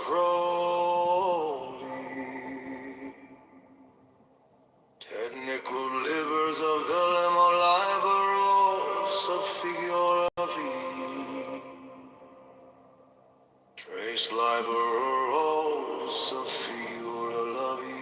Crowley. Technical livers of the lemo liberos of figuravi. Trace liberos of figuravi.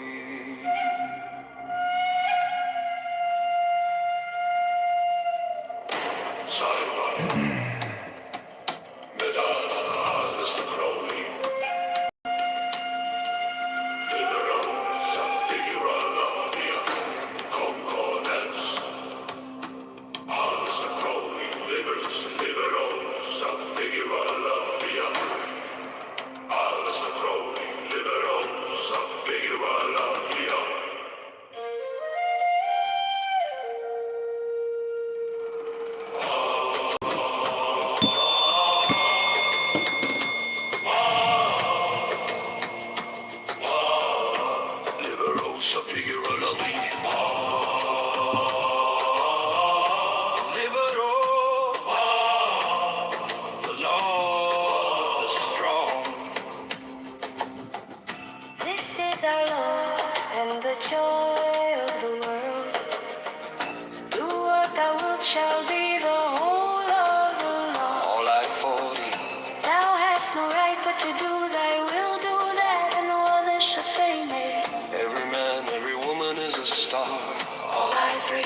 This is our Lord and the joy of the world. Do what thou wilt shall be the whole of the law. All I 40. Thou hast no right but to do thy will, do that, and no other shall say nay. Every man, every woman is a star. All I 3.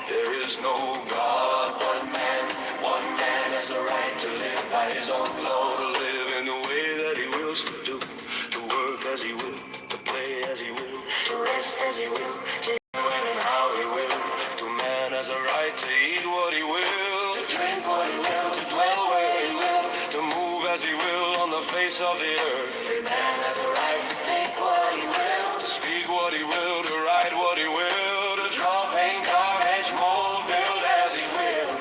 There is no God but man. One man has the right to live by his own law, to live in the way that he wills to do, to work as he will, to play as he will, to rest as he will, to do when and how he will. To man has a right to eat what he will, to drink what he will, to dwell where he will, to move as he will on the face of the earth. Every man has a right to think what he will, To speak what he will, to write what he will, to draw, paint, carve, etch, mold, build as he will,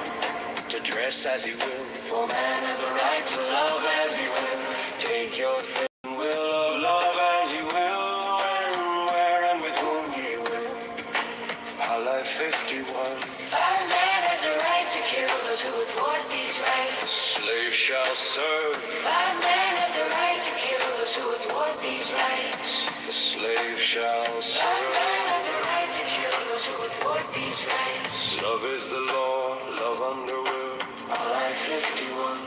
to dress as he will. for man has a right to love as he will. Take your will of love as he will, when, where, and with whom he will. Highlight 51. Five man has a right to kill those who would thwart these The rights. slave shall serve. Five man has a right to kill those who would thwart these rights. The slave shall Five man serve. has a right to kill those who would thwart these rights. Love is the law, love under will. All I 51.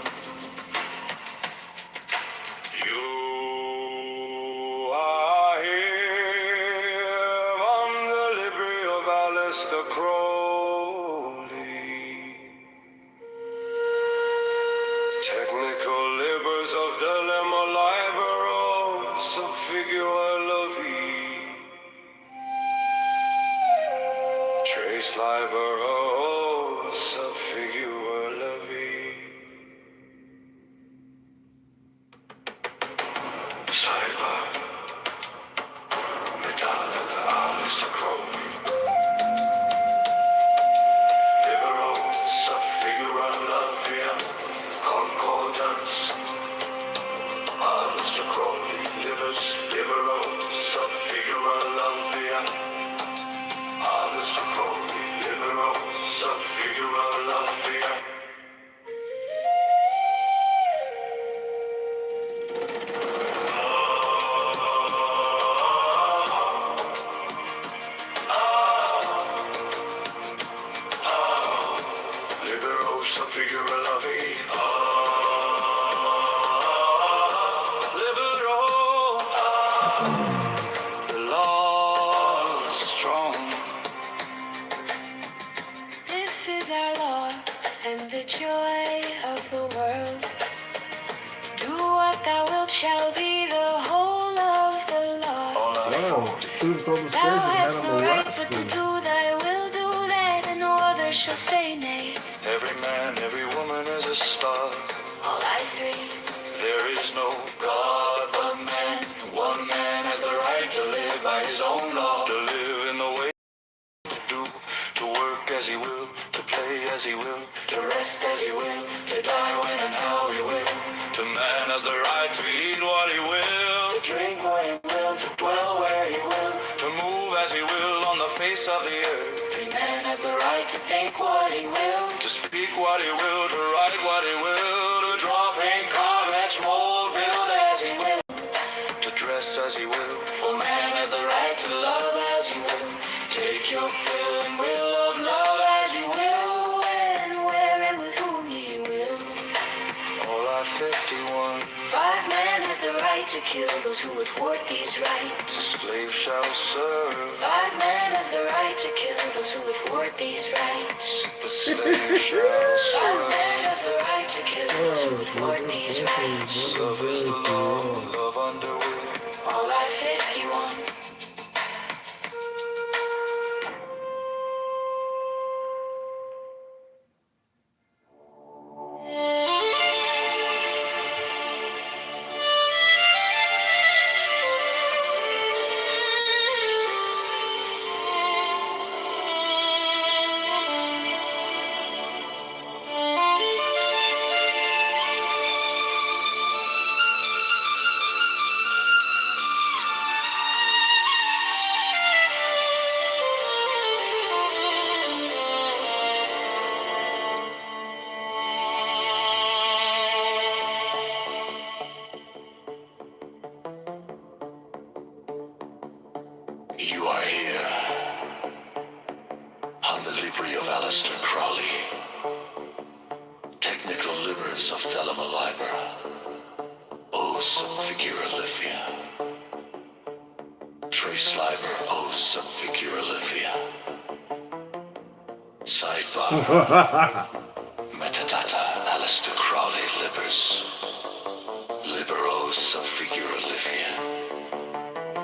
You are here on the library of Alistair Crowley. Technical libers of the lemo liberos of figuravi. Trace liberos of figuravi. Sidebar. Medalla de Alistair Crowley. Liberos of figuravi. Concordance. Alistair Crowley. Liberos of figuravi. Alistair Crowley. Liberos of figuravi. Liberos of figuravi. Libero. The law is strong. This is our Lord and the joy of the world. Do what thou wilt shall be the whole of the law. All I Wow, 40. stood up on the stage Thou and had hast him no right but to arrested. do thy will, do that, and no other shall say nay. Every man, every woman is a star. All I 3. There is no God but man. One man has the right to live by his own law, to live in the way to do, to work as he will, to play as he will, to rest as he will, to die when and how he will. To man has the right to eat what he will, to drink what he will, to dwell where he will, to move as he will on the face of the earth. Every man has the right to think what he will, To speak what he will, to write what he will, to draw, paint, carve, etch, mold, build as he will. as he will. For man has the right to love as he will. Take your fill and will of love as you will. When, where, and with whom he will. All our 51. 5 man has the right to kill those who would thwart these rights. The slave shall serve. 5 man has the right to kill those who would thwart these rights. The slave shall 5 serve. man has the right to kill those who would thwart these rights. Love is the law, love under will. All I 51. You are here on the Libri of Aleister Crowley, technical livers of Thelema Liber, O's of Figura Lithia, Trace Liber, O's of Figura Lithia, Sidebar, Metadata, Aleister Crowley Libers, Liberos of Figura Lithia,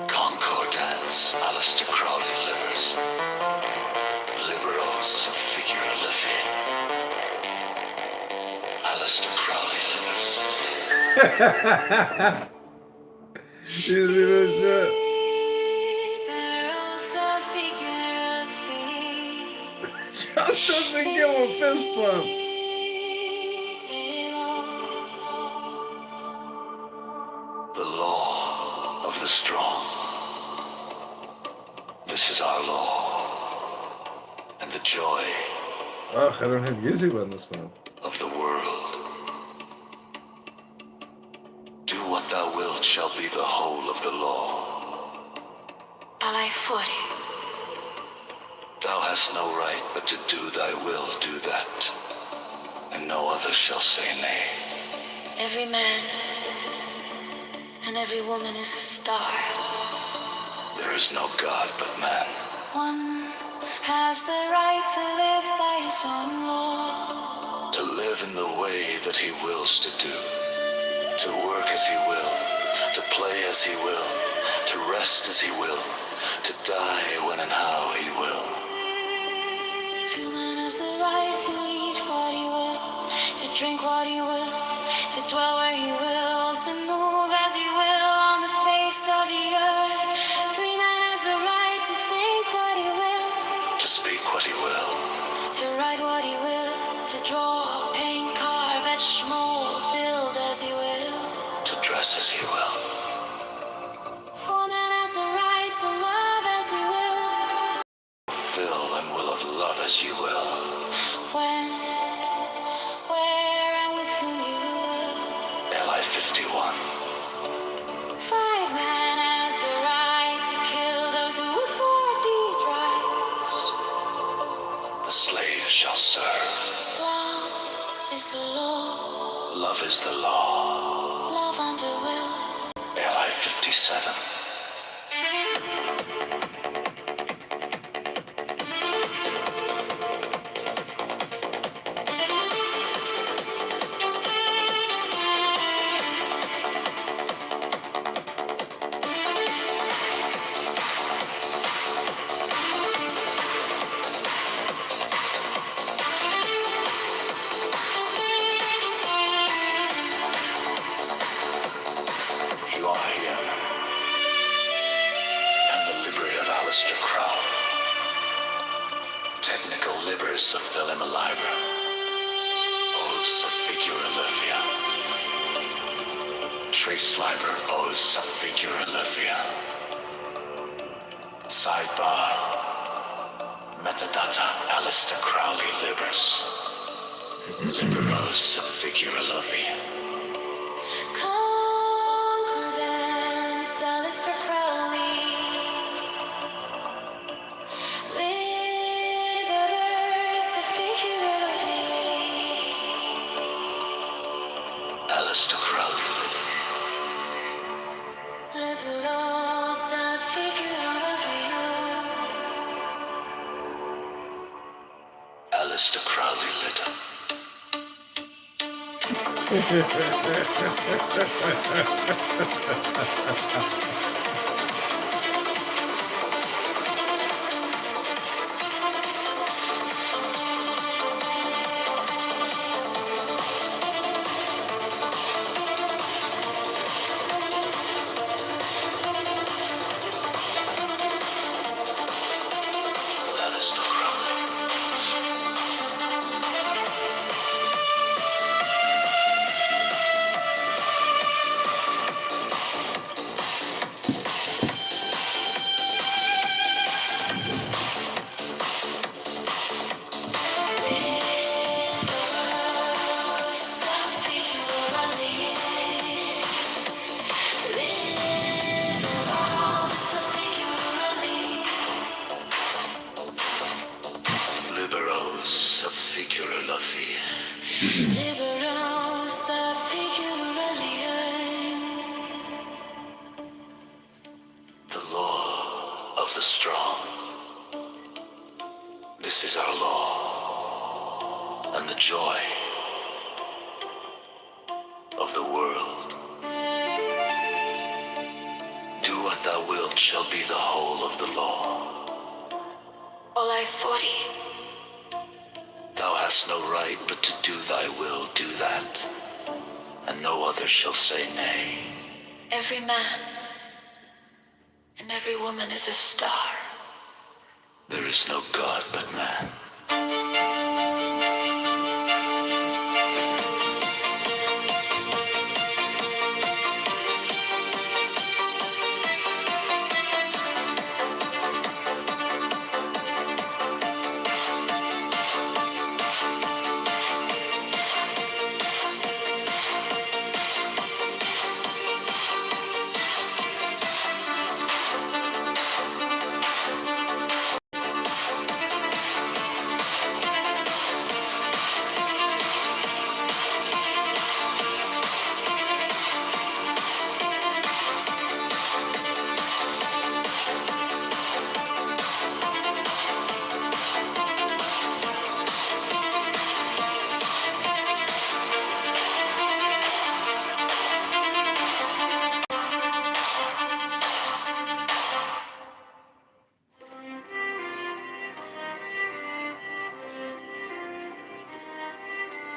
Concordance, Aleister Crowley Livers, Liberos of Figura Lithia, Aleister Crowley Livers. Josh doesn't give him a fist bump. The law of the strong. This is our law. And the joy Oh, I don't have YouTube on this one. of the world. Do what thou wilt shall be the whole of the law. I 40. Thou hast no right but to do thy will, do that. And no other shall say nay. Every man and every woman is a star. There is no God but man. One has the right to live by his own law. To live in the way that he wills to do. To work as he will. To play as he will. To rest as he will. To die when and how he will. 2 man has the right to eat what he will, to drink what he will, to dwell where he will, to move as he will on the face of the earth. 3 man has the right to think what he will, To speak what he will. to write what he will, to draw, paint, carve, etch, mold, build as he will. To dress as he will. 4 man has the right to love as he will. Fill and will of love as you will. When, where, and with whom you will. Li 51. 5 man has the right to kill those who would thwart these rights. The slave shall serve. Love is the law. Love is the law. Love under will. Li 57. You are here. And the Libri of Aleister Crowley. Technical Libers of Thelema Liber. O's of Figura Lithia. Trace Liber, O's of Figura Lithia. Sidebar. Metadata, Aleister Crowley Libers. Liberos of Figura Lithia. Concordance, Aleister Aleister Crowley Little. Liberosa figura di Aleister Crowley Little. Aleister Crowley. Liberosa figura di Liberosa figura di Liberos of figura la vie. Liberosa figura di The law of the strong. This is our law. And the joy of the world. Do what thou wilt shall be the whole of the law. Olay 40. Thou hast no right but to do thy will, do that, and no other shall say nay. Every man and every woman is a star. There is no God but man.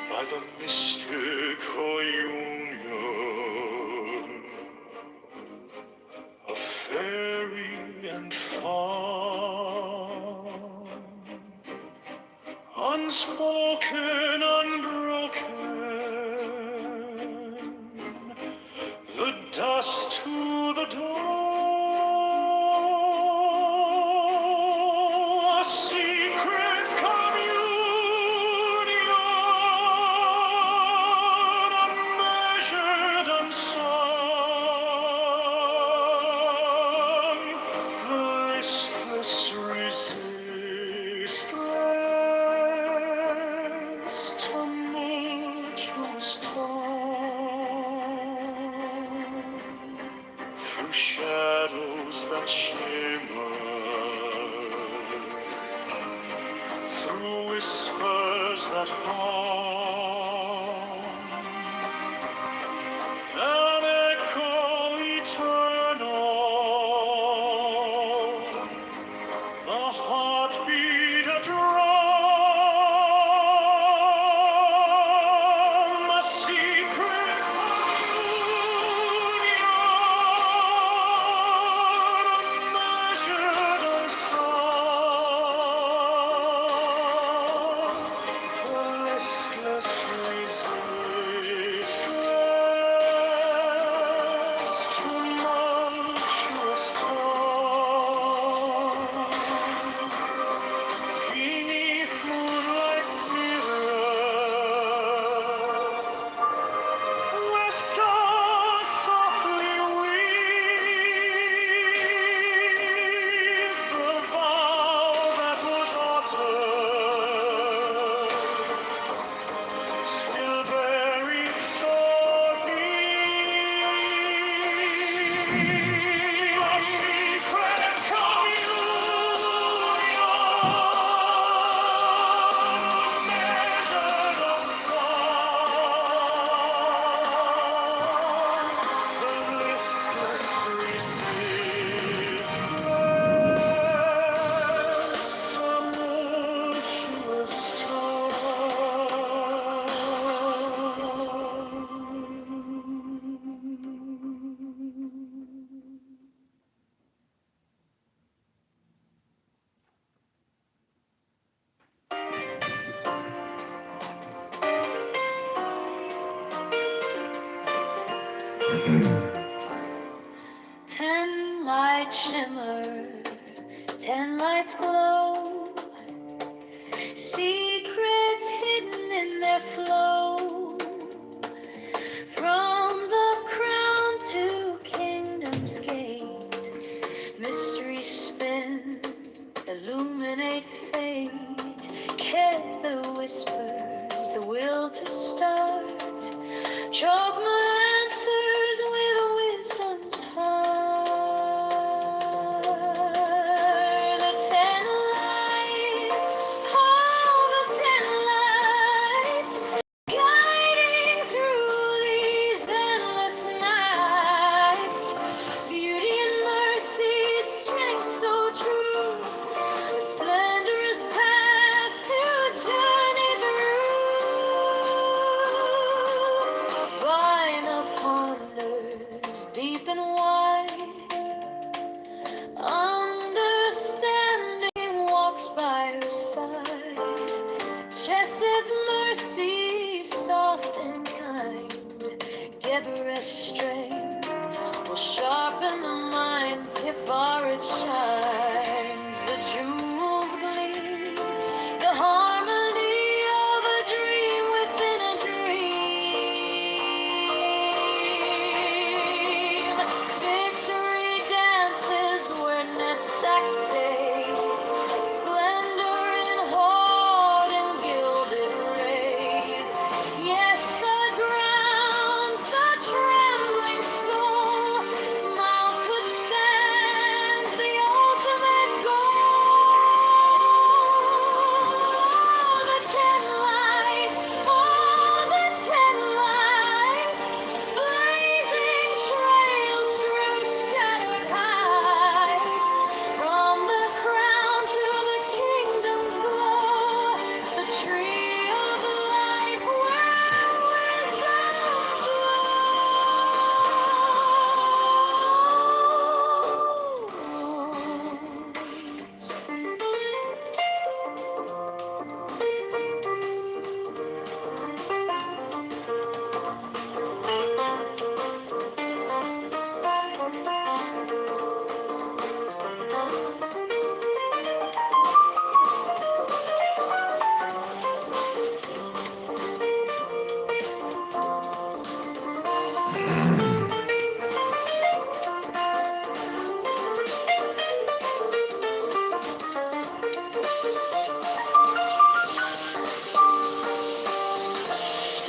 By the mystical union of fairy and fawn, unspoken, unbroken, the dust to the dawn, a secret communion, unmeasured, unsung, the listless resistless, tumultuous tongue, through shadows that shimmer, through whispers that hum, an echo eternal, a heartbeat, a drum, a secret communion, unmeasured, unsung, the listless 10 lights shimmer, 10 lights glow, secrets hidden in their flow. From the crown to kingdom's gate, mysteries spin, illuminate fate. Care the whispers, the will to start. Choke my answers with wisdom's heart. The 10 lights, all the 10 lights, guiding through these endless nights. Beauty and mercy, strength so true, splendorous path to journey through. Vina ponders deep and wide, understanding walks by her side. Chessed's mercy, soft and kind, Geber's strength will sharpen the mind. Tiferet shines, the jewels gleam, the harmony of a dream within a dream. Victory dances where Netzac stays, splendor in hoard and gilded rays. Yes, grounds the trembling soul. Malkuth stands, the ultimate goal. The 10 lights, all the 10 lights, blazing trails through shattered heights. From the crown to the kingdom's glow, the tree of life where wisdom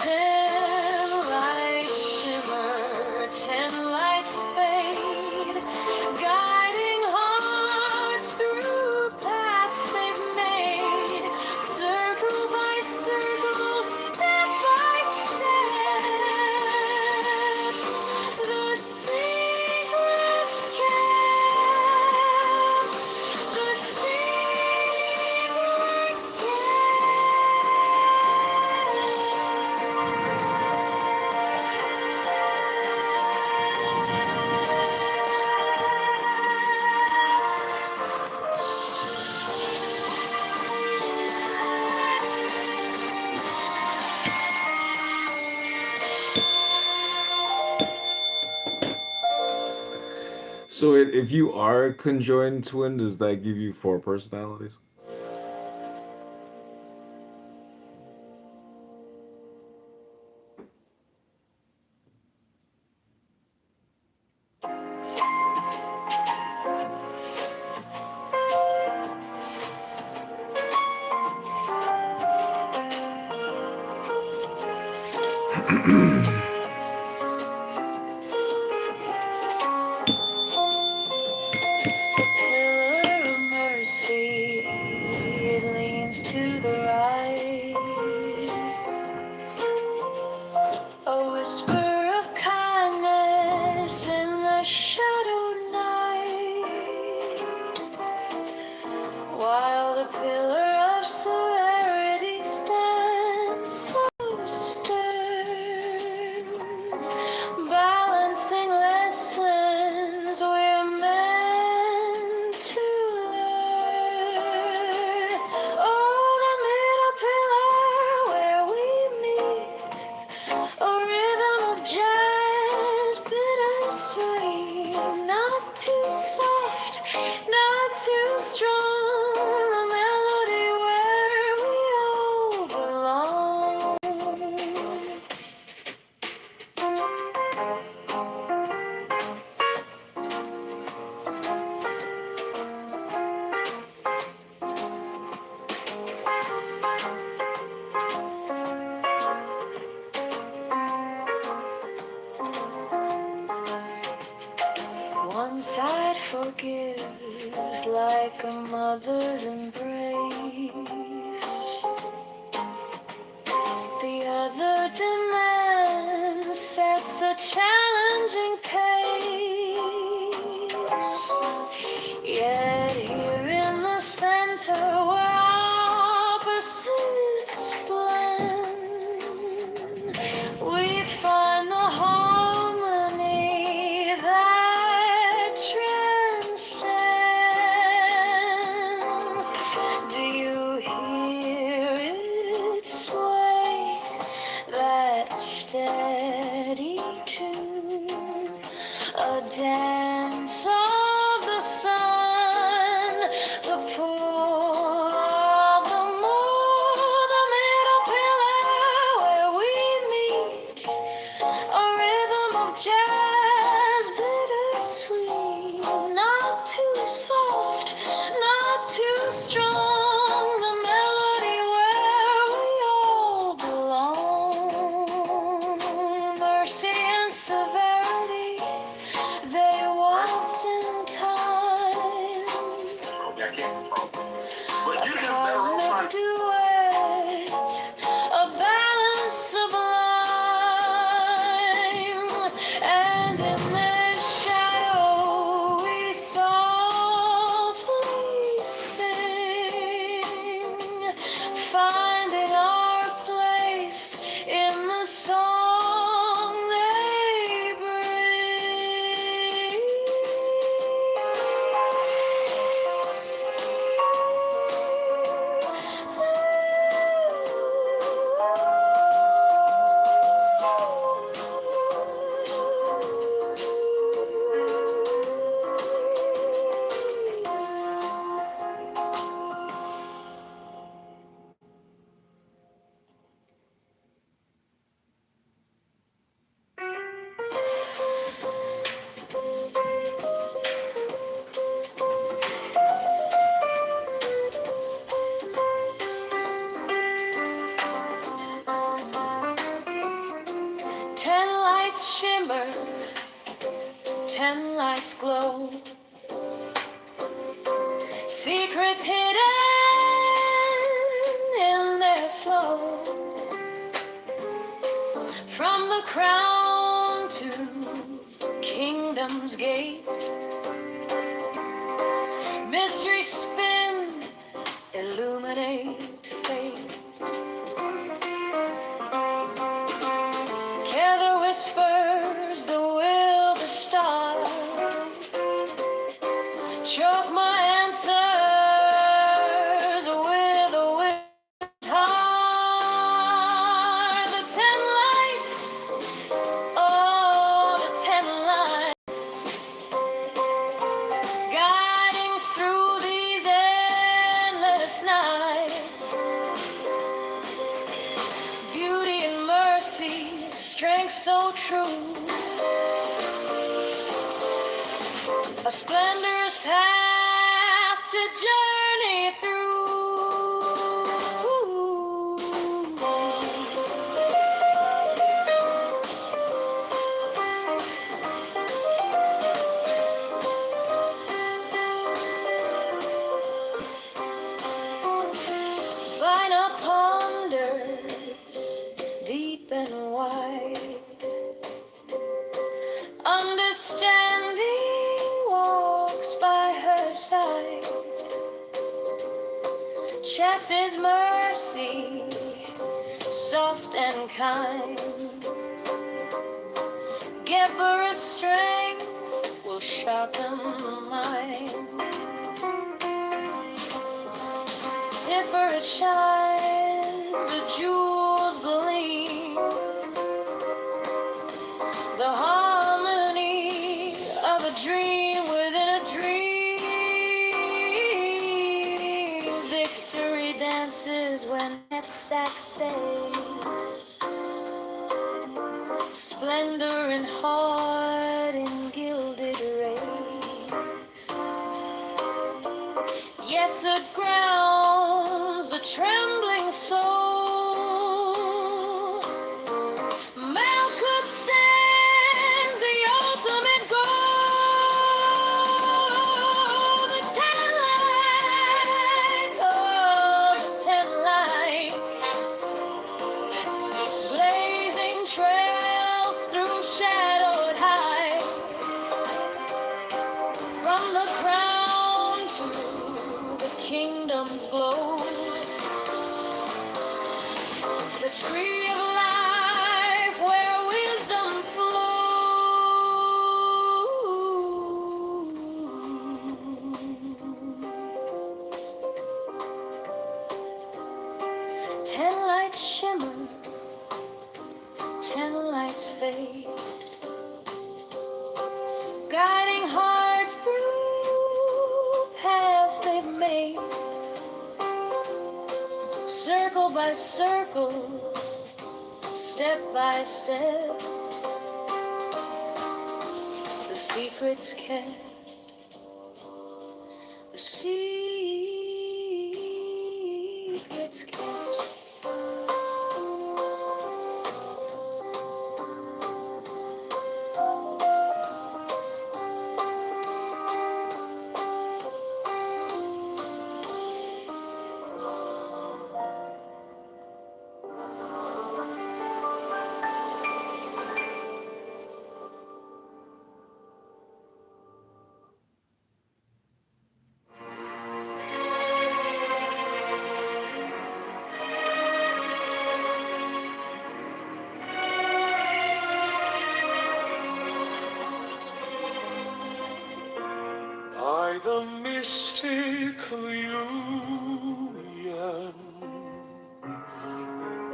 Ten lights shimmer, 10 lights fade, guiding hearts through paths they've made. Circle by circle, step by step, the secrets kept, the secrets So if you are a conjoined twin, does that give you 4 personalities? pillar of mercy, it leans to the right. A whisper of kindness in the shadowed night, while the pillar of severity stands so stern. like a mother's embrace. The other demands sets a challenging pace. Yet here in the center where opposites blend, we find the harmony that transcends. Do you hear it sway, that steady tune, a dance of the sun, the pull of the moon, the middle pillar where we meet, a rhythm of jazz, bittersweet, not too soft, not too strong, the melody where we all belong. Mercy and severity, they waltz in time. A cosmic duet, a balance sublime, and in this shadow we softly sing, finding our place in the song they bring. Ten lights shimmer, 10 lights glow, secrets hidden in their flow. From the crown to kingdom's gate, mystery spin, illuminate fate. Care the whispers, the will to start, choke my answers with a wit's heart. The 10 lights, oh, the 10 lights, guiding through these endless nights. Beauty and mercy, strength so true, a splendorous path to journey through. Vina ponders deep and wide, understanding walks by her side. Chases mercy, soft and kind. Giver strength will sharpen mine. Tiferet shines, the jewels gleam, the harmony of a dream within a dream. Victory dances when that sack stays, splendor in heart in gilded rays. Yes, it grounds a trembling soul. Malkuth stands the ultimate goal. The talent tree of life where wisdom flows. 10 lights shimmer, 10 lights fade, guiding hearts through paths they've made. Circle by circle, step by step, the secrets kept, the secrets kept. By the mystical union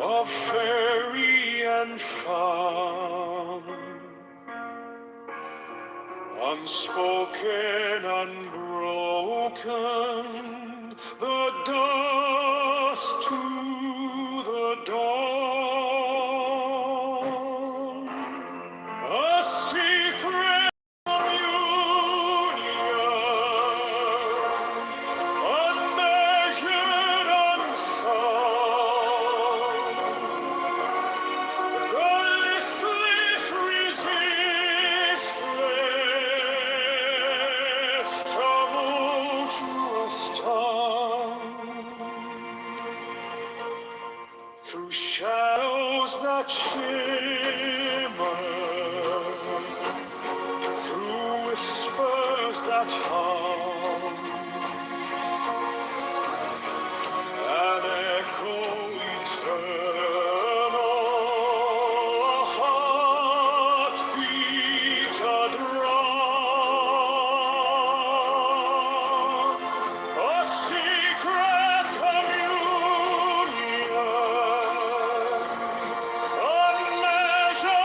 of fairy and fawn, unspoken, unbroken, the dust to the dawn, a secret union, unmeasured, unsung, the listless, resistless, tumultuous tongue, through shadows that shimmer, through whispers that hum, an echo eternal, a heartbeat, a drum, a secret communion, unmeasured,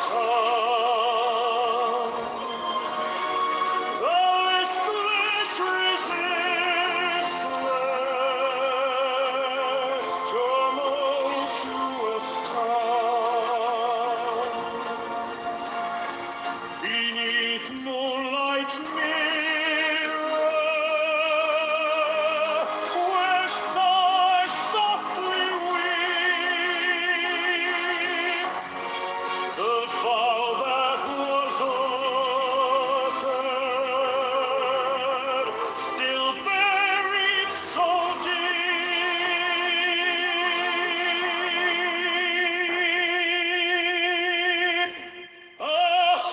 unsung, the listless, resistless, tumultuous tongue, beneath moonlight's mirror, where stars softly weep, the vow that was uttered, still buried so deep, a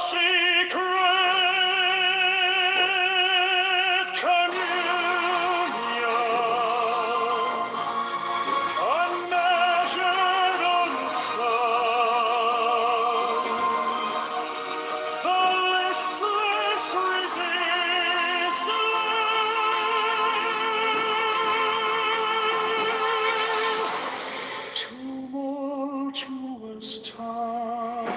secret communion, unmeasured, unsung, the listless, resistless, tumultuous tongue.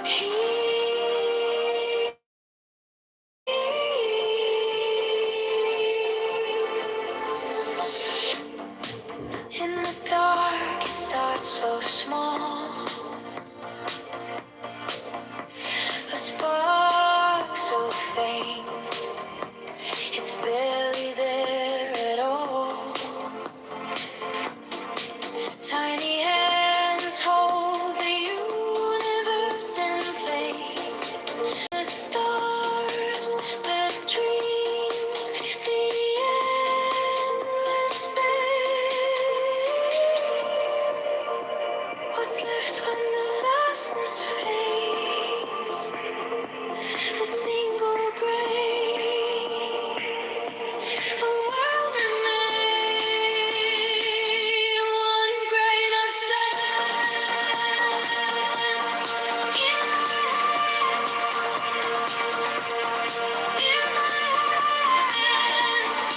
In the dark, it starts so small. A spark so faint, it's barely there at all. Tiny hands hold the universe in place. The stars, the dreams, the endless space. What's left when the vastness fades? A single grain, a world remains, one grain of sand. In my hand,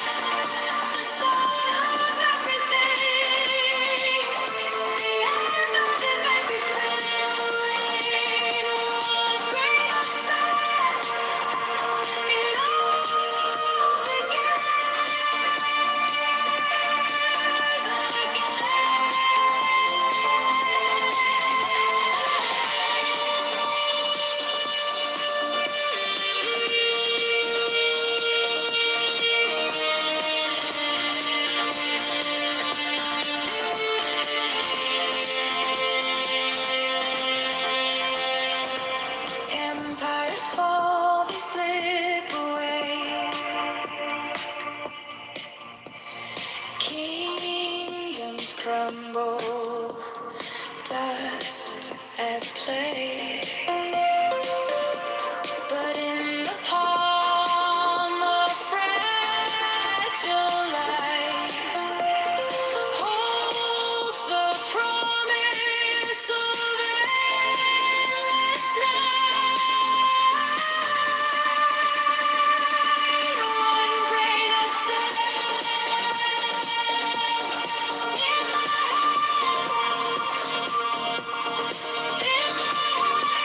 the start of everything, the end of everything. One grain of sand, it all empires fall, they slip away. Kingdoms crumble, dust at play. But in the palm of fragile life holds the promise of endless night. One grain of sand in my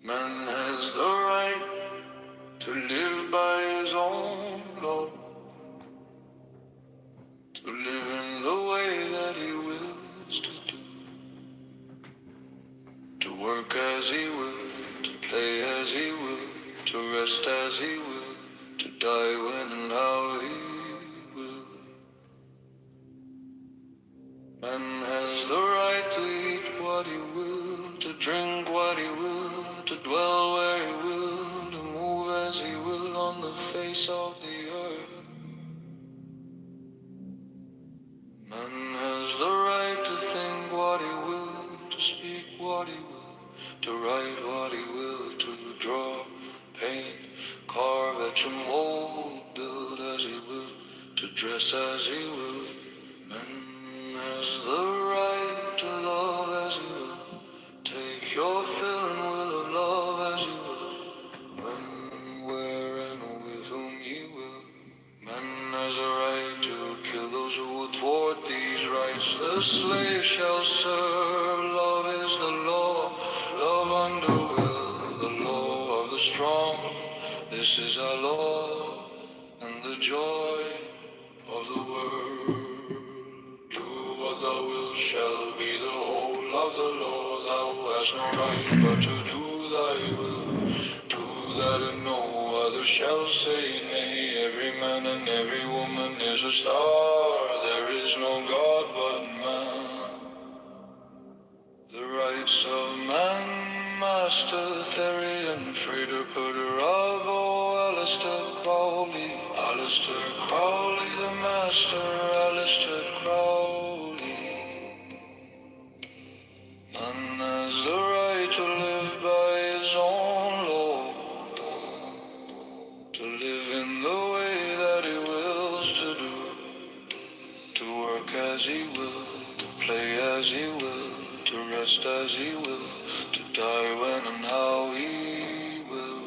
Man has the right to live by his own law, to live in the way that he wills to do, to work as he will, to play as he will, to rest as he will, to die when and how he will. Man has the right to eat what he will, to drink what he will, to dwell where he will, to move as he will on the face of the earth. Man has the right to think what he will, to speak what he will, to write what he will, to draw, paint, carve, etch, and mold, build as he will, to dress as he will. Man has the right to love as he will, take your fill and will of love as you will, when, where, and with whom ye will. Man has a right to kill those who would thwart these rights. The slave shall serve. Love is the law. Love under will. The law of the strong. This is our law and the joy of the world. Do what thou wilt shall be the whole of the law. Thou hast no right but to do thy will. Do that and no other shall say nay. Every man and every woman is a star. There is no God but man. The rights of man, Master Therian, Frater Perturabo, Alistair Crowley, the Master, Alistair Crowley. Man has the right to live by his own law, to live in the way that he wills to do, to work as he will, to play as he will, to rest as he will, to die when and how he will.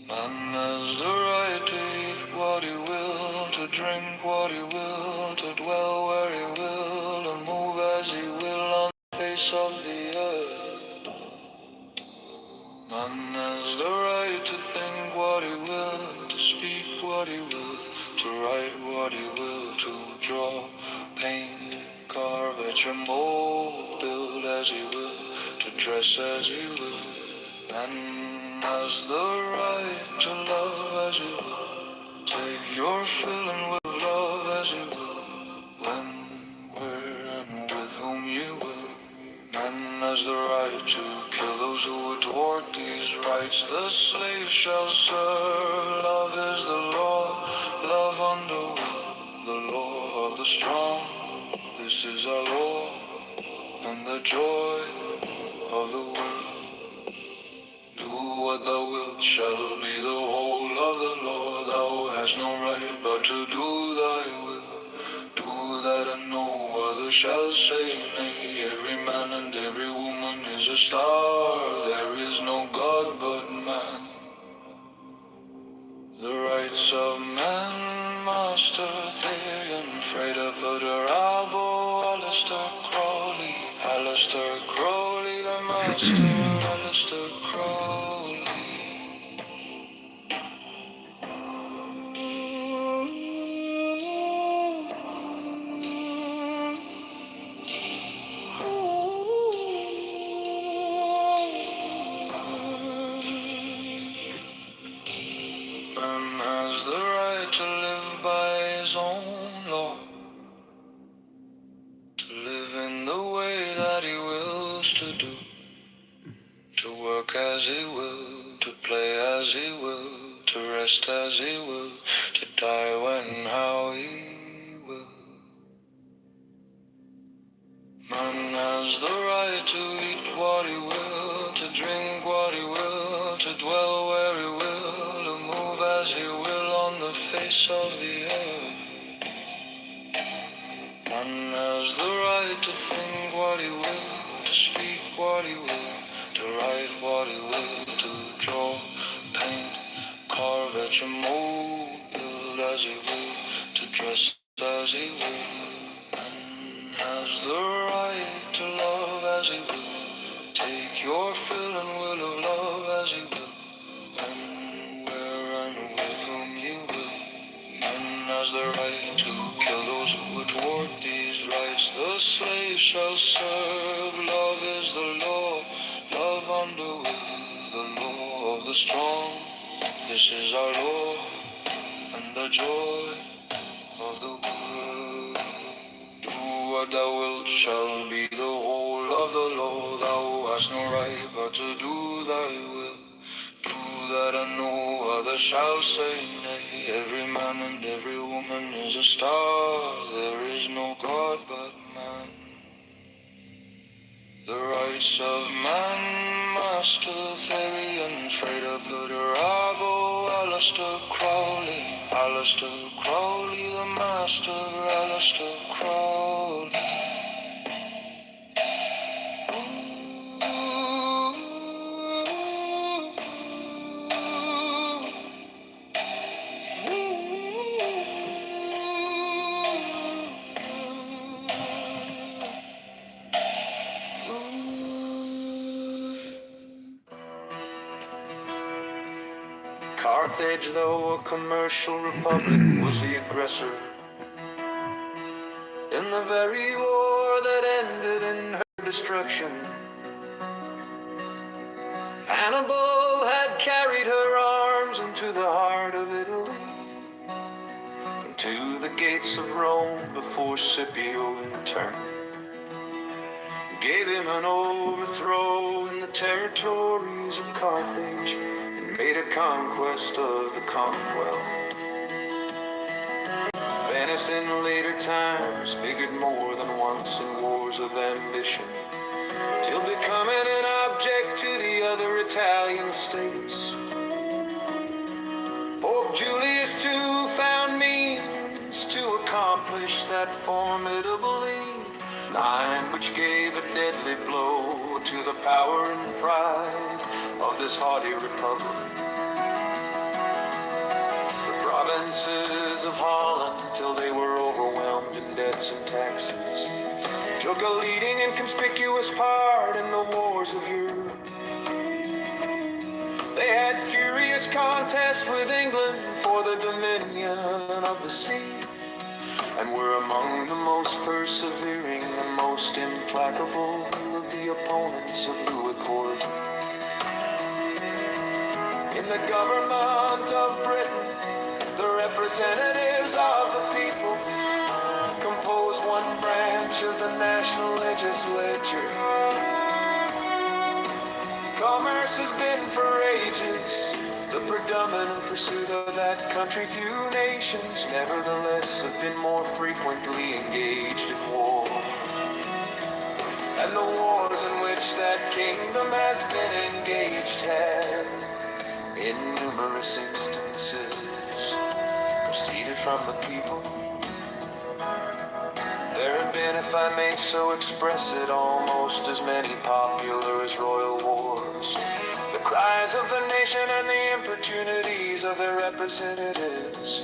Man has the right to eat what he will, to drink what he will, to dwell where he will, and move as he will on the face of the earth. Man has the right to think what he will, to speak what he will, to write what he will, to draw, paint, carve, etch, and mold, build as he will, to dress as he will. Man has the right to love as he will, take your fill and will love as he will, when, where, and with whom you will. Man has the right to kill those who would thwart these rights. The slave shall serve. Love is the law. Love under will. The law of the strong. This is our law and the joy of the world. Do what thou wilt shall be the whole of the law. Thou hast no right but to do thy will. Do that and no other shall say nay. Every man and every woman is a star. There is no God but man. The rights of man, Master Therian, Frater Perturabo, Alistair Crowley, the Master, Alistair Crowley. Man has the right to live by his own law, to live in the way that he wills to do, to work as he will, to play as he will, to rest as he will, to die when and how he will. Man has the right to eat what he will, to drink what he will, to dwell where he will, to move as he will on the face of the earth. Man has the right to think what he will, to speak what he will, to write what he will, to draw, paint, carve, etch, and mold, build as he will, to dress as he will. Man has the right to love as he will, take your fill and will of love as you will, when, where, and with whom you will. Men has the right to kill those who would thwart these rights. The slave shall serve. Love is the law. Love under will, the law of the strong. This is our law and the joy of the world. Do what thou wilt shall be the whole of the law. Thou hast no right but to do thy will. Do that and no other shall say nay. Every man and every woman is a star. There is no God but man. The rights of man, Master Therian, Freda Budarabo, Alistair Crowley, the Master, Alistair Crowley. Carthage, though a commercial republic, was the aggressor in the very war that ended in her destruction. Hannibal had carried her arms into the heart of Italy, and to the gates of Rome before Scipio in turn gave him an overthrow in the territories of Carthage, made a conquest of the Commonwealth. Venice in later times figured more than once in wars of ambition, till becoming an object to the other Italian states. Pope Julius too found means to accomplish that formidable league, which gave a deadly blow to the power and pride of this haughty republic. The provinces of Holland, till they were overwhelmed in debts and taxes, took a leading and conspicuous part in the wars of Europe. They had furious contest with England for the dominion of the sea, and were among the most persevering and most implacable of the opponents of Louis Court. In the government of Britain, the representatives of the people compose one branch of the national legislature. Commerce has been for ages the predominant pursuit of that country. Few nations, nevertheless, have been more frequently engaged in war. And the wars in which that kingdom has been engaged have, in numerous instances, proceeded from the people. There have been, if I may so express it, almost as many popular as royal wars. The cries of the nation and the importunities of their representatives,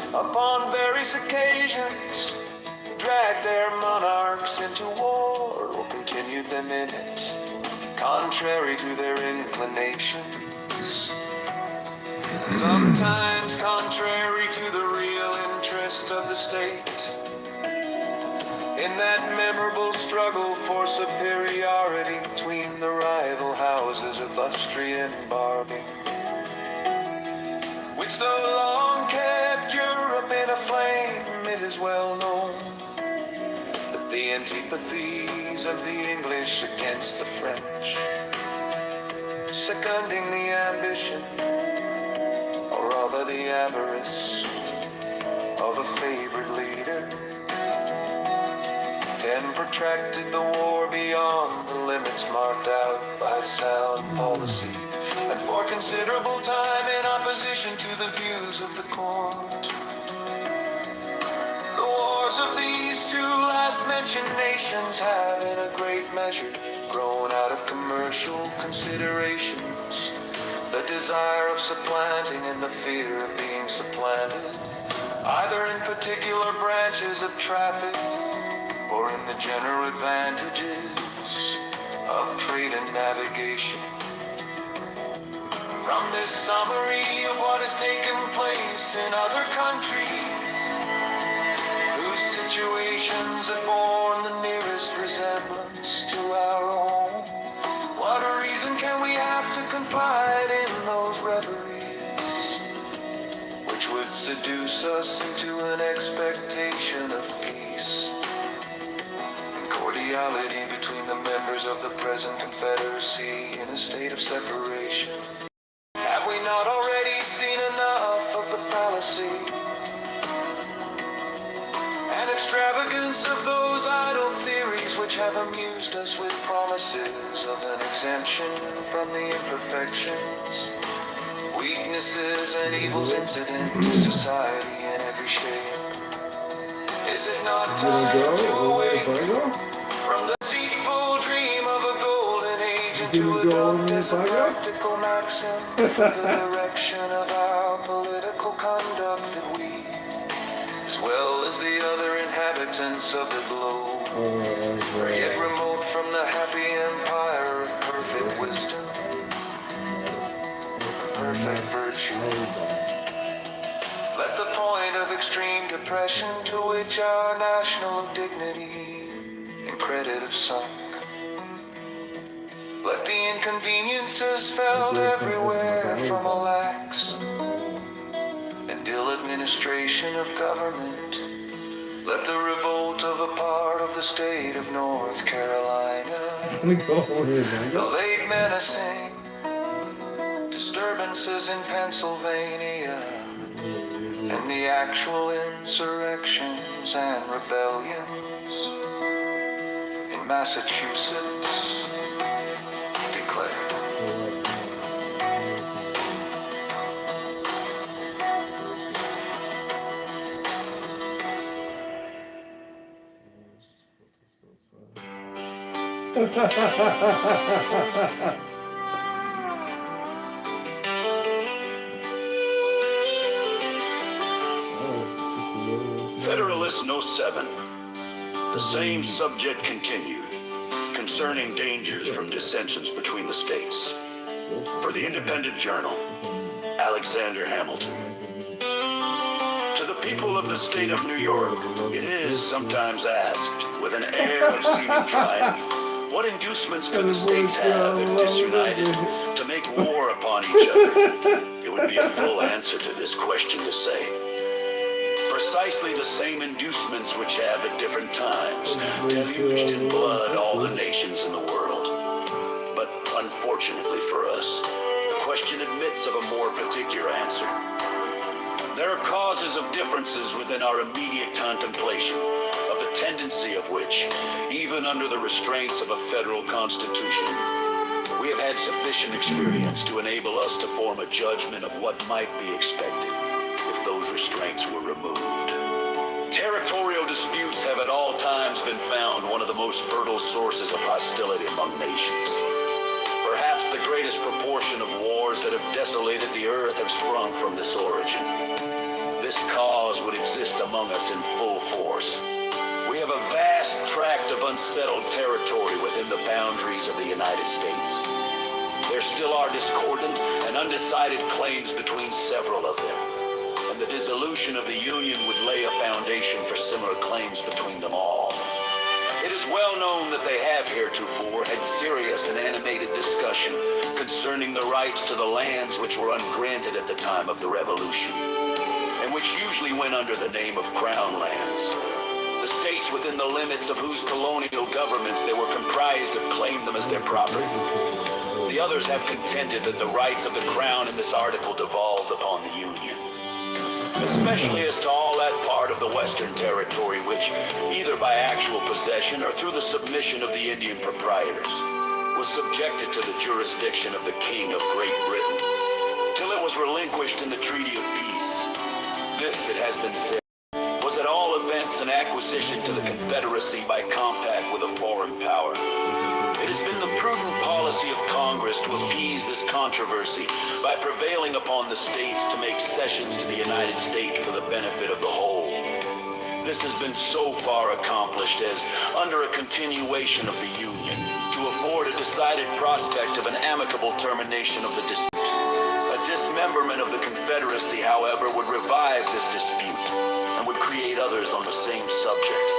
upon various occasions, dragged their monarchs into war or continued them in it, contrary to their inclinations. Sometimes contrary to the real interest of the state, in that memorable struggle for superiority between the rival houses of Austria and Barbary, which so long kept Europe in a flame. It is well known that the antipathies of the English against the French, seconding the ambition, or rather the avarice, of a favored leader, then protracted the war beyond the limits marked out by sound policy, and for considerable time in opposition to the views of the court. The wars of these two last-mentioned nations have in a great measure grown out of commercial considerations, the desire of supplanting and the fear of being supplanted, either in particular branches of traffic or in the general advantages of trade and navigation. From this summary of what has taken place in other countries, whose situations have borne the nearest resemblance to our own, what a reason can we have to confide in those reveries, which would seduce us into an expectation of peace and cordiality between the members of the present Confederacy in a state of separation. Have we not already seen enough of the fallacy and extravagance of those idle theories which have amused us with promises of an exemption from the imperfections, weaknesses, and evils incident to society in every shape? Is it not time to awake from the deceitful dream of a golden age and to adopt as a practical maxim for the direction of our political conduct that we, as well as the other inhabitants of the globe, are yet remote from the happy empire of perfect wisdom, perfect virtue. Let the point of extreme depression to which our national dignity and credit have sunk, let the inconveniences felt everywhere from a lax and ill administration of government, let the revolt of a part of the state of North Carolina, the late menacing disturbances in Pennsylvania, and the actual insurrections and rebellions in Massachusetts declare. Federalist No. 7. The same subject continued, concerning dangers from dissensions between the states. For the Independent Journal, Alexander Hamilton. To the people of the state of New York, it is sometimes asked, with an air of seeming triumph, what inducements could the states have, if disunited, to make war upon each other? It would be a full answer to this question to say, precisely the same inducements which have at different times deluged in blood all the nations in the world. But unfortunately for us, the question admits of a more particular answer. There are causes of differences within our immediate contemplation, of the tendency of which, even under the restraints of a federal constitution, we have had sufficient experience to enable us to form a judgment of what might be expected if those restraints were removed. Territorial disputes have at all times been found one of the most fertile sources of hostility among nations. Perhaps the greatest proportion of wars that have desolated the earth have sprung from this origin. This cause would exist among us in full force. We have a vast tract of unsettled territory within the boundaries of the United States. There still are discordant and undecided claims between several of them, and the dissolution of the Union would lay a foundation for similar claims between them all. It is well known that they have heretofore had serious and animated discussion concerning the rights to the lands which were ungranted at the time of the Revolution, and which usually went under the name of Crown lands. The states within the limits of whose colonial governments they were comprised have claimed them as their property. The others have contended that the rights of the Crown in this article devolved upon the Union, especially as to all that part of the Western Territory which, either by actual possession or through the submission of the Indian proprietors, was subjected to the jurisdiction of the King of Great Britain, till it was relinquished in the Treaty of Peace. This, it has been said, was at all events an acquisition to the Confederacy by compact with a foreign power. It has been the prudent policy of Congress to appease this controversy by prevailing upon the states to make cessions to the United States for the benefit of the whole. This has been so far accomplished as, under a continuation of the Union, to afford a decided prospect of an amicable termination of the dispute. A dismemberment of the Confederacy, however, would revive this dispute and would create others on the same subject.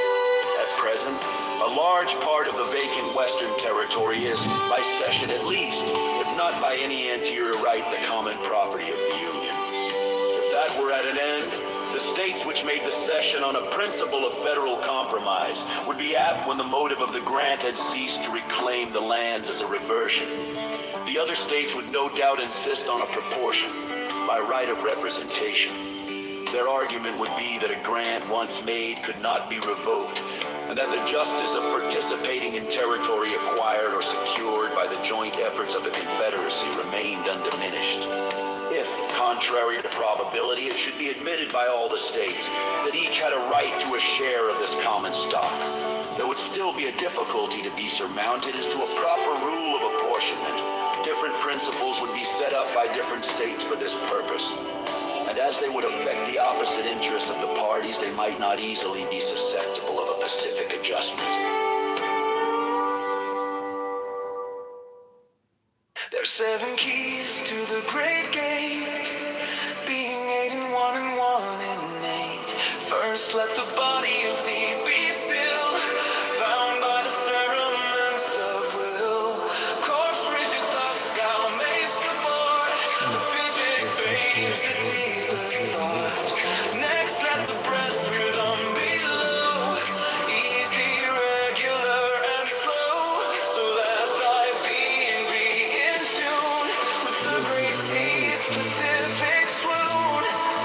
At present, a large part of the vacant Western Territory is, by cession at least, if not by any anterior right, the common property of the Union. If that were at an end, the states which made the cession on a principle of federal compromise would be apt when the motive of the grant had ceased to reclaim the lands as a reversion. The other states would no doubt insist on a proportion, by right of representation. Their argument would be that a grant once made could not be revoked, and that the justice of participating in territory acquired or secured by the joint efforts of the Confederacy remained undiminished. If, contrary to probability, it should be admitted by all the states that each had a right to a share of this common stock, there would still be a difficulty to be surmounted as to a proper rule of apportionment. Different principles would be set up by different states for this purpose, and as they would affect the opposite interests of the parties, they might not easily be susceptible of a pacific adjustment. There's 7 keys to the great gate, being 8 and 1 and 1 and 8. First, let the body of thee be still, bound by the cerements of will. Core frigid, thus thou mayst abort the fidget babes that tease the thought. Next, let the breath through them be low, easy, regular, and slow, so that thy being be in tune with the great sea's Pacific swoon.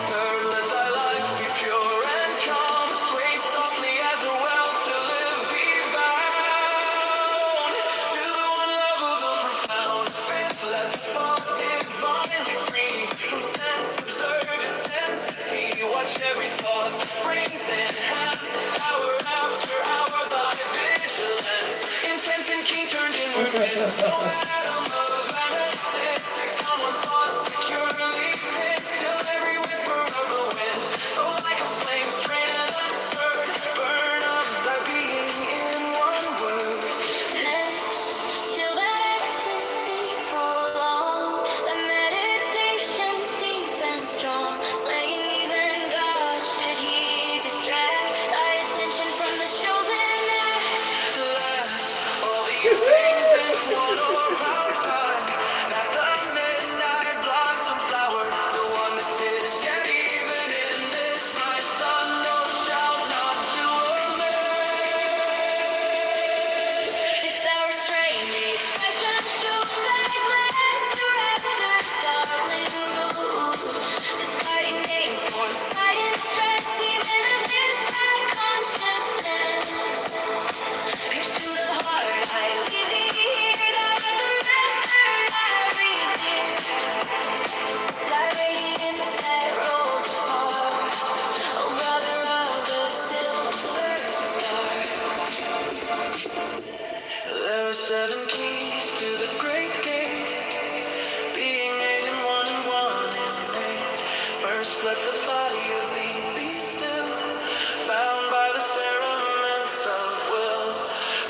Third, let thy life be pure and calm, sway softly as a well to live be bound to the one love of the profound. Fifth, let the thought divinely free from sense, observe its entity. Watch every thought that springs in hands, hour after hour thy vigilance, intense and keen turned inward miss, no atom of analysis. 6 on one thought securely pinned, still every whisper of the wind, so like a flame straight and unstirred, burn up thy being in one word. Still that ecstasy prolonged, the meditation deep and strong, slaying even God should he distract thy attention from the chosen act. Last, all these things in one about time, that the midnight blossom flower, the one that sits yet even in this, my son, no shall not do amiss. If thou restrain the expression, shoot thy glance to rapture's darkling rule, discarding name, form, sight, and stress, even of this high consciousness. Pierce to the heart, I leave thee here, thou art the master I revere. Thy radiance that rolls afar, O brother of the silver star. There are 7 keys to the great gate, being 8 and 1 and 1 and 8. First, let the body of thee be still, bound by the cerements of will.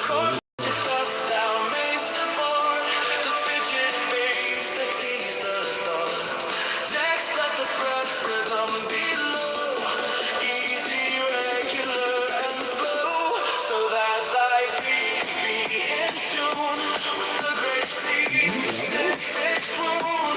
Core frigid, thus thou mayst abort the fidget babes that tease the thought. Next, let the breath rhythm be low, easy, regular, and slow, so that thy being be in tune with the great sea's Pacific swoon.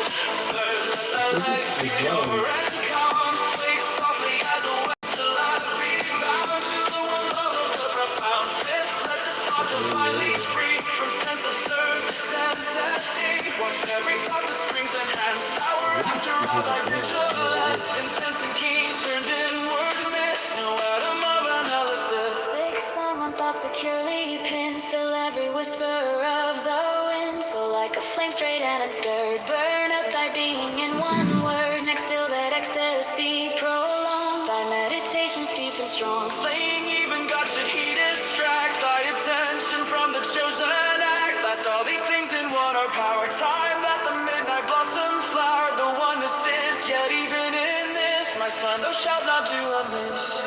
Third, let thy life be pure and calm, sway softly as a well to life be bound to the one love of the profound. Fifth, let the thought divinely free from sense, observe its entity. Watch every thought that springs in hands, hour after hour thy vigilance, intense and keen turned inward miss, no atom of analysis. 6 on one thought securely pinned, still every whisper of the wind, so like a flame straight and unstirred, burn up thy being in one word. Next, still that ecstasy prolonged, thy meditations deep and strong, slaying even God should he distract thy attention from the chosen act. Last, all these things in one are power, time that the midnight blossom flower, the one that sits yet even in this, my son, thou shalt not do amiss.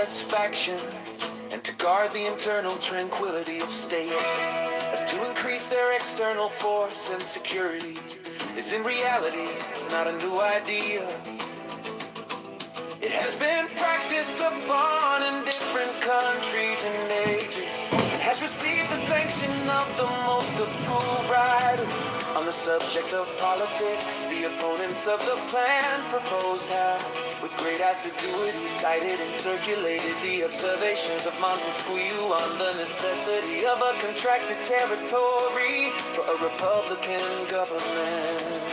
satisfaction and to guard the internal tranquility of states, as to increase their external force and security is in reality not a new idea. It has been practiced upon in different countries and ages, and has received the sanction of the most approved writers. On the subject of politics, the opponents of the plan proposed have, with great assiduity, cited and circulated the observations of Montesquieu on the necessity of a contracted territory for a republican government.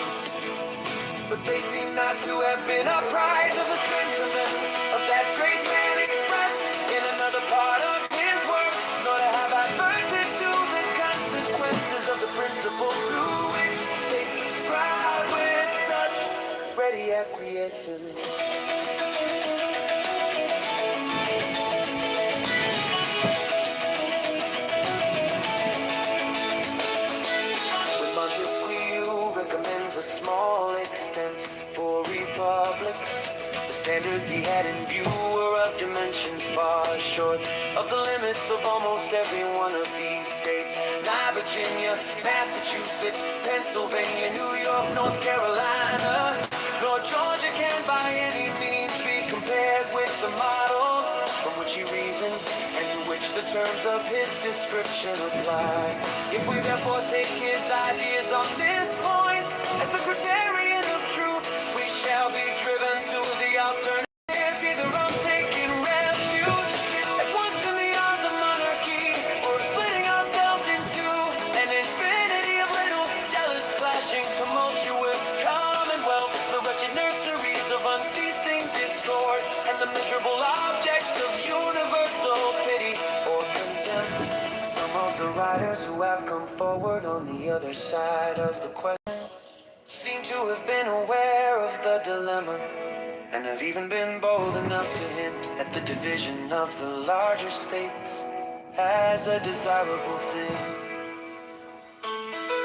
But they seem not to have been apprised of the sentiments of that great man expressed in another part of his work, nor to have adverted to the consequences of the principle to which they subscribe with such ready acquiescence. When Montesquieu recommends a small extent for republics, the standards he had in view were of dimensions far short of the limits of almost every one of these states. Not Virginia, Massachusetts, Pennsylvania, New York, North Carolina, nor Georgia can by any means be compared with the models from which he reasoned and to which the terms of his description apply. If we therefore take his ideas on this point as the criterion of truth, we shall be driven to the alternative, either of taking refuge at once in the arms of monarchy, or splitting ourselves into an infinity of little jealous, clashing, tumultuous commonwealths, the wretched nurseries of unceasing discord, and the miserable objects of universal pity or contempt. Some of the writers who have come forward on the other side of the question seem to have been aware of the dilemma, and have even been bold enough to hint at the division of the larger states as a desirable thing.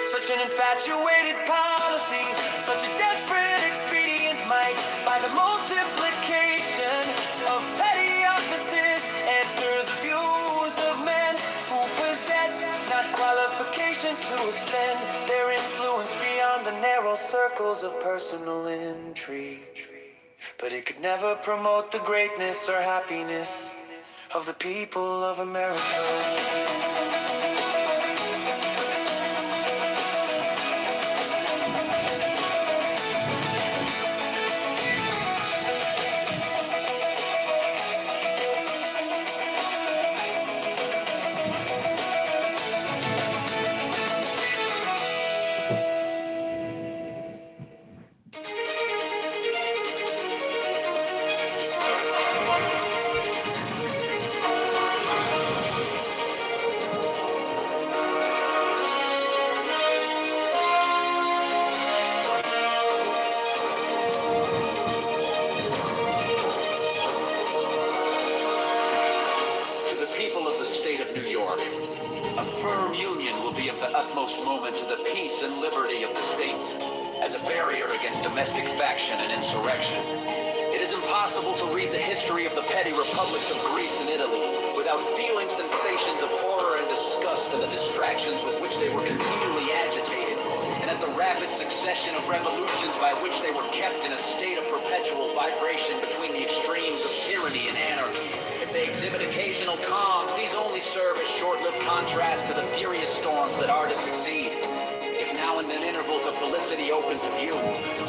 Such an infatuated policy, such a desperate expedient might, by the multiplication of petty offices, answer the views of men who possess not qualifications to extend their influence beyond the narrow circles of personal intrigue. But it could never promote the greatness or happiness of the people of America. A firm union will be of the utmost moment to the peace and liberty of the states, as a barrier against domestic faction and insurrection. It is impossible to read the history of the petty republics of Greece and Italy without feeling sensations of horror and disgust at the distractions with which they were continually agitated, and at the rapid succession of revolutions by which they were kept in a state of perpetual vibration between the extremes of tyranny and anarchy. If they exhibit occasional calms, these only serve as short-lived contrast to the furious storms that are to succeed. If now and then intervals of felicity open to view,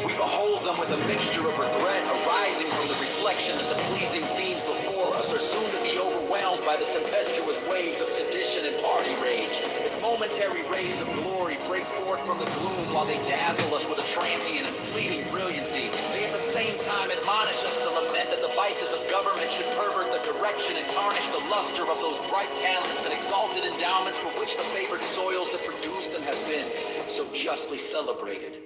we behold them with a mixture of regret arising from the reflection that the pleasing scenes before us are soon to be overwhelmed by the tempestuous waves of sedition and party rage. If momentary rays of glory break forth from the gloom while they dazzle us with a transient and fleeting brilliancy, they at the same time admonish us to lament that the vices of government should pervert the direction and tarnish the luster of those bright talents and exalted endowments for which the favored soils that produce them have been so justly celebrated.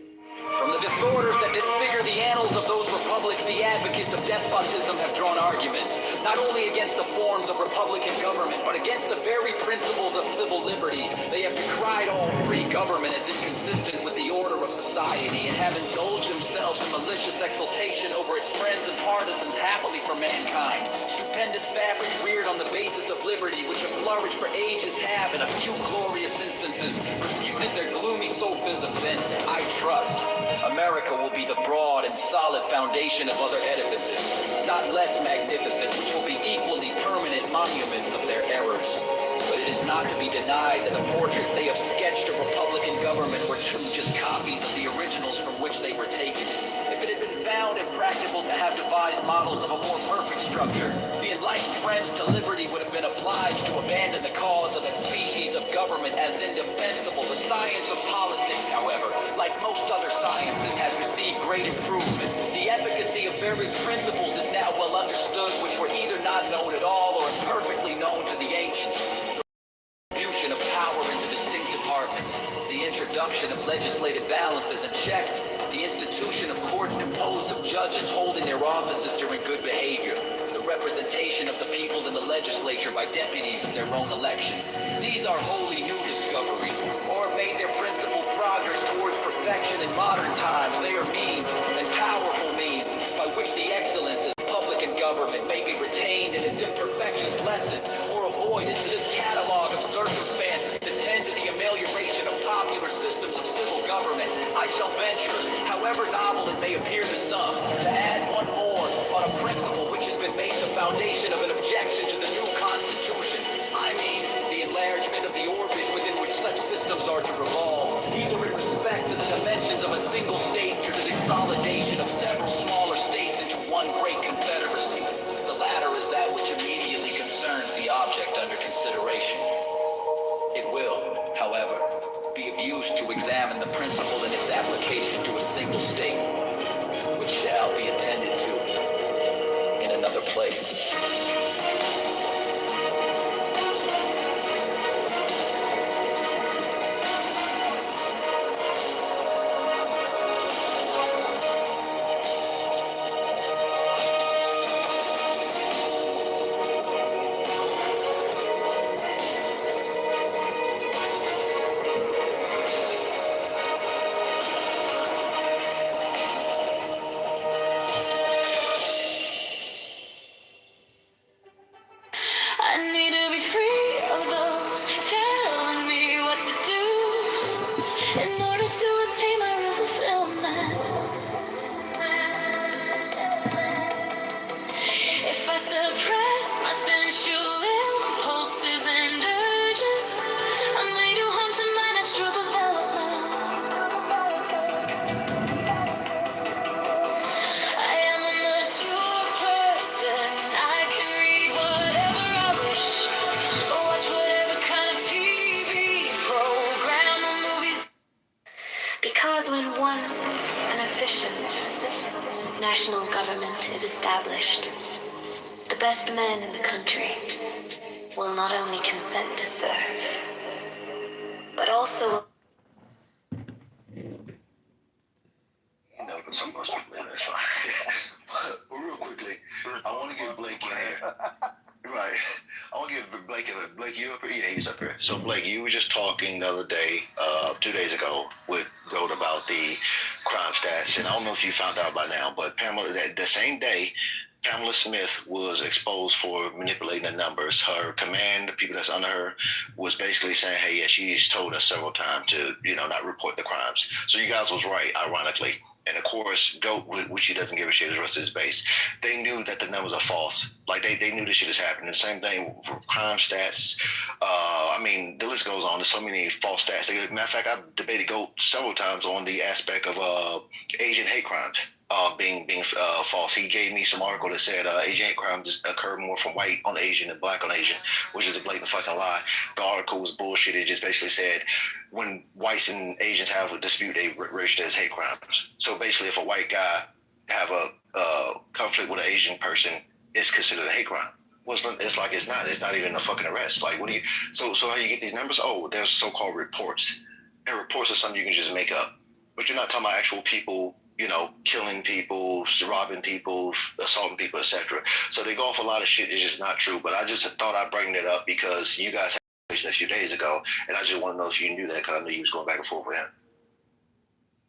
From the disorders that disfigure the annals of those republics, the advocates of despotism have drawn arguments, not only against the forms of republican government, but against the very principles of civil liberty. They have decried all free government as inconsistent with the order of of society and have indulged themselves in malicious exultation over its friends and partisans happily for mankind. Stupendous fabrics reared on the basis of liberty, which have flourished for ages, have, in a few glorious instances, refuted their gloomy sophism. Then, I trust, America will be the broad and solid foundation of other edifices, not less magnificent, which will be equally permanent monuments of their errors. But it is not to be denied that the portraits they have sketched of Republican government were truly just copies of the originals from which they were taken. If it had been found impractical to have devised models of a more perfect structure, the enlightened friends to liberty would have been obliged to abandon the cause of that species of government as indefensible. The science of politics, however, like most other sciences, has received great improvement. The efficacy of various principles is now well understood, which were either not known at all or imperfectly known to the ancients. Of power into distinct departments, the introduction of legislative balances and checks, the institution of courts composed of judges holding their offices during good behavior, the representation of the people in the legislature by deputies of their own election. These are wholly new discoveries, or have made their principal progress towards perfection in modern times. They are means, and powerful means, by which the excellences of public and government may be retained and its imperfections lessened or avoided. To this catalog of circumstances that tend to the amelioration of popular systems of civil government, I shall venture, however novel it may appear to some, to add one more on a principle which has been made the foundation of an objection to the new Constitution. I mean, the enlargement of the orbit within which such systems are to revolve, either in respect to the dimensions of a single state or to the consolidation of several smaller states into one great confederacy. The latter is that which immediately concerns the object under consideration. It will, however, be of use to examine the principle in its application to a single state, which shall be attended to in another place. I need to be free of those telling me what to do in order to attain my real fulfillment. If I suppress my sensual impulses and urges, I may do harm to my natural development. I am a mature person. I can read whatever I wish, or watch whatever kind of TV program or movies. Because when once an efficient national government is established, the best men in the country will not only consent to serve, but also No, but some most people that's fine. But real quickly, I want to get Blake in here. Right. I want to get Blake in here. Blake, you up here? Yeah, he's up here. So, Blake, you were just talking the other day, 2 days ago, with Gold about the crime stats. And I don't know if you found out by now, but Pamela, the same day, Pamela Smith was exposed for manipulating the numbers. Her command, the people that's under her, was basically saying, hey, yeah, she's told us several times to, not report the crimes. So you guys was right, ironically. And of course, GOAT, which he doesn't give a shit, the rest of his base, they knew that the numbers are false. Like, they knew this shit is happening. The same thing for crime stats. The list goes on. There's so many false stats. Matter of fact, I've debated GOAT several times on the aspect of Asian hate crimes being false. He gave me some article that said Asian hate crimes occur more from white on Asian than black on Asian, which is a blatant fucking lie. The article was bullshit. It just basically said when whites and Asians have a dispute, they register as hate crimes. So basically, if a white guy have a conflict with an Asian person, it's considered a hate crime. Well, it's like it's not. It's not even a fucking arrest. Like, what do you? So how do you get these numbers? Oh, there's so-called reports. And reports are something you can just make up. But you're not talking about actual people, killing people, robbing people, assaulting people, etc. So they go off a lot of shit that's just not true. But I just thought I'd bring that up because you guys had a few days ago, and I just want to know if you knew that because I knew you was going back and forth with him.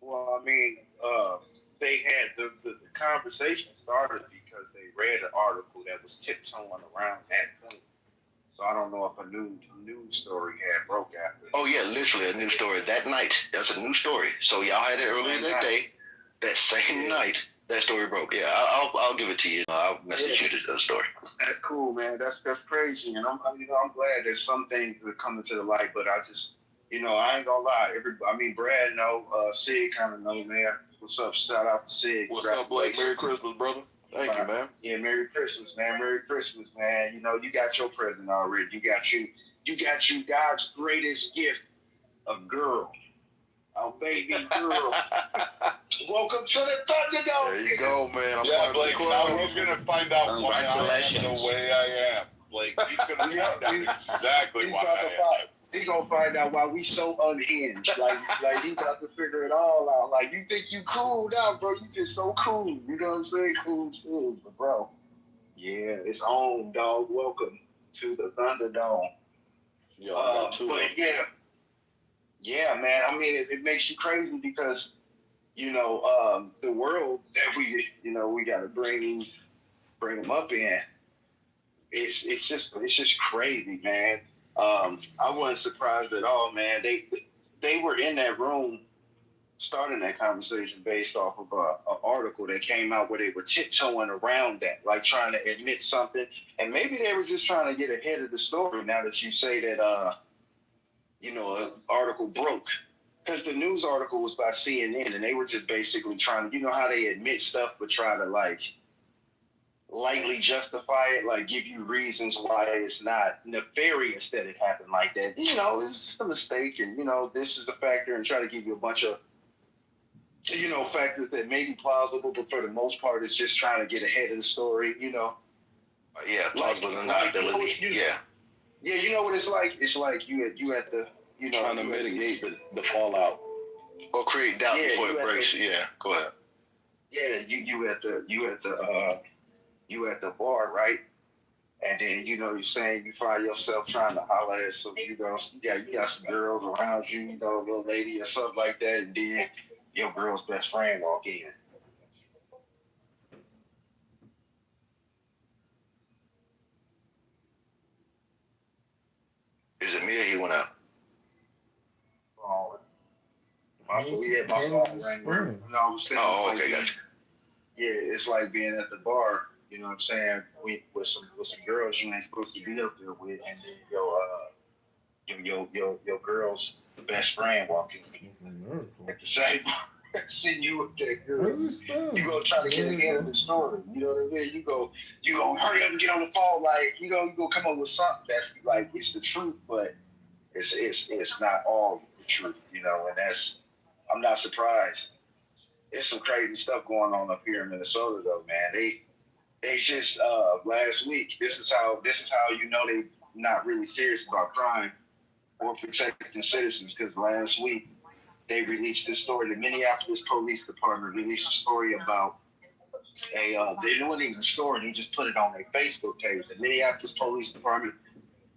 Well, I mean, they had the conversation started because they read an article that was tiptoeing around that point. So I don't know if a new news story had broke after. Oh yeah, literally a new story that night. That's a new story. So y'all had it earlier that day. That same night, that story broke. Yeah, I'll give it to you. I'll message you the story. That's cool, man. That's crazy, and I'm glad that some things are coming to the light. But I just, I ain't gonna lie. Brad know, Sid kind of know, man. What's up? Shout out to Sid. What's up, Blake? Merry Christmas, brother. Thank you, man. Yeah, Merry Christmas, man. Merry Christmas, man. You got your present already. You got you God's greatest gift, a girl, a baby girl. Welcome to the Thunderdome. There you go, man. Yeah, Blake. Now we're gonna find out why I am the way I am. Blake, he's gonna find out exactly why I am. He's gonna find out why we so unhinged. Like he's about to figure it all out. Like, you think you cool now, bro? You just so cool. You know what I'm saying? Cool still, but bro. Yeah, it's on, dog. Welcome to the Thunderdome. Yo, I got two. But yeah, man. I mean, it makes you crazy because the world that we got to bring them up in. It's just crazy, man. I wasn't surprised at all, man. They were in that room starting that conversation based off of an article that came out where they were tiptoeing around that, like trying to admit something, and maybe they were just trying to get ahead of the story. Now that you say that, an article broke, because the news article was by CNN, and they were just basically trying to, how they admit stuff but try to lightly justify it, like give you reasons why it's not nefarious that it happened like that. It's just a mistake, and this is the factor, and try to give you a bunch of factors that may be plausible, but for the most part, it's just trying to get ahead of the story. Yeah, plausible deniability. Yeah. Yeah, you know what it's like? It's like you at the Trying to mitigate the fallout. Or create doubt before it breaks. Yeah, go ahead. Yeah, you at the bar, right? And then you're saying you find yourself trying to holler at some, you got some girls around you, a little lady or something like that, and then your girl's best friend walk in. Is it me or he went out? My phone rang. I was saying. Oh, okay, gotcha. Yeah, it's like being at the bar. You know what I'm saying? With some girls you ain't supposed to be up there with, and then your girl's best friend walk in at the same time. See you with that girl. You gonna try to get ahead of the story. You know what I mean? You go hurry up and get on the phone. Like, you go come up with something that's like it's the truth, but it's not all the truth. And I'm not surprised. There's some crazy stuff going on up here in Minnesota, though, man. They just last week. This is how they not really serious about crime or protecting citizens. Because last week they released this story. The Minneapolis Police Department released a story about they wasn't even a story. They just put it on their Facebook page. The Minneapolis Police Department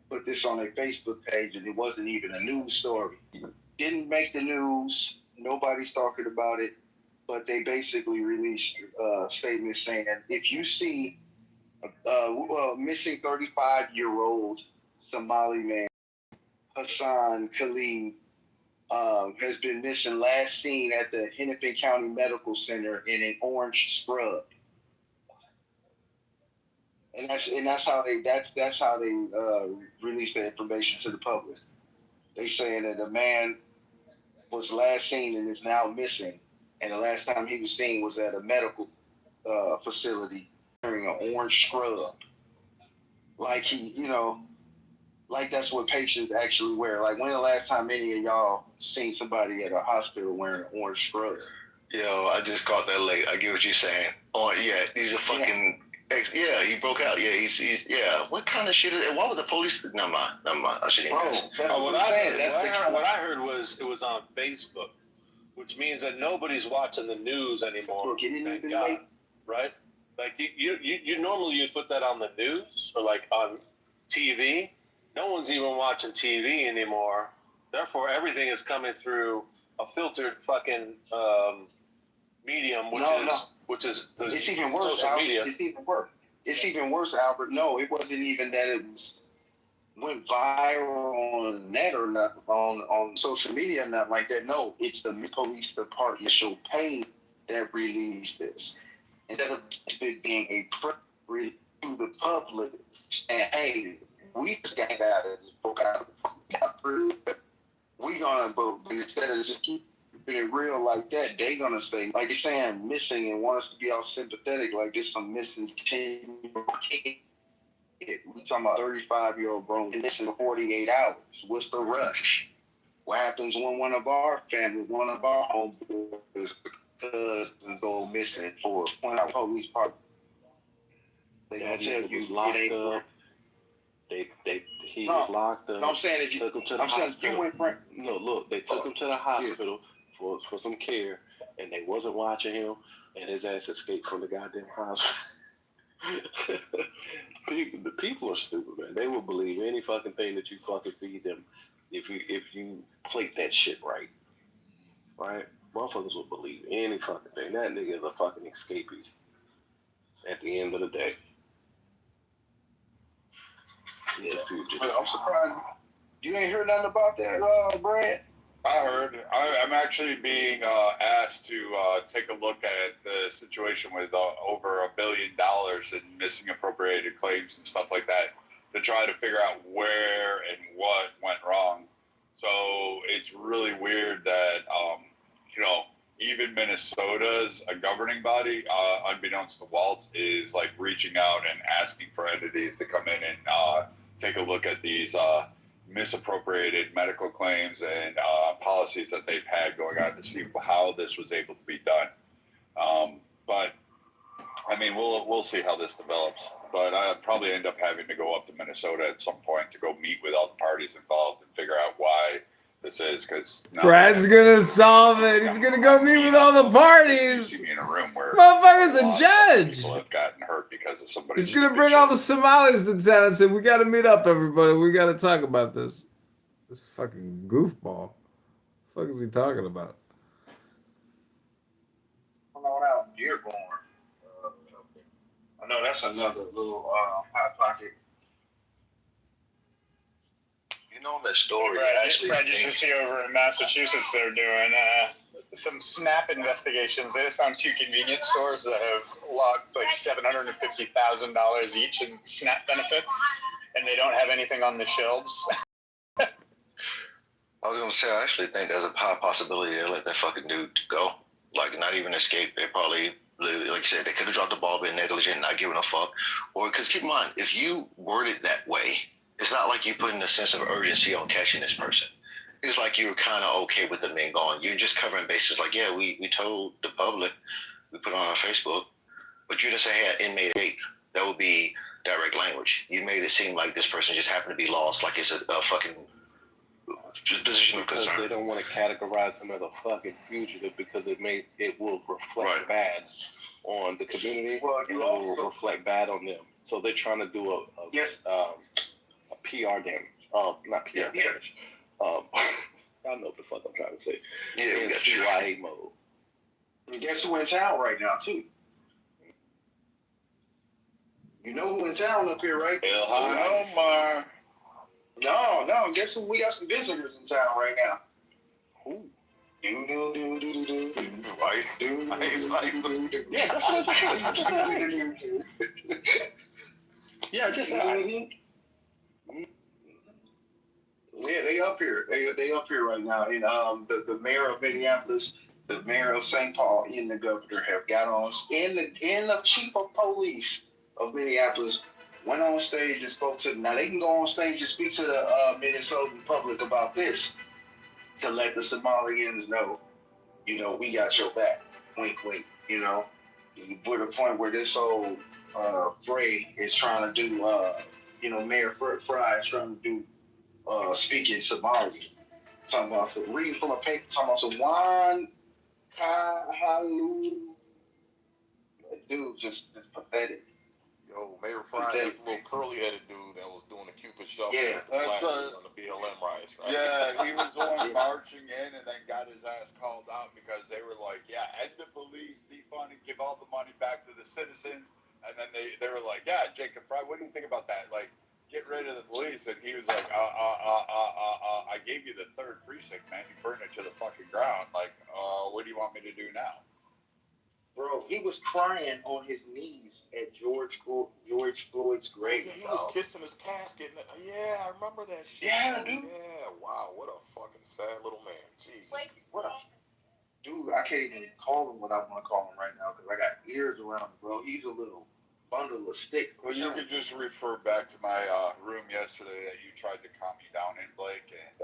put this on their Facebook page, and it wasn't even a news story. Didn't make the news. Nobody's talking about it. But they basically released a statement saying that if you see a missing 35-year-old Somali man, Hassan Khalid, has been missing, last seen at the Hennepin County Medical Center in an orange scrub. And that's how they released the information to the public. They saying that the man was last seen and is now missing. And the last time he was seen was at a medical facility wearing an orange scrub. Like like that's what patients actually wear. Like, when the last time any of y'all seen somebody at a hospital wearing an orange scrub? Yo, I just caught that late. I get what you're saying. Oh, yeah, he's a fucking... Yeah, he broke out. Yeah, he's yeah. What kind of shit is it? Why would the police... Never mind. I shouldn't even ask. What I heard was it was on Facebook, which means that nobody's watching the news anymore. Thank God, right? Like you normally you'd put that on the news or like on TV. No one's even watching TV anymore. Therefore, everything is coming through filtered fucking medium, which is it's even worse. social Albert. media. It's even worse. It's even worse, Albert. No, it wasn't even that it went viral on the net or not on social media or nothing like that. No, it's the police department show pay that released this. Instead of it being a press release to the public and hey, we just got out of this book out. We gonna, but instead of just keep being real like that, they gonna say like you're saying missing and want us to be all sympathetic like this some missing 10-year-old kid. We talking about 35-year-old bro missing for 48 hours. What's the rush? What happens when one of our family, one of our homeboys, cousins go missing for a 20-hour police party? They gonna tell you locked it ain't up. He was locked up. No, I'm saying if you took him to the hospital. No, look, they took him to the hospital for some care, and they wasn't watching him, and his ass escaped from the goddamn hospital. The people are stupid, man. They will believe any fucking thing that you fucking feed them if you plate that shit right. Right? Motherfuckers will believe any fucking thing. That nigga is a fucking escapee at the end of the day. Yeah. I'm surprised you ain't heard nothing about that, Brad. I heard. I'm actually being asked to take a look at the situation with over $1 billion in missing appropriated claims and stuff like that to try to figure out where and what went wrong. So it's really weird that, even Minnesota's a governing body, unbeknownst to Waltz, is like reaching out and asking for entities to come in and take a look at these misappropriated medical claims and policies that they've had going on to see how this was able to be done. But I mean, we'll see how this develops. But I'll probably end up having to go up to Minnesota at some point to go meet with all the parties involved and figure out why this is. Because Brad's gonna solve it. He's gonna go meet with all the parties. See me in a room where motherfucker's a judge. People have gotten hurt because of somebody. He's gonna bring all the Somalis to town and say, "We gotta meet up, everybody. We gotta talk about this." This fucking goofball. What the fuck is he talking about? I'm on out in Dearborn. I know that's another little hot pocket. You know that story. Brad, you should see over in Massachusetts they're doing some SNAP investigations. They just found 2 convenience stores that have logged like $750,000 each in SNAP benefits, and they don't have anything on the shelves. I was gonna say, I actually think there's a high possibility they let that fucking dude go. Like, not even escape. They probably, like you said, they could have dropped the ball, been negligent, not giving a fuck. Or, because keep in mind, if you word it that way, it's not like you putting a sense of urgency on catching this person. It's like you were kind of okay with them being gone. You're just covering bases. Like, yeah, we told the public, we put it on our Facebook, but you just say, hey, inmate 8. That would be direct language. You made it seem like this person just happened to be lost, like it's a fucking position of concern. They don't want to categorize him as a fucking fugitive because it will reflect bad on the community. Well, it will reflect bad on them. So they're trying to do a PR damage. Not PR damage. I know what the fuck I'm trying to say. Yeah, we got CIA mode. And guess who in town right now too? You know who in town up here, right? Omar. No. Guess who? We got some visitors in town right now. Who? Yeah, that's what I'm saying. Yeah, just Yeah, they up here. They up here right now. And the mayor of Minneapolis, the mayor of St. Paul, and the governor have got on, and the chief of police of Minneapolis went on stage and spoke to them. Now they can go on stage and speak to the Minnesotan public about this to let the Somalians know, we got your back. Wink, wink. We're at a point where this old Frey is trying to do, Mayor Fry is trying to do speaking Somali. Talking about reading from a paper, talking about some one Halu. Dude, just pathetic. Yo, Mayor Fry, that little curly-headed dude that was doing the Cupid shuffle. Yeah, with the black dude on the BLM riots, right? Yeah, he was the one marching in and then got his ass called out because they were like, yeah, end the police, defund and give all the money back to the citizens. And then they were like, yeah, Jacob Fry, what do you think about that? Like, get rid of the police. And he was like, I gave you the 3rd precinct, man. You burned it to the fucking ground. Like, what do you want me to do now? Bro, he was crying on his knees at George Floyd's grave. Yeah, he was kissing his casket. Yeah, I remember that shit. Yeah, dude. Yeah, wow, what a fucking sad little man. Jesus. What a dude, I can't even call him what I want to call him right now because I got ears around him, bro. He's a little bundle of sticks. Well, you could just refer back to my room yesterday that you tried to calm me down in, Blake, and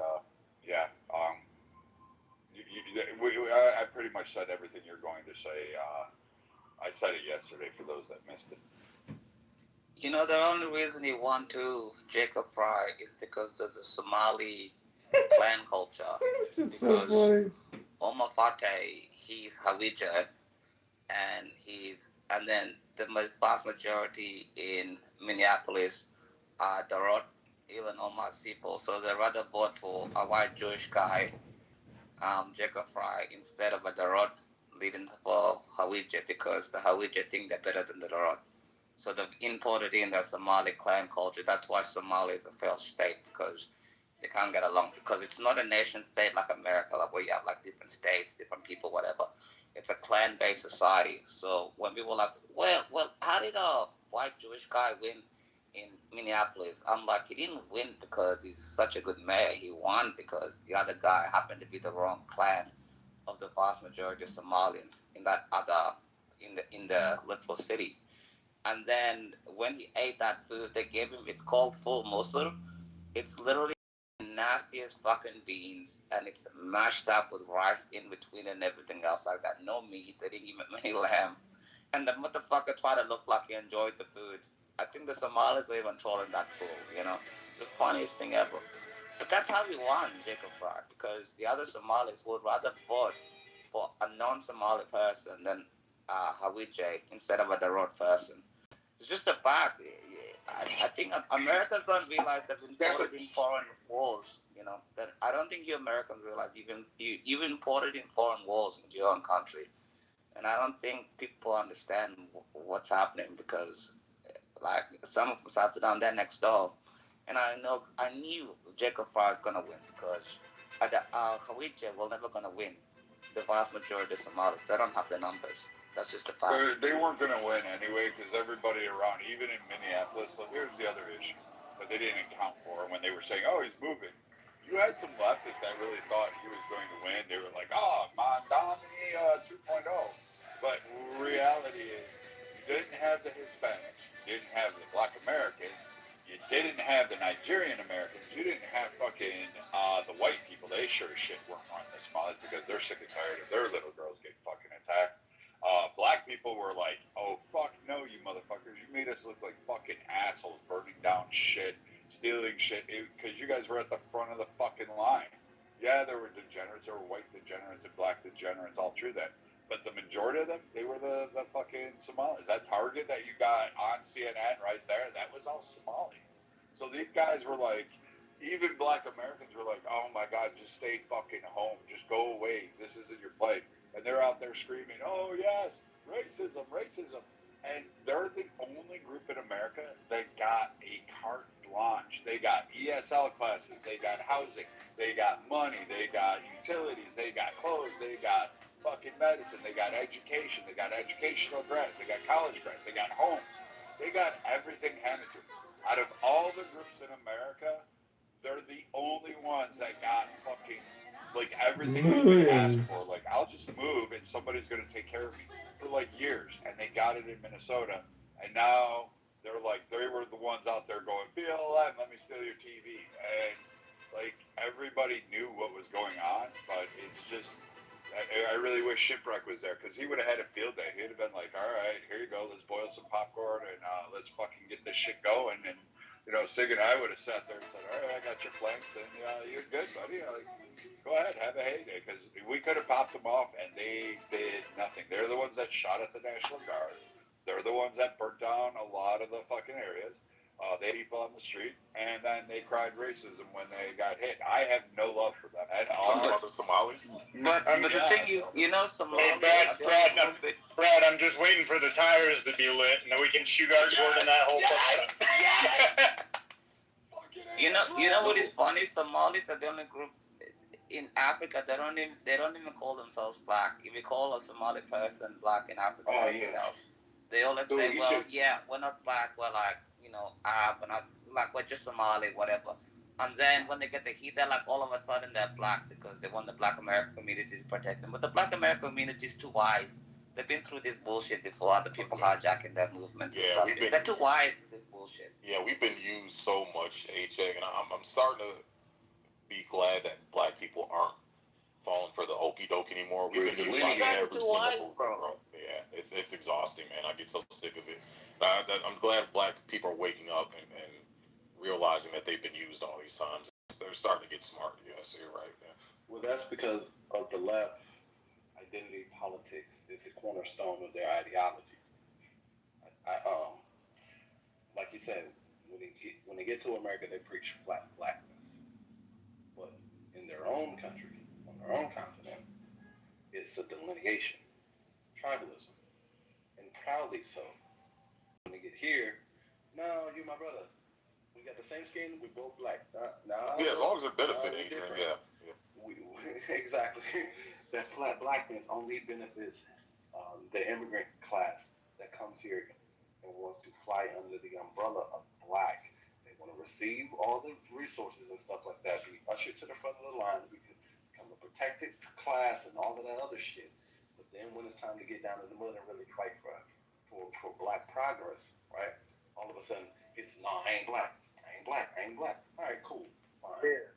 I pretty much said everything you're going to say. I said it yesterday for those that missed it. You know, the only reason he won to Jacob Fry is because there's a Somali clan culture. It's so funny. Omar Fateh, he's Hawija, and then the vast majority in Minneapolis are Darod, even Omar's people. So they rather vote for a white Jewish guy, Jacob Fry, instead of a Darod leading for Hawija, because the Hawija think they're better than the Darod. So they've imported in the Somali clan culture. That's why Somalia is a failed state, because they can't get along. Because it's not a nation state like America, like where you have like different states, different people, whatever. It's a clan-based society. So when people are like, well, how did a white Jewish guy win in Minneapolis? I'm like, he didn't win because he's such a good mayor. He won because the other guy happened to be the wrong clan of the vast majority of Somalians in that other in the little city. And then when he ate that food, they gave him, it's called full mussel. It's literally the nastiest fucking beans, and it's mashed up with rice in between and everything else like that. No meat, they didn't give him any lamb. And the motherfucker tried to look like he enjoyed the food. I think the Somalis were even trolling that fool, you know? The funniest thing ever. But that's how we won, Jacob Fry, because the other Somalis would rather vote for a non-Somali person than Hawije instead of a Darod person. It's just a fact. I think Americans don't realize that imported in foreign wars. You know that I don't think you Americans realize you imported in foreign wars into your own country, and I don't think people understand what's happening because, like, some of us are down there next door, and I knew Jacob Fry is gonna win because Hawija will never gonna win. The vast majority of Somalis, they don't have the numbers. That's just a fact. They weren't going to win anyway because everybody around, even in Minneapolis, so here's the other issue that they didn't account for when they were saying, oh, he's moving. You had some leftists that really thought he was going to win. They were like, oh, Mondani 2.0. But reality is you didn't have the Hispanics. You didn't have the Black Americans. You didn't have the Nigerian Americans. You didn't have fucking the white people. They sure as shit weren't running the Somalis because they're sick and tired of their little girls getting fucking attacked. Black people were like, oh, fuck no, you motherfuckers. You made us look like fucking assholes, burning down shit, stealing shit, because you guys were at the front of the fucking line. Yeah, there were degenerates. There were white degenerates and black degenerates all through that. But the majority of them, they were the fucking Somalis. That target that you got on CNN right there, that was all Somalis. So these guys were like, even black Americans were like, oh my God, just stay fucking home. Just go away. This isn't your place. And they're out there screaming, oh, yes, racism, racism. And they're the only group in America that got a carte blanche. They got ESL classes. They got housing. They got money. They got utilities. They got clothes. They got fucking medicine. They got education. They got educational grants. They got college grants. They got homes. They got everything handed to them. Out of all the groups in America, they're the only ones that got fucking like everything you could ask for. Like, I'll just move and somebody's going to take care of me for like years. And they got it in Minnesota. And now they're like, they were the ones out there going, BLM, let me steal your TV. And like, everybody knew what was going on, but it's just, I really wish Shipwreck was there because he would have had a field day. He'd have been like, all right, here you go. Let's boil some popcorn and let's fucking get this shit going. And, you know, Sig and I would have sat there and said, all right, I got your flanks and you're good, buddy. Like, go ahead, have a heyday, because we could have popped them off, and they did nothing. They're the ones that shot at the National Guard. They're the ones that burnt down a lot of the fucking areas. They people on the street, and then they cried racism when they got hit. I have no love for them at all. Other Somalis. But the thing is, Somalia. Brad, I'm just waiting for the tires to be lit, and then we can shoot artboard in that whole Yes. You know what is funny? Somalis are the only group in Africa. They don't even call themselves black. If you call a Somali person black in Africa, anything else, they always say, "Well, yeah, we're not black. We're like Arab. We're not like we're just Somali, whatever." And then when they get the heat, they're like all of a sudden they're black because they want the Black American community to protect them. But the Black American community is too wise. They've been through this bullshit before. Other people hijacking their movements. Yeah, they're too wise to this bullshit. Yeah, we've been used so much, HA, and I'm starting to be glad that black people aren't falling for the okie doke anymore. We've been used by every single movement, bro. Yeah, it's exhausting, man. I get so sick of it. I'm glad black people are waking up and realizing that they've been used all these times. They're starting to get smart. Yeah, so you're right. Yeah. Well, that's because of the left. Identity politics is the cornerstone of their ideology. Like you said, when they get to America, they preach blackness, but in their own country, on their own continent, it's a delineation, tribalism, and proudly so. When they get here, no, you're my brother. We got the same skin. We're both black. Yeah, as long as they're benefiting, Adrian. Yeah. Exactly. That blackness only benefits the immigrant class that comes here and wants to fly under the umbrella of black. They want to receive all the resources and stuff like that. Be ushered to the front of the line. We can become a protected class and all of that other shit. But then when it's time to get down to the mud and really fight for black progress, right? All of a sudden, it's no, I ain't black. I ain't black. All right, cool. Fine. Yeah.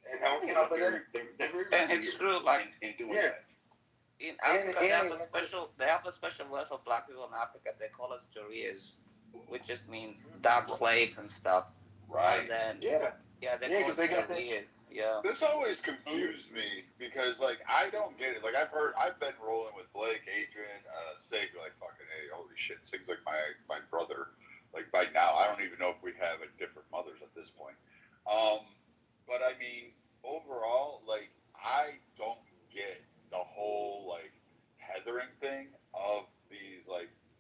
And it's true, like in doing that. In Africa, they have a special word for black people in Africa. They call us Jarias, which just means dark slaves and stuff. Right. And then they call us Jarias. Yeah. This always confused me because I don't get it. I've been rolling with Blake, Adrian, Sig, fucking hey, holy shit, Sig's like my brother. By now, I don't even know if we have different mothers at this point. But I mean, overall, I don't get the whole tethering thing of these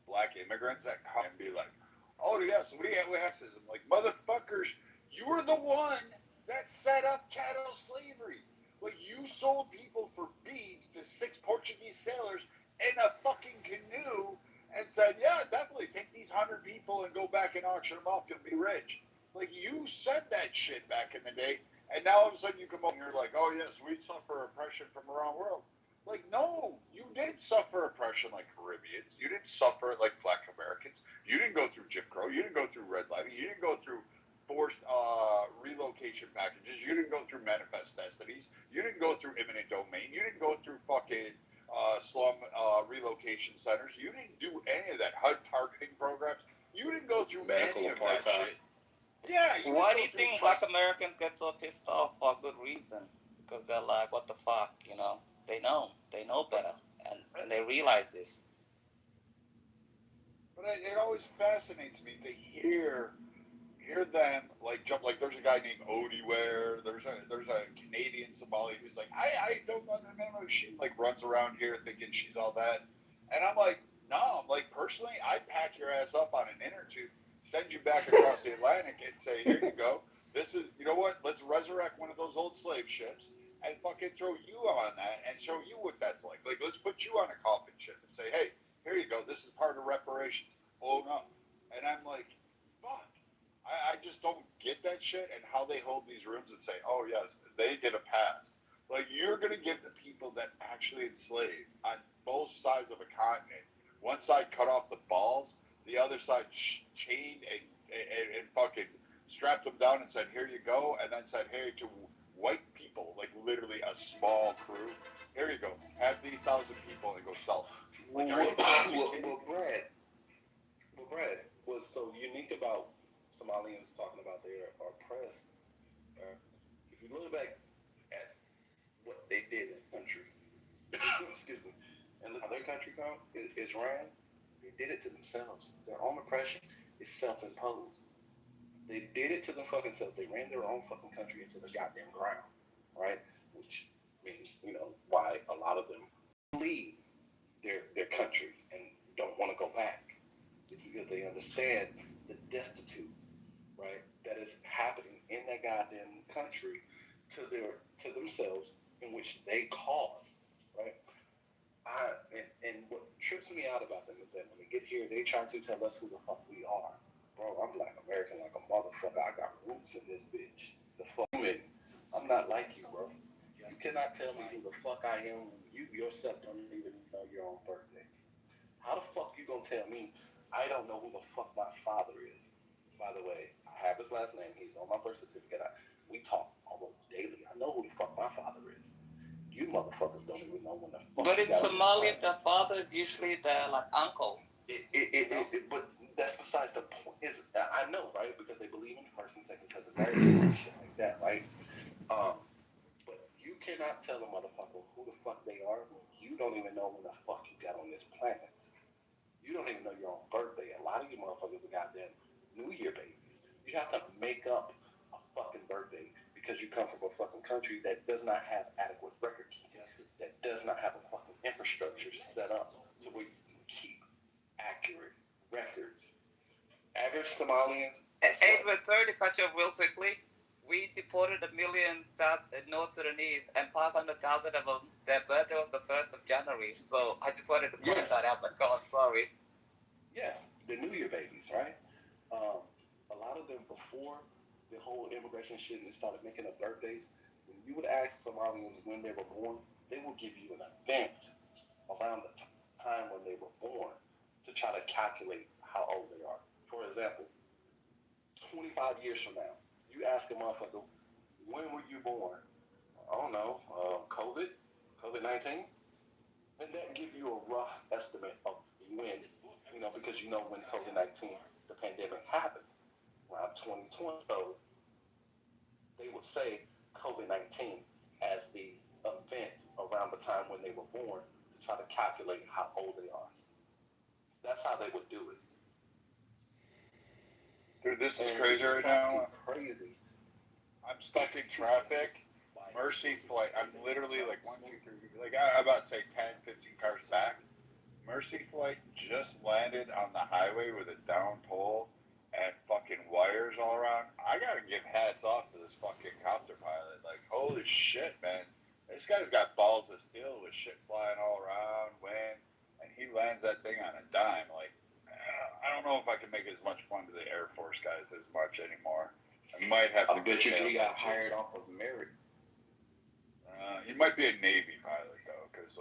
black immigrants that come and be like, oh yes, we have racism. Motherfuckers, you were the one that set up chattel slavery. You sold people for beads to 6 Portuguese sailors in a fucking canoe and said, yeah, definitely take these 100 people and go back and auction them off. You'll be rich. You said that shit back in the day. And now all of a sudden you come up and you're like, oh yes, we suffer oppression from around the world. No, you didn't suffer oppression like Caribbeans. You didn't suffer it like Black Americans. You didn't go through Jim Crow. You didn't go through redlining. You didn't go through forced relocation packages. You didn't go through manifest destinies. You didn't go through eminent domain. You didn't go through fucking slum relocation centers. You didn't do any of that. HUD targeting programs. You didn't go through any of that shit. Yeah. Why do you think Black Americans get so pissed off for good reason? Because they're like, what the fuck, They know better, and they realize this. But it always fascinates me to hear them jump. There's a guy named Odie Ware. There's a Canadian Somali who's like, I don't know. She runs around here thinking she's all that, and I'm like, no. Personally, I'd pack your ass up on an inner tube, send you back across the Atlantic, and say, here you go. This is, you know what? Let's resurrect one of those old slave ships and fucking throw you on that and show you what that's like. Let's put you on a coffin ship and say, hey, here you go. This is part of reparations. Oh no. And I'm like, fuck. I just don't get that shit and how they hold these rooms and say, oh yes, they get a pass. You're going to give the people that actually enslaved on both sides of a continent. One side cut off the balls, the other side chained and fucking strapped them down and said, here you go. And then said, hey, to white people, literally a small crew, here you go. Have these 1,000 people and go sell them. Brad, what's so unique about Somalians talking about their oppressed, if you look back at what they did in the country, excuse me, and how their country is ran, they did it to themselves. Their own oppression is self-imposed. They did it to the fucking selves. They ran their own fucking country into the goddamn ground, right? Which means, why a lot of them leave their country and don't want to go back. It's because they understand the destitute, right, that is happening in that goddamn country to themselves, in which they caused, right? And what trips me out about them is that when they get here, they try to tell us who the fuck we are. Bro, I'm Black American like a motherfucker. I got roots in this bitch. The fuck with me. I'm not like you, bro. You cannot tell me who the fuck I am when you yourself don't even know your own birthday. How the fuck you gonna tell me I don't know who the fuck my father is? By the way, I have his last name. He's on my birth certificate. We talk almost daily. I know who the fuck my father is. You motherfuckers don't even know when the fuck. But in Somalia, the father is usually the uncle. But that's besides the point. I know, right? Because they believe in first and second cousin marriages and shit like that, right? But you cannot tell a motherfucker who the fuck they are when you don't even know when the fuck you got on this planet. You don't even know your own birthday. A lot of you motherfuckers are goddamn New Year babies. You have to make up a fucking birthday because you come from a fucking country that does not have adequate record keeping, that does not have a fucking infrastructure set up to where you can keep accurate records. Average Somalians. Edward, sorry to cut you off real quickly. We deported 1 million North Sudanese, and 500,000 of them, their birthday was the 1st of January. So I just wanted to point that out, but go on, sorry. Yeah, the New Year babies, right? A lot of them, before the whole immigration shit and they started making up birthdays, when you would ask Somalians when they were born, they will give you an event around the time when they were born to try to calculate how old they are. For example, 25 years from now, you ask a motherfucker, when were you born? I don't know, COVID-19? And that give you a rough estimate of when, because when COVID-19, the pandemic happened, around 2020. So they would say COVID-19 as the event around the time when they were born to try to calculate how old they are. That's how they would do it. Dude, this is crazy right now. Crazy. I'm stuck in traffic. Mercy flight. I'm literally like 1, 2, 3, I'm about to say 10, 15 cars back. Mercy flight just landed on the highway with a down pole and fucking wires all around. I gotta give hats off to this fucking copter pilot. Like, holy shit, man. This guy's got balls of steel with shit flying all around, wind, and he lands that thing on a dime. Like, I don't know if I can make as much fun to the Air Force guys as much anymore. I might have to. I bet you he got hired off of merit. He might be a Navy pilot though, because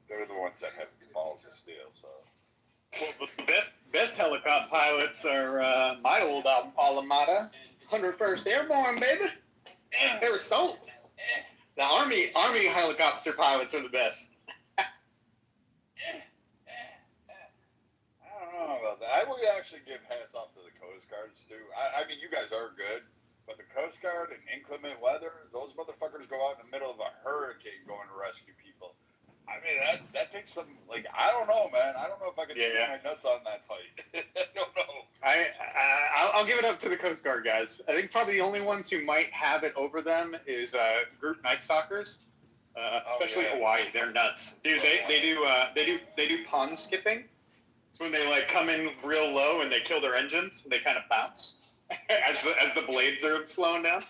they're the ones that have balls of steel. So. Well, the best helicopter pilots are my old alma mater, 101st Airborne, baby. They were sold. The Army helicopter pilots are the best. I don't know about that. I would actually give hats off to the Coast Guards too. I mean, you guys are good, but the Coast Guard and inclement weather, those motherfuckers go out in the middle of a hurricane going to rescue people. I mean, that takes some, I don't know, man. I don't know if I can stick my nuts on that fight. I don't know. I'll give it up to the Coast Guard guys. I think probably the only ones who might have it over them is group night stalkers, especially Hawaii. They're nuts, dude. They do pond skipping. It's when they come in real low and they kill their engines and they kind of bounce as the blades are slowing down.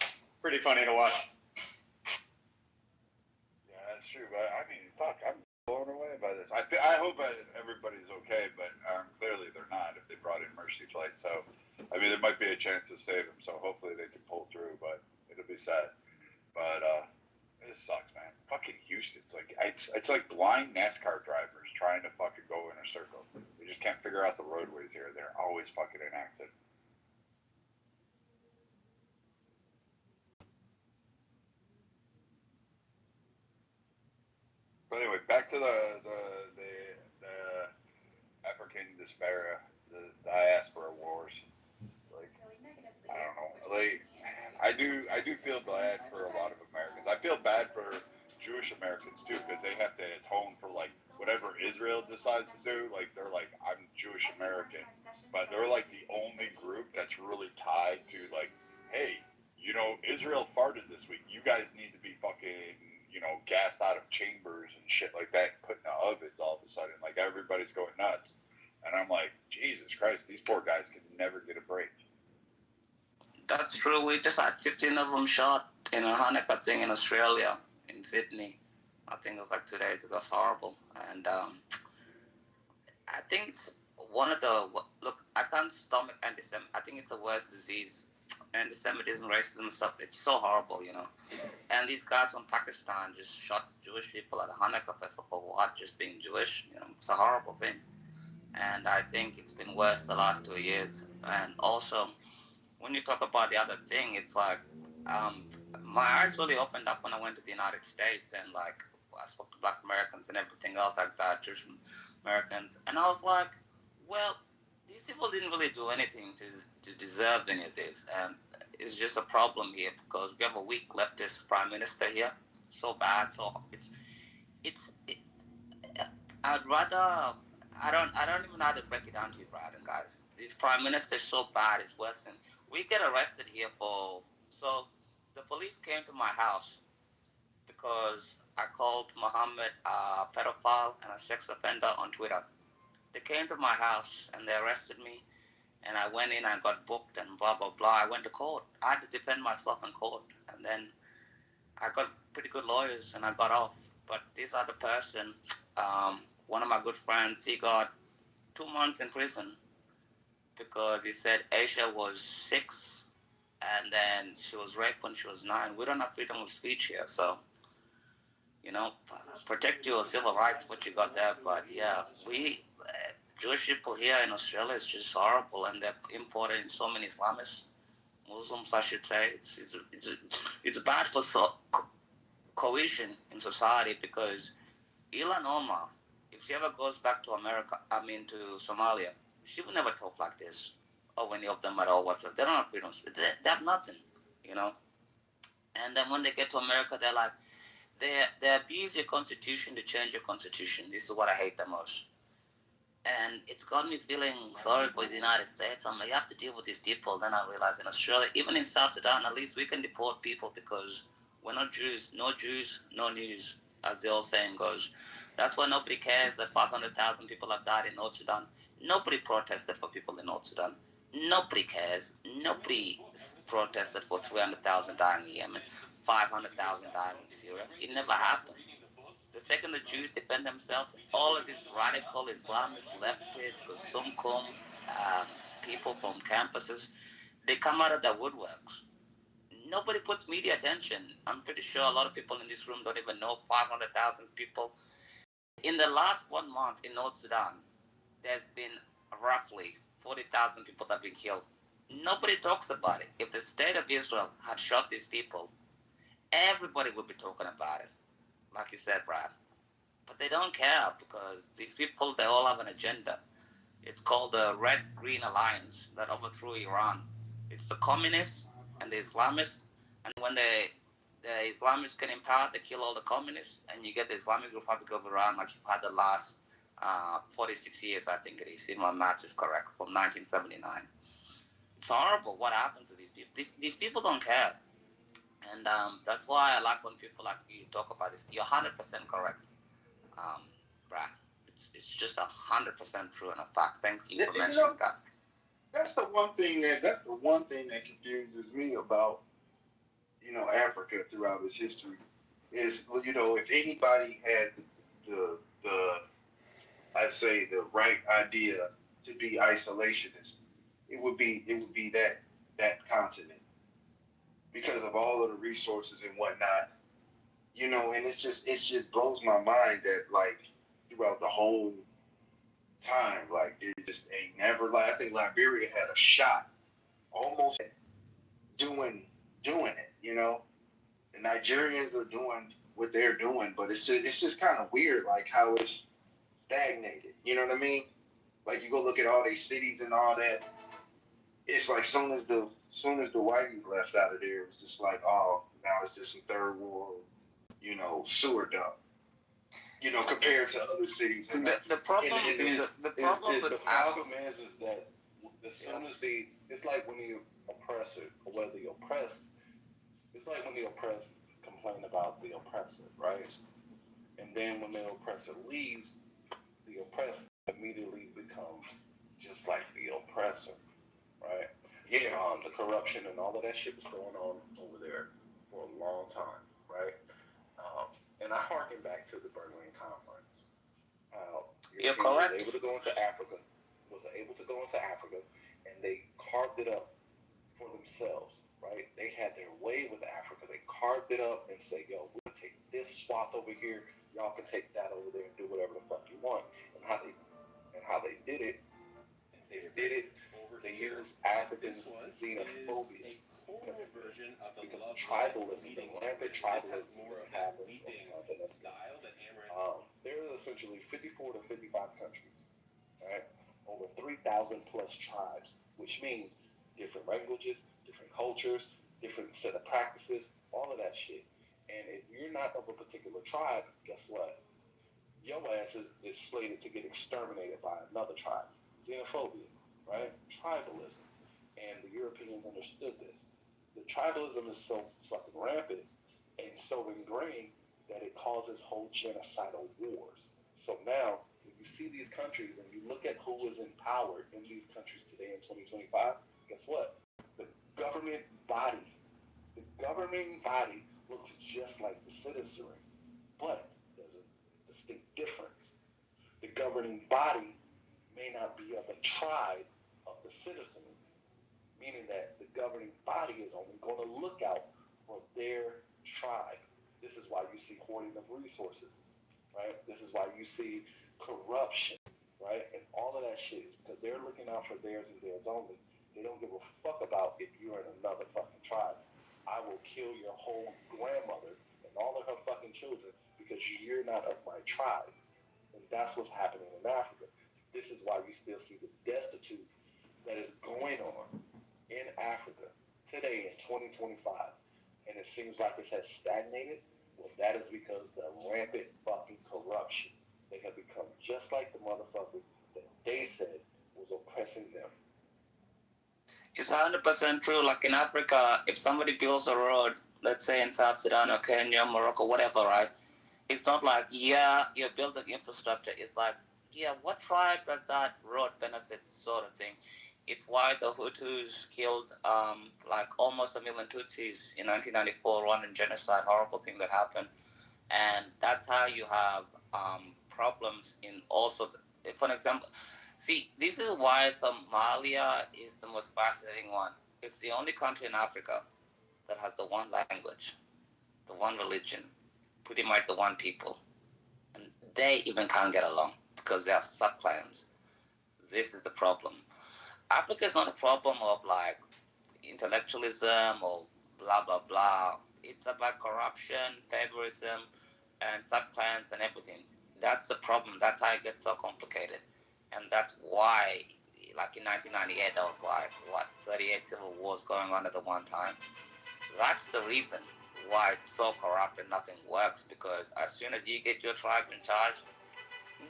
Pretty funny to watch. Yeah, that's true. But I mean, fuck, I'm blown away by this. I hope everybody's okay, but clearly they're not if they brought in Mercy Flight. So, I mean, there might be a chance to save them. So hopefully they can pull through, but it'll be sad. But it just sucks, man. Fucking Houston. It's like blind NASCAR drivers trying to fucking go in a circle. They just can't figure out the roadways here. They're always fucking in accident. But anyway, back to the African diaspora wars. I don't know. I do feel bad for a lot of Americans. I feel bad for Jewish Americans too, because they have to atone for like whatever Israel decides to do. Like they're like, I'm Jewish American, but they're like the only group that's really tied to like, hey, you know, Israel farted this week. You guys need to be fucking, you know, gassed out of chambers and shit like that, and put in the ovens all of a sudden. Like everybody's going nuts, and I'm like, Jesus Christ, these poor guys can never get a break. That's true. We just had 15 of them shot in a Hanukkah thing in Australia, in Sydney. I think it was like 2 days ago. It's horrible. And I think it's one of the... Look, I can't stomach anti-Semitism. I think it's the worst disease. Anti-Semitism, racism and stuff. It's so horrible, you know. And these guys from Pakistan just shot Jewish people at a Hanukkah festival who are just being Jewish. You know, it's a horrible thing. And I think it's been worse the last 2 years. And also... when you talk about the other thing, it's like my eyes really opened up when I went to the United States and like I spoke to Black Americans and everything else like that, Jewish Americans, and I was like, well, these people didn't really do anything to deserve any of this, and it's just a problem here because we have a weak leftist prime minister here, so bad, so I'd rather. I don't even know how to break it down to you, Brad and guys. This prime minister is so bad, it's worse than... We get arrested here for... So, the police came to my house because I called Muhammad a pedophile and a sex offender on Twitter. They came to my house and they arrested me, and I went in and got booked and blah, blah, blah. I went to court. I had to defend myself in court, and then I got pretty good lawyers and I got off. But this other person, one of my good friends, he got 2 months in prison because he said Aisha was 6 and then she was raped when she was 9. We don't have freedom of speech here, so, you know, protect your civil rights, what you got there. But yeah, Jewish people here in Australia is just horrible, and they're importing so many Islamists, Muslims, I should say. It's bad for cohesion in society because Ilan Omar, if she ever goes back to America, to Somalia, she will never talk like this, or any of them at all whatsoever. They don't have freedom of speech. They have nothing, you know. And then when they get to America, they're like, they abuse your constitution to change your constitution. This is what I hate the most. And it's got me feeling sorry for the United States. I'm like, you have to deal with these people. Then I realized in Australia, even in South Sudan, at least we can deport people because we're not Jews, no news, as the old saying goes. That's why nobody cares that 500,000 people have died in North Sudan. Nobody protested for people in North Sudan. Nobody cares. Nobody protested for 300,000 dying in Yemen, 500,000 dying in Syria. It never happened. The second the Jews defend themselves, all of these radical Islamists, leftists, Kusumkum, people from campuses, they come out of their woodworks. Nobody puts media attention. I'm pretty sure a lot of people in this room don't even know 500,000 people. In the last 1 month in North Sudan, there's been roughly 40,000 people that have been killed. Nobody talks about it. If the state of Israel had shot these people, everybody would be talking about it. Like you said, Brad. But they don't care because these people, they all have an agenda. It's called the Red-Green Alliance that overthrew Iran. It's the communists and the Islamists. And when the Islamists get in power, they kill all the communists. And you get the Islamic Republic of Iran like you've had the last 46 years, I think it is, if my math is correct, from 1979. It's horrible what happens to these people. These people don't care. And that's why I like when people like you talk about this. You're 100% correct, Brad. It's just 100% true and a fact. Thank you for mentioning that. That's the one thing that confuses me about Africa throughout its history is if anybody had the I say the right idea to be isolationist, it would be that continent because of all of the resources and whatnot, and it just blows my mind that like throughout the whole time, like it just ain't never like I think Liberia had a shot almost doing it, The Nigerians are doing what they're doing, but it's just kind of weird like how it's stagnated. You know what I mean? Like you go look at all these cities and all that. It's like soon as the whiteys left out of there, it was just like, oh, now it's just some third world sewer dump. Compared to other cities. The problem is the problem is that as soon as it's like when the oppressor, or whether the oppressed, it's like when the oppressed complain about the oppressor, right? And then when the oppressor leaves, the oppressed immediately becomes just like the oppressor, right? Yeah. The corruption and all of that shit was going on over there for a long time, right? And I harken back to the Berlin Conference. You're correct. Was able to go into Africa, and they carved it up for themselves, right? They had their way with Africa. They carved it up and say, yo, we'll take this swath over here. Y'all can take that over there and do whatever the fuck you want. And how they did it, they used African xenophobia. Version of the tribalism, the rampant tribalism that happens on the continent. There are essentially 54 to 55 countries, right? Over 3,000 plus tribes, which means different languages, different cultures, different set of practices, all of that shit. And if you're not of a particular tribe, guess what? Your ass is slated to get exterminated by another tribe. Xenophobia, right? Tribalism. And the Europeans understood this. The tribalism is so fucking rampant and so ingrained that it causes whole genocidal wars. So now, when you see these countries and you look at who is in power in these countries today in 2025, guess what? The governing body looks just like the citizenry, but there's a distinct difference. The governing body may not be of a tribe of the citizenry, meaning that the governing body is only going to look out for their tribe. This is why you see hoarding of resources, right? This is why you see corruption, right? And all of that shit is because they're looking out for theirs and theirs only. They don't give a fuck about if you're in another fucking tribe. I will kill your whole grandmother and all of her fucking children because you're not of my tribe. And that's what's happening in Africa. This is why you still see the destitute that is going on in Africa today in 2025, and it seems like it has stagnated. Well, that is because the rampant fucking corruption. They have become just like the motherfuckers that they said was oppressing them. It's 100% true. Like in Africa, if somebody builds a road, let's say in South Sudan or Kenya, Morocco, whatever, right? It's not like, yeah, you're building infrastructure. It's like, yeah, what tribe does that road benefit, sort of thing. It's why the Hutus killed like almost 1 million Tutsis in 1994, Rwandan genocide, horrible thing that happened. And that's how you have problems in all sorts. For an example, see, this is why Somalia is the most fascinating one. It's the only country in Africa that has the one language, the one religion, pretty much the one people. And they even can't get along because they have subclans. This is the problem. Africa is not a problem of like intellectualism or blah blah blah. It's about corruption, favorism, and subclans and everything. That's the problem. That's how it gets so complicated, and that's why, like in 1998, there was like 38 civil wars going on at the one time. That's the reason why it's so corrupt and nothing works. Because as soon as you get your tribe in charge,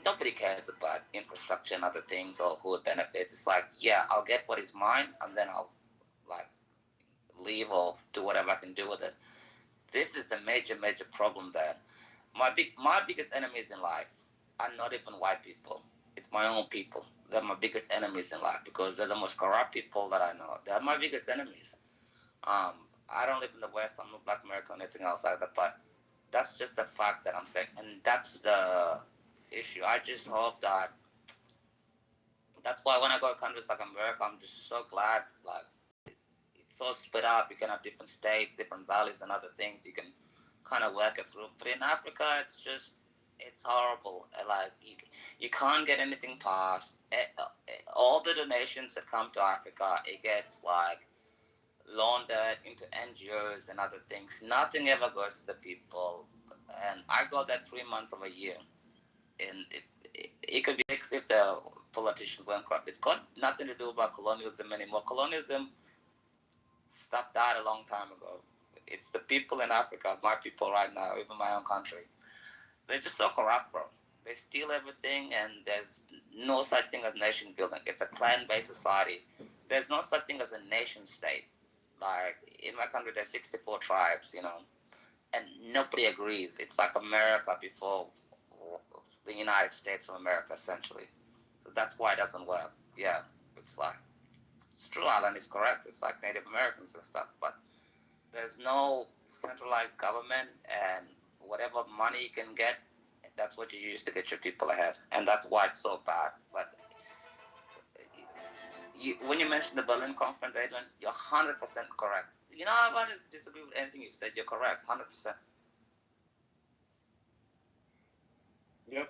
nobody cares about infrastructure and other things or who it benefits. It's like, yeah, I'll get what is mine and then I'll like leave or do whatever I can do with it. This is the major problem there. My biggest enemies in life are not even white people. It's my own people. They're my biggest enemies in life because they're the most corrupt people that I know. They're my biggest enemies. I don't live in the West. I'm not Black American or anything else like that. But that's just the fact that I'm saying, and that's the issue. I just hope that. That's why when I go to countries like America, I'm just so glad. Like it's so split up. You can have different states, different valleys, and other things. You can kind of work it through. But in Africa, it's horrible. Like you can't get anything passed. All the donations that come to Africa, it gets like laundered into NGOs and other things. Nothing ever goes to the people. And I go there 3 months of a year. And it could be fixed if the politicians went corrupt. It's got nothing to do about colonialism anymore. Colonialism stopped that a long time ago. It's the people in Africa, my people right now, even my own country. They're just so corrupt, bro. They steal everything, and there's no such thing as nation building. It's a clan-based society. There's no such thing as a nation state. Like in my country, there's 64 tribes, and nobody agrees. It's like America before the United States of America, essentially. So that's why it doesn't work. Yeah, it's like it's true. Alan is correct. It's like Native Americans and stuff, but there's no centralized government, and whatever money you can get, that's what you use to get your people ahead, and that's why it's so bad. But when you mentioned the Berlin Conference, Adrian, you're 100% correct. I want to disagree with anything you said. You're correct, 100%. Yep.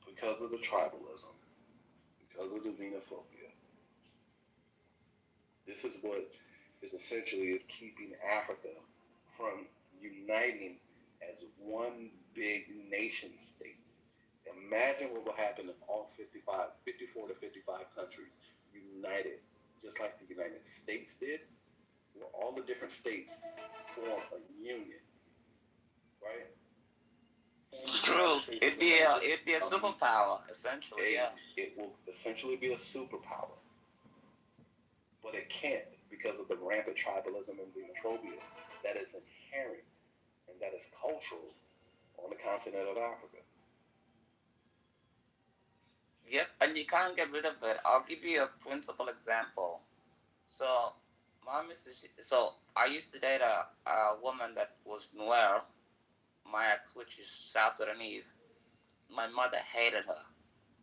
Because of the tribalism, because of the xenophobia. This is what is essentially is keeping Africa from uniting as one big nation state. Imagine what will happen if all 54 to 55 countries united, just like the United States did, where all the different states form a union, right? It's true. It'd be a superpower, essentially. Yeah. It will essentially be a superpower, but it can't because of the rampant tribalism and xenophobia that is inherent and that is cultural on the continent of Africa. Yep, and you can't get rid of it. I'll give you a principal example. So, so I used to date a woman that was Nuer, my ex, which is South Sudanese. My mother hated her.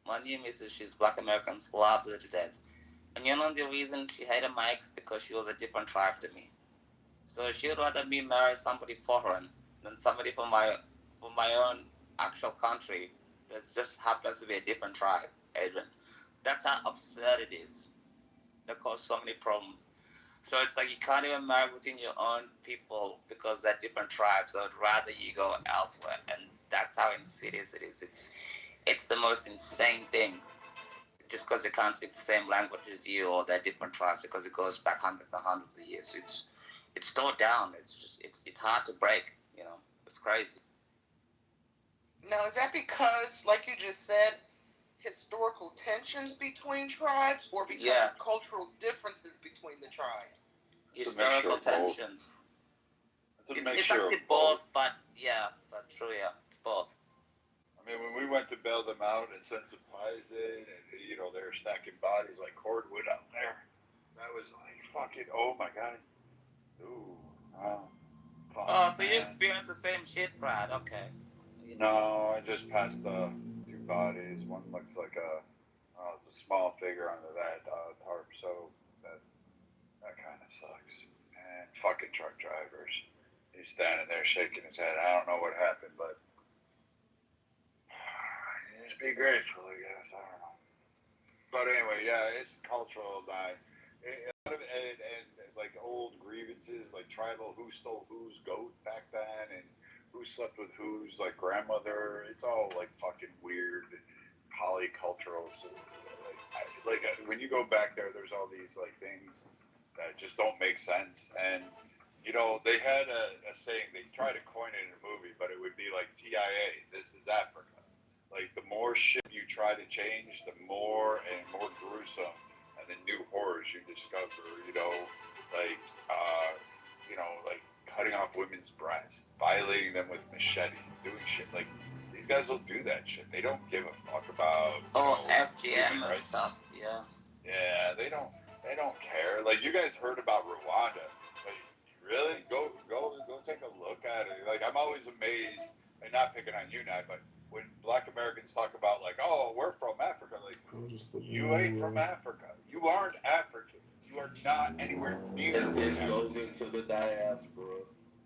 My new missus, she's Black American, loves her to death. And the reason she hated my ex because she was a different tribe to me. So she'd rather me marry somebody foreign than somebody from my own actual country that just happens to be a different tribe, Adrian. That's how absurd it is. That causes so many problems. So it's like you can't even marry within your own people because they're different tribes. So I'd rather you go elsewhere, and that's how insidious it is. It's the most insane thing. Just because they can't speak the same language as you, or they're different tribes, because it goes back hundreds and hundreds of years. It's stored down. It's hard to break. It's crazy. Now, is that because, like you just said, historical tensions between tribes, or because of cultural differences between the tribes? Historical tensions. It's actually both, but true, it's both. I mean, when we went to bail them out and send supplies in, and they were stacking bodies like cordwood out there, that was like fucking, oh my god. Ooh, so you experienced the same shit, Brad? Okay. No, I just passed two bodies. One looks like it's a small figure under that tarp, so that kind of sucks. And fucking truck drivers. He's standing there shaking his head. I don't know what happened, but just be grateful, I guess. I don't know. But anyway, yeah, it's cultural. And like old grievances, like tribal, who stole whose goat back then, and who slept with whose like grandmother. It's all like fucking weird, polycultural. So, when you go back there, there's all these like things that just don't make sense. And they had a saying. They tried to coin it in a movie, but it would be like TIA. This is Africa. Like the more shit you try to change, the more and more gruesome and the new horrors you discover. Like cutting off women's breasts, violating them with machetes, doing shit like these guys will do that shit. They don't give a fuck about FGM and stuff. Yeah. Yeah, they don't care. Like you guys heard about Rwanda. Like really? Go take a look at it. Like I'm always amazed, and not picking on you now, but when Black Americans talk about like, oh, we're from Africa, like you ain't from Africa. You aren't African. You are not anywhere near. This goes into the diaspora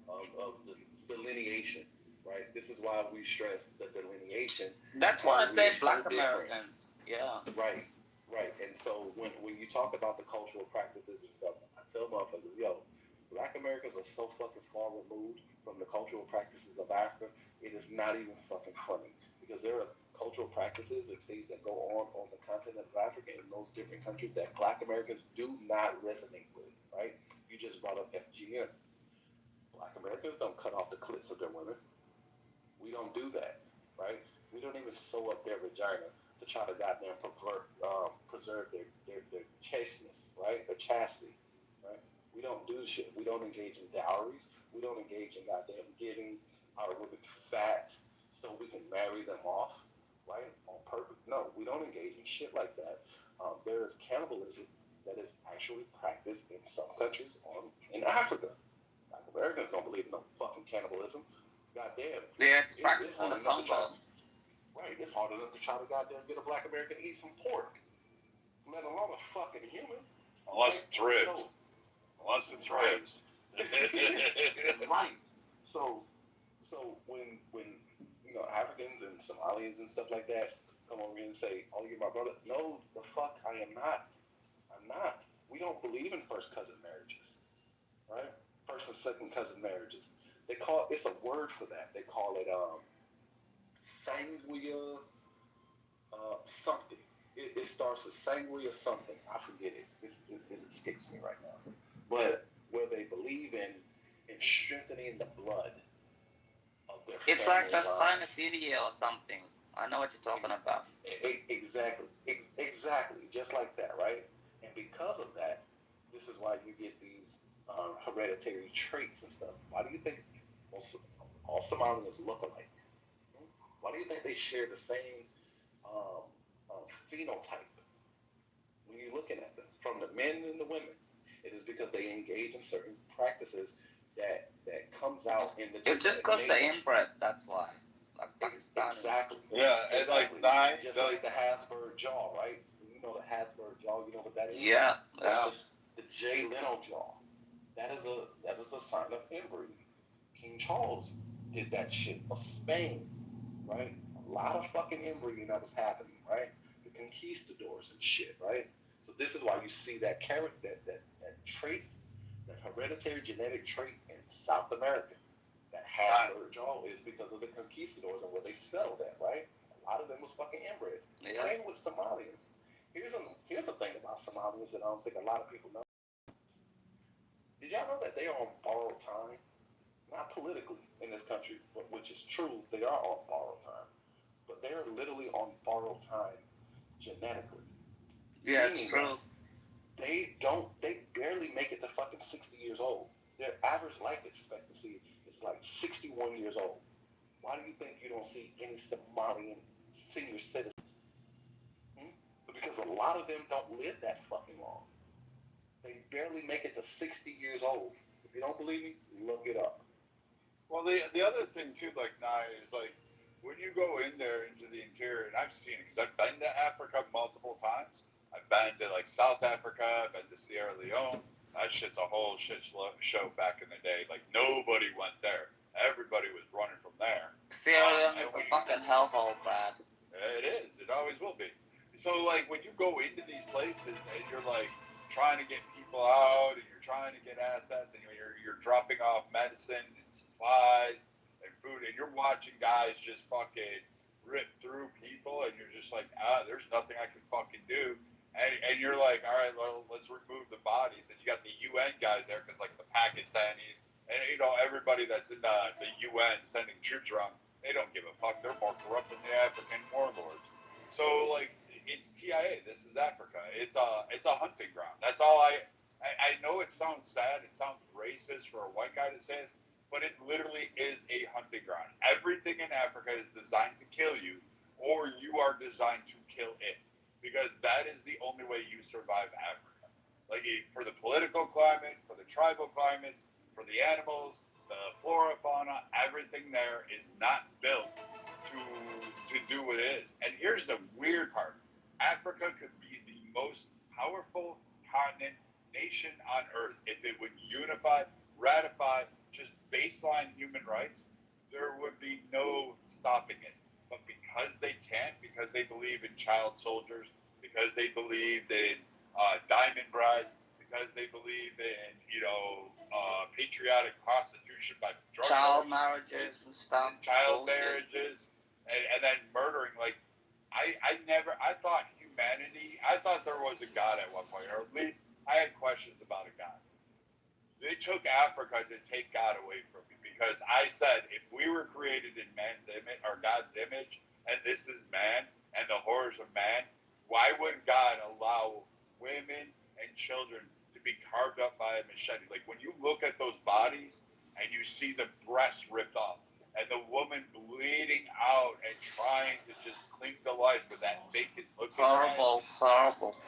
of the delineation, right? This is why we stress the delineation. That's why I said Black Americans. Yeah. Right. And so when you talk about the cultural practices and stuff, I tell motherfuckers, Black Americans are so fucking far removed from the cultural practices of Africa, it is not even fucking funny. Because there are cultural practices and things that go on the continent of Africa in those different countries that Black Americans do not resonate with, right? You just brought up FGM. Africans don't cut off the clits of their women. We don't do that, right? We don't even sew up their vagina to try to goddamn preserve their chasteness, right? Their chastity, right? We don't do shit. We don't engage in dowries. We don't engage in goddamn giving our women fat so we can marry them off, right? On purpose. No, we don't engage in shit like that. There is cannibalism that is actually practiced in some countries in Africa. Black Americans don't believe in no fucking cannibalism. Goddamn. Yeah, it's practiced in the Congo. Right, it's hard enough to try to goddamn get a black American to eat some pork, let alone a fucking human. Unless it's ribs. Unless it's ribs. Right. So when Africans and Somalians and stuff like that come over here and say, "Oh, you're my brother," no, the fuck I am not. I'm not. We don't believe in first cousin marriages, right? First and second cousin marriages. It's a word for that. They call it Sangria something. It starts with Sangria something. I forget it. It escapes me right now. But where they believe in strengthening the blood of their It's family like a line. sinophilia or something. I know what you're talking about. Exactly. Exactly. Just like that, right? And because of that, this is why you get these hereditary traits and stuff. Why do you think all Somalians look alike? Why do you think they share the same phenotype when you're looking at them, from the men and the women? It is because they engage in certain practices that comes out in the. It's just because they're inbred, that's why. Like Pakistan. Exactly. Yeah, it's like nine. Just like the Habsburg jaw, right? You know the Habsburg jaw. You know what that is? Yeah. The Jay Leno jaw. That is a sign of inbreeding. King Charles did that shit of Spain, right? A lot of fucking inbreeding that was happening, right? The conquistadors and shit, right? So this is why you see that character, that trait, that hereditary genetic trait in South Americans. That Habsburg jaw is because of the conquistadors and where they settled at, right? A lot of them was fucking inbreds. Yeah. Same with Somalians. Here's a thing about Somalians that I don't think a lot of people know. Did y'all know that they are on borrowed time? Not politically in this country, but which is true, they are on borrowed time. But they are literally on borrowed time genetically. Yeah, it's true. They barely make it to fucking 60 years old. Their average life expectancy is like 61 years old. Why do you think you don't see any Somalian senior citizens? Because a lot of them don't live that fucking long. They barely make it to 60 years old. If you don't believe me, look it up. Well, the other thing too, like Nye, is like when you go in there into the interior, and I've seen it because I've been to Africa multiple times. I've been to like South Africa, I've been to Sierra Leone. That shit's a whole shit show back in the day. Like nobody went there. Everybody was running from there. Sierra Leone is a fucking hellhole, Brad. It is. It always will be. So like when you go into these places and you're like trying to get people out and you're trying to get assets and you're dropping off medicine and supplies and food and you're watching guys just fucking rip through people and you're just like, there's nothing I can fucking do. And you're like, all right, well, let's remove the bodies. And you got the UN guys there because like the Pakistanis and everybody that's in the UN sending troops around, they don't give a fuck. They're more corrupt than the African warlords. So like, it's TIA. This is Africa. It's a hunting ground. That's all I know. It sounds sad. It sounds racist for a white guy to say this, but it literally is a hunting ground. Everything in Africa is designed to kill you, or you are designed to kill it, because that is the only way you survive Africa. Like for the political climate, for the tribal climates, for the animals, the flora, fauna, everything there is not built to do what it is. And here's the weird part. Africa could be the most powerful continent, nation on earth if it would unify, ratify, just baseline human rights. There would be no stopping it. But because they can't, because they believe in child soldiers, because they believe in diamond brides, because they believe in patriotic prostitution by drug child marriages and stuff, child marriages, and then murdering. Like I thought humanity, I thought there was a God at one point, or at least I had questions about a God. They took Africa to take God away from me because I said if we were created in man's image or God's image, and this is man and the horrors of man, why would God allow women and children to be carved up by a machete? Like when you look at those bodies and you see the breast ripped off and the woman bleeding out and trying to just cling to life with that vacant look. Horrible, horrible.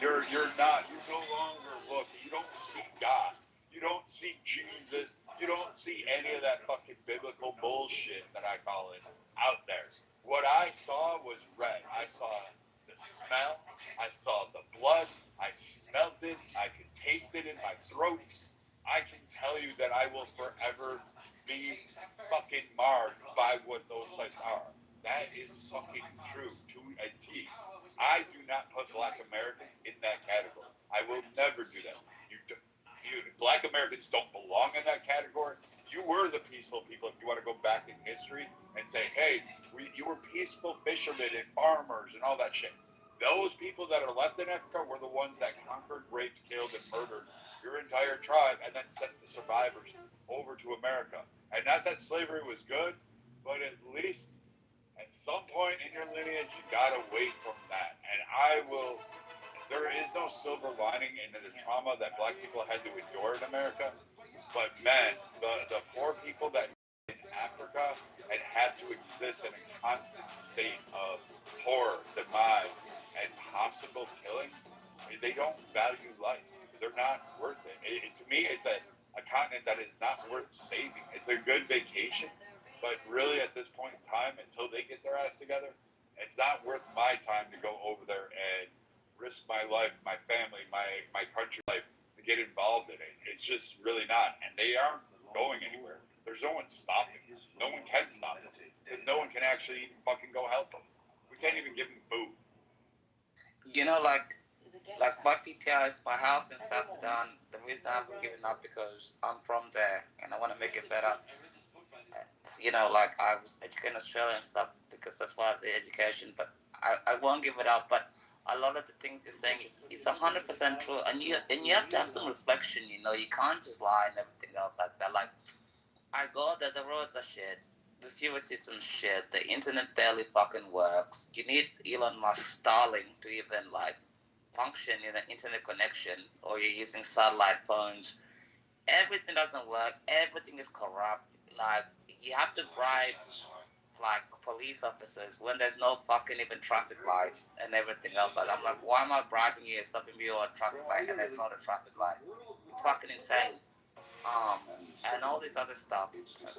You're not. You no longer look. You don't see God. You don't see Jesus. You don't see any of that fucking biblical bullshit that I call it out there. What I saw was red. I saw the smell. I saw the blood. I smelt it. I could taste it in my throat. I can tell you that I will forever be fucking marred by what those sites are. That is fucking true to a T. I do not put Black Americans in that category. I will never do that. Black Americans don't belong in that category. You were the peaceful people. If you want to go back in history and say, hey, you were peaceful fishermen and farmers and all that shit. Those people that are left in Africa were the ones that conquered, raped, killed, and murdered your entire tribe and then sent the survivors over to America. And not that slavery was good, but at least at some point in your lineage, you gotta wait from that. And there is no silver lining into the trauma that black people had to endure in America. But man, the poor people that in Africa and had to exist in a constant state of horror, demise, and possible killing, they don't value life. They're not worth it. To me, it's a continent that is not worth saving. It's a good vacation, but really at this point in time, until they get their ass together, it's not worth my time to go over there and risk my life, my family, my country life to get involved in it. It's just really not. And they aren't going anywhere. There's no one stopping them. No one can stop them. Because no one can actually even fucking go help them. We can't even give them food. You know, like my PTR is my house in South Sudan. The reason I haven't given up because I'm from there and I want to make it better. You know, like I was educated in Australia and stuff because that's why I have the education. But I won't give it up. But a lot of the things you're saying it's 100% true, and you have to have some reflection. You know, you can't just lie and everything else like that. Like I go there, the roads are shit. The sewage system's shit. The internet barely fucking works. You need Elon Musk Starlink to even like function in an internet connection, or you're using satellite phones. Everything doesn't work. Everything is corrupt. Like you have to bribe like police officers when there's no fucking even traffic lights and everything else. Like I'm like, why am I bribing you, stopping you on a traffic light and there's not a traffic light? It's fucking insane. And all this other stuff.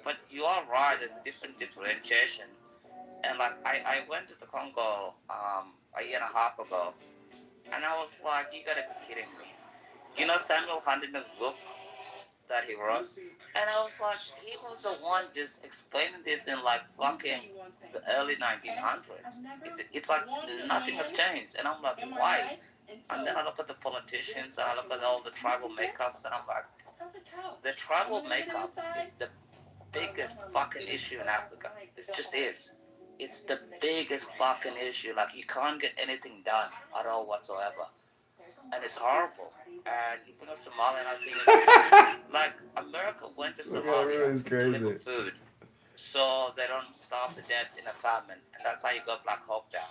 But you are right. There's a different differentiation. And like I went to the Congo a year and a half ago, and I was like, you gotta be kidding me. You know Samuel Huntington's book that he wrote? And I was like, he was the one just explaining this in like fucking the early 1900s. It's like nothing has changed. And I'm like, why? And then I look at the politicians and I look at all the tribal makeups and I'm like, the tribal makeup is the biggest fucking issue in Africa. It just is. It's the biggest fucking issue. Like you can't get anything done at all whatsoever. And it's horrible. And you bring up Somalia, and I think it's like America went to Somalia to deliver food, so they don't starve to death in a famine, and that's how you got Black Hawk down.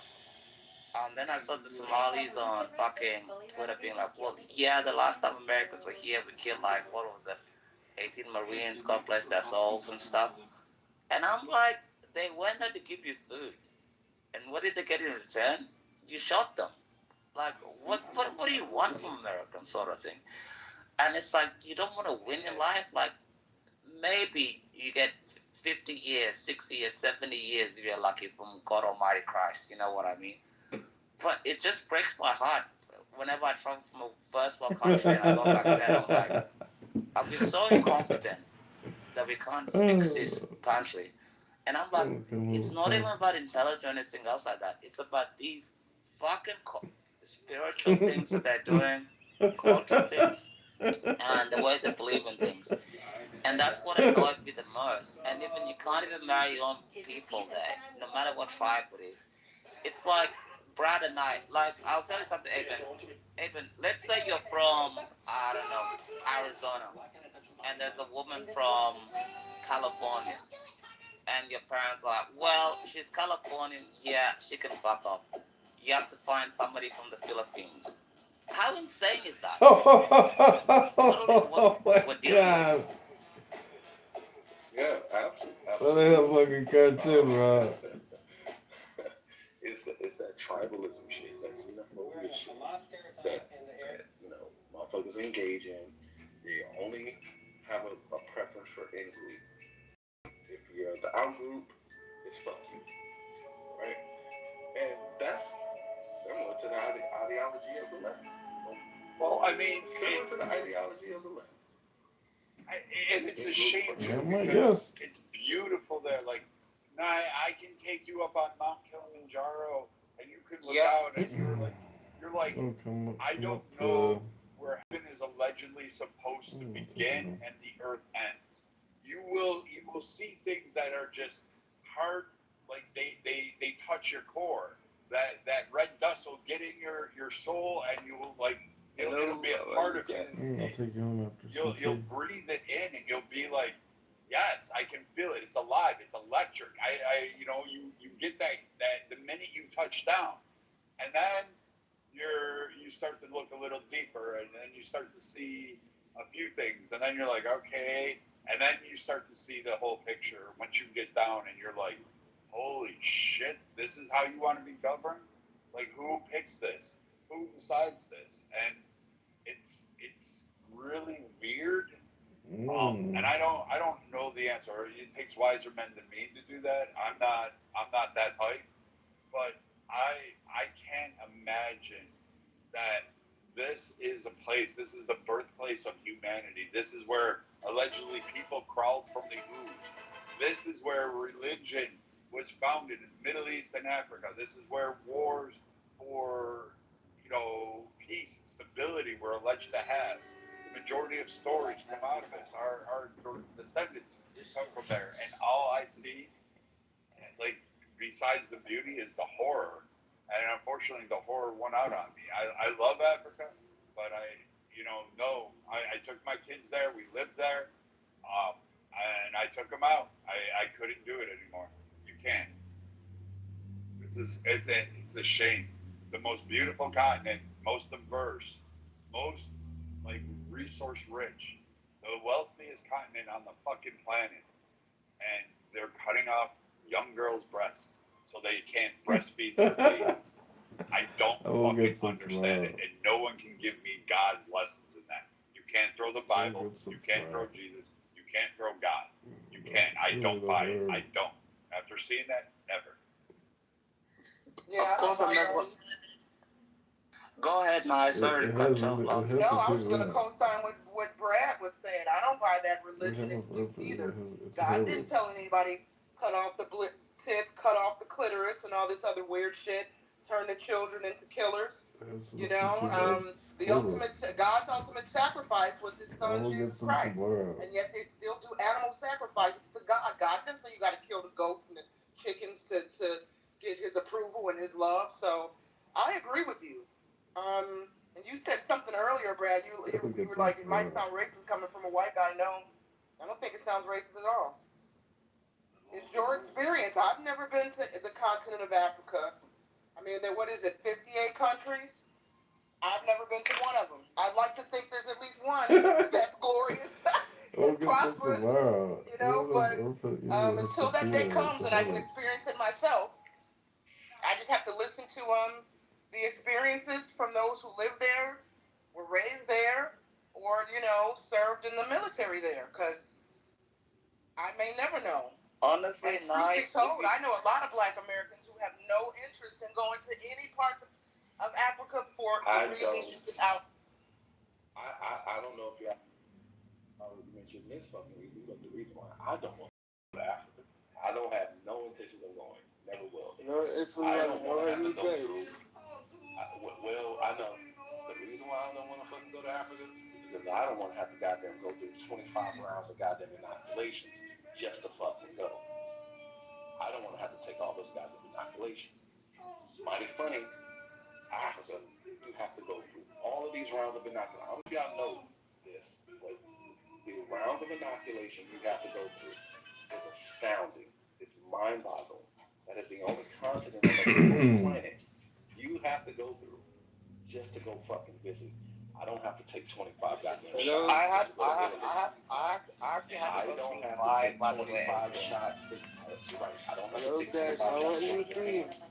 And then I saw the Somalis on fucking Twitter being like, well, yeah, the last time Americans were here, we killed like, what was it, 18 Marines, God bless their souls and stuff. And I'm like, they went there to give you food, and what did they get in return? You shot them. Like, what do you want from Americans, sort of thing? And it's like, you don't want to win in life. Like, maybe you get 50 years, 60 years, 70 years if you're lucky from God Almighty Christ. You know what I mean? But it just breaks my heart whenever I travel from a first world country and I go back there. I'm like, I'll be so incompetent that we can't fix this country. And I'm like, it's not even about intelligence or anything else like that. It's about these fucking spiritual things that they're doing, cultural things, and the way they believe in things. And that's what annoyed me the most. And even you can't even marry your own people there, no matter what tribe it is. It's like Brad and I, like, I'll tell you something, Eben, let's say you're from, I don't know, Arizona, and there's a woman from California, and your parents are like, well, she's Californian, yeah, she can fuck off. You have to find somebody from the Philippines. How insane is that? Literally Oh what my we're dealing with. god. Yeah, absolutely. What the hell fucking cartoon, bro? It's that tribalism shit, it's that xenophobia shit that motherfuckers engage in. They only have a preference for in group. If you're the out group, it's fuck you, right? And that's similar to the ideology of the left. Well, I mean, Similar to the ideology of the left. and it's a shame too I because guess. it's beautiful there. Like, I can take you up on Mount Kilimanjaro and you can look out and you're like, I don't know where heaven is allegedly supposed to begin and the earth ends. You will see things that are just hard, like they touch your core. That red dust will get in your soul and you will like it'll be a part of you. I'll take you home after. You'll breathe it in and you'll be like, yes, I can feel it. It's alive. It's electric. You get that the minute you touch down, and then you start to look a little deeper, and then you start to see a few things, and then you're like, okay, and then you start to see the whole picture once you get down, and you're like, holy shit, this is how you want to be governed? Like, who picks this? Who decides this? And it's really weird. And I don't know the answer. It takes wiser men than me to do that. I'm not that type. But I can't imagine that this is a place. This is the birthplace of humanity. This is where allegedly people crawled from the ooze. This is where religion was founded in the Middle East and Africa. This is where wars for peace and stability were alleged to have. The majority of stories come out of this. Our descendants come from there, and all I see, like besides the beauty, is the horror. And unfortunately, the horror won out on me. I love Africa, but I took my kids there. We lived there, and I took them out. I couldn't do it anymore. You can't. It's a shame. The most beautiful continent, most diverse, most like resource rich, the wealthiest continent on the fucking planet, and they're cutting off young girls' breasts so they can't breastfeed their babies. I don't fucking understand it, and no one can give me God's lessons in that. You can't throw the Bible. You can't throw Jesus. You can't throw God. You can't. I don't buy it. I don't. After seeing that, never. Yeah, of course, I'm never. Go ahead, now. Sorry to cut you off. No, I was going to co-sign with what Brad was saying. I don't buy that religion excuse either. God didn't tell anybody cut off the tits, cut off the clitoris, and all this other weird shit. Turn the children into killers. God's ultimate sacrifice was His Son Jesus Christ, and yet they still do animal sacrifices to God. God didn't say you got to kill the goats and the chickens to get His approval and His love. So I agree with you. And you said something earlier, Brad. You were like, it might sound racist coming from a white guy. No, I don't think it sounds racist at all. It's your experience. I've never been to the continent of Africa. I mean, what is it, 58 countries? I've never been to one of them. I'd like to think there's at least one that's glorious and prosperous, but until that day comes and I can experience it myself, I just have to listen to the experiences from those who lived there, were raised there, or served in the military there, because I may never know. Honestly, truth be told, I know a lot of Black Americans who have no interest in going to any parts of Africa for the reasons you just out. I don't know if you mentioned this fucking reason, but the reason why I don't want to go to Africa, I don't have no intentions of going. Never will. I don't want to have to go through. I know. The reason why I don't want to fucking go to Africa is because I don't want to have to goddamn go through 25 rounds of goddamn inoculations just to fucking go. I don't want to have to take all those goddamn inoculations. Mighty funny, through is astounding. It's mind-boggling. That is the only continent on the planet you have to go through just to go fucking visit. I don't have to take 25 goddamn shots. I actually had to go through 5, by the way. 25 shots. You're right. I don't have to take 25 shots.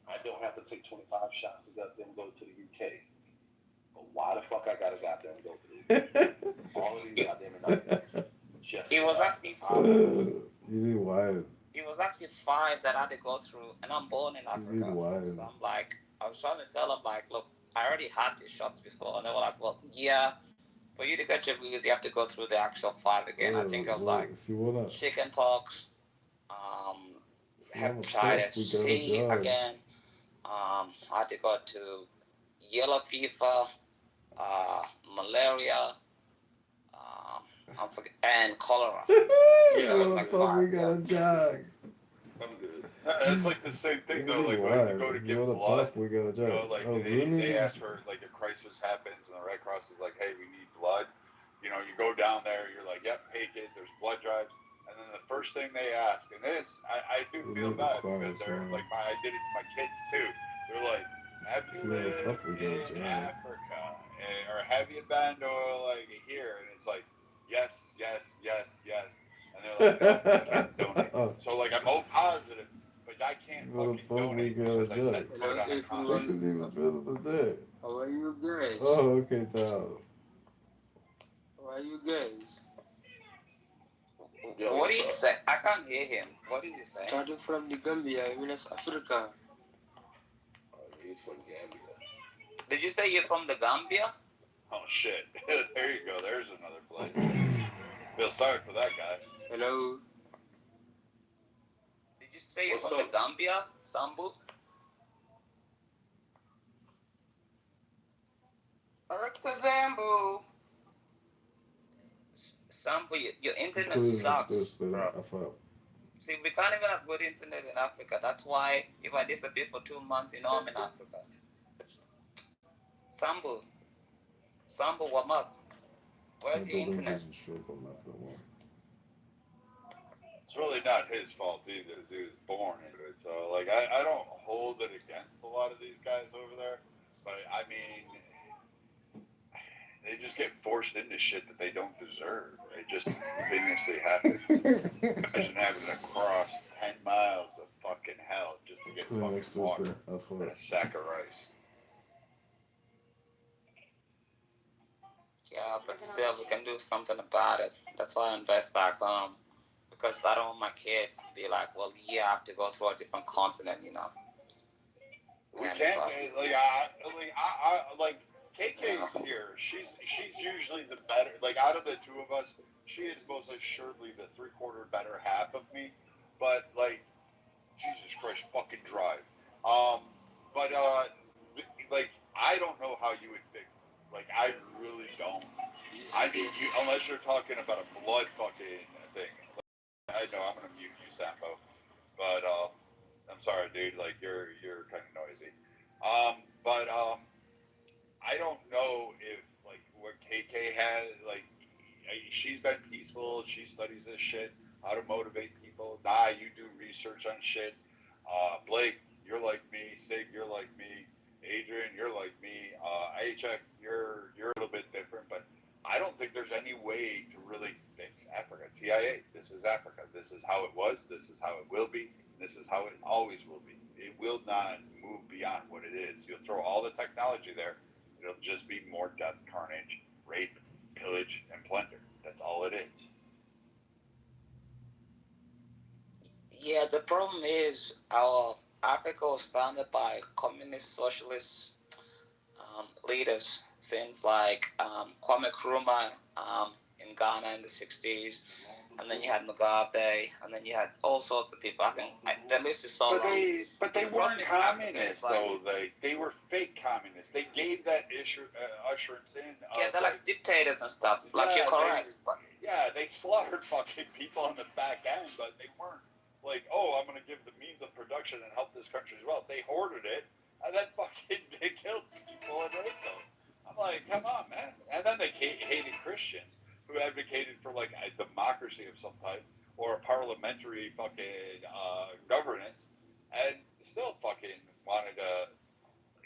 I don't have to take 25 shots to goddamn go to the UK. But why the fuck I gotta goddamn go to the UK? All of these goddamn United States. It was actually You need wise. it was actually 5 that I had to go through, and I'm born in Africa. So I'm like, I was trying to tell them, like, look, I already had these shots before, and they were like, well, yeah, for you to get your visa, you have to go through the actual 5 again. I think it was like chicken pox, hepatitis C again. I had to go to yellow fever, malaria, and cholera. So it's like 5. We got a jog. I'm good. It's like the same thing though. Like when you go to give blood, we got a jog. you know, like they ask for like a crisis happens, and the Red Cross is like, hey, we need blood. You know, you go down there, you're like, yep, take it. There's blood drives, and then the first thing they ask, and this, I do feel bad because they're like, I did it to my kids too. They're like, have you lived in Africa, or have you been to like here? And it's like, yes, yes, yes, yes. And they're like, no, we can't donate. So like, I'm O positive, but I can't fucking donate because I set foot on a continent. How are you guys? Oh, okay, Tom. How are you guys? What did he say? I can't hear him. What did he say? Starting from the Gambia, in West Africa. He's from Gambia. Did you say you're from the Gambia? Oh shit! There you go. There's another place. Feel sorry for that guy. Hello. Did you say you're from the Gambia, Sambu? Zambu. Sambu, your internet sucks, bro. See, we can't even have good internet in Africa. That's why if I disappear for 2 months, you know I'm in Africa. Sambu, what up? Where's your internet? It's really not his fault either. He was born into it. So, like, I don't hold it against a lot of these guys over there. But, I mean, they just get forced into shit that they don't deserve. It just continuously happens. Imagine having to cross 10 miles of fucking hell just to get fucking water and a sack of rice. Yeah, but still, we can do something about it. That's why I invest back home. Because I don't want my kids to be like, well, yeah, I have to go to a different continent, you know. We And can't, like, KK's here. She's usually the better, like, out of the two of us, she is most assuredly the 3/4 better half of me. But, like, Jesus Christ, fucking drive. But, like, I don't know how you would fix it. Like, I really don't. I mean, unless you're talking about a blood fucking thing. I know I'm gonna mute you, Sambo. But I'm sorry, dude. Like, you're kind of noisy. But I don't know if like what KK has. Like, she's been peaceful. She studies this shit, how to motivate people. Nah, you do research on shit. Blake, you're like me. Sig, you're like me. Adrian, you're like me. HF, you're a little bit different, but I don't think there's any way to really fix Africa. TIA, this is Africa. This is how it was. This is how it will be. This is how it always will be. It will not move beyond what it is. You'll throw all the technology there. It'll just be more death, carnage, rape, pillage, and plunder. That's all it is. Yeah, the problem is our Africa was founded by communist socialist leaders since like Kwame Nkrumah in Ghana in the 60s, and then you had Mugabe, and then you had all sorts of people. The list is so long. But they weren't communists, though. They were fake communists. They gave that usherance in. Yeah, they're like dictators and stuff. Like, you're correct. They slaughtered fucking people on the back end, but they weren't like, oh, I'm going to give the means of production and help this country as well. They hoarded it, and then fucking they killed people and raped them. I'm like, come on, man. And then they hated Christians. who advocated for like a democracy of some type or a parliamentary fucking governance, and still fucking wanted to.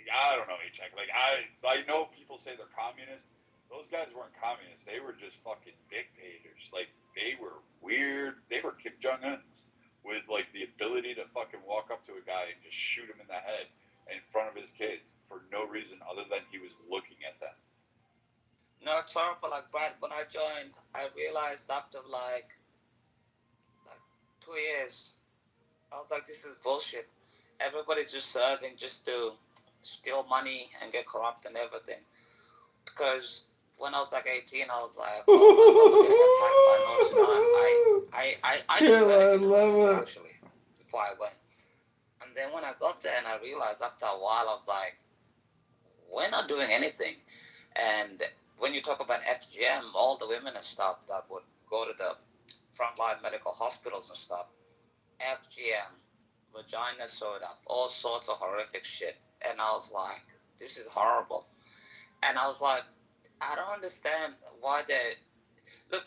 I don't know, H.X. Like I know people say they're communists. Those guys weren't communists. They were just fucking dictators. Like they were weird. They were Kim Jong Uns with like the ability to fucking walk up to a guy and just shoot him in the head in front of his kids for no reason other than he was looking at them. No, it's horrible. Like Brad, when I joined, I realized after like 2 years, I was like, this is bullshit. Everybody's just serving just to steal money and get corrupt and everything. Because when I was like 18, I was like, oh my God, we're getting attacked by North Sudan. I didn't know actually before I went. And then when I got there and I realized after a while, I was like, we're not doing anything. And when you talk about FGM, all the women and stuff that would go to the frontline medical hospitals and stuff, FGM, vagina sewed up, all sorts of horrific shit. And I was like, this is horrible. And I was like, I don't understand why they... Look,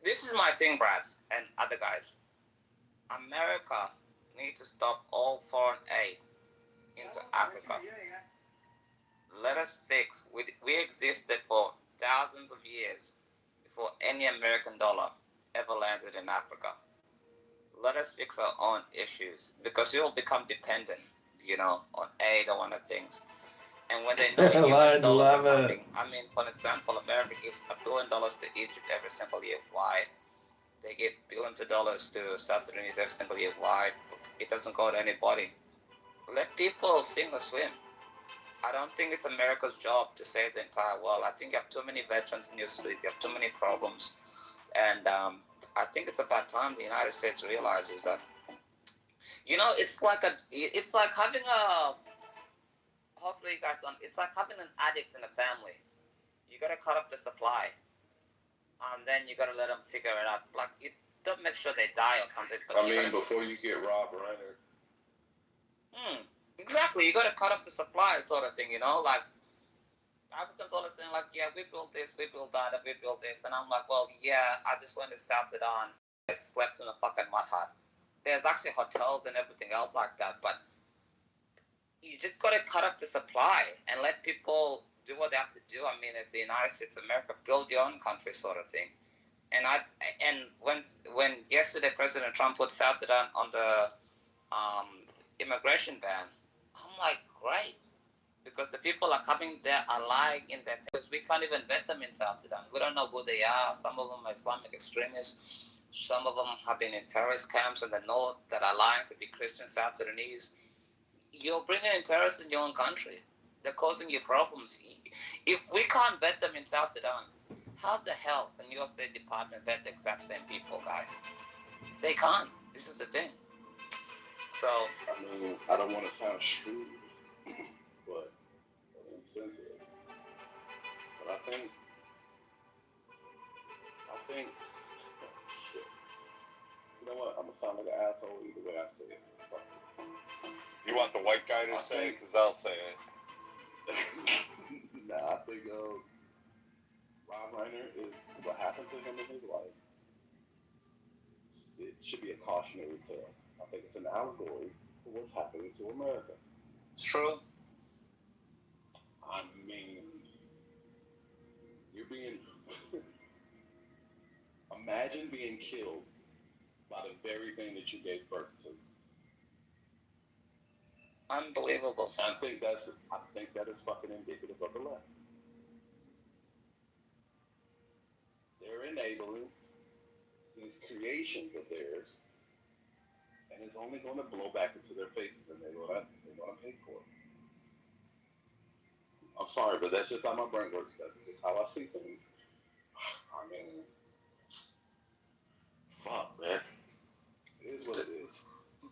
this is my thing, Brad, and other guys. America needs to stop all foreign aid into Africa. Let us fix... We existed for thousands of years before any American dollar ever landed in Africa. Let us fix our own issues because we will become dependent, on aid or one of things. And when they know US dollars are coming, I mean, for example, America gives $1 billion to Egypt every single year. Why? They give billions of dollars to South Sudanese every single year. Why? It doesn't go to anybody. Let people sink or swim. I don't think it's America's job to save the entire world. I think you have too many veterans in your street. You have too many problems. And I think it's about time the United States realizes that, it's like having a... Hopefully you guys don't. It's like having an addict in a family. You gotta cut off the supply, and then you gotta let them figure it out. Like, you don't make sure they die or something. But before you get robbed, right? Exactly. You gotta cut off the supply, sort of thing. Like Africans always saying, like, yeah, we built this, we built that, and we built this, and I'm like, well, yeah, I just went to South Sudan. I slept in a fucking mud hut. There's actually hotels and everything else like that, but you just got to cut off the supply and let people do what they have to do. I mean, it's the United States of America, build your own country, sort of thing. And when yesterday President Trump put South Sudan on the immigration ban, I'm like, great, because the people are coming there are lying in their papers. We can't even vet them in South Sudan. We don't know who they are. Some of them are Islamic extremists. Some of them have been in terrorist camps in the north that are lying to be Christian South Sudanese. You're bringing in terrorists in your own country. They're causing you problems. If we can't vet them in South Sudan, how the hell can your State Department vet the exact same people, guys? They can't. This is the thing. So, I mean, I don't want to sound shrewd, but insensitive. But I think, shit. You know what? I'm gonna sound like an asshole either way I say it. You want the white guy to say it? Because I'll say it. Nah, I think Rob Reiner is what happened to him in his life. It should be a cautionary tale. I think it's an allegory for what's happening to America. True. I mean, you're being... Imagine being killed by the very thing that you gave birth to. Unbelievable. I think that is fucking indicative of the left. They're enabling these creations of theirs, and it's only going to blow back into their faces, and they're going to pay for it. I'm sorry, but that's just how my brain works. That's just how I see things. I mean, fuck, man. It is what it is.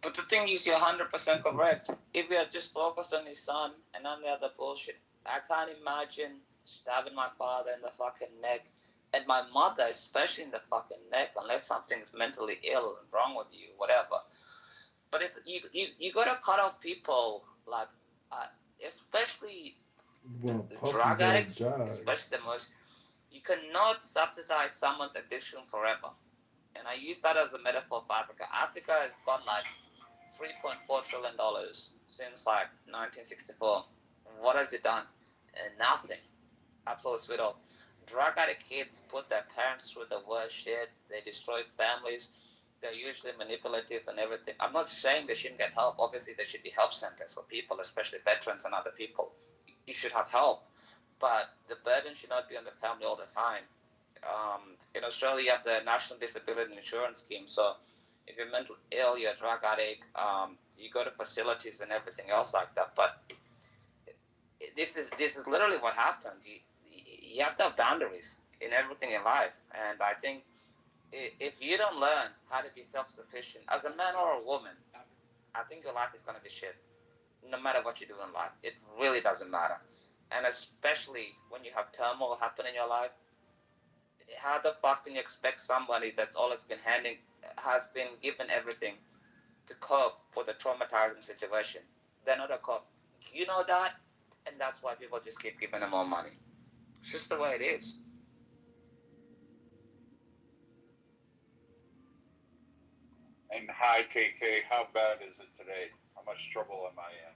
But the thing is, you're 100% correct. If we are just focused on his son and on the other bullshit, I can't imagine stabbing my father in the fucking neck, and my mother especially in the fucking neck, unless something's mentally ill and wrong with you, whatever. But it's you gotta cut off people, like, especially drug addicts, especially the most. You cannot subsidize someone's addiction forever. And I use that as a metaphor for Africa. Africa has got like $3.4 trillion since like 1964. What has it done? Nothing. Absolutely sweet all. Drug addict kids put their parents through the worst shit. They destroy families. They're usually manipulative and everything. I'm not saying they shouldn't get help. Obviously, there should be help centers for people, especially veterans and other people. You should have help, but the burden should not be on the family all the time. In Australia, you have the National Disability Insurance Scheme. So if you're mentally ill, you're a drug addict, you go to facilities and everything else like that. But this is literally what happens. You have to have boundaries in everything in life, and I think if you don't learn how to be self-sufficient as a man or a woman, I think your life is gonna be shit. No matter what you do in life, it really doesn't matter. And especially when you have turmoil happen in your life, how the fuck can you expect somebody that's always has been given everything to cope with a traumatizing situation? They're not a cop. You know that, and that's why people just keep giving them more money. It's just the way it is. And hi, KK. How bad is it today? How much trouble am I in?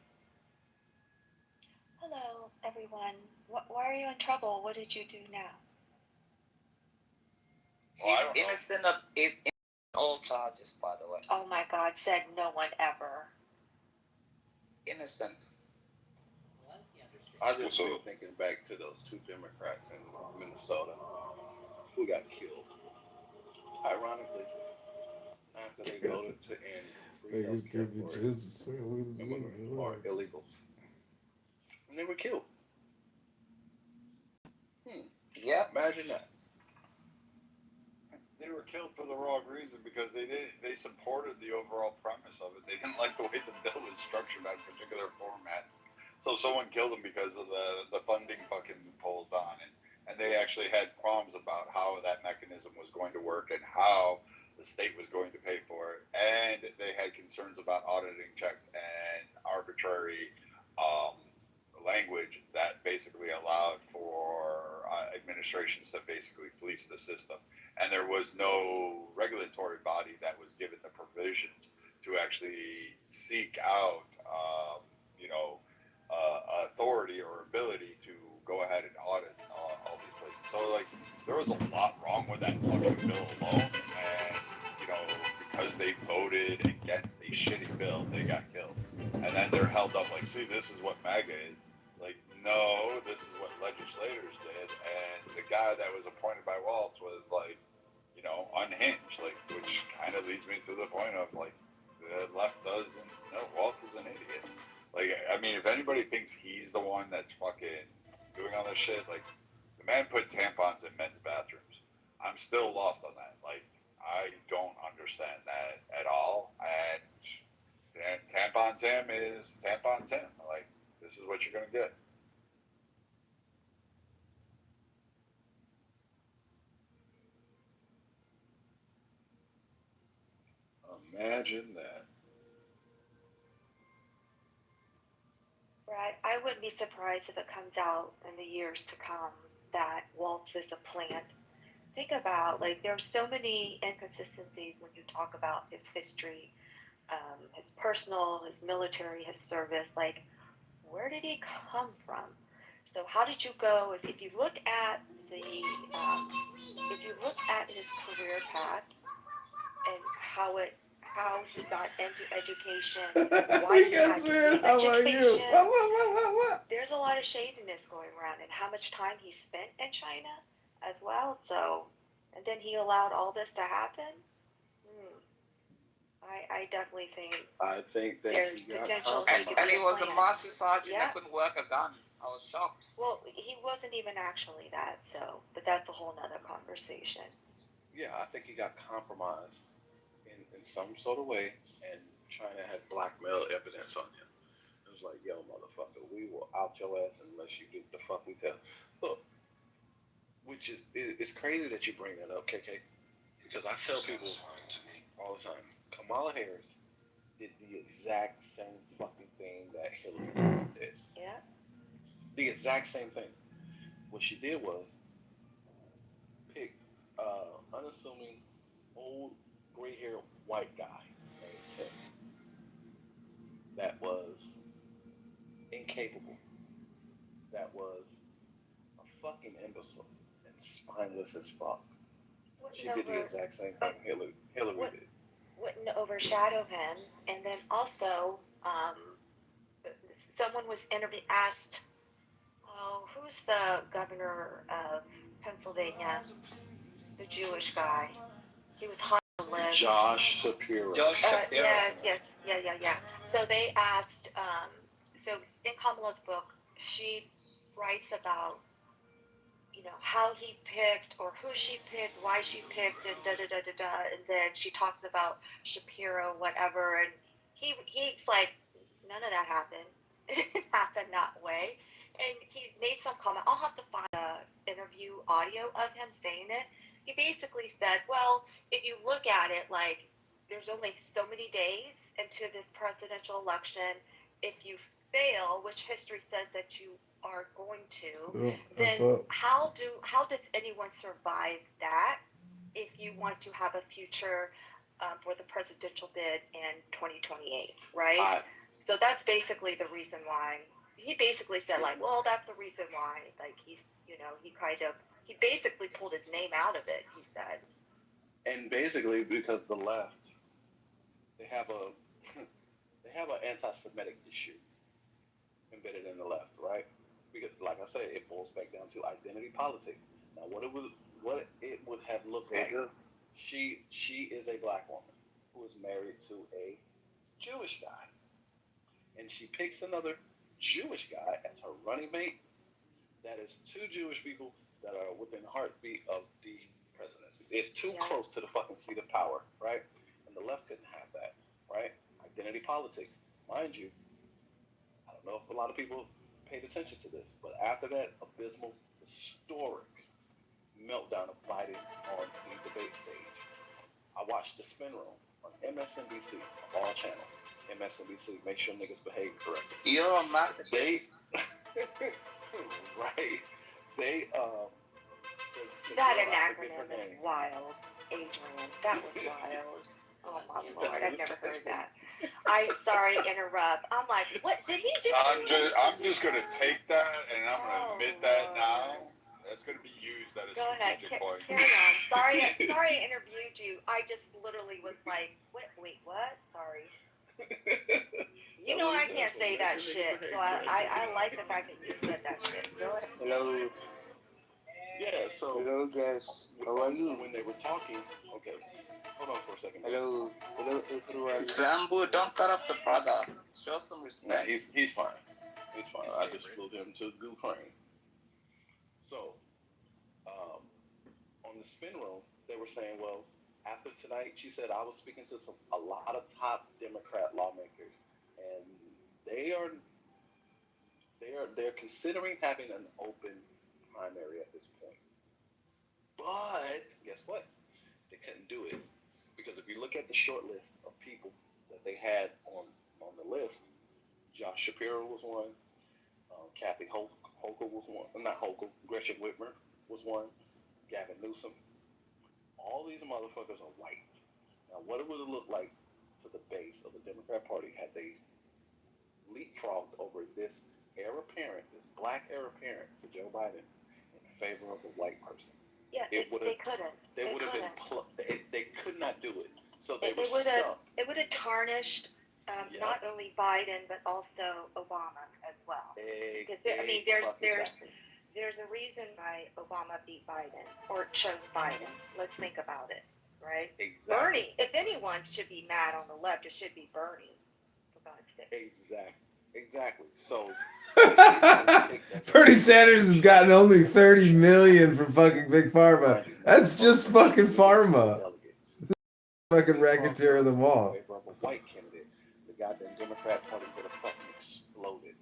Hello, everyone. Why are you in trouble? What did you do now? Well, He's innocent of all charges, by the way. Oh my God, said no one ever. Innocent. I just been thinking back to those two Democrats in Minnesota who got killed. Ironically, after they voted to end free healthcare for immigrants or illegals, and they were killed. Yeah. Imagine that. They were killed for the wrong reason because they supported the overall premise of it. They didn't like the way the bill was structured on particular formats. So someone killed them because of the funding fucking pulls on it. And they actually had qualms about how that mechanism was going to work and how the state was going to pay for it. And they had concerns about auditing checks and arbitrary language that basically allowed for administrations to basically fleece the system. And there was no regulatory body that was given the provisions to actually seek out, authority or ability to go ahead and audit all these places. So, like, there was a lot wrong with that fucking bill alone. And, because they voted against a shitty bill, they got killed. And then they're held up like, see, this is what MAGA is. Like, no, this is what legislators did. And the guy that was appointed by Waltz was like, unhinged, like, which kind of leads me to the point of, like, the left doesn't, Waltz is an idiot. Like, I mean, if anybody thinks he's the one that's fucking doing all this shit, like, the man put tampons in men's bathrooms. I'm still lost on that. Like, I don't understand that at all. And Tampon Tim is Tampon Tim. Like, this is what you're going to get. Imagine that. Right. I wouldn't be surprised if it comes out in the years to come that Waltz is a plant. Think about, like, there's so many inconsistencies when you talk about his history, his personal, his military, his service. Like, where did he come from? So how did you go? If you look at if you look at his career path and how he got into education, why he had to leave education. What? There's a lot of shadiness going around, and how much time he spent in China as well. So, and then he allowed all this to happen. I definitely think. I think that there's potential. And he was a master sergeant that couldn't work a gun. I was shocked. Well, he wasn't even actually that. So, but that's a whole nother conversation. Yeah, I think he got compromised in some sort of way, and China had blackmail evidence on him. It was like, yo, motherfucker, we will out your ass unless you do the fuck we tell. Look, which is, it's crazy that you bring that up, KK, because I tell people all the time, Kamala Harris did the exact same fucking thing that Hillary Clinton did. Yeah. The exact same thing. What she did was, unassuming, old, gray-haired white guy named Tim that was incapable, that was a fucking imbecile and spineless as fuck. She did the exact same thing Hillary did. Wouldn't overshadow him. And then also, someone was asked, oh, who's the governor of Pennsylvania? The Jewish guy. He was hot on the list. Josh Shapiro. Yes, yeah. So they asked, so in Kamala's book, she writes about, how he picked or who she picked, why she picked, and and then she talks about Shapiro, whatever, and he's like, none of that happened. It didn't happen that way. And he made some comment. I'll have to find a interview audio of him saying it. He basically said, well, if you look at it, like, there's only so many days into this presidential election. If you fail, which history says that you are going to, then how does anyone survive that if you want to have a future for the presidential bid in 2028, right? So that's basically the reason why. He basically said, like, well, that's the reason why, like, he's, he basically pulled his name out of it, he said. And basically because the left, they have an anti-Semitic issue embedded in the left, right? Because, like I said, it boils back down to identity politics. Now, what it would have looked like. She is a black woman who is married to a Jewish guy, and she picks another Jewish guy as her running mate. That is two Jewish people that are within the heartbeat of the presidency. It's too close to the fucking seat of power, right? And the left couldn't have that, right? Identity politics, mind you. I don't know if a lot of people paid attention to this, but after that abysmal, historic meltdown of Biden on the debate stage, I watched The Spin Room on MSNBC, of all channels. MSNBC, make sure niggas behave correctly. You're on Massachusetts. Right. That acronym is wild, Adrian. That was wild. Oh my Lord, I've never heard that. I'm sorry to interrupt. I'm like, what did he just? I'm just gonna take that and I'm gonna admit that now. That's gonna be used at a strategic point. Carry on. Sorry I interviewed you. I just literally was like, wait, what? Sorry. You know I can't say that shit, so I like the fact that you said that shit. Go ahead. Hello. Yeah, so. Hello, guys. How are you? When they were talking, okay. Hold on for a second. Hello, everyone. Zambu, don't cut off the brother. Show some respect. Nah, he's fine. He's fine. I just flew him to Ukraine. So, on the spin room, they were saying, well, after tonight, she said, I was speaking to a lot of top Democrat lawmakers, and they're considering having an open primary at this point. But guess what? They couldn't do it because if you look at the short list of people that they had on the list, Josh Shapiro was one, Kathy Hochul was one, not Hochul, Gretchen Whitmer was one, Gavin Newsom. All these motherfuckers are white. Now, what it would have looked like to the base of the Democrat Party had they leapfrogged over this heir apparent, this black heir apparent for Joe Biden in favor of a white person. Yeah, they couldn't. They would have been. They could not do it. So they were stuck. It would have tarnished not only Biden but also Obama as well. Because there's a reason why Obama beat Biden or chose Biden. Let's think about it, right? Exactly. Bernie, if anyone should be mad on the left, it should be Bernie. For God's sake. Exactly. So. Bernie Sanders has gotten only $30 million from fucking Big Pharma. That's just fucking pharma. Fucking racketeer of them all. A white candidate, the goddamn Democrat Party would have fucking exploded.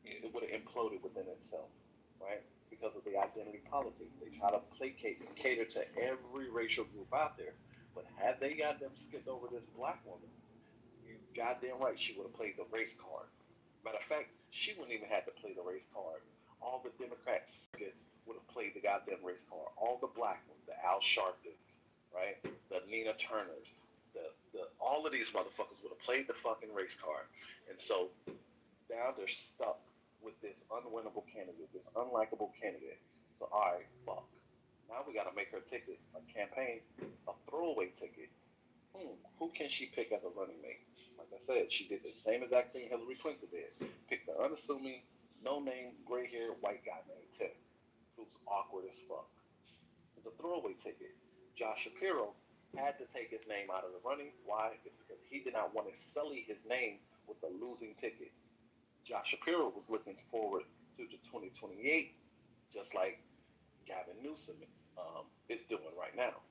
It would have imploded within itself, right? Because of the identity politics. They try to placate and cater to every racial group out there. But had they got them skipped over this black woman, you goddamn right she would have played the race card. Matter of fact, she wouldn't even have to play the race card. All the Democrats would have played the goddamn race car. All the black ones, the Al Sharptons, right? The Nina Turners, all of these motherfuckers would have played the fucking race car. And so now they're stuck with this unwinnable candidate, this unlikable candidate. So, all right, fuck. Now we got to make her ticket, a campaign, a throwaway ticket. Who can she pick as a running mate? Like I said, she did the same exact thing Hillary Clinton did. Picked the unassuming, no-name, gray-haired white guy named Tim, who's awkward as fuck. It's a throwaway ticket. Josh Shapiro had to take his name out of the running. Why? It's because he did not want to sully his name with a losing ticket. Josh Shapiro was looking forward to the 2028, just like Gavin Newsom is doing right now.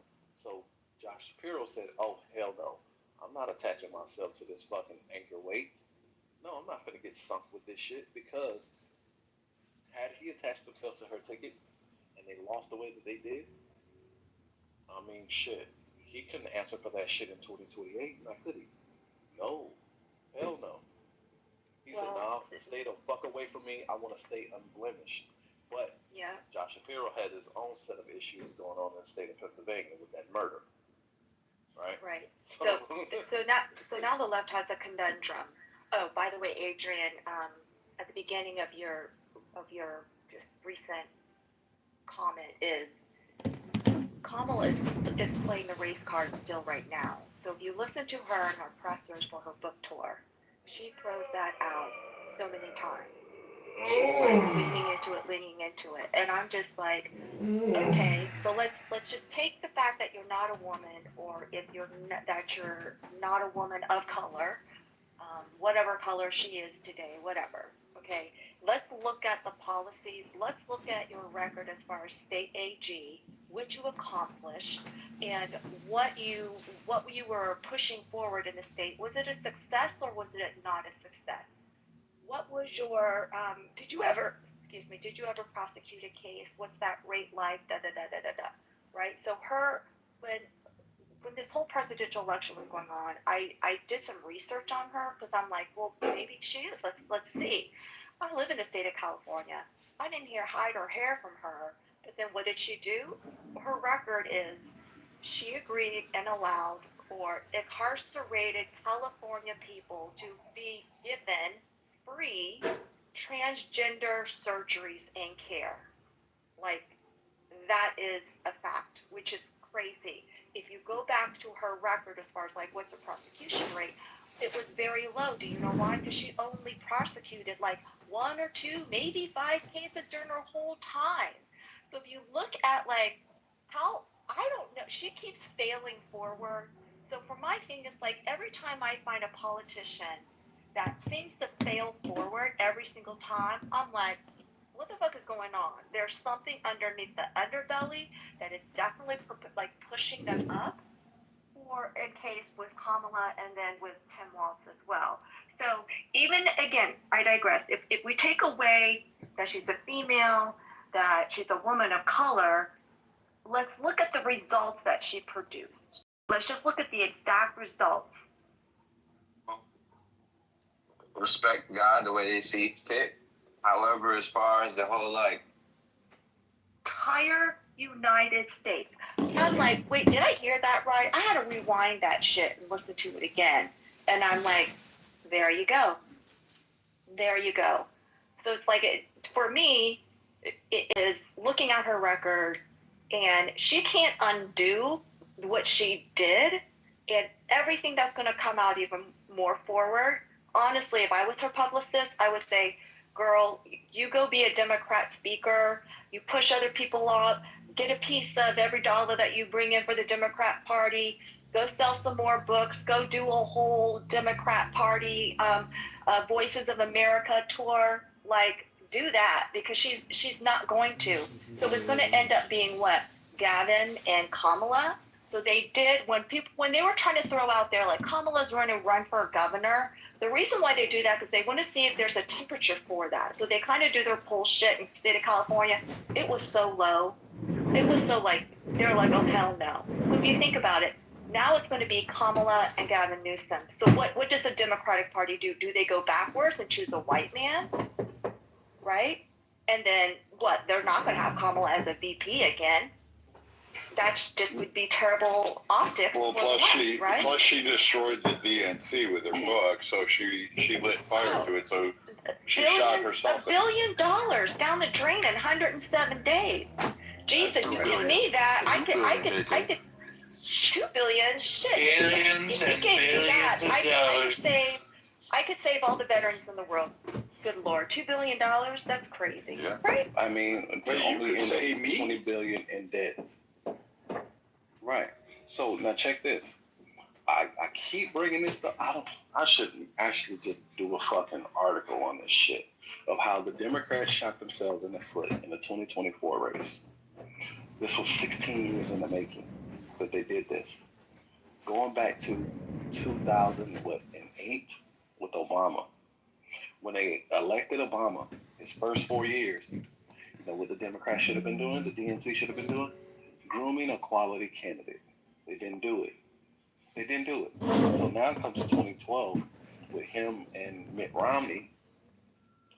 So Josh Shapiro said, oh, hell no. I'm not attaching myself to this fucking anchor weight. No, I'm not going to get sunk with this shit, because had he attached himself to her ticket and they lost the way that they did, I mean, shit, he couldn't answer for that shit in 2028, now could he? No. Hell no. He said, nah, stay the fuck away from me. I want to stay unblemished. But Josh Shapiro had his own set of issues going on in the state of Pennsylvania with that murder. Right? Right. So now the left has a conundrum. Oh, by the way, Adrian, at the beginning of your just recent comment is Kamala is playing the race card still right now. So if you listen to her and her pressers for her book tour, she throws that out so many times. She's like leaning into it, and I'm just like, okay, so let's just take the fact that you're not a woman, or if you're not a woman of color, whatever color she is today, whatever. Okay, let's look at the policies. Let's look at your record as far as state AG, what you accomplished, and what you were pushing forward in the state. Was it a success or was it not a success? What was your did you ever prosecute a case? What's that rate like? Right? So when this whole presidential election was going on, I did some research on her, because I'm like, well, maybe she is. Let's see. I live in the state of California. I didn't hear hide or hair from her. But then what did she do? Her record is she agreed and allowed for incarcerated California people to be given free transgender surgeries and care. Like, that is a fact, which is crazy. If you go back to her record as far as like what's the prosecution rate, it was very low. Do you know why? Because she only prosecuted like 1 or 2, maybe 5 cases during her whole time. So if you look at like how, I don't know, she keeps failing forward. So for my thing, it's like every time I find a politician that seems to fail forward every single time, I'm like, what the fuck is going on? There's something underneath the underbelly that is definitely like pushing them up. Or in case with Kamala and then with Tim Walz as well. So even again, I digress. If we take away that she's a female, that she's a woman of color, let's look at the results that she produced. Let's just look at the exact results. Respect God the way they see fit. However, as far as the whole like entire United States, I'm like, wait, did I hear that right? I had to rewind that shit and listen to it again. And I'm like, there you go. There you go. So it's like, for me, it is looking at her record, and she can't undo what she did, and everything that's going to come out even more forward. Honestly, if I was her publicist, I would say, girl, you go be a Democrat speaker, you push other people up, get a piece of every dollar that you bring in for the Democrat Party, go sell some more books, go do a whole Democrat Party Voices of America tour. Like, do that, because she's not going to. So it's going to end up being what? Gavin and Kamala. So they did, when they were trying to throw out there, like, Kamala's run for governor, the reason why they do that is they want to see if there's a temperature for that. So they kind of do their poll shit in the state of California. It was so low. It was so like, they're like, oh, hell no. So if you think about it, now it's going to be Kamala and Gavin Newsom. So what does the Democratic Party do? Do they go backwards and choose a white man? Right? And then what? They're not going to have Kamala as a VP again. That's just would be terrible optics. Well, for plus the left, right? plus she destroyed the DNC with her book, so she lit fire to it. So she shot herself. $1 billion down the drain in 107 days. Jesus, you give me that, I could. $2 billion, shit. Billions and billions of dollars. I could save all the veterans in the world. Good Lord, $2 billion? That's crazy. Yeah. Right? I mean, But you only could say me. $20 billion in debt. Right. So now check this. I keep bringing this stuff. I shouldn't actually just do a fucking article on this shit of how the Democrats shot themselves in the foot in the 2024 race. This was 16 years in the making that they did this. Going back to 2008 with Obama. When they elected Obama, his first 4 years, you know what the Democrats should have been doing, the DNC should have been doing? Grooming a quality candidate. They didn't do it. So now comes 2012 with him and Mitt Romney.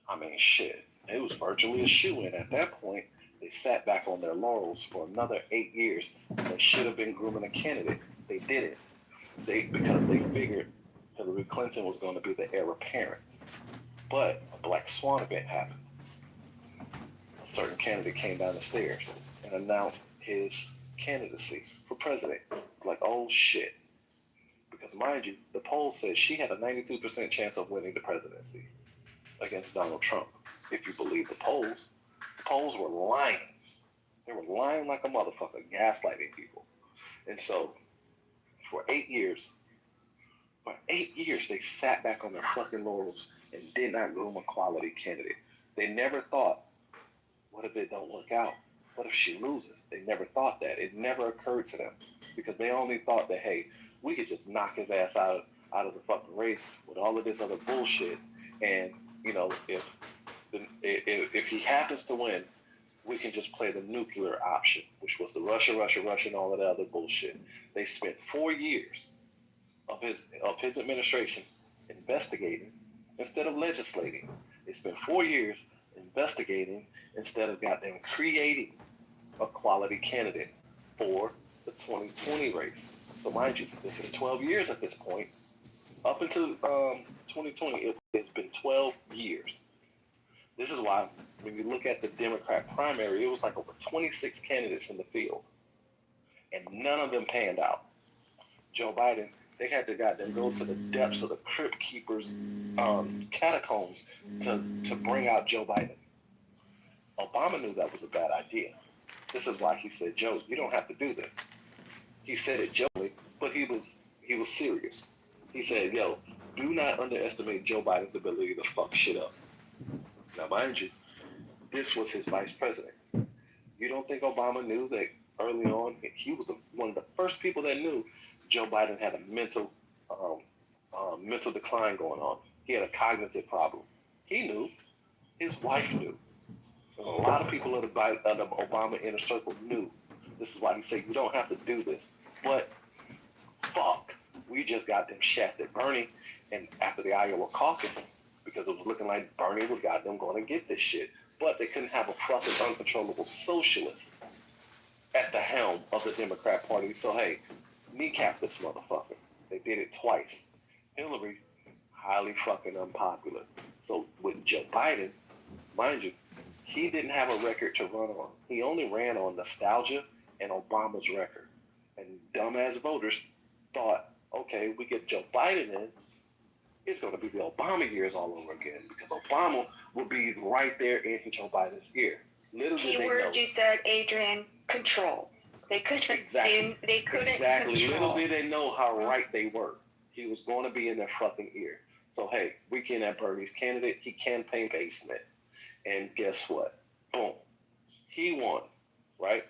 I mean, shit. It was virtually a shoo-in at that point. They sat back on their laurels for another 8 years. They should have been grooming a candidate. They didn't. Because they figured Hillary Clinton was going to be the heir apparent. But a black swan event happened. A certain candidate came down the stairs and announced his candidacy for president. It's like, oh shit. Because mind you, the poll said she had a 92% chance of winning the presidency against Donald Trump. If you believe the polls were lying. They were lying like a motherfucker, gaslighting people. And so, for 8 years, they sat back on their fucking laurels and did not groom a quality candidate. They never thought, what if it don't work out? What if she loses? They never thought that. It never occurred to them because they only thought that, hey, we could just knock his ass out of the fucking race with all of this other bullshit. And, you know, if he happens to win, we can just play the nuclear option, which was the Russia, and all of that other bullshit. They spent 4 years of his administration investigating instead of legislating. They spent 4 years investigating instead of goddamn creating a quality candidate for the 2020 race. So mind you, this is 12 years at this point. Up until 2020, it's been 12 years. This is why when you look at the Democrat primary, it was like over 26 candidates in the field. And none of them panned out. Joe Biden, they had to goddamn go to the depths of the Crypt Keepers catacombs to bring out Joe Biden. Obama knew that was a bad idea. This is why he said, Joe, you don't have to do this. He said it jokingly, but he was serious. He said, yo, do not underestimate Joe Biden's ability to fuck shit up. Now, mind you, this was his vice president. You don't think Obama knew that early on, he was one of the first people that knew Joe Biden had a mental decline going on. He had a cognitive problem. He knew. His wife knew. And a lot of people of the Obama inner circle knew. This is why he said, you don't have to do this. But, fuck, we just got them shafted Bernie and after the Iowa caucus because it was looking like Bernie was goddamn going to get this shit. But they couldn't have a fucking uncontrollable socialist at the helm of the Democrat Party. So, hey, kneecap this motherfucker. They did it twice. Hillary, highly fucking unpopular. So with Joe Biden, mind you, he didn't have a record to run on. He only ran on nostalgia and Obama's record. And dumbass voters thought, okay, we get Joe Biden in, it's going to be the Obama years all over again because Obama will be right there in Joe Biden's ear. Literally, Keyword you said, Adrian, control. They couldn't. Exactly. They couldn't exactly. control. Little did they know how right they were. He was going to be in their fucking ear. So hey, weekend at Bernie's candidate, he campaign basement, and guess what? Boom, he won, right?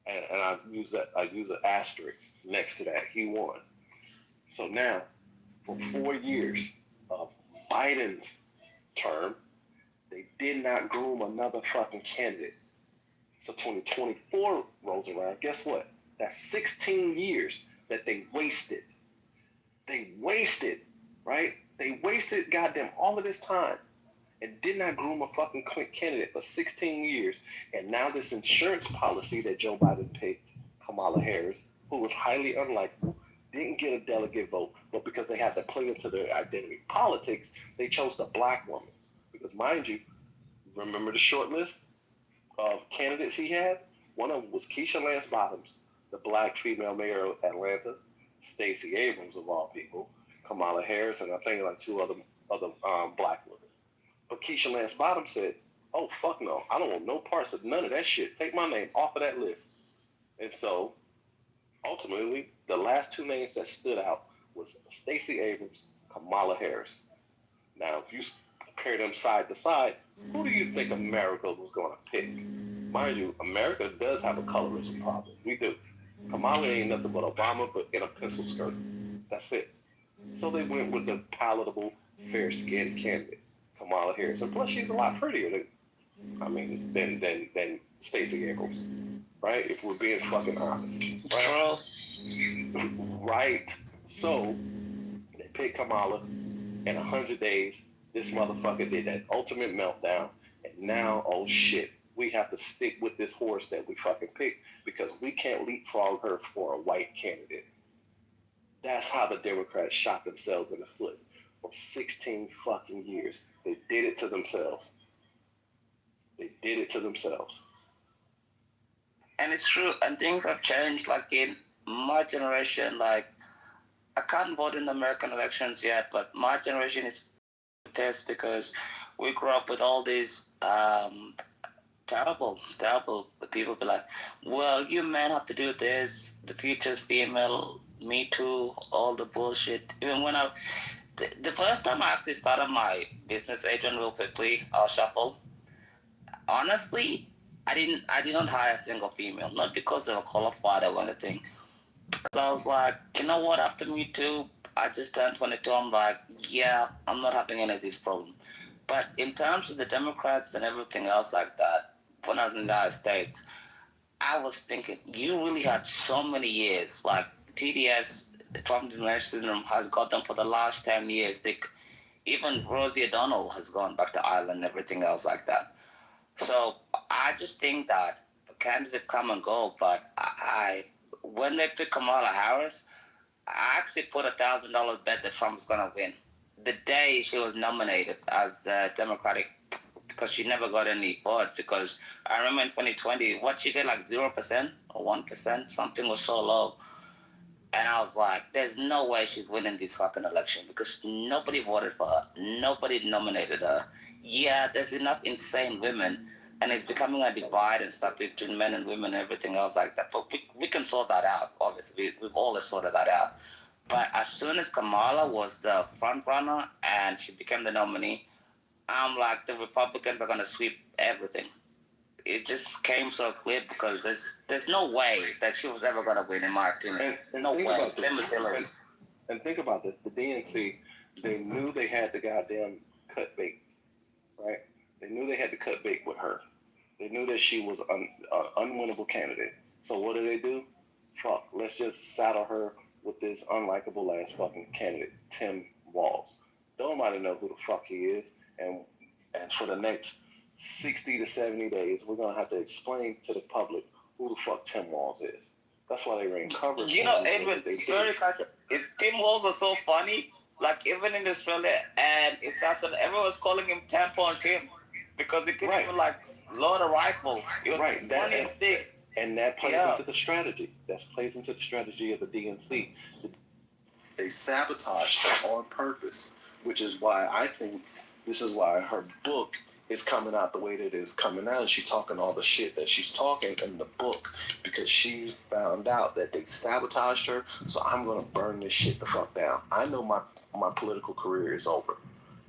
And I use an asterisk next to that. He won. So now, for 4 years of Biden's term, they did not groom another fucking candidate. So 2024 rolls around. Guess what? That's 16 years that they wasted. They wasted, right? They wasted goddamn all of this time. and did not groom a fucking candidate for 16 years. And now this insurance policy that Joe Biden picked, Kamala Harris, who was highly unlikable, didn't get a delegate vote, but because they had to play into their identity politics, they chose the black woman. Because mind you, remember the short list of candidates he had? One of them was Keisha Lance Bottoms, the black female mayor of Atlanta, Stacey Abrams of all people, Kamala Harris, and I think like two other black women. But Keisha Lance Bottoms said, "Oh fuck no, I don't want no parts of none of that shit. Take my name off of that list." And so, ultimately, the last two names that stood out was Stacey Abrams, Kamala Harris. Now, if you compare them side to side, who do you think America was going to pick? Mind you, America does have a colorism problem. We do. Kamala ain't nothing but Obama, but in a pencil skirt. That's it. So they went with the palatable, fair-skinned candidate, Kamala Harris. And plus, she's a lot prettier than Stacey Abrams, right? If we're being fucking honest, right? Right. So they picked Kamala. In 100 days, this motherfucker did that ultimate meltdown, and now, oh shit, we have to stick with this horse that we fucking picked because we can't leapfrog her for a white candidate. That's how the Democrats shot themselves in the foot for 16 fucking years. They did it to themselves. They did it to themselves. And it's true, and things have changed. Like in my generation, like I can't vote in the American elections yet, but my generation is pissed because we grew up with all these terrible people be like, well, you men have to do this, the future's female, me too, all the bullshit. Even when the first time I actually started my business agent real quickly, Shuffle, honestly, I did not hire a single female, not because they were qualified or anything. Because I was like, you know what, after Me Too, I just turned 22, I'm like, yeah, I'm not having any of these problems. But in terms of the Democrats and everything else like that, when I was in the United States, I was thinking, you really had so many years. Like, TDS, the Trump Administration Syndrome, has got them for the last 10 years. Even Rosie O'Donnell has gone back to Ireland and everything else like that. So I just think that candidates come and go, but when they pick Kamala Harris, I actually put $1,000 bet that Trump was going to win. The day she was nominated as the Democratic, because she never got any vote, because I remember in 2020, what she get, like 0% or 1%, something was so low. And I was like, there's no way she's winning this fucking election because nobody voted for her. Nobody nominated her. Yeah, there's enough insane women, and it's becoming a divide and stuff between men and women and everything else like that. But we can sort that out, obviously. We've always sorted that out. But as soon as Kamala was the front runner and she became the nominee, I'm like, the Republicans are going to sweep everything. It just came so clear because there's no way that she was ever going to win, in my opinion. And no way. Same as Hillary. And think about this. The DNC, they knew they had to goddamn cut bait, right? They knew they had to cut bait with her. They knew that she was an unwinnable candidate. So what do? Fuck, let's just saddle her with this unlikable ass fucking candidate, Tim Walz. Don't nobody know who the fuck he is. And for the next 60 to 70 days, we're going to have to explain to the public who the fuck Tim Walz is. That's why they ran coverage. You know, Edwin, sorry, Tim Walz was so funny. Like, even in Australia, and it's actually, everyone's calling him Tampon Tim because they couldn't even, like, load a rifle. It was the funniest thing. And that plays into the strategy. That plays into the strategy of the DNC. They sabotaged her on purpose, which is why I think this is why her book is coming out the way that it is coming out. And she's talking all the shit that she's talking in the book because she found out that they sabotaged her. So I'm going to burn this shit the fuck down. I know my political career is over.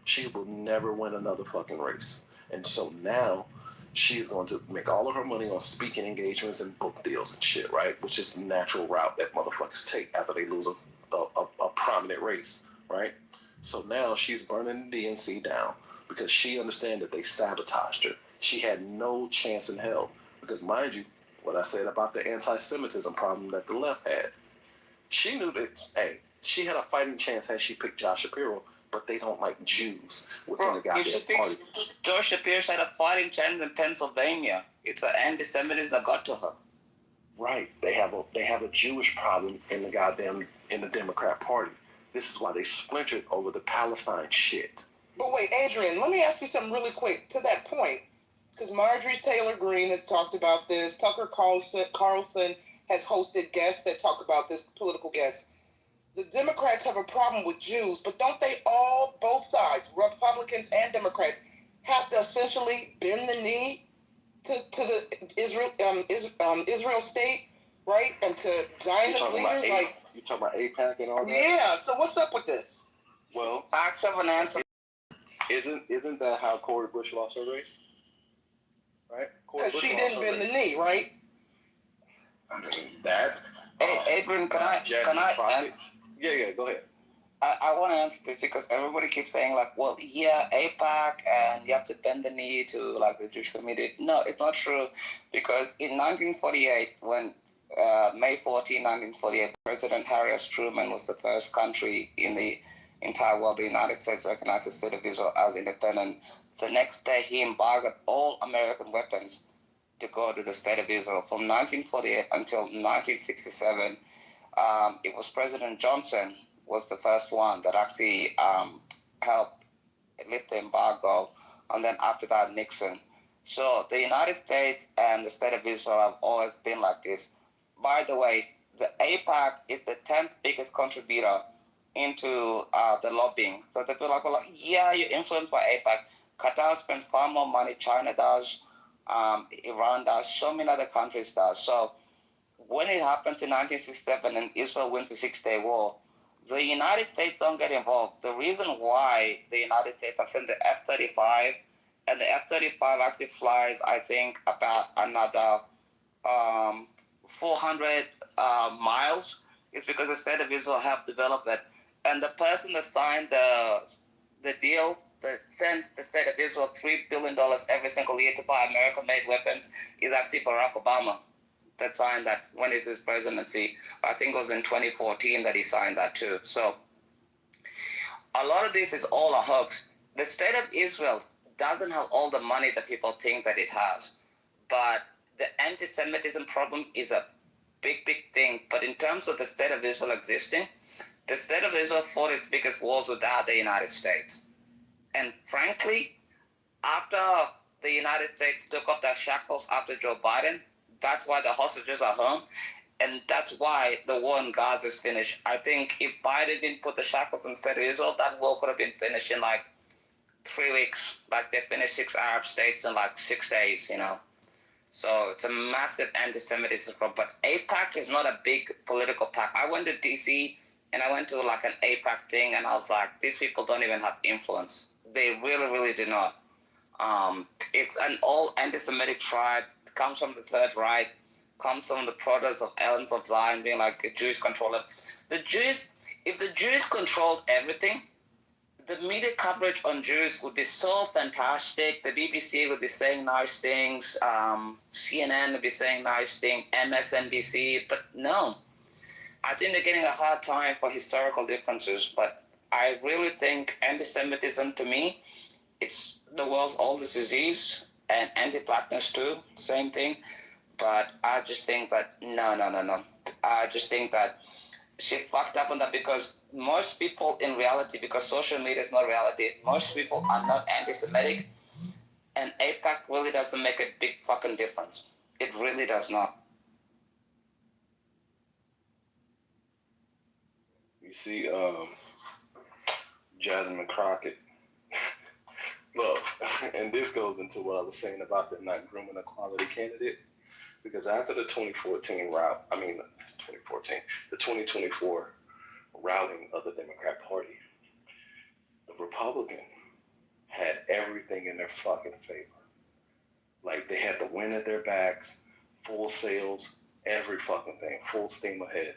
She will never win another fucking race. And so now she's going to make all of her money on speaking engagements and book deals and shit, right? Which is the natural route that motherfuckers take after they lose a prominent race, right? So now she's burning the DNC down because she understands that they sabotaged her. She had no chance in hell because, mind you, what I said about the anti-Semitism problem that the left had, she knew that, hey, she had a fighting chance had she picked Josh Shapiro, but they don't like Jews within the goddamn party. George Shapiro had a fighting chance in Pennsylvania. It's an anti-Semitism that got to her. Right. They have a Jewish problem in the Democrat Party. This is why they splintered over the Palestine shit. But wait, Adrian, let me ask you something really quick to that point. Because Marjorie Taylor Greene has talked about this. Tucker Carlson has hosted guests that talk about this, political guests. The Democrats have a problem with Jews, but don't they all, both sides, Republicans and Democrats, have to essentially bend the knee to the Israel state, right? And to Zionist leaders like... You talking about AIPAC and all that? Yeah, so what's up with this? Well, Facts of an answer. Isn't that how Cori Bush lost her race? Right? Because she didn't bend the knee, right? I mean, that... Hey, Adrian, can I answer? Yeah, go ahead. I want to answer this because everybody keeps saying like, well, yeah, AIPAC and you have to bend the knee to like the Jewish community. No, it's not true, because in 1948, when May 14, 1948, President Harry S. Truman was the first country in the entire world, the United States, recognized the state of Israel as independent. The next day, he embargoed all American weapons to go to the state of Israel. From 1948 until 1967, it was President Johnson was the first one that actually helped lift the embargo, and then after that, Nixon. So the United States and the state of Israel have always been like this. By the way, the AIPAC is the 10th biggest contributor into the lobbying. So the people are like, yeah, you're influenced by AIPAC. Qatar spends far more money, China does, Iran does, so many other countries does. So when it happens in 1967 and Israel wins the Six-Day War, the United States don't get involved. The reason why the United States have sent the F-35, and the F-35 actually flies, I think, about another 400 miles, is because the state of Israel have developed it. And the person that signed the deal that sends the state of Israel $3 billion every single year to buy American-made weapons is actually Barack Obama. That signed that when is his presidency. I think it was in 2014 that he signed that too. So a lot of this is all a hoax. The state of Israel doesn't have all the money that people think that it has. But the anti-Semitism problem is a big, big thing. But in terms of the state of Israel existing, the state of Israel fought its biggest wars without the United States. And frankly, after the United States took off their shackles after Joe Biden, that's why the hostages are home, and that's why the war in Gaza is finished. I think if Biden didn't put the shackles on the state of Israel, that war could have been finished in like 3 weeks. Like they finished 6 Arab states in like 6 days, you know. So it's a massive anti-Semitism problem. But AIPAC is not a big political pack. I went to DC and I went to like an AIPAC thing, and I was like, these people don't even have influence. They really, really do not. It's an all anti-Semitic tribe, comes from the Third Reich, comes from the products of Islands of Zion being like Jews control it. If the Jews controlled everything, the media coverage on Jews would be so fantastic. The BBC would be saying nice things, CNN would be saying nice things, MSNBC, but no. I think they're getting a hard time for historical differences, but I really think anti-Semitism, to me, it's the world's oldest disease, and anti-blackness too, same thing. But I just think that, no. I just think that she fucked up on that, because most people in reality, because social media is not reality, most people are not anti-Semitic, and AIPAC really doesn't make a big fucking difference. It really does not. You see, Jasmine Crockett. Look, and this goes into what I was saying about them not grooming a quality candidate, because after the 2024 routing of the Democrat Party, the Republican had everything in their fucking favor. Like, they had the wind at their backs, full sails, every fucking thing, full steam ahead.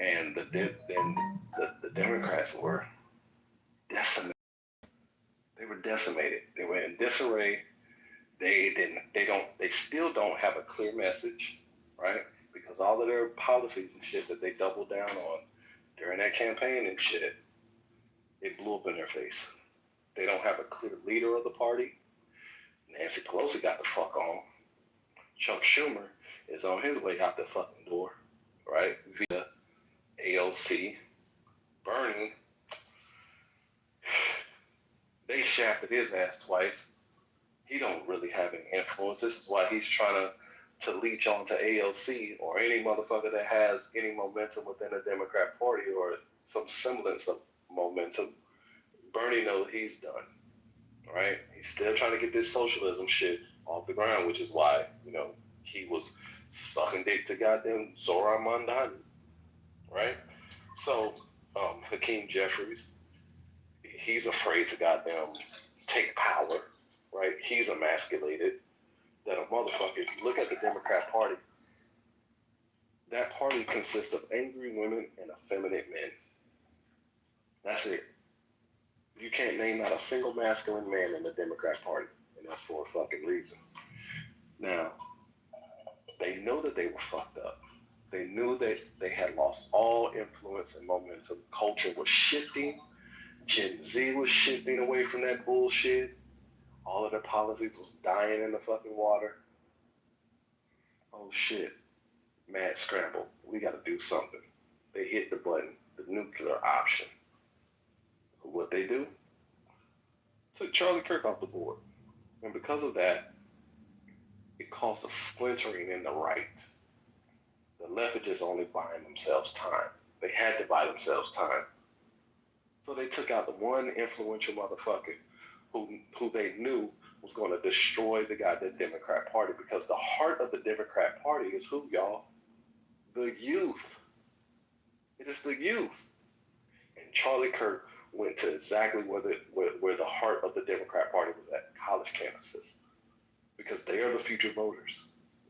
And the Democrats were decimated. They were decimated. They were in disarray. They still don't have a clear message, right? Because all of their policies and shit that they doubled down on during that campaign and shit It blew up in their face. They don't have a clear leader of the party. Nancy Pelosi got the fuck on. Chuck Schumer is on his way out the fucking door, right? Via AOC. Bernie, they shafted his ass twice. He don't really have any influence. This is why he's trying to leech onto AOC or any motherfucker that has any momentum within the Democrat Party or some semblance of momentum. Bernie knows he's done, right? He's still trying to get this socialism shit off the ground, which is why, he was sucking dick to goddamn Zoran Mondani, right? So, Hakeem Jeffries, he's afraid to goddamn take power, right? He's emasculated. That a motherfucker, if you look at the Democrat Party, that party consists of angry women and effeminate men. That's it. You can't name not a single masculine man in the Democrat Party, and that's for a fucking reason. Now, they know that they were fucked up. They knew that they had lost all influence and momentum. Culture was shifting. Gen Z was shifting away from that bullshit. All of their policies was dying in the fucking water. Oh shit. Mad scramble. We gotta do something. They hit the button, the nuclear option. What they do? Took Charlie Kirk off the board. And because of that, it caused a splintering in the right. The left are just only buying themselves time. They had to buy themselves time. So they took out the one influential motherfucker who they knew was going to destroy the goddamn Democrat Party, because the heart of the Democrat Party is who, y'all? The youth. It is the youth. And Charlie Kirk went to exactly where the heart of the Democrat Party was at, college campuses. Because they are the future voters.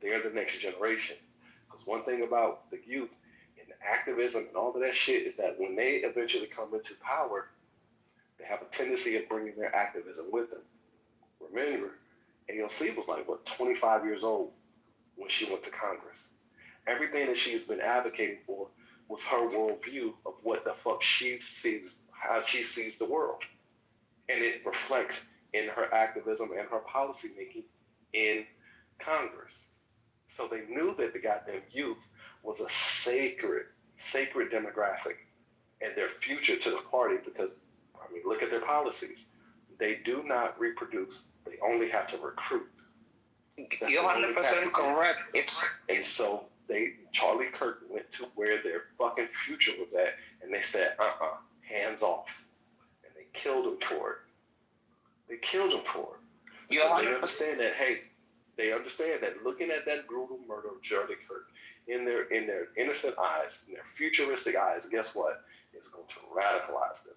They are the next generation. Because one thing about the youth and activism and all of that shit is that when they eventually come into power, they have a tendency of bringing their activism with them. Remember, AOC was like, 25 years old when she went to Congress. Everything that she has been advocating for was her worldview of what the fuck she sees, how she sees the world. And it reflects in her activism and her policy making in Congress. So they knew that the goddamn youth was a sacred demographic and their future to the party, because, look at their policies. They do not reproduce. They only have to recruit. You're 100% correct. And so Charlie Kirk went to where their fucking future was at, and they said, hands off. And they killed him for it. They killed him for it. You're They understand that, they understand that looking at that brutal murder of Charlie Kirk in their innocent eyes, in their futuristic eyes, guess what? It's going to radicalize them.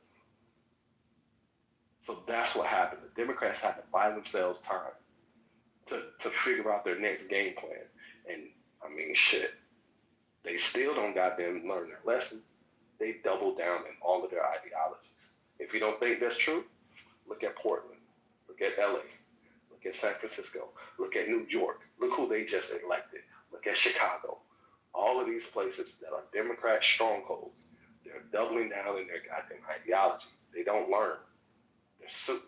So that's what happened. The Democrats had to buy themselves time to figure out their next game plan. And, shit, they still don't goddamn learn their lesson. They double down in all of their ideologies. If you don't think that's true, look at Portland. Look at LA. Look at San Francisco. Look at New York. Look who they just elected. Look at Chicago. All of these places that are Democrat strongholds, they're doubling down in their goddamn ideology. They don't learn.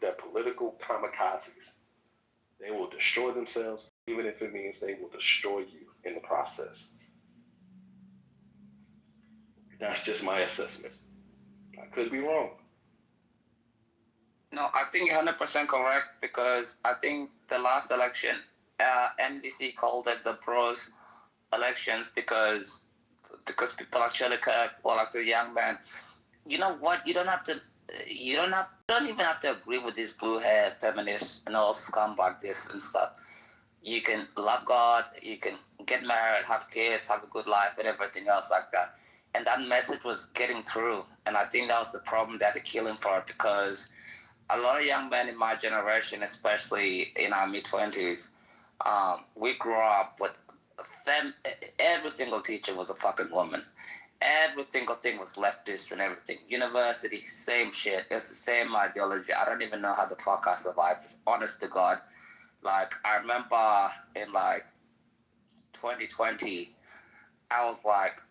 They're political kamikazes. They will destroy themselves, even if it means they will destroy you in the process. That's just my assessment. I could be wrong. No, I think you're 100% correct, because I think the last election, NBC called it the pros elections because people actually cared, or like the young man. You know what? You don't even have to agree with these blue hair feminists and all scumbag this and stuff. You can love God, you can get married, have kids, have a good life, and everything else like that. And that message was getting through, and I think that was the problem that they're killing for, because a lot of young men in my generation, especially in our mid-20s, we grew up with every single teacher was a fucking woman. Every single thing was leftist and everything. University, same shit. It's the same ideology. I don't even know how the fuck I survived. Honest to God. Like, I remember in 2020, I was like,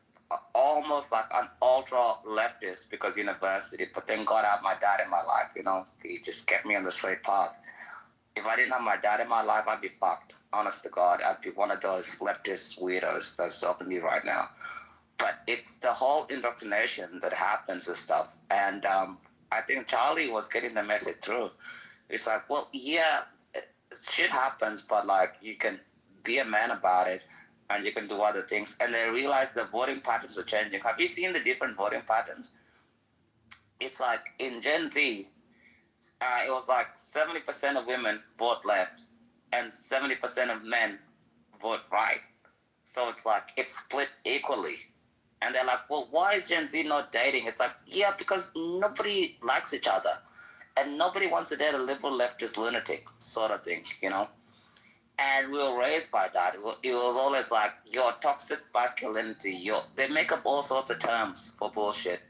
almost like an ultra leftist because university, but thank God I have my dad in my life, you know. He just kept me on the straight path. If I didn't have my dad in my life, I'd be fucked. Honest to God, I'd be one of those leftist weirdos that's talking to you right now. But it's the whole indoctrination that happens with stuff. And I think Charlie was getting the message through. It's like, well, yeah, shit happens, but like you can be a man about it and you can do other things. And they realize the voting patterns are changing. Have you seen the different voting patterns? It's like in Gen Z, it was like 70% of women vote left and 70% of men vote right. So it's like it's split equally. And they're like, well, why is Gen Z not dating? It's like, yeah, because nobody likes each other. And nobody wants to date a liberal leftist lunatic sort of thing, you know? And we were raised by that. It was always like, your toxic masculinity. They make up all sorts of terms for bullshit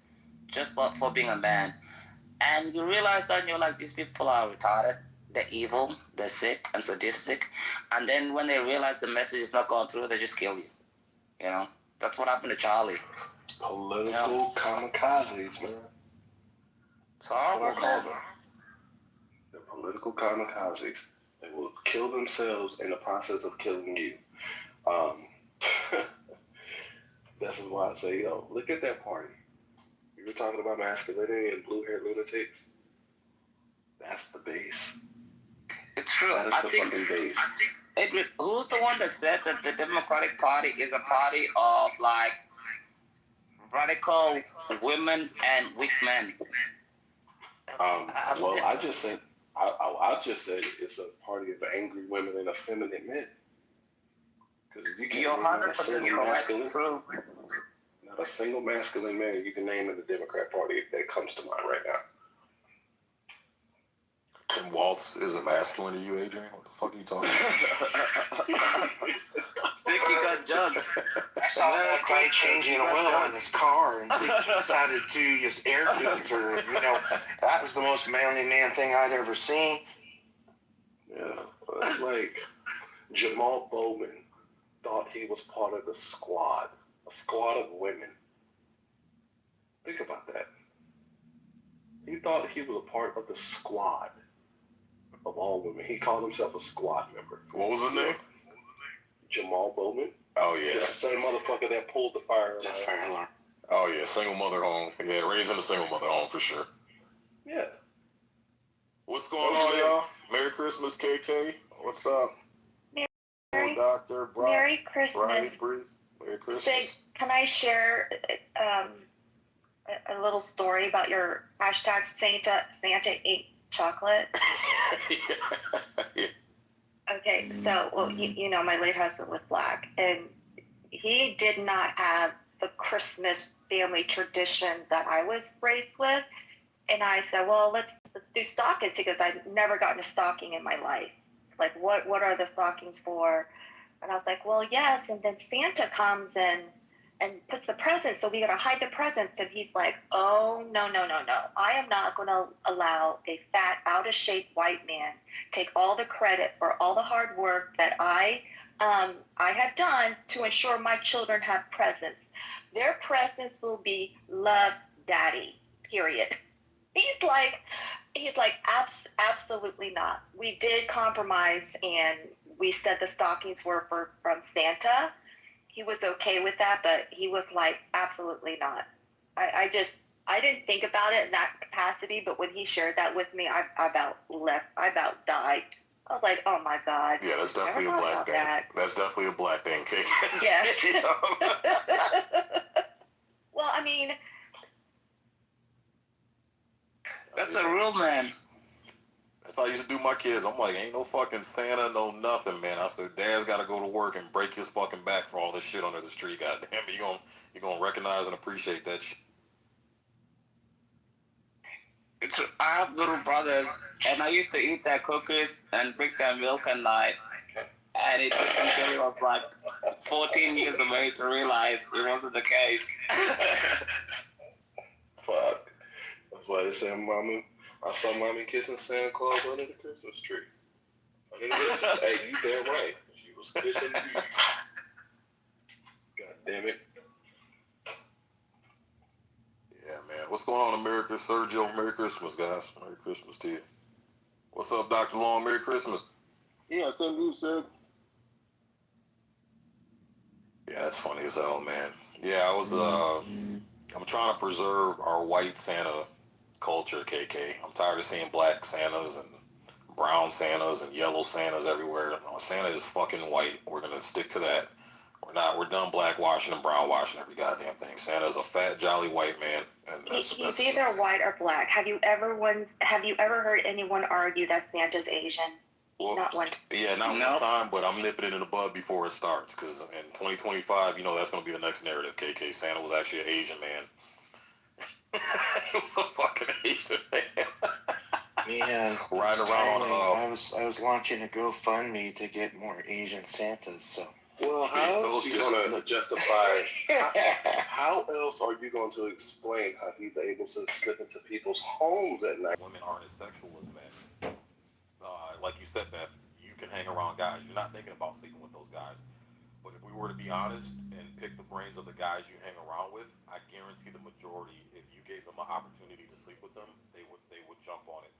just for being a man. And you realize that and you're like, these people are retarded. They're evil. They're sick and sadistic. And then when they realize the message is not going through, they just kill you. You know? That's what happened to Charlie. Political kamikazes, man. It's horrible, That's what I call them. They're political kamikazes. They will kill themselves in the process of killing you. This is why I say, yo, look at that party. You were talking about masculinity and blue-haired lunatics. That's the base. It's true. That is I the think fucking base. who's the one that said that the Democratic Party is a party of like radical women and weak men? Well, I just said it's a party of angry women and effeminate men. Because you can't You're name not a 100% single correct. masculine, True. not a single masculine man you can name in the Democrat Party that comes to mind right now. Tim Walz isn't masculine to you, Adrian? What the fuck are you talking about? Sticky got jugs. I saw that guy changing oil in his car and he decided to use air filter. You know, that was the most manly man thing I'd ever seen. Yeah, it's like Jamal Bowman thought he was part of the squad, a squad of women. Think about that. He thought he was a part of the squad of all women. He called himself a squad member. What was his name? Jamal Bowman. Oh, yeah. It's the same motherfucker that pulled the fire alarm. Oh, yeah, single mother home. Yeah, raising a single mother home for sure. Yeah. What's going on, y'all? Merry Christmas, KK. What's up? Merry, Dr. Brian. Merry Christmas. Merry Christmas. Sig, can I share a little story about your hashtag Santa ate chocolate? Yeah. Okay, so, well, you know, my late husband was black, and he did not have the Christmas family traditions that I was raised with. And I said, well, let's do stockings, because I've never gotten a stocking in my life. Like, what are the stockings for? And I was like, well, yes. And then Santa comes and puts the presents, so we gotta hide the presents. And he's like, oh, no. I am not gonna allow a fat, out of shape white man take all the credit for all the hard work that I have done to ensure my children have presents. Their presents will be love, daddy, period. He's like, absolutely not. We did compromise, and we said the stockings were from Santa. He was okay with that, but he was like, absolutely not. I didn't think about it in that capacity, but when he shared that with me, I about died. I was like, oh my God. Yeah, that's definitely a black thing. That's definitely a black thing, KK. Yes. You know? Well, I mean, That's a real man. That's how I used to do my kids. I'm like, ain't no fucking Santa, no nothing, man. I said, Dad's got to go to work and break his fucking back for all this shit under the street. Goddamn, you gonna recognize and appreciate that shit. I have little brothers, and I used to eat their cookies and drink their milk and lie. And it took until he was like 14 years of age to realize it wasn't the case. Fuck. That's why they say I saw mommy kissing Santa Claus under the Christmas tree. Hey, you damn right. She was kissing you. God damn it. going on, America? Sergio, Merry Christmas, guys. Merry Christmas to you. What's up, Dr. Long? Merry Christmas. Yeah, same to you, sir. Yeah, that's funny as hell, man. Yeah, I'm trying to preserve our white Santa culture, KK. I'm tired of seeing black Santas and brown Santas and yellow Santas everywhere. No, Santa is fucking white. We're gonna stick to that. We're done black washing and brown washing every goddamn thing. Santa's a fat, jolly white man, and He's either white or black. Have you ever heard anyone argue that Santa's Asian? Well, not one. Yeah, not one time, but I'm nipping it in the bud before it starts, because in 2025, that's going to be the next narrative, KK. Santa was actually an Asian man. He was a fucking Asian man. Yeah, riding around on I was launching a GoFundMe to get more Asian Santas. So, well, how else are you going to justify? How else are you going to explain how he's able to slip into people's homes at night? Women aren't as sexual as men. Like you said, Beth, you can hang around guys. You're not thinking about sleeping with those guys. But if we were to be honest and pick the brains of the guys you hang around with, I guarantee the majority, if you gave them an opportunity to sleep with them, they would jump on it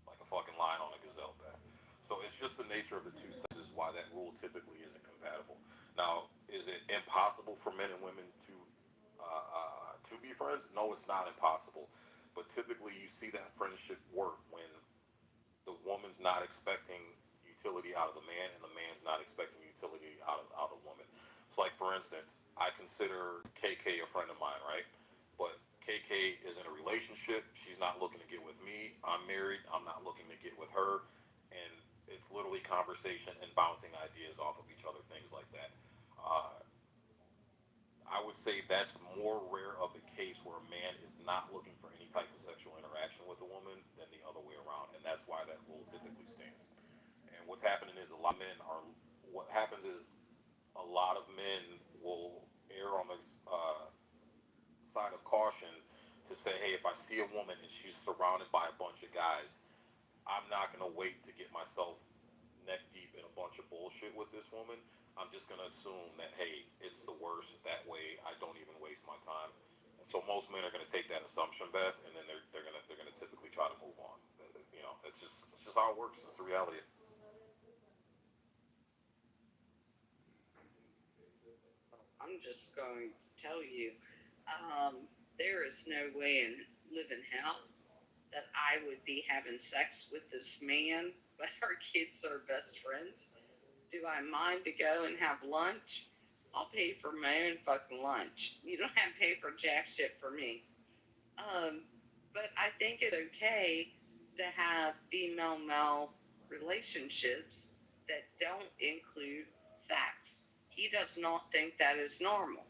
like a fucking lion on a gazelle, Beth. So it's just the nature of the two sexes why that rule typically isn't compatible. Now, is it impossible for men and women to be friends? No, it's not impossible. But typically you see that friendship work when the woman's not expecting utility out of the man and the man's not expecting utility out of the woman. So like, for instance, I consider KK a friend of mine, right? But KK is in a relationship. She's not looking to get with me. I'm married. I'm not looking to get with her. And it's literally conversation and bouncing ideas off of each other, things like that. I would say that's more rare of a case where a man is not looking for any type of sexual interaction with a woman than the other way around, and that's why that rule typically stands. And what's happening is what happens is a lot of men will err on the side of caution to say, hey, if I see a woman and she's surrounded by a bunch of guys, I'm not going to wait to get myself neck deep in a bunch of bullshit with this woman. I'm just going to assume that, hey, it's the worst. That way I don't even waste my time. And so most men are going to take that assumption, Beth, and then they're going to typically try to move on. It's just how it works. It's the reality. I'm just going to tell you, there is no way in living hell that I would be having sex with this man, but our kids are best friends. Do I mind to go and have lunch? I'll pay for my own fucking lunch. You don't have to pay for jack shit for me. But I think it's okay to have female-male relationships that don't include sex. He does not think that is normal,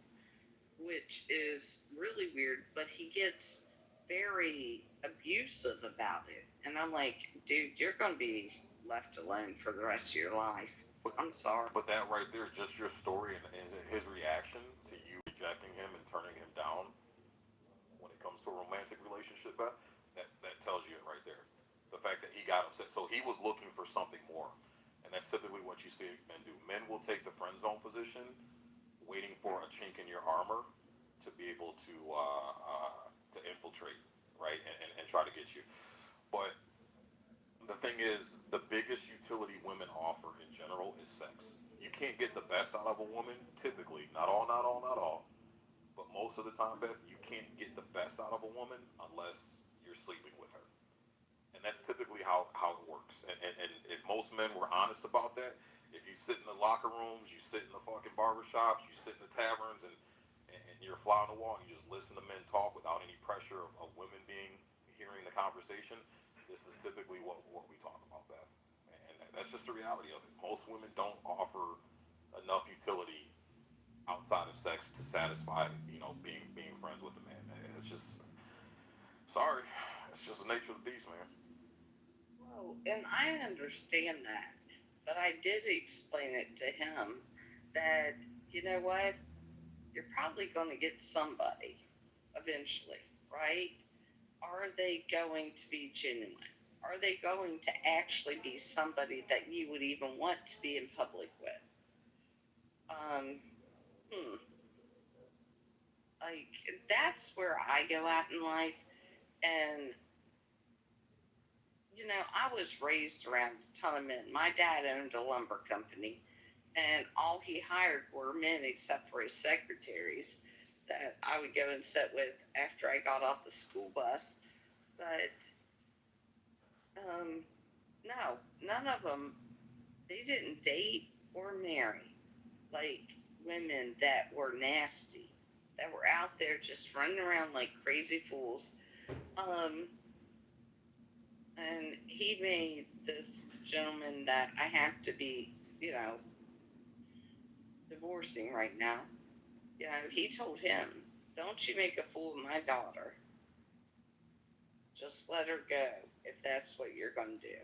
which is really weird, but he gets very abusive about it. And I'm like, dude, you're going to be left alone for the rest of your life. I'm sorry. But that right there, just your story and his reaction to you rejecting him and turning him down when it comes to a romantic relationship, Beth, that tells you it right there. The fact that he got upset. So he was looking for something more. And that's typically what you see men do. Men will take the friend zone position, waiting for a chink in your armor to be able to infiltrate, right, and try to get you. But the thing is, the biggest utility women offer in general is sex. You can't get the best out of a woman, typically. Not all, not all, not all. But most of the time, Beth, you can't get the best out of a woman unless you're sleeping with her. And that's typically how it works. And if most men were honest about that, if you sit in the locker rooms, you sit in the fucking barbershops, you sit in the taverns, and you're a fly on the wall, and you just listen to men talk without any pressure of women hearing the conversation, this is typically what we talk about, Beth. And that's just the reality of it. Most women don't offer enough utility outside of sex to satisfy, being friends with a man. It's just, sorry, it's just the nature of the beast, man. Well, and I understand that, but I did explain it to him that, you know what, you're probably going to get somebody eventually, right? Are they going to be genuine? Are they going to actually be somebody that you would even want to be in public with? Like, that's where I go out in life. And I was raised around a ton of men. My dad owned a lumber company, and all he hired were men except for his secretaries that I would go and sit with after I got off the school bus. But no, none of them, they didn't date or marry like women that were nasty, that were out there just running around like crazy fools. Um, and he made this gentleman that I have to be, divorcing right now. He told him, "Don't you make a fool of my daughter. Just let her go if that's what you're going to do."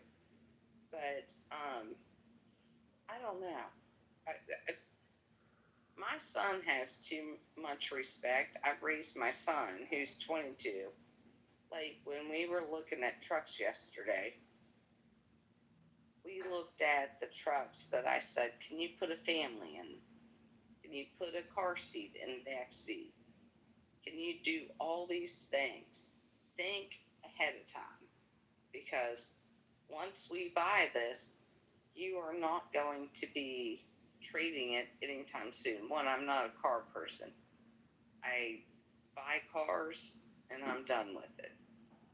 But I don't know. I, my son has too much respect. I've raised my son, who's 22. Like when we were looking at trucks yesterday, we looked at the trucks that I said, "Can you put a family in? Can you put a car seat in the back seat? Can you do all these things? Think ahead of time, because once we buy this, you are not going to be trading it anytime soon." One, I'm not a car person. I buy cars and I'm done with it.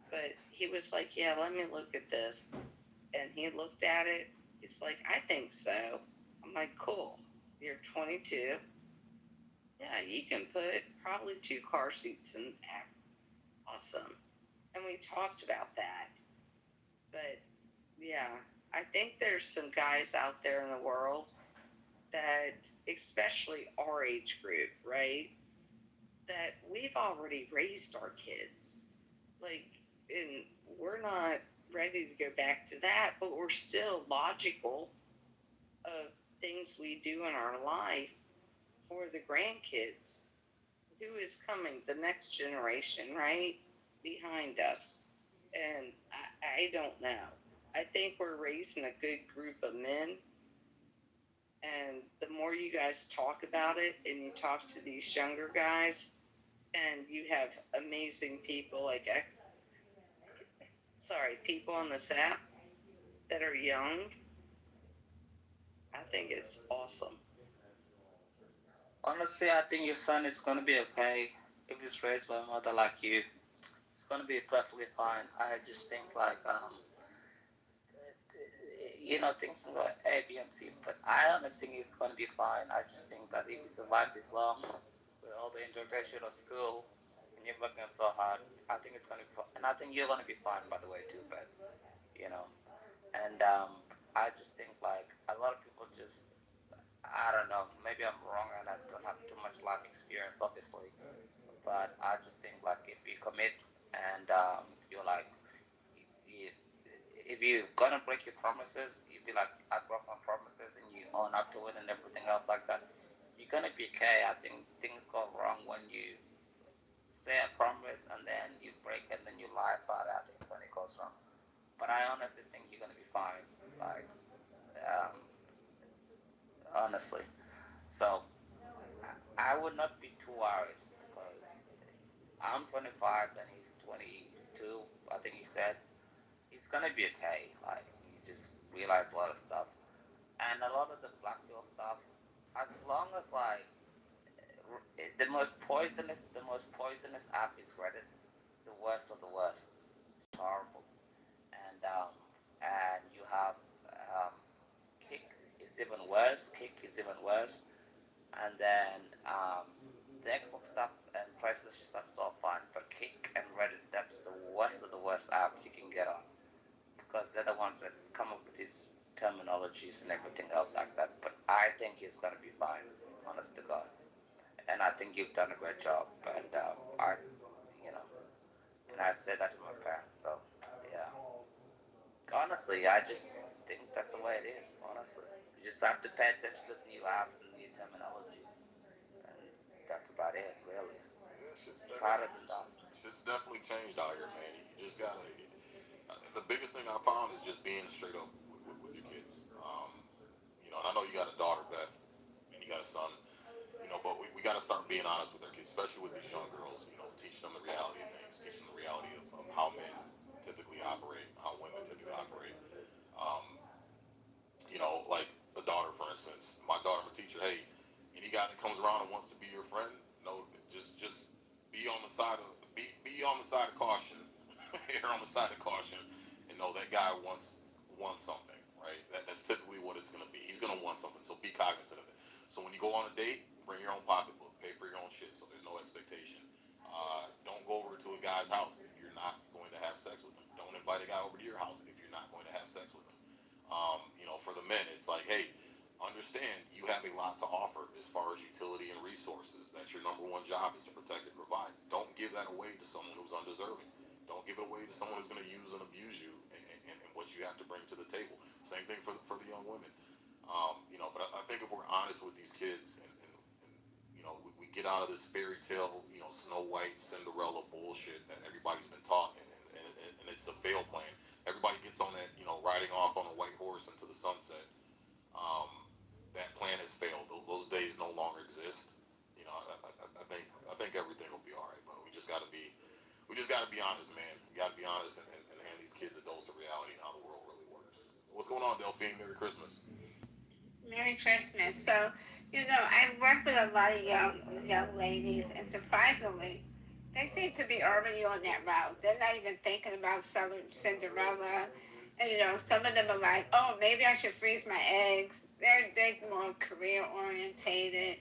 But he was like, "Yeah, let me look at this." And he looked at it. He's like, "I think so." I'm like, "Cool. You're 22. Yeah, you can put probably 2 car seats in the back. Awesome." And we talked about that. But yeah, I think there's some guys out there in the world that, especially our age group, right? That we've already raised our kids. Like, and we're not ready to go back to that, but we're still logical of things we do in our life for the grandkids. Who is coming? The next generation, right? Behind us. And I don't know. I think we're raising a good group of men. And the more you guys talk about it and you talk to these younger guys, and you have amazing people like, people on this app that are young, I think it's awesome. Honestly, I think your son is gonna be okay if he's raised by a mother like you. It's gonna be perfectly fine. I just think like things can go A, B, and C, but I honestly think it's gonna be fine. I just think that if he survived this long with all the integration of school and you're working so hard, I think it's gonna be fine. And I think you're gonna be fine, by the way, too. But you know, and I just think like a lot of people just, I don't know, maybe I'm wrong and I don't have too much life experience, obviously, but I just think like if you commit and you're like, you, if you're gonna break your promises, you be like, "I broke my promises," and you own up to it and everything else like that, you're gonna be okay. I think things go wrong when you say a promise and then you break it and then you lie about it. I think it's when it goes wrong. But I honestly think you're gonna be fine. Like, um, honestly. So I would not be too worried because I'm 25 and he's 22. I think he said he's gonna be okay. Like, you just realize a lot of stuff and a lot of the black pill stuff. As long as like the most poisonous app is Reddit, the worst of the worst. It's horrible. And you have um, Kick is even worse. Kick is even worse. And then the Xbox stuff and PlayStation stuff is all fine, but Kick and Reddit, that's the worst of the worst apps you can get on because they're the ones that come up with these terminologies and everything else like that. But I think he's gonna be fine, honest to God. And I think you've done a great job. And you know, and I said that to my parents. So yeah, honestly, I just think that's the way it is. Honestly, you just have to pay attention to the new apps and new terminology, and that's about it, really. Yeah, It's harder than that. shit's definitely changed out here, man. You just gotta. The biggest thing I found is just being straight up with your kids. And I know you got a daughter, Beth, and you got a son. But we got to start being honest with our kids, especially with these young girls. Teaching them the reality of things, teaching them the reality of how men typically operate, how women typically operate. Um, like a daughter, for instance. My daughter, my teacher, hey, any guy that comes around and wants to be your friend, no, just be on the side of be on the side of caution, err on the side of caution, and know that guy wants something, right? That's typically what it's gonna be. He's gonna want something, so be cognizant of it. So when you go on a date, bring your own pocketbook, pay for your own shit, so there's no expectation. Don't go over to a guy's house if you're not going to have sex with him. Don't invite a guy over to your house if you're not going to have sex with him. For the men, it's like, hey, understand you have a lot to offer as far as utility and resources. That's your number one job is to protect and provide. Don't give that away to someone who's undeserving. Don't give it away to someone who's going to use and abuse you and what you have to bring to the table. Same thing for the young women. But I think if we're honest with these kids and we get out of this fairy tale, Snow White, Cinderella bullshit that everybody's been taught, and it's a fail plan. Everybody gets on that, riding off on a white horse into the sunset. Um, that plan has failed. Those days no longer exist. I think everything will be all right, but we just got to be honest, man. We got to be honest and hand these kids a dose of reality and how the world really works. What's going on, Delphine? Merry Christmas. Merry Christmas. So, I work with a lot of young ladies, and surprisingly, they seem to be already on that route. They're not even thinking about Cinderella. And some of them are like, oh, maybe I should freeze my eggs. They're more career orientated,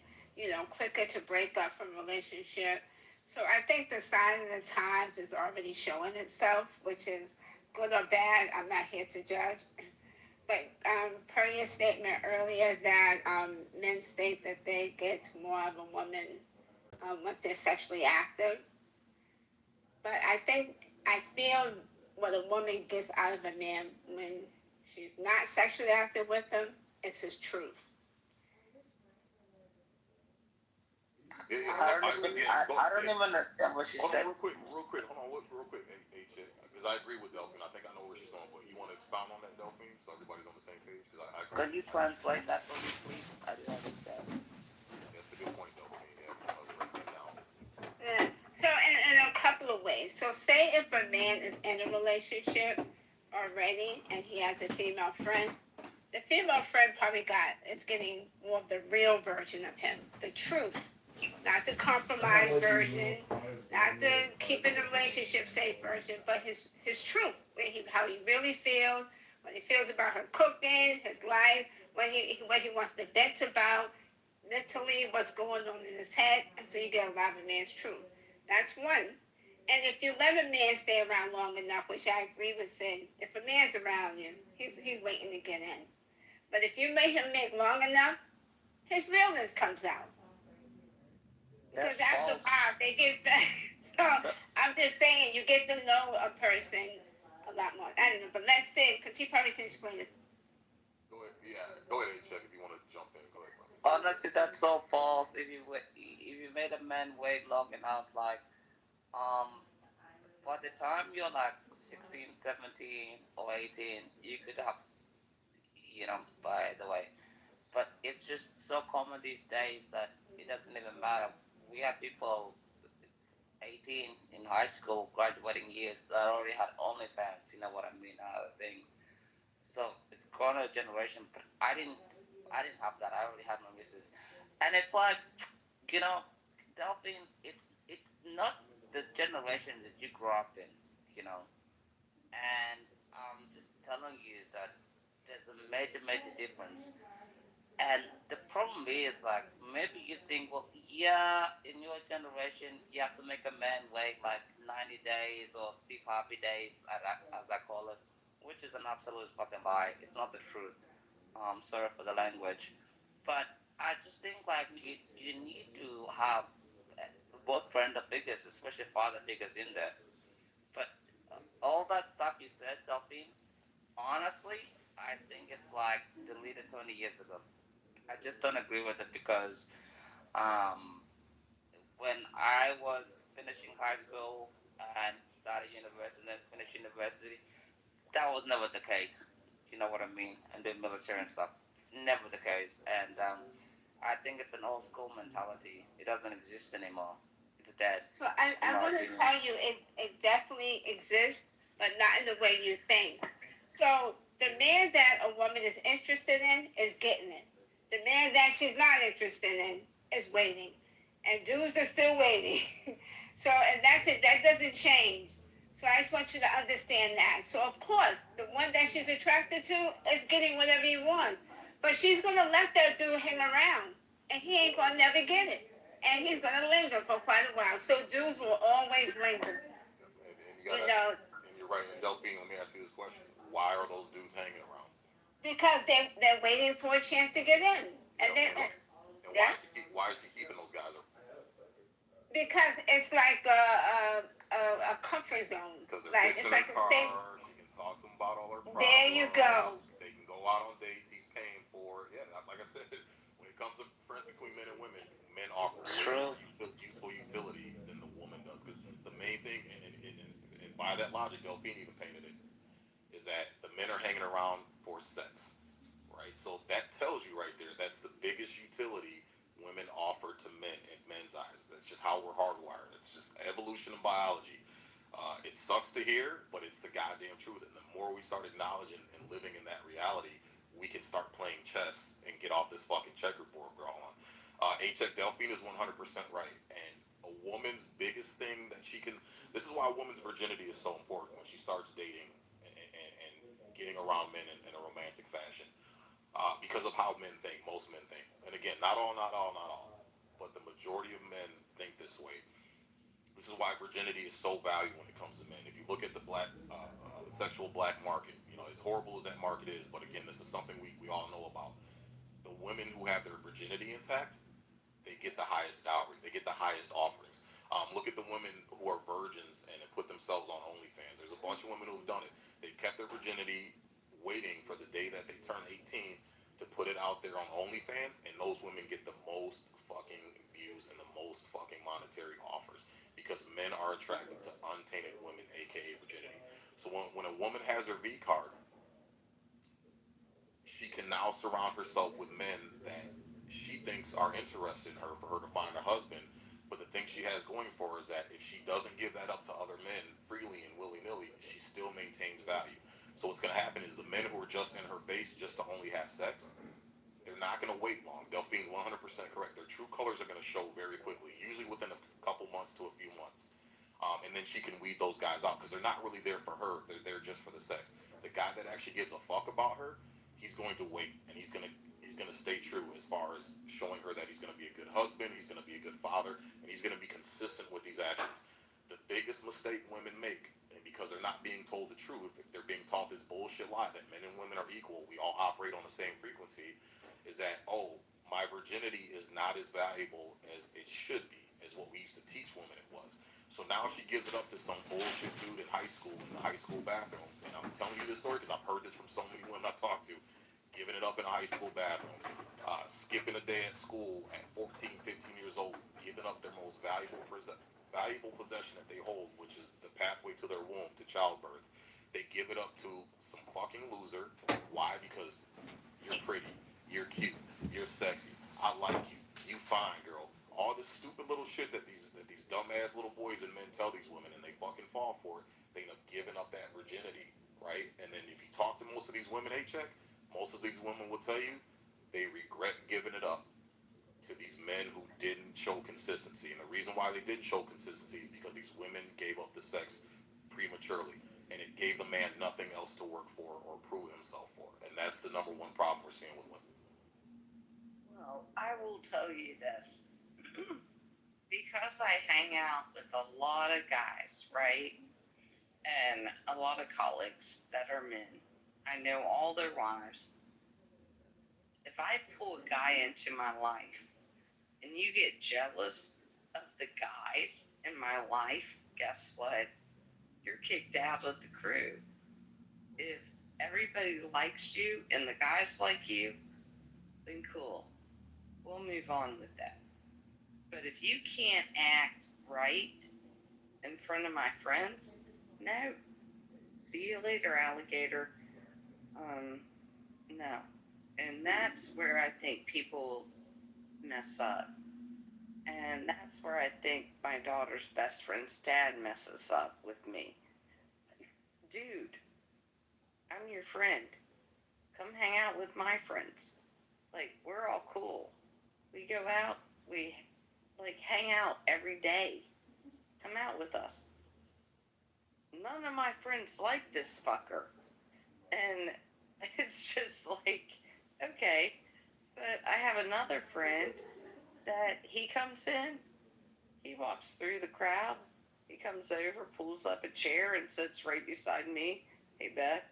quicker to break up from a relationship. So I think the sign of the times is already showing itself, which is good or bad. I'm not here to judge. But per your statement earlier that men state that they get more of a woman when they're sexually active. But I feel what a woman gets out of a man when she's not sexually active with him is his truth. I don't even understand what she said. Real quick. Hold on, real quick, Chick, because I agree with Delphine. I think I know where she's going, but you want to expound on that, Delphine, so everybody's on the same page? Because I agree. Can you translate that for me, please? I didn't understand. That's a good point, Delphine. Yeah, if you want to break that down. Yeah. So in a couple of ways. So say if a man is in a relationship already and he has a female friend, the female friend probably is getting more of the real version of him, the truth, not the compromised version, not the keeping the relationship safe version, but his truth, how he really feels, what he feels about her cooking, his life, what he wants to vent about, mentally what's going on in his head, and so you get a lot of a man's truth. That's one. And if you let a man stay around long enough, which I agree with Sid, if a man's around you, he's waiting to get in. But if you let him make long enough, his realness comes out. Because after a while, they get back. So I'm just saying, you get to know a person a lot more. I don't know, but let's say, because he probably can explain it. Go ahead. Yeah, go ahead, Chuck, if you want to jump in. Go ahead. Honestly, that's so false. If you made a man wait long enough, like by the time you're like 16, 17, or 18, you could have, by the way. But it's just so common these days that it doesn't even matter. We have people 18 in high school, graduating years, that already had OnlyFans, you know what I mean, and other things. So it's grown a generation, but I didn't have that. I already had my missus, and it's like, Delphine, it's not the generation that you grew up in, you know, and I'm just telling you that there's a major, major difference. And the problem is, like, maybe you think, well, yeah, in your generation, you have to make a man wait like 90 days or Steve Harvey days, as I call it, which is an absolute fucking lie. It's not the truth. Sorry for the language. But I just think, like, you need to have both parental figures, especially father figures, in there. But all that stuff you said, Delphine, honestly, I think it's like deleted 20 years ago. I just don't agree with it because um, when I was finishing high school and started university and then finished university, that was never the case. You know what I mean? And the military and stuff. Never the case. And I think it's an old school mentality. It doesn't exist anymore. It's a dead. So I want to tell you, it definitely exists, but not in the way you think. So the man that a woman is interested in is getting it. The man that she's not interested in is waiting. And dudes are still waiting. So, and that's it. That doesn't change. So I just want you to understand that. So of course, the one that she's attracted to is getting whatever you want. But she's going to let that dude hang around. And he ain't going to never get it. And he's going to linger for quite a while. So dudes will always linger. And you're right. And Delphine, let me ask you this question. Why are those dudes hanging around? Because they're waiting for a chance to get in. And then, why is she keeping those guys around? Because it's like a comfort zone. Because they're like, it's like a safe. She can talk to them about all her problems. There you go. They can go out on dates. He's paying for it. Yeah, like I said, when it comes to friends between men and women, men offer more useful utility than the woman does. Because the main thing, and by that logic, Delphine even painted it, is that the men are hanging around for sex, right? So that tells you right there, that's the biggest utility women offer to men in men's eyes. That's just how we're hardwired. It's just evolution and biology. It sucks to hear, but it's the goddamn truth. And the more we start acknowledging and living in that reality, we can start playing chess and get off this fucking checkerboard we're all on. A-Check Delphine is 100% right. And a woman's biggest thing that she can... This is why a woman's virginity is so important when she starts dating and getting around men in a romantic fashion. Because of how men think, most men think. And again, not all. But the majority of men think this way. This is why virginity is so valuable when it comes to men. If you look at the sexual black market, as horrible as that market is, but again, this is something we all know about. The women who have their virginity intact, they get the highest dowry. They get the highest offerings. Look at the women who are virgins and have put themselves on OnlyFans. There's a bunch of women who've done it. They've kept their virginity, waiting for the day that they turn 18 to put it out there on OnlyFans, and those women get the most fucking views and the most fucking monetary offers because men are attracted to untainted women, aka virginity. So when a woman has her V card, she can now surround herself with men that she thinks are interested in her for her to find a husband. But the thing she has going for her is that if she doesn't give that up to other men freely and willy-nilly, she still maintains value. So what's going to happen is the men who are just in her face just to only have sex, they're not going to wait long. Delphine's 100% correct. Their true colors are going to show very quickly, usually within a couple months to a few months. And then she can weed those guys out because they're not really there for her. They're there just for the sex. The guy that actually gives a fuck about her, he's going to wait, and he's gonna stay true as far as showing her that he's gonna be a good husband, he's gonna be a good father, and he's gonna be consistent with these actions. The biggest mistake women make, and because they're not being told the truth, they're being taught this bullshit lie that men and women are equal, we all operate on the same frequency, is that, oh, my virginity is not as valuable as it should be, is what we used to teach women it was. So now she gives it up to some bullshit dude in high school, in the high school bathroom. And I'm telling you this story because I've heard this from so many women I've talked to. Giving it up in a high school bathroom. Skipping a day at school at 14, 15 years old. Giving up their most valuable possession that they hold, which is the pathway to their womb, to childbirth. They give it up to some fucking loser. Why? Because you're pretty. You're cute. You're sexy. I like you. You fine, girl. All this stupid little shit that these dumbass little boys and men tell these women, and they fucking fall for it. They end up giving up that virginity, right? And then if you talk to most of these women, A-Check, most of these women will tell you they regret giving it up to these men who didn't show consistency. And the reason why they didn't show consistency is because these women gave up the sex prematurely, and it gave the man nothing else to work for or prove himself for. And that's the number one problem we're seeing with women. Well, I will tell you this. Because I hang out with a lot of guys, right? And a lot of colleagues that are men. I know all their wives. If I pull a guy into my life and you get jealous of the guys in my life, guess what? You're kicked out of the crew. If everybody likes you and the guys like you, then cool. We'll move on with that. But if you can't act right in front of my friends, no. See you later, alligator. No. And that's where I think people mess up. And that's where I think my daughter's best friend's dad messes up with me. Dude, I'm your friend. Come hang out with my friends. Like, we're all cool. We go out, we like hang out every day. Come out with us. None of my friends like this fucker. And it's just like, okay. But I have another friend that he comes in, he walks through the crowd, he comes over, pulls up a chair, and sits right beside me. Hey, Beth,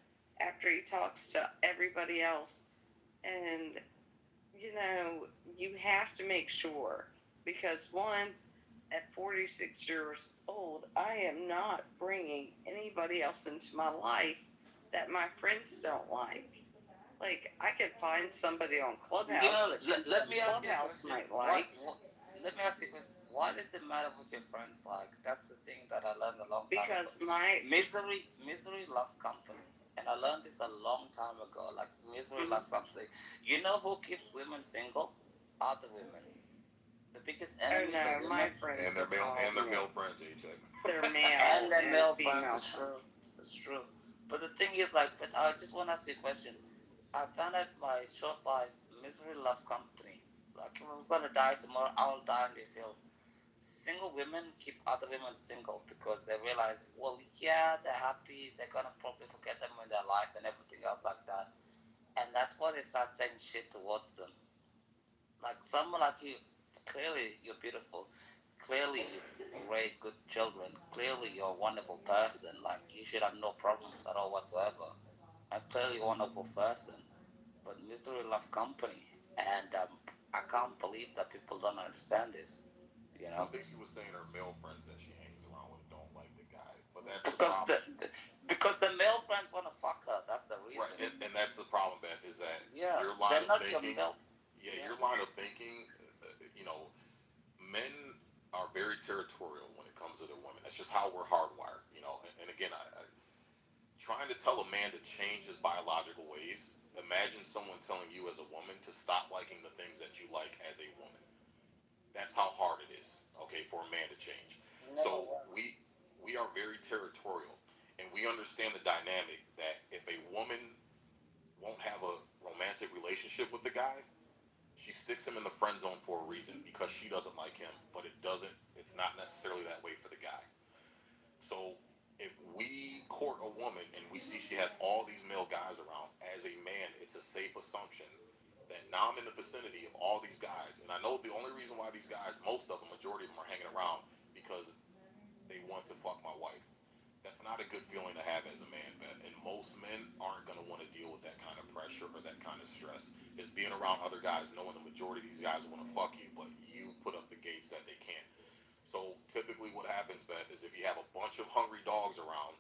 after he talks to everybody else. And, you know, you have to make sure because, one, at 46 years old, I am not bringing anybody else into my life that my friends don't like. Like, I could find somebody on Clubhouse. You know, that let me ask you a Clubhouse question. might like. Let me ask you a question. Why does it matter what your friends like? That's the thing that I learned a long time Because ago. my Misery loves company. And I learned this a long time ago. Like, misery loves company. You know who keeps women single? Other women. The biggest enemies of women. My friends And their male friends, HA. They're male And their male female friends. It's true. It's true. But the thing is, like, but I just want to ask you a question. I found out my short life, misery loves company. Like, if I was gonna die tomorrow, I'll die on this hill. Single women keep other women single because they realize, well, yeah, they're happy, they're gonna probably forget them in their life and everything else like that. And that's why they start saying shit towards them. Like, someone like you, clearly you're beautiful. Clearly you raise good children. Clearly you're a wonderful person. Like, you should have no problems at all whatsoever. And clearly you're a wonderful person. But misery loves company, and I can't believe that people don't understand this. You know, I think she was saying her male friends that she hangs around with don't like the guy, but that's because the problem. because the male friends want to fuck her. That's the reason. Right, and that's the problem, Beth, is that Yeah, your line they're of not thinking. your male. Your line of thinking. You know, men are very territorial when it comes to their women. That's just how we're hardwired. You know, and again, I trying to tell a man to change his biological ways. Imagine someone telling you as a woman to stop liking the things that you like as a woman. That's how hard it is, okay, for a man to change. So we are very territorial, and we understand the dynamic that if a woman won't have a romantic relationship with the guy, she sticks him in the friend zone for a reason because she doesn't like him, but it's not necessarily that way for the guy. So if we court a woman and we see she has all these male guys around, as a man, it's a safe assumption that now I'm in the vicinity of all these guys, and I know the only reason why these guys, most of them, majority of them, are hanging around because they want to fuck my wife. That's not a good feeling to have as a man, and most men aren't going to want to deal with that kind of pressure or that kind of stress. It's being around other guys, knowing the majority of these guys want to fuck you, but you put up the gates that they can't. So typically, what happens, Beth, is if you have a bunch of hungry dogs around,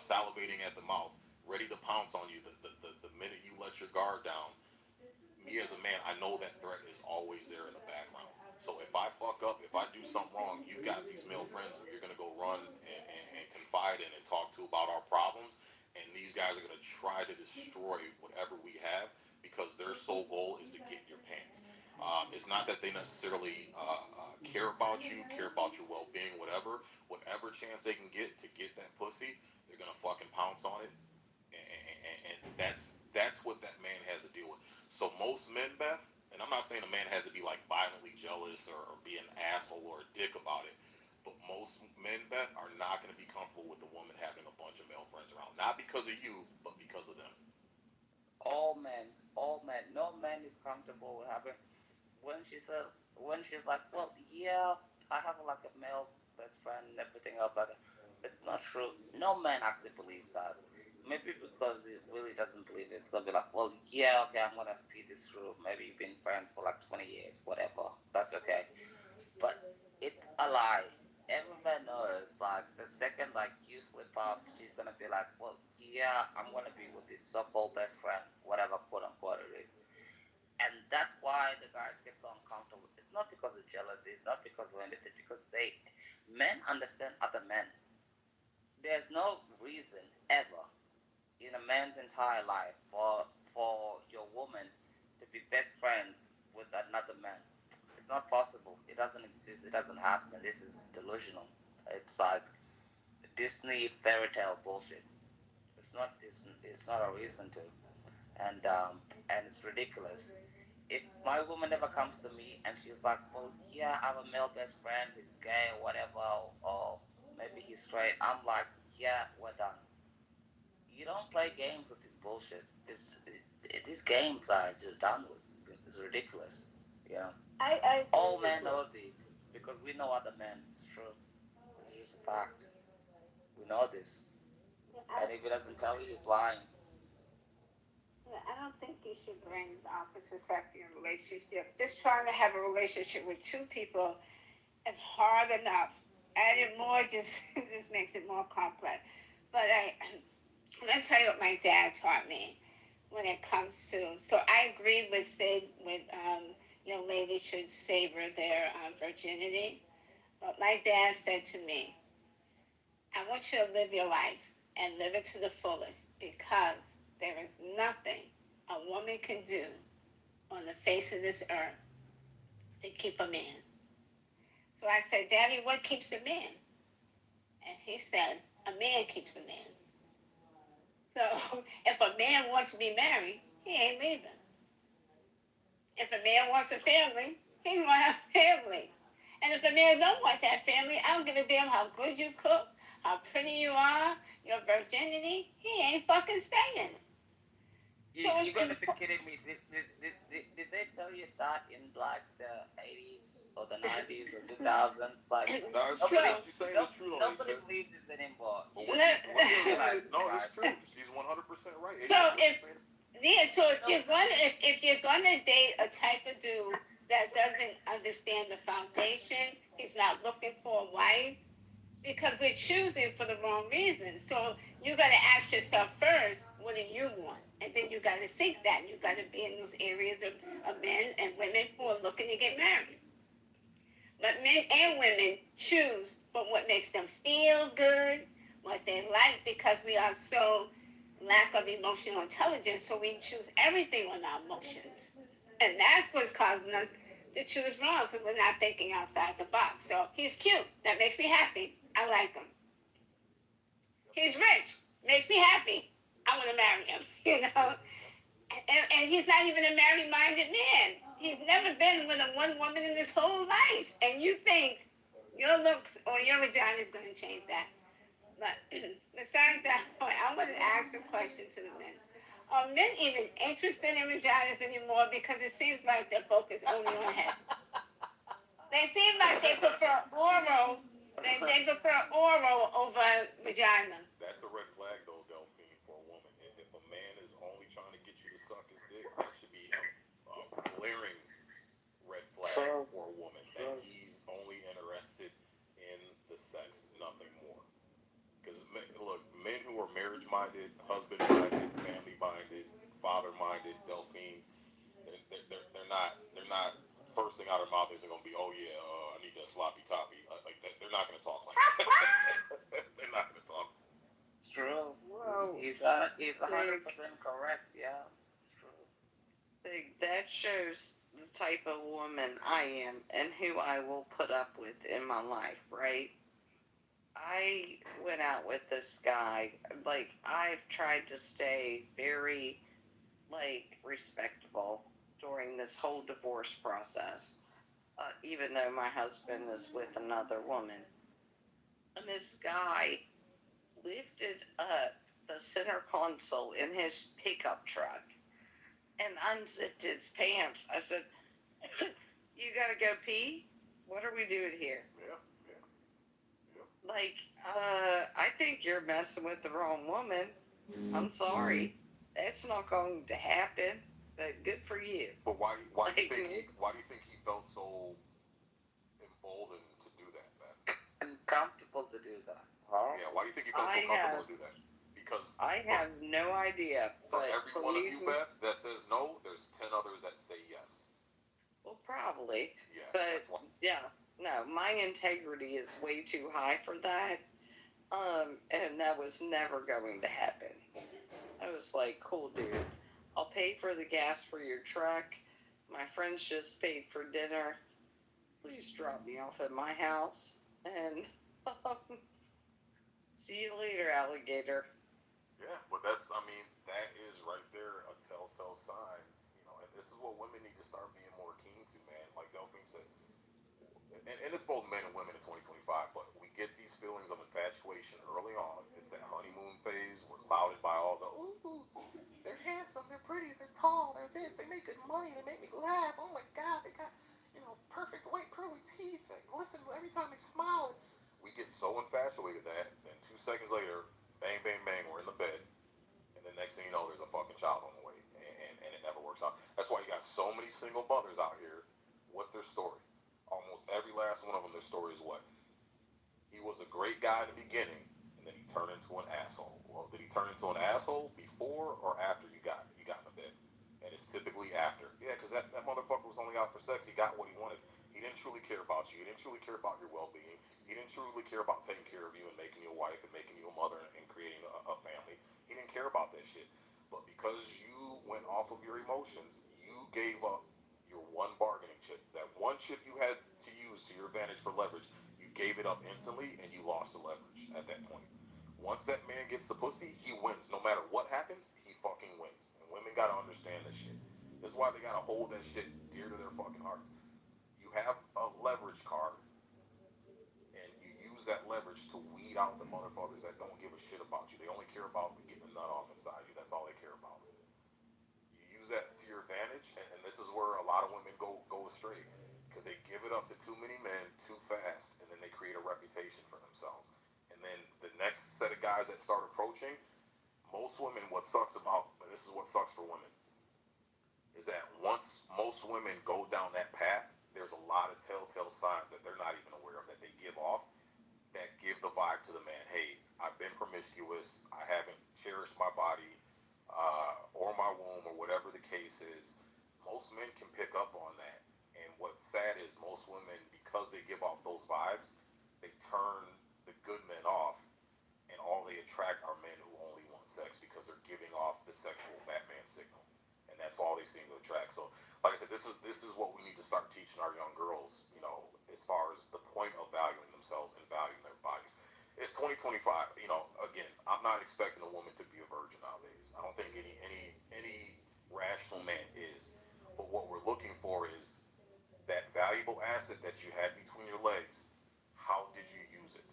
salivating at the mouth, ready to pounce on you the minute you let your guard down, me as a man, I know that threat is always there in the background. So if I fuck up, if I do something wrong, you've got these male friends who you're going to go run and confide in and talk to about our problems. And these guys are going to try to destroy whatever we have because their sole goal is to get your pants. It's not that they necessarily care about you, care about your well-being, whatever chance they can get to get that pussy, they're going to fucking pounce on it, and that's what that man has to deal with. So most men, Beth, and I'm not saying a man has to be like violently jealous or be an asshole or a dick about it, but most men, Beth, are not going to be comfortable with the woman having a bunch of male friends around, not because of you, but because of them. All men. No man is comfortable with having. When she's like, well, yeah, I have like a male best friend and everything else like that. It's not true. No man actually believes that. Maybe because he really doesn't believe it. It's gonna be like, well, yeah, okay, I'm gonna see this through. Maybe you've been friends for like 20 years, whatever. That's okay. But it's a lie. Every man knows, like, the second, like, you slip up, she's gonna be like, well, yeah, I'm gonna be with this so-called best friend, whatever, quote-unquote it is. And that's why the guys get so uncomfortable. It's not because of jealousy. It's not because of anything. Because men understand other men. There's no reason ever in a man's entire life for your woman to be best friends with another man. it's not possible. It doesn't exist. It doesn't happen. This is delusional. It's like Disney fairy tale bullshit. It's not a reason to, and it's ridiculous. If my woman ever comes to me and she's like, well, yeah, I have a male best friend, he's gay or whatever, or maybe he's straight, I'm like, yeah, we're done. You don't play games with this bullshit. These games are just done with. It's ridiculous. Yeah. All men know this because we know other men. It's true. It's just a fact. We know this. And if he doesn't tell you, he's lying. I don't think you should bring the opposite sex in a relationship. Just trying to have a relationship with two people is hard enough. Adding more just just makes it more complex. But let me tell you what my dad taught me when it comes to. So I agree with young ladies should savor their virginity. But my dad said to me, I want you to live your life and live it to the fullest because there is nothing a woman can do on the face of this earth to keep a man. So I said, Daddy, what keeps a man? And he said, a man keeps a man. So if a man wants to be married, he ain't leaving. If a man wants a family, he want to have a family. And if a man don't want that family, I don't give a damn how good you cook, how pretty you are, your virginity, he ain't fucking staying. You gotta be kidding me. Did they tell you that in like the 80s or the 90s or 2000s? Like, nobody believes this anymore. No, it's true. She's 100% right. So if you're gonna date a type of dude that doesn't understand the foundation, he's not looking for a wife, because we're choosing for the wrong reasons. So you got to ask yourself first, what do you want? And then you got to seek that. You got to be in those areas of men and women who are looking to get married. But men and women choose for what makes them feel good, what they like, because we are so lack of emotional intelligence. So we choose everything on our emotions. And that's what's causing us to choose wrong, because we're not thinking outside the box. So he's cute. That makes me happy. I like him. He's rich. Makes me happy. I want to marry him, you know. And he's not even a married-minded man. He's never been with a one woman in his whole life. And you think your looks or your vagina is going to change that. But besides that point, I want to ask a question to the men. Are men even interested in vaginas anymore? Because it seems like they're focused only on head. They seem like they prefer oral. They prefer oral over vagina. That's a red flag, though, Delphine, for a woman. If a man is only trying to get you to suck his dick, that should be a glaring red flag for a woman. That he's only interested in the sex, nothing more. Because, look, men who are marriage-minded, husband-minded, family-minded, father-minded, Delphine, they're not. First thing out of their mouth isn't gonna be, oh yeah, I need that sloppy toppy. Like that. They're not gonna talk like that. They're not gonna talk. It's true. Well, he's 100% correct. Yeah, it's true. See, that shows the type of woman I am and who I will put up with in my life, right? I went out with this guy. Like, I've tried to stay very, like, respectable during this whole divorce process, even though my husband is with another woman. And this guy lifted up the center console in his pickup truck and unzipped his pants. I said, you gotta go pee? What are we doing here? Yeah. Like, I think you're messing with the wrong woman. I'm sorry. That's not going to happen, but good for you. But why do you think he felt so emboldened to do that, man? And comfortable to do that. Huh? Yeah, why do you think he felt so comfortable to do that? Because I have no idea. For but every one of you, Beth, that says no, there's 10 others that say yes. Well, probably. Yeah, but yeah, no, my integrity is way too high for that. And that was never going to happen. I was like, cool, dude. I'll pay for the gas for your truck. My friends just paid for dinner. please drop me off at my house and see you later, alligator. Yeah, but that is right there a telltale sign, and this is what women need to start being more keen to, man. Like Delphine said, and it's both men and women in 2025, but we get these feelings of infatuation early on. It's that honeymoon phase. We're clouded by all the, ooh, they're handsome, they're pretty, they're tall, they're this, they make good money, they make me laugh. Oh my God, they got, perfect white pearly teeth that glisten every time they smile. We get so infatuated that, then 2 seconds later, bang, bang, bang, we're in the bed. And then next thing you know, there's a fucking child on the way. And it never works out. That's why you got so many single mothers out here. What's their story? Almost every last one of them, their story is what? He was a great guy in the beginning, and then he turned into an asshole. Well, did he turn into an asshole before or after you got in the bed? And it's typically after. Yeah, because that motherfucker was only out for sex. He got what he wanted. He didn't truly care about you. He didn't truly care about your well-being. He didn't truly care about taking care of you and making you a wife and making you a mother and creating a family. He didn't care about that shit. But because you went off of your emotions, you gave up your one bargaining chip. That one chip you had to use to your advantage for leverage, you gave it up instantly and you lost the leverage at that point. Once that man gets the pussy, he wins. No matter what happens, he fucking wins. And women gotta understand this shit. This is why they gotta hold that shit dear to their fucking hearts. You have a leverage card, and you use that leverage to weed out the motherfuckers that don't give a shit about you. They only care about getting a nut off inside you. That's all they care about. You use that to your advantage, and this is where a lot of women go astray because they give it up to too many men too fast, and then they create a reputation for themselves. And then the next set of guys that start approaching, most women, what sucks about, and this is what sucks for women, is that once most women go down that path, there's a lot of telltale signs that they're not even aware of that they give off that give the vibe to the man, hey, I've been promiscuous, I haven't cherished my body or my womb or whatever the case is. Most men can pick up on that. And what's sad is most women, because they give off those vibes, they turn the good men off, and all they attract are men who only want sex because they're giving off the sexual Batman signal. And that's all they seem to attract. So, like I said, this is what we need to start teaching our young girls, as far as the point of valuing themselves and valuing their bodies. It's 2025. Again, I'm not expecting a woman to be a virgin nowadays. I don't think any rational man is. But what we're looking for is that valuable asset that you had between your legs. How did you use it?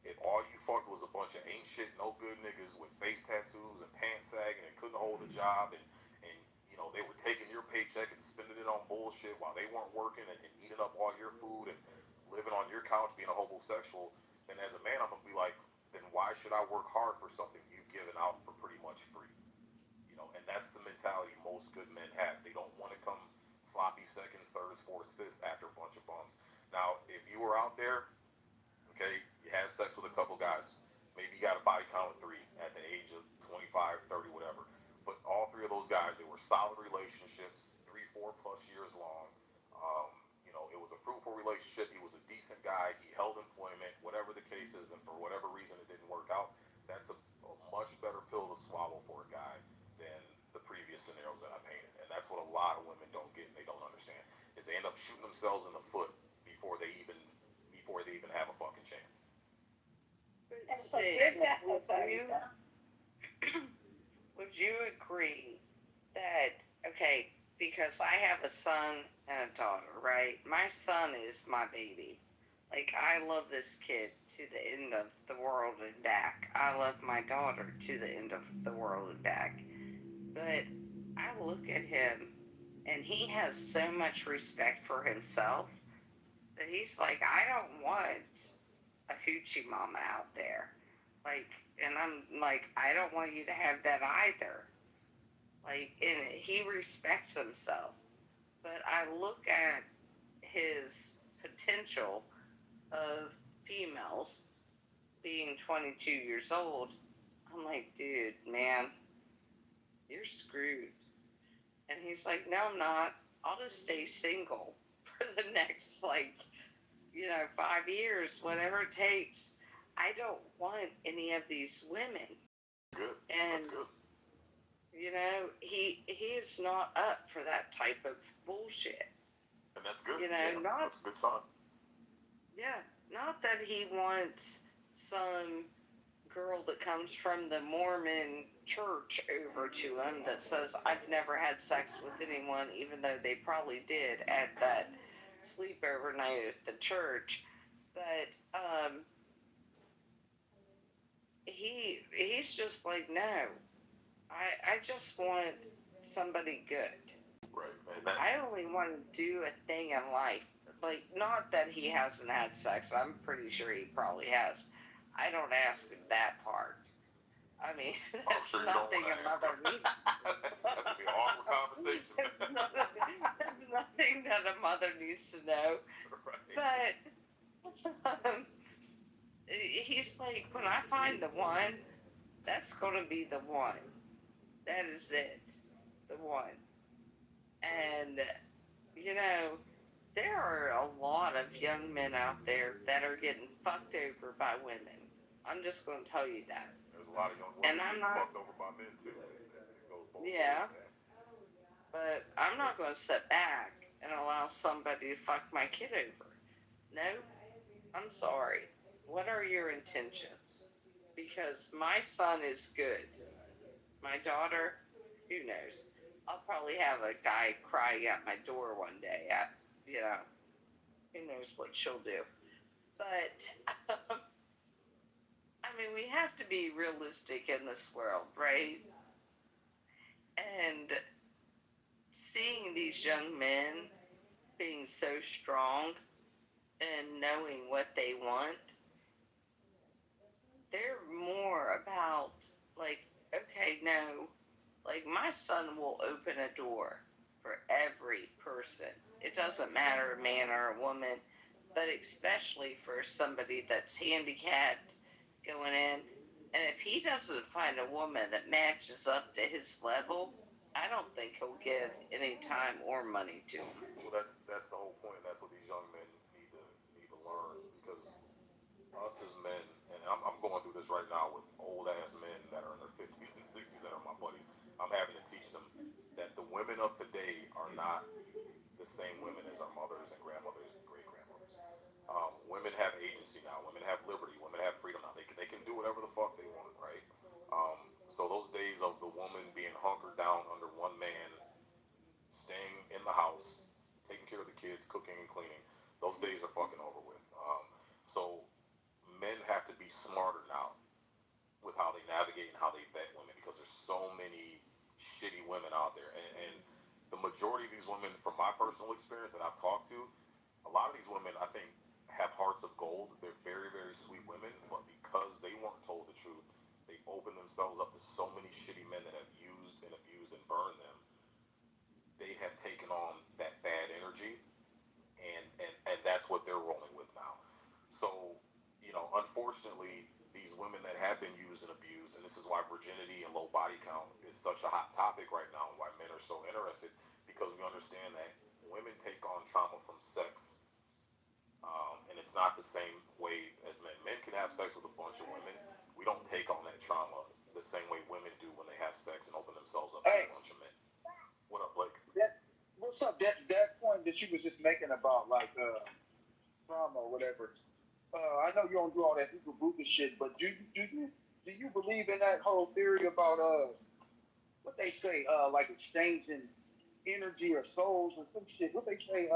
If all you fucked was a bunch of ain't shit, no good niggas with face tattoos and pants sagging and couldn't hold a job and they were taking your paycheck and spending it on bullshit while they weren't working and eating up all your food and living on your couch being a homosexual, then as a man I'm gonna be like, then why should I work hard for something you've given out for pretty much free? And that's the mentality most good men have. They don't want to come sloppy seconds, thirds, fourths, fifths after a bunch of bums. Now, if you were out there, okay, you had sex with a couple guys, maybe you got a body count of 3 at the age of 25, 30, whatever. But all 3 of those guys, they were solid relationships, 3, 4 plus years long. It was a fruitful relationship. He was a decent guy. He held employment, whatever the case is, and for whatever reason it didn't work out. That's a much better pill to swallow for a guy than the previous scenarios that I painted. And that's what a lot of women don't get and they don't understand, is they end up shooting themselves in the foot before they even have a fucking chance. Would you agree that, okay, because I have a son and a daughter, right? My son is my baby. Like, I love this kid to the end of the world and back. I love my daughter to the end of the world and back. But I look at him, and he has so much respect for himself that he's like, I don't want a hoochie mama out there. Like, and I'm like, I don't want you to have that either. Like, and he respects himself. But I look at his potential of females being 22 years old. I'm like, dude, man, you're screwed. And he's like, no, I'm not. I'll just stay single for the next, 5 years, whatever it takes. I don't want any of these women. Good. And, that's good. He is not up for that type of bullshit. And that's good. You know, that's a good sign. Yeah, not that he wants some girl that comes from the Mormon church over to him that says, I've never had sex with anyone, even though they probably did at that sleepover night at the church. But he's just like, no, I just want somebody good. Right. I only want to do a thing in life. Like, not that he hasn't had sex. I'm pretty sure he probably has. I don't ask him that part. I mean, that's nothing a mother needs. That's gonna be an awkward conversation. That's nothing that a mother needs to know. Right. But he's like, when I find the one, that's gonna be the one. That is it, the one. And you know, there are a lot of young men out there that are getting fucked over by women. I'm just going to tell you that. There's a lot of young women getting fucked over by men too. It goes both ways. Yeah. But I'm not going to sit back and allow somebody to fuck my kid over. No, I'm sorry. What are your intentions? Because my son is good. My daughter, who knows? I'll probably have a guy crying at my door one day. You know, who knows what she'll do. But, I mean, we have to be realistic in this world, right? And seeing these young men being so strong and knowing what they want, they're more about, like, okay, no, like, my son will open a door for every person. It doesn't matter a man or a woman, but especially for somebody that's handicapped going in. And if he doesn't find a woman that matches up to his level, I don't think he'll give any time or money to him. Well, that's the whole point. That's what these young men need to learn, because us as men, and I'm going through this right now with old ass men that are in their 50s and 60s that are my buddies. I'm having to teach them that the women of today are not the same women as our mothers and grandmothers and great grandmothers. Women have agency now. Women have liberty. Women have freedom now. They can do whatever the fuck they want, right? So those days of the woman being hunkered down under one man, staying in the house, taking care of the kids, cooking and cleaning, those days are fucking over with. So men have to be smarter now with how they navigate and how they vet women, because there's so many shitty women out there. And the majority of these women, from my personal experience that I've talked to, a lot of these women, I think, have hearts of gold. They're very, very sweet women, but because they weren't told the truth, they opened themselves up to so many shitty men that have used and abused and burned them. They have taken on that bad energy, and that's what they're rolling with now. So, you know, unfortunately, these women that have been used and abused, and this is why virginity and low body count is such a hot topic right now, and why men are so interested, because we understand that women take on trauma from sex. And it's not the same way as men. Men can have sex with a bunch of women. We don't take on that trauma the same way women do when they have sex and open themselves up to a bunch of men. What up, Blake? What's up? That point that you was just making about like trauma or whatever. I know you don't do all that people Buddha shit, but do you believe in that whole theory about what they say like exchanging energy or souls or some shit? What they say?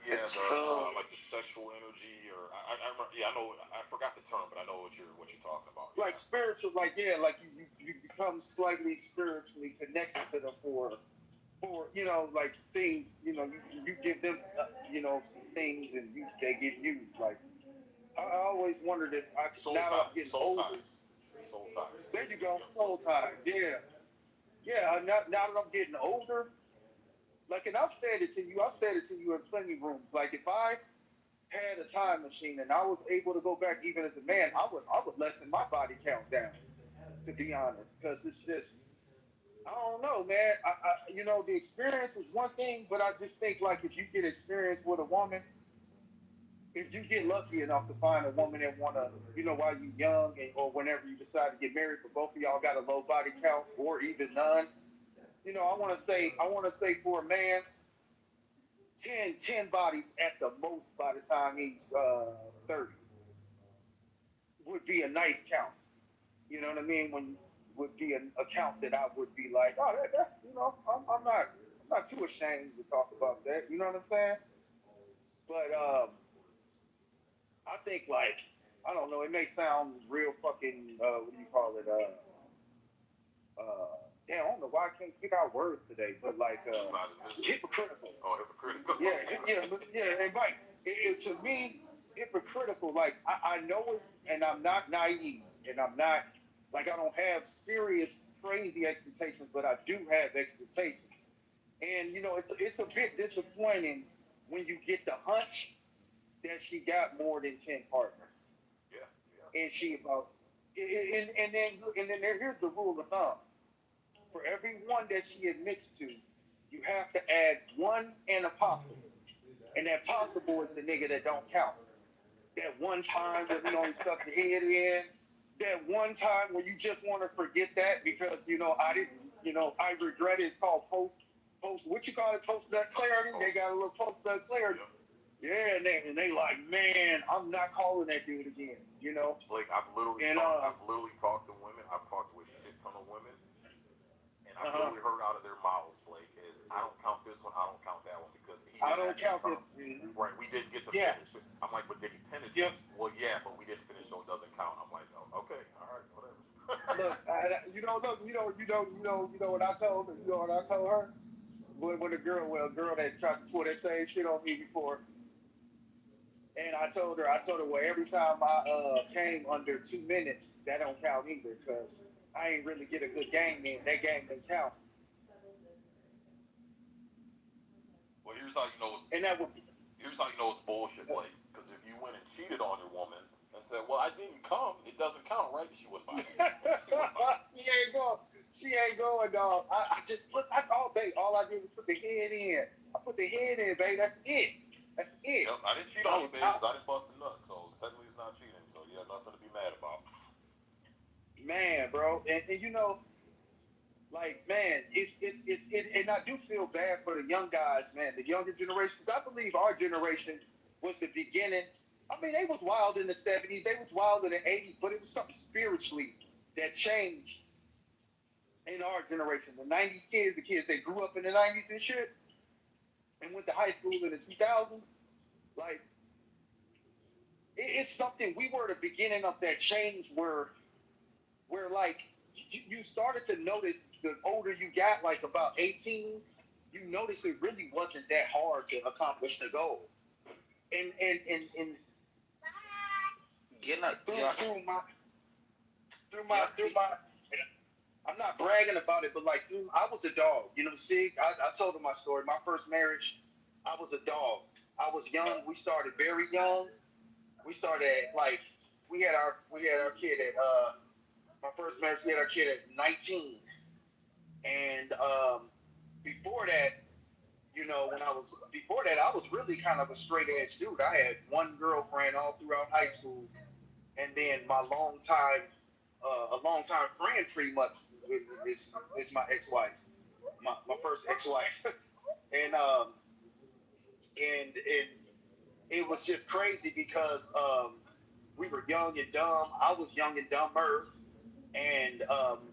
Like the sexual energy, or I know, I forgot the term, but I know what you're talking about. Like spiritual, like you become slightly spiritually connected to them for you know, like things, you know, you give them you know, some things and they give you, like I always wondered if I'm getting older. Soul ties. There you go, soul ties. Yeah. Now that I'm getting older, like, and I've said it to you in plenty of rooms. Like, if I had a time machine and I was able to go back even as a man, I would lessen my body count down, to be honest, because it's just, I don't know, man. I you know, the experience is one thing, but I just think, like, if you get experience with a woman, if you get lucky enough to find a woman that wanna, you know, while you young or whenever you decide to get married, but both of y'all got a low body count or even none, you know, I wanna say for a man, 10 bodies at the most by the time he's 30 would be a nice count. You know what I mean? When would be a count that I would be like, oh, that's I'm not too ashamed to talk about that. You know what I'm saying? But I think like I don't know. It may sound real fucking what do you call it? Damn, I don't know why I can't pick out words today, but like hypocritical. Oh, hypocritical. Yeah. And like to me, hypocritical. Like I know it's, and I'm not naive, and I'm not like I don't have serious crazy expectations, but I do have expectations. And you know, it's a bit disappointing when you get the hunch that she got more than 10 partners. Yeah. And she about and then here's the rule of thumb. For every one that she admits to, you have to add one and a possible. And that possible is the nigga that don't count. That one time where you only stuck the head in. That one time where you just want to forget that because I didn't. I regret it. It's called post. What you call it? Post nut clarity. They got a little post nut clarity. Yeah, and they like, man, I'm not calling that dude again. Blake, I've literally talked to women. I've talked to a shit ton of women. And I've literally heard out of their mouths, Blake, is I don't count this one, I don't count that one because he didn't I don't count this. Right, we didn't get to finish. I'm like, but did he penetrate? Yep. Well, yeah, but we didn't finish, so it doesn't count. I'm like, oh, okay, all right, whatever. Look, what I told her. You know what I told her? When a girl that tried to pull that same shit on me before, and I told her, well, every time I came under 2 minutes, that don't count either, because I ain't really get a good game in. That game didn't count. Well, here's how you know. Here's how you know it's bullshit, Blake. Because if you went and cheated on your woman and said, "Well, I didn't come," it doesn't count, right? She wouldn't buy it. She ain't going, dog. I just look. All I did was put the head in. I put the head in, babe. That's it. That's it. Yep, I didn't cheat on you, babe, because I didn't bust a nut. So technically, it's not cheating. So you have nothing to be mad about. Man, bro, and like, man, and I do feel bad for the young guys, man, the younger generation, because I believe our generation was the beginning. I mean, they was wild in the 70s, they was wild in the 80s, but it was something spiritually that changed in our generation. The 90s kids, the kids that grew up in the 90s and shit, and went to high school in the 2000s, like, it's something, we were the beginning of that change where like, you started to notice the older you got, like about 18, you notice it really wasn't that hard to accomplish the goal. And through my I'm not bragging about it, but like I was a dog. See, I told her my story. My first marriage, I was a dog. I was young. We started very young. We started at, like, we had our kid at my first marriage, we had our kid at 19. And before that, I was really kind of a straight edge dude. I had one girlfriend all throughout high school, and then my a long time friend, pretty much, is my ex-wife, my first ex-wife, and it was just crazy because we were young and dumb. I was young and dumber. And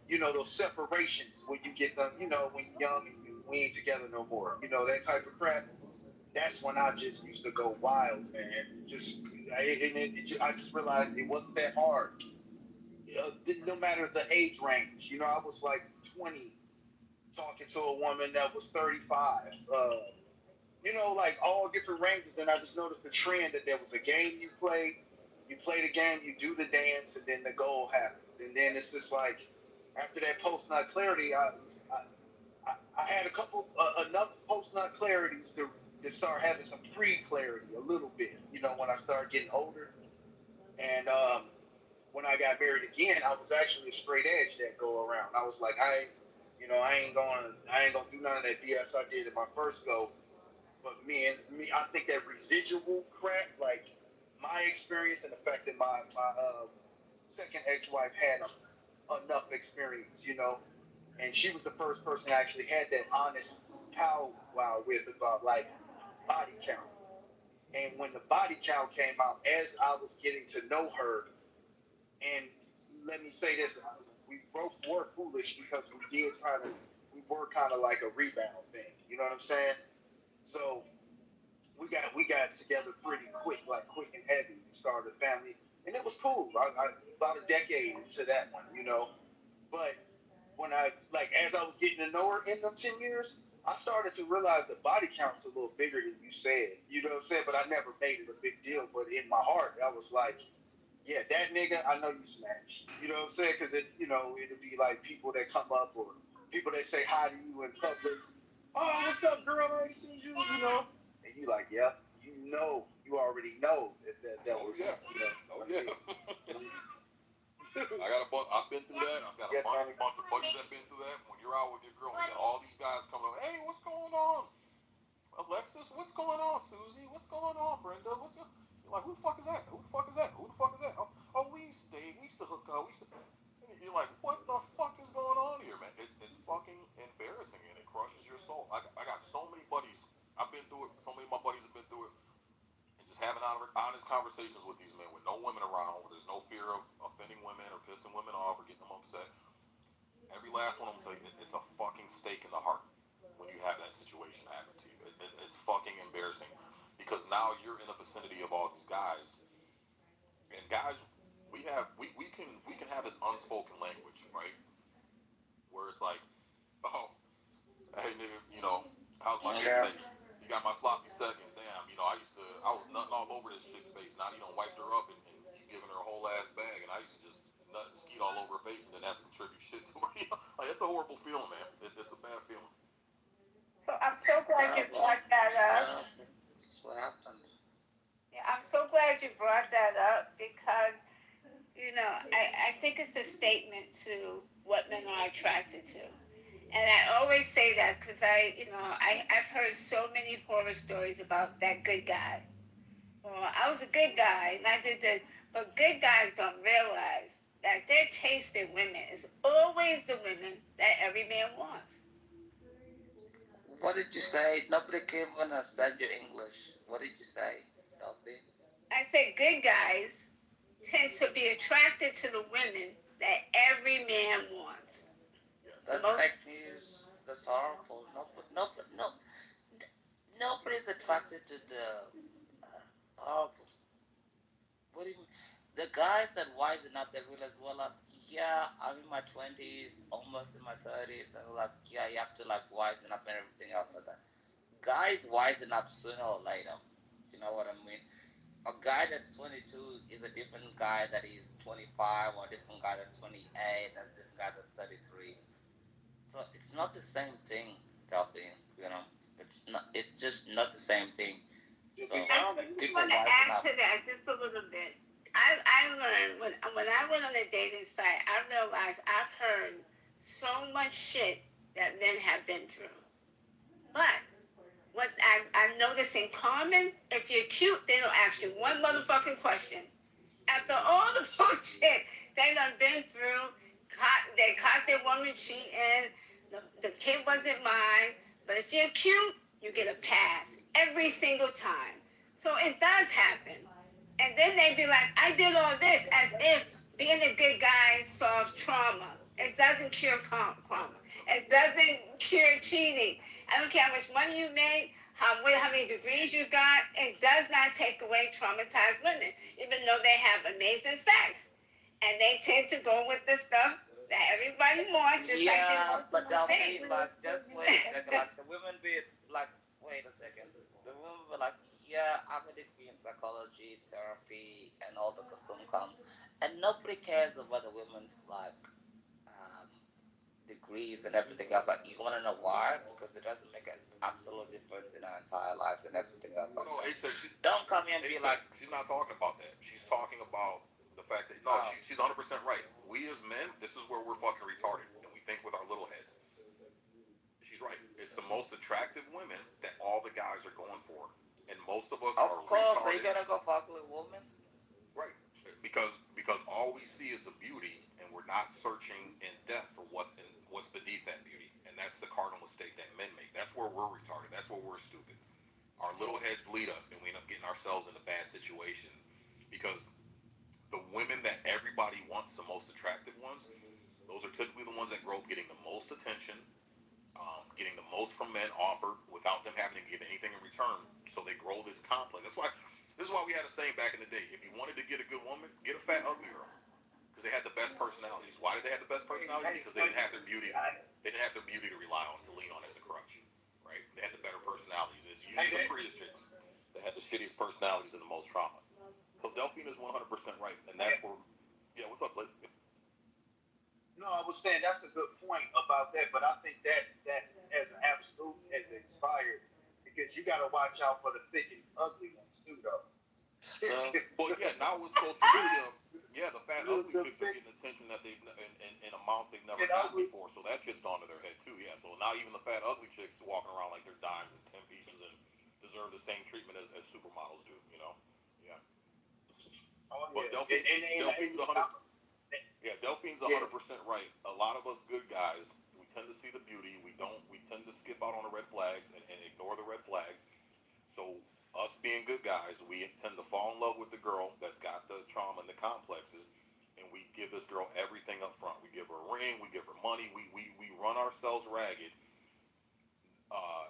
those separations when you get them, when you're young and we ain't together no more, that type of crap. That's when I just used to go wild, man. I just realized it wasn't that hard. No matter the age range, I was like 20 talking to a woman that was 35. Like all different ranges, and I just noticed the trend that there was a game you play. You play the game, you do the dance, and then the goal happens. And then it's just like, after that post-nut clarity, I had enough post-nut clarities to start having some pre-clarity a little bit, when I started getting older. And when I got married again, I was actually a straight edge that go around. I was like, I ain't gonna do none of that BS I did in my first go. But I think that residual crap, like, my experience and the fact that my second ex-wife had enough experience, and she was the first person I actually had that honest powwow with about, like, body count. And when the body count came out, as I was getting to know her, and let me say this, we both were foolish because we were kind of like a rebound thing. You know what I'm saying? So we got together pretty quick, like quick and heavy. We started a family, and it was cool. I about a decade into that one, you know. But when I like as I was getting to know her in them 10 years, I started to realize the body count's a little bigger than you said. You know what I'm saying? But I never made it a big deal. But in my heart, I was like, yeah, that nigga, I know you smash. You know what I'm saying? Because it'll be like people that come up or people that say hi to you in public. Oh, what's up, girl? I ain't seen you. You know, and you like, yep. You already know that Oh was. yeah. You know, Oh yeah. I've been through that. I've got a bunch of buddies that have been through that. When you're out with your girl, you got all these guys coming up. Hey, what's going on? Alexis, what's going on? Susie, what's going on? Brenda, You're like, who the fuck is that? Who the fuck is that? Who the fuck is that? Oh, we used to date. We used to hook up. And you're like, what the fuck is going on here, man? It's fucking embarrassing and it crushes your soul. I got so many buddies. I've been through it. So many of my buddies have been through it. And just having honest conversations with these men with no women around, where there's no fear of offending women or pissing women off or getting them upset. Every last one of them tell you it's a fucking stake in the heart when you have that situation happen to you. It's fucking embarrassing because now you're in the vicinity of all these guys, and guys, we can have this unspoken language, right? Where it's like, oh, hey nigga, how's my dick taste? You got my sloppy seconds, damn. I was nutting all over this chick's face. Now you don't wiped her up and you giving her a whole ass bag, and I used to just nut and skeet all over her face and then have to contribute shit to her. Like it's a horrible feeling, man. It's a bad feeling. So I'm so glad you brought that up. That's what happens. Yeah, I'm so glad you brought that up because, I think it's a statement to what men are attracted to. And I always say that because I've heard so many horror stories about that good guy. Well, I was a good guy and I did that, but good guys don't realize that their taste in women is always the women that every man wants. What did you say? Nobody came when I said your English. What did you say, Dolphy? I say good guys tend to be attracted to the women that every man wants. That's fake news. That's horrible. Nobody's attracted to the horrible. What do you mean? The guys that wisen up, they realize, well, yeah, I'm in my 20s, almost in my 30s, and like, yeah, you have to like wisen up and everything else like that. Guys wisen up sooner or later. You know what I mean? A guy that's 22 is a different guy that is 25, or a different guy that's 28, and a different guy that's 33. So it's not the same thing, Delphine. It's not. It's just not the same thing. So I just want to add to that just a little bit. I learned when I went on a dating site, I realized I've heard so much shit that men have been through. But what I've noticed in common, if you're cute, they don't ask you one motherfucking question. After all the bullshit they done been through, they caught their woman cheating, the kid wasn't mine. But if you're cute, you get a pass every single time. So it does happen. And then they be like, I did all this as if being a good guy solves trauma. It doesn't cure trauma. It doesn't cure cheating. I don't care how much money you make, how many degrees you got. It does not take away traumatized women, even though they have amazing sex. And they tend to go with the stuff that everybody wants, just like but they'll be like, just wait a second. Like the women be like, wait a second. The women be like, yeah, I'm a degree in psychology, therapy, and all the kasumkam, and nobody cares about the women's like um, degrees and everything else. Like, you want to know why? Because it doesn't make an absolute difference in our entire lives and everything else. Like don't come here and be like, she's not talking about that. She's talking about the fact that she's 100% right. We as men, this is where we're fucking retarded, and we think with our little heads. She's right. It's the most attractive women that all the guys are going for, and most of us are retarded. Of course, are you gonna go fuck with a woman? Right. Because all we see is the beauty, and we're not searching in depth for what's beneath that beauty, and that's the cardinal mistake that men make. That's where we're retarded. That's where we're stupid. Our little heads lead us, and we end up getting ourselves in a bad situation because the women that everybody wants, the most attractive ones, those are typically the ones that grow up getting the most attention, getting the most from men offered without them having to give anything in return. So they grow this complex. That's why. This is why we had a saying back in the day: if you wanted to get a good woman, get a fat, ugly girl, because they had the best personalities. Why did they have the best personalities? Because they didn't have their beauty. They didn't have their beauty to rely on, to lean on as a crutch, right? They had the better personalities. It's usually the prettiest chicks that had the shittiest personalities and the most trauma. So Delphine is 100% right, and that's where. Yeah, what's up, Blake? No, I was saying that's a good point about that, but I think that as an absolute has expired because you got to watch out for the thick and ugly ones too, though. Well, yeah, now we're supposed to yeah, the fat ugly chicks are getting attention that they've in amounts they've never gotten before, so that shit's gone to their head too. Yeah, so now even the fat ugly chicks walking around like they're dimes and 10 pieces and deserve the same treatment as supermodels do. You know? Yeah. Oh, but yeah. Delphine's 100. Yeah, Delphine's 100% right. A lot of us good guys, we tend to see the beauty. We don't. We tend to skip out on the red flags and ignore the red flags. So us being good guys, we tend to fall in love with the girl that's got the trauma and the complexes, and we give this girl everything up front. We give her a ring, we give her money, we run ourselves ragged.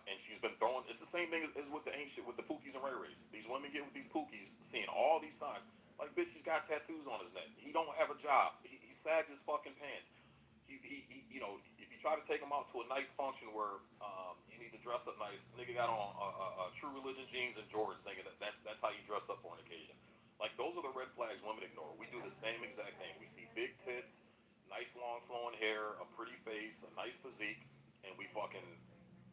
And she's been throwing. It's the same thing as with the ancient, with the Pookies and Ray Rays. These women get with these Pookies, seeing all these signs. Like, bitch, he's got tattoos on his neck. He don't have a job. He sags his fucking pants. You know, if you try to take him out to a nice function where you need to dress up nice, nigga got on True Religion jeans and Jordans, thinking that's how you dress up for an occasion. Like, those are the red flags women ignore. We do the same exact thing. We see big tits, nice long flowing hair, a pretty face, a nice physique, and we fucking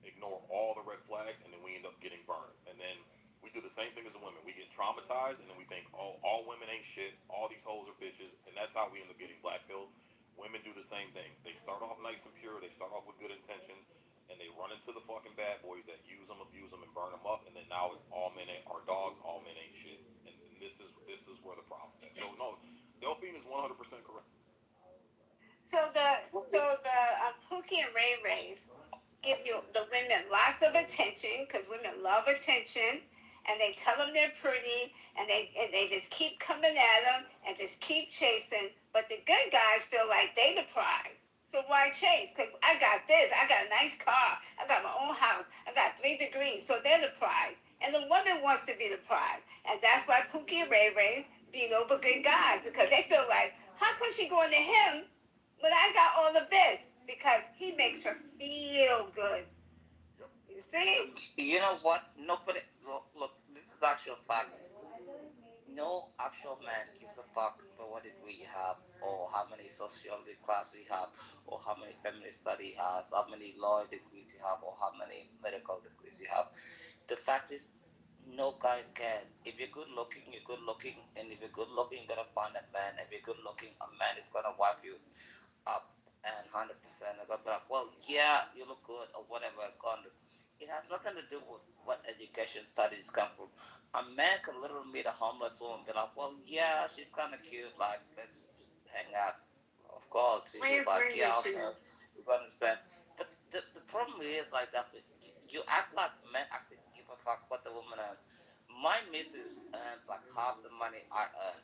ignore all the red flags, and then we end up getting burned. And then we do the same thing as the women. We get traumatized, and then we think, oh, all women ain't shit. All these hoes are bitches, and that's how we end up getting blackpilled. Women do the same thing. They start off nice and pure. They start off with good intentions, and they run into the fucking bad boys that use them, abuse them, and burn them up. And then now it's all men are dogs. All men ain't shit. And this is where the problem's at. So no, Delphine is 100% correct. So the Pookie and Ray Rays give you the women lots of attention because women love attention, and they tell them they're pretty, and they just keep coming at them and just keep chasing. But the good guys feel like they the prize. So why chase? Because I got this, I got a nice car, I got my own house, I got 3 degrees, so they're the prize. And the woman wants to be the prize. And that's why Pookie and Ray Rays beat over good guys because they feel like, how come she going to him but I got all of this because he makes her feel good. You see? You know what? Nobody look. This is actual fact. No actual man gives a fuck about what degree you have, or how many sociology class you have, or how many feminist study you have, how many law degrees you have, or how many medical degrees you have. The fact is, no guys cares. If you're good looking, you're good looking, and if you're good looking, you're gonna find a man. If you're good looking, a man is gonna wipe you up and 100%. I got like, well, yeah, you look good or whatever. It has nothing to do with what education studies come from. A man can literally meet a homeless woman and be like, well, yeah, she's kind of cute. Like, let's just hang out. Of course, she's just like, yeah, okay, you understand. But the problem is like that. You act like men actually give a fuck what the woman earns. My missus earns like half the money I earn.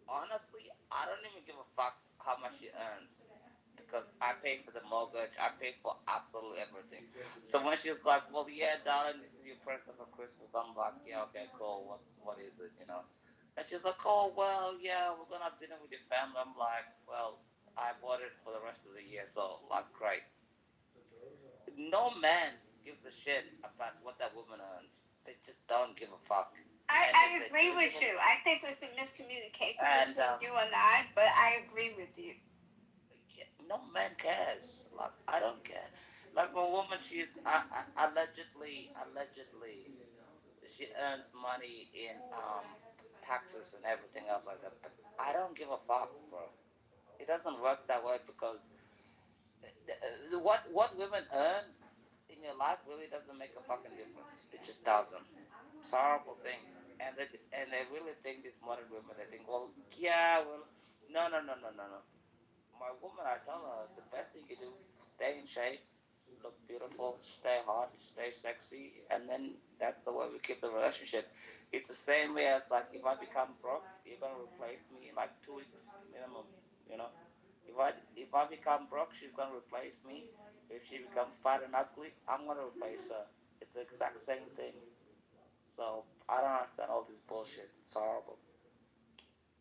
Honestly, I don't even give a fuck how much she earns because I pay for the mortgage, I pay for absolutely everything. So when she's like, "Well, yeah, darling, this is your present for Christmas," I'm like, "Yeah, okay, cool. What is it, you know?" And she's like, "Oh, well, yeah, we're gonna have dinner with your family." I'm like, "Well, I bought it for the rest of the year, so like, great." No man gives a shit about what that woman earns. They just don't give a fuck. I agree with you. I think it's a miscommunication between you and I, but I agree with you. No man cares. Like, I don't care. Like, my woman, she's allegedly, she earns money in taxes and everything else like that. But I don't give a fuck, bro. It doesn't work that way because what women earn in your life really doesn't make a fucking difference. It just doesn't. It's a horrible thing. And they really think these modern women. They think, well, yeah, well, no, no, no, no, no, no. My woman, I tell her the best thing you do, stay in shape, look beautiful, stay hot, stay sexy, and then that's the way we keep the relationship. It's the same way as like if I become broke, you're gonna replace me in like 2 weeks minimum. You know, if I become broke, she's gonna replace me. If she becomes fat and ugly, I'm gonna replace her. It's the exact same thing. So I don't understand all this bullshit. It's horrible.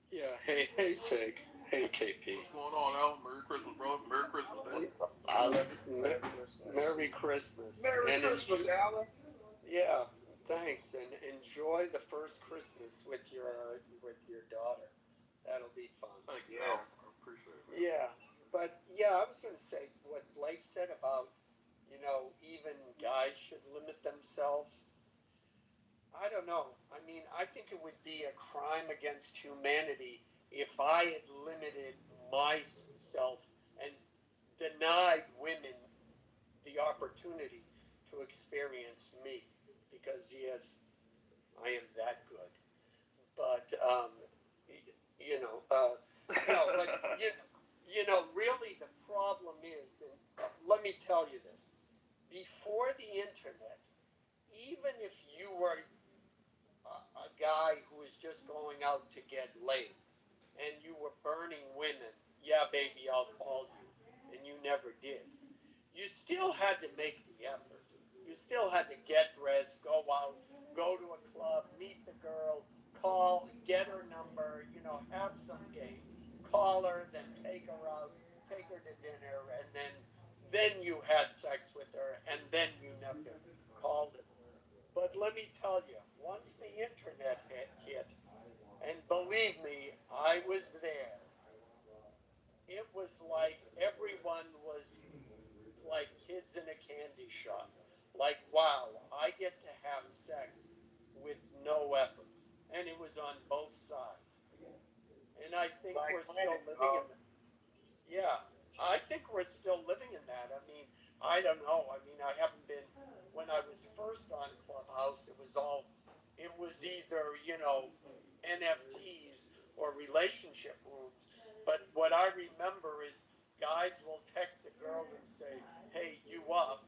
Yeah. Hey, Sig. Hey, KP. What's going on, Al? Merry Christmas, brother. Merry Christmas, man. Merry Christmas. Merry Christmas, Alan. Yeah. Thanks, and enjoy the first Christmas with your daughter. That'll be fun. Thank you, Al. I appreciate it, man. Yeah, but yeah, I was going to say what Blake said about, even guys should limit themselves. I don't know. I mean, I think it would be a crime against humanity if I had limited myself and denied women the opportunity to experience me. Because, yes, I am that good. But, no, but, really the problem is, and let me tell you this, before the internet, even if you were a guy who was just going out to get laid and you were burning women, yeah, baby, I'll call you, and you never did, you still had to make the effort. You still had to get dressed, go out, go to a club, meet the girl, call, get her number, have some game, call her, then take her out, take her to dinner, and then you had sex with her, and then you never called her. But let me tell you, once the internet hit, and believe me, I was there, it was like everyone was like kids in a candy shop. Like, wow, I get to have sex with no effort. And it was on both sides. And I think we're still living in that. Yeah, I think we're still living in that. I mean, I don't know. I mean, I haven't been, when I was first on Clubhouse, it was either, NFTs or relationship rooms. But what I remember is guys will text a girl and say, hey, you up?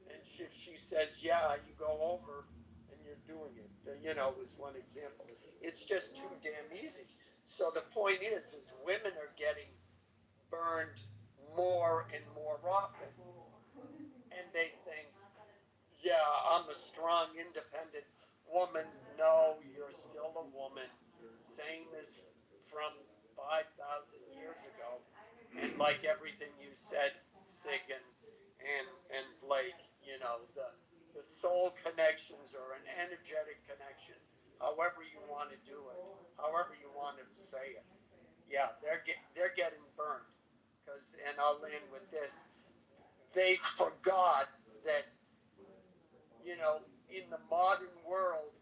And if she says, yeah, you go over and you're doing it. Was one example. It's just too damn easy. So the point is women are getting burned more and more often. And they think, yeah, I'm a strong, independent woman. No, you're still a woman. Same as from 5,000 years ago. And like everything you said, Sig and Blake, the soul connections or an energetic connection, however you want to do it, however you want to say it. Yeah, they're getting burned. And I'll end with this. They forgot that, in the modern world,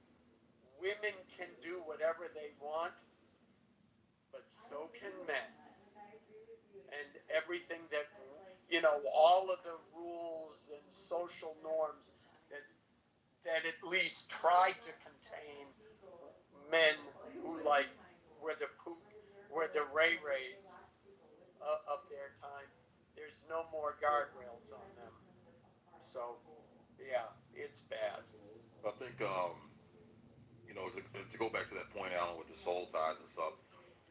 women can do whatever they want, but so can men. And everything that, all of the rules and social norms that at least tried to contain men who were the Ray Rays of their time. There's no more guardrails on them. So, yeah, it's bad. I think, to go back to that point, Alan, with the soul ties and stuff,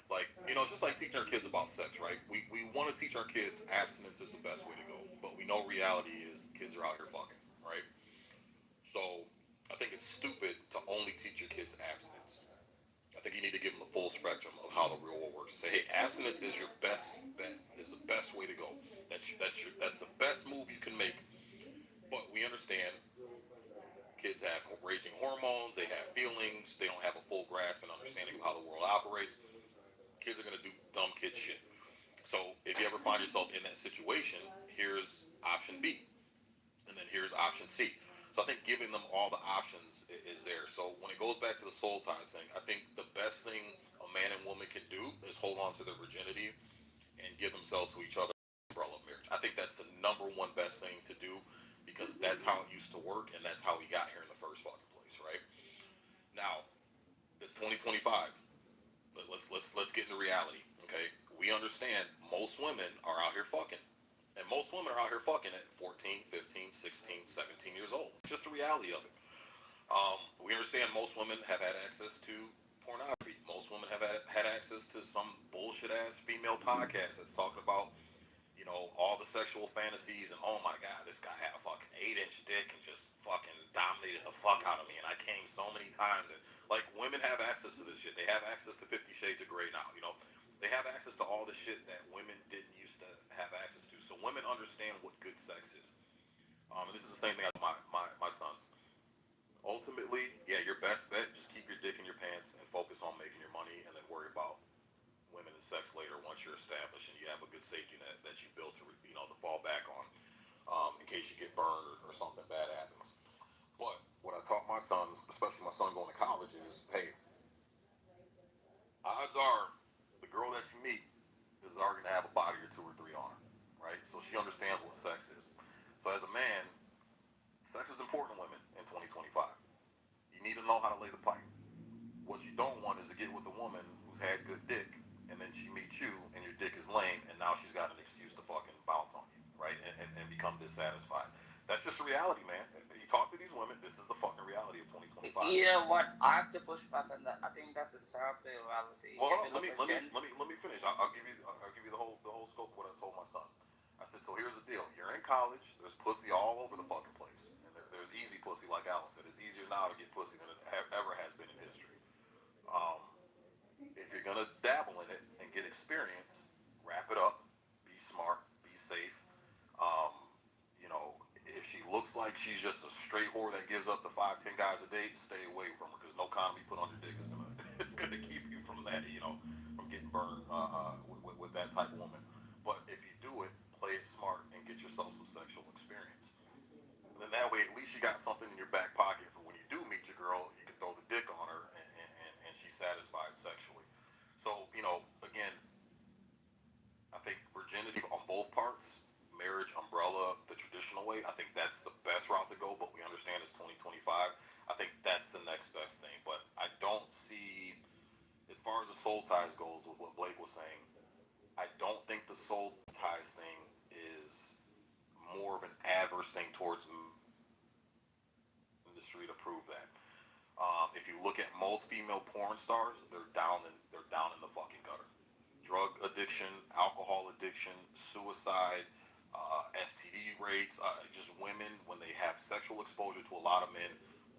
like, just like teaching our kids about sex, right? We want to teach our kids abstinence is the best way to go, but we know reality is kids are out here fucking, right? So I think it's stupid to only teach your kids abstinence. I think you need to give them the full spectrum of how the real world works. Say, hey, abstinence is your best bet. Is the best way to go. That's the best move you can make. But we understand kids have raging hormones. They have feelings. They don't have a full grasp and understanding of how the world operates. Kids are gonna do dumb kid shit. So if you ever find yourself in that situation, here's option B, and then here's option C. So I think giving them all the options is there. So when it goes back to the soul ties thing, I think the best thing a man and woman can do is hold on to their virginity and give themselves to each other umbrella of marriage. I think that's the number one best thing to do because that's how it used to work and that's how we got here in the first fucking place, right? Now, it's 2025. Let's get into reality, okay? We understand most women are out here fucking. And most women are out here fucking at 14, 15, 16, 17 years old. It's just the reality of it. We understand most women have had access to pornography. Most women have had access to some bullshit ass female podcast that's talking about, all the sexual fantasies and oh my god, this guy had a fucking 8-inch dick and just fucking dominated the fuck out of me and I came so many times and like women have access to this shit. They have access to 50 Shades of Grey now, They have access to all the shit that women didn't used to have access to. So women understand what good sex is. And this is the same thing as my sons. Ultimately, yeah, your best bet, just keep your dick in your pants and focus on making your money and then worry about women and sex later once you're established and you have a good safety net that you built to fall back on in case you get burned or something bad happens. But what I taught my sons, especially my son going to college, is hey, odds are the girl that you meet is already gonna have a body or two or three on her, right? So she understands what sex is. So as a man, sex is important to women in 2025. You need to know how to lay the pipe. What you don't want is to get with a woman who's had good dick, and then she meets you, and your dick is lame, and now she's got an excuse to fucking bounce on you, right? And become dissatisfied. That's just the reality, man. You talk to these women, this is the fucking reality of 2025. You know what? I have to push back on that. I think that's a terrible reality. Well, hold on. Let me finish. I'll give you the whole scope of what I told my son. I said, so here's the deal. You're in college. There's pussy all over the fucking place, and there's easy pussy, like Alan said. It's easier now to get pussy than it ever has been in history. Um, if you're gonna dabble in it and get experience, wrap it up. Be smart. Be safe. Um, if she looks like she's just a straight whore that gives up to 5, 10 guys a day, stay away from her because no condom you put on your dick is gonna it's gonna keep you from that. From getting burned with that type of woman. But if you do it, play it smart and get yourself some sexual experience. And then that way, at least you got something in your back pocket for when you do meet your girl, you can throw the dick on her and she's satisfied sexually. So, again, I think virginity on both parts, marriage, umbrella, the traditional way, I think that's the best route to go, but we understand it's 2025. I think that's the next best thing. But I don't see, as far as the soul ties goes with what Blake was saying, I don't think the soul ties thing is more of an adverse thing towards industry to prove that. If you look at most female porn stars, they're down in the fucking gutter. Drug addiction, alcohol addiction, suicide, STD rates. Just women when they have sexual exposure to a lot of men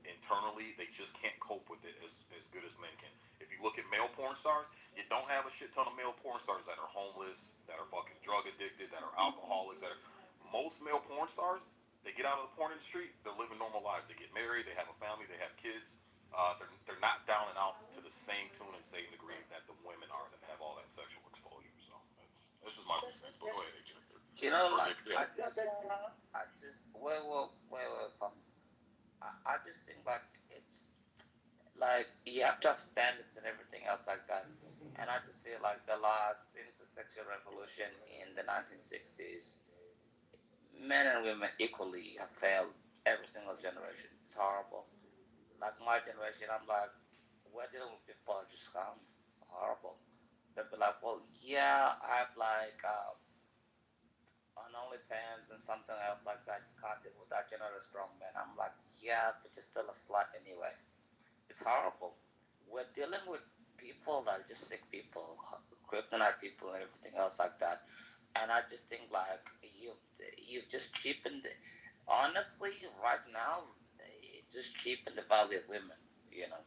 internally, they just can't cope with it as good as men can. If you look at male porn stars, you don't have a shit ton of male porn stars that are homeless, that are fucking drug addicted, that are alcoholics, that are most male porn stars. They get out of the porn industry, they're living normal lives. They get married, they have a family, they have kids. They're not down and out to the same tune and same degree that the women are that have all that sexual exposure. So that's just my 2 cents. But go ahead, AJ. Like I just where from. I just think like it's like you have to have standards and everything else like that. And I just feel like the last since the sexual revolution in the 1960s, men and women equally have failed every single generation. It's horrible. Like my generation, I'm like, we're dealing with people that just horrible. They'll be like, well, yeah, I have like on OnlyFans and something else like that. You can't deal with that. You're not a strong man. I'm like, yeah, but you're still a slut anyway. It's horrible. We're dealing with people that are just sick people, kryptonite people, and everything else like that. And I just think like you've just cheapened. Honestly, right now, it's just cheapened the value of women. You know,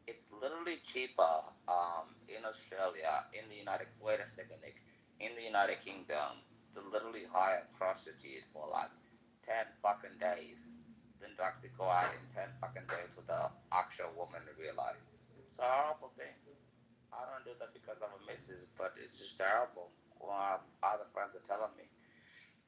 it's literally cheaper in Australia, in the United. Wait a second, Nick. In the United Kingdom, to literally hire a prostitute for like 10 fucking days than to actually go out in 10 fucking days with the actual woman in real life. It's a horrible thing. I don't do that because I'm a missus, but it's just terrible. Other friends are telling me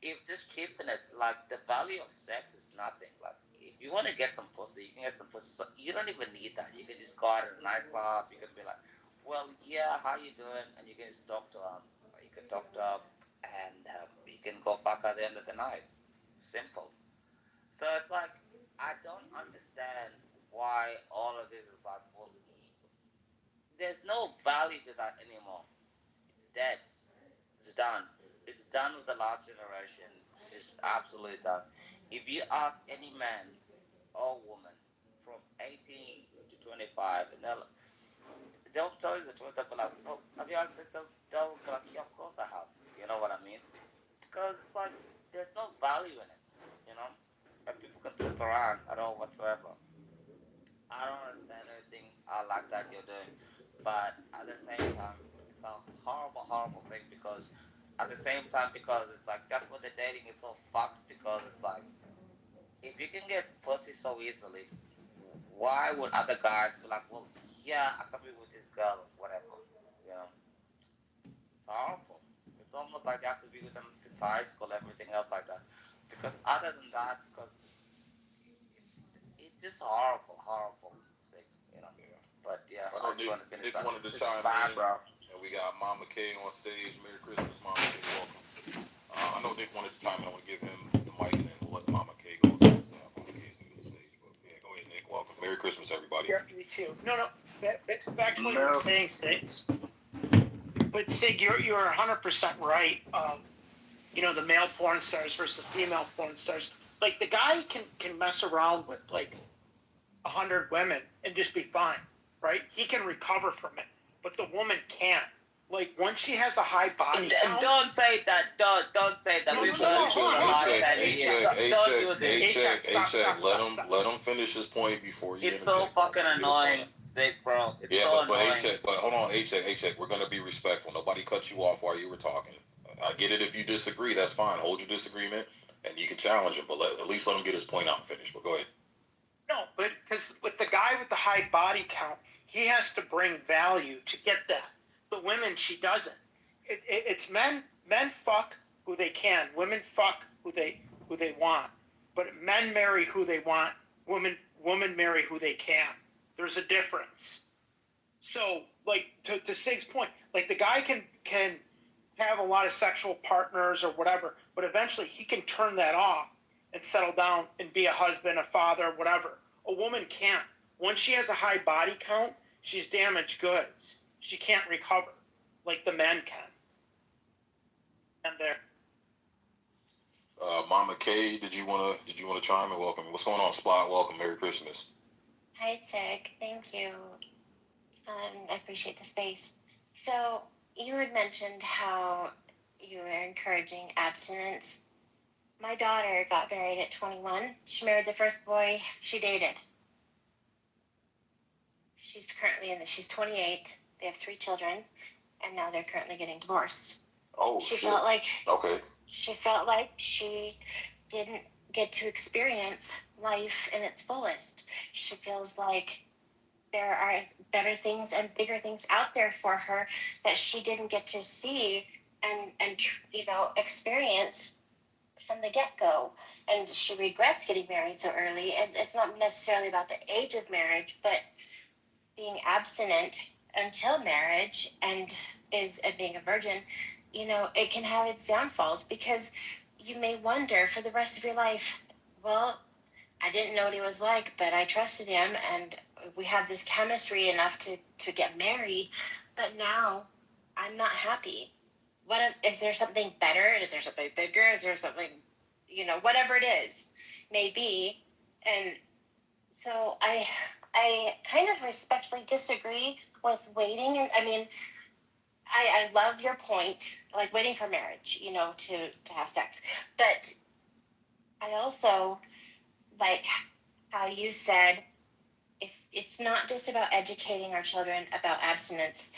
if just keeping it like the value of sex is nothing. Like if you want to get some pussy, you can get some pussy. So you don't even need that. You can just go out at a nightclub. You can be like, well, yeah, how you doing? And you can just talk to them. You can talk to them, and you can go fuck at the end of the night. Simple. So it's like I don't understand why all of this is like, well, there's no value to that anymore. It's dead. It's done. It's done with the last generation. It's absolutely done. If you ask any man or woman from 18 to 25, and they'll tell you the truth. They'll be like, well, have you asked? They'll be like, yeah, of course I have. You know what I mean? Because it's like, there's no value in it, you know? And people can flip around at all whatsoever. I don't understand anything like that you're doing. But at the same time, it's a horrible, horrible thing because at the same time, because it's like, that's what the dating is so fucked because it's like, if you can get pussy so easily, why would other guys be like, well, yeah, I can be with this girl or whatever, you know? It's horrible. It's almost like you have to be with them since high school, everything else like that. Because other than that, because it's just horrible, horrible, sick, you know? Yeah. But yeah, I know just want to finish Nick that. wanted to It's chime bad, in, bro. and we got Mama K on stage. Merry Christmas, Mama K. Welcome. I know Nick wanted to chime in. I want to give him the mic, and then we'll let Mama K go. Mama K's new to the stage. But yeah, go ahead, Nick. Welcome. Merry Christmas, everybody. Yeah, me too. No. Back to what you were saying, Sig. But Sig, you're 100% right. You know, the male porn stars versus the female porn stars. Like the guy can mess around with like 100 women and just be fine, right? He can recover from it, but the woman can't. Like once she has a high body count. Don't say that. Don't say that. We've heard you a lot of that. Let him finish his point before you. It's so fucking annoying, sick, bro. It's so annoying. But hold on, A-Check. We're gonna be respectful. Nobody cut you off while you were talking. I get it if you disagree. That's fine. Hold your disagreement, and you can challenge him. But at least let him get his point out and finish. But go ahead. No, but because with the guy with the high body count, he has to bring value to get that. The women, she doesn't. It's men fuck who they can. Women fuck who they want. But men marry who they want. Women marry who they can. There's a difference. So, like to Sig's point, like the guy can have a lot of sexual partners or whatever, but eventually he can turn that off and settle down and be a husband, a father, whatever. A woman can't. Once she has a high body count, she's damaged goods. She can't recover like the men can. And there. Mama K, did you wanna chime in? Welcome. What's going on, Splot? Welcome. Merry Christmas. Hi, Sig. Thank you. I appreciate the space. So you had mentioned how you were encouraging abstinence. My daughter got married at 21. She married the first boy she dated. She's 28. They have 3 children, and now they're currently getting divorced. Oh, she shit. felt like Okay. She felt like she didn't get to experience life in its fullest. She feels like there are better things and bigger things out there for her that she didn't get to see and experience from the get-go. And she regrets getting married so early. And it's not necessarily about the age of marriage, but being abstinent until marriage and being a virgin, it can have its downfalls because you may wonder for the rest of your life, well, I didn't know what he was like, but I trusted him and we had this chemistry enough to get married, but now I'm not happy. Is there something better? Is there something bigger? Is there something, whatever it is, maybe. And so I kind of respectfully disagree with waiting. And I mean, I love your point, like waiting for marriage, to have sex. But I also like how you said, if it's not just about educating our children about abstinence,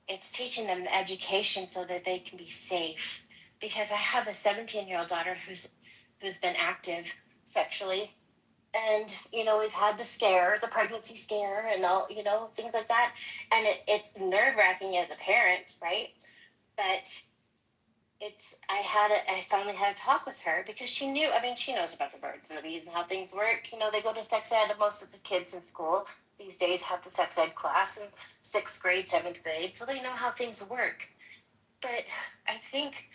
it's teaching them the education so that they can be safe. Because I have a 17-year-old daughter who's been active sexually. And, we've had the pregnancy scare and all, things like that. And it's nerve-wracking as a parent, right? But I finally had a talk with her because she knows about the birds and the bees and how things work. They go to sex ed. Most of the kids in school these days have the sex ed class in 6th grade, 7th grade, so they know how things work. But I think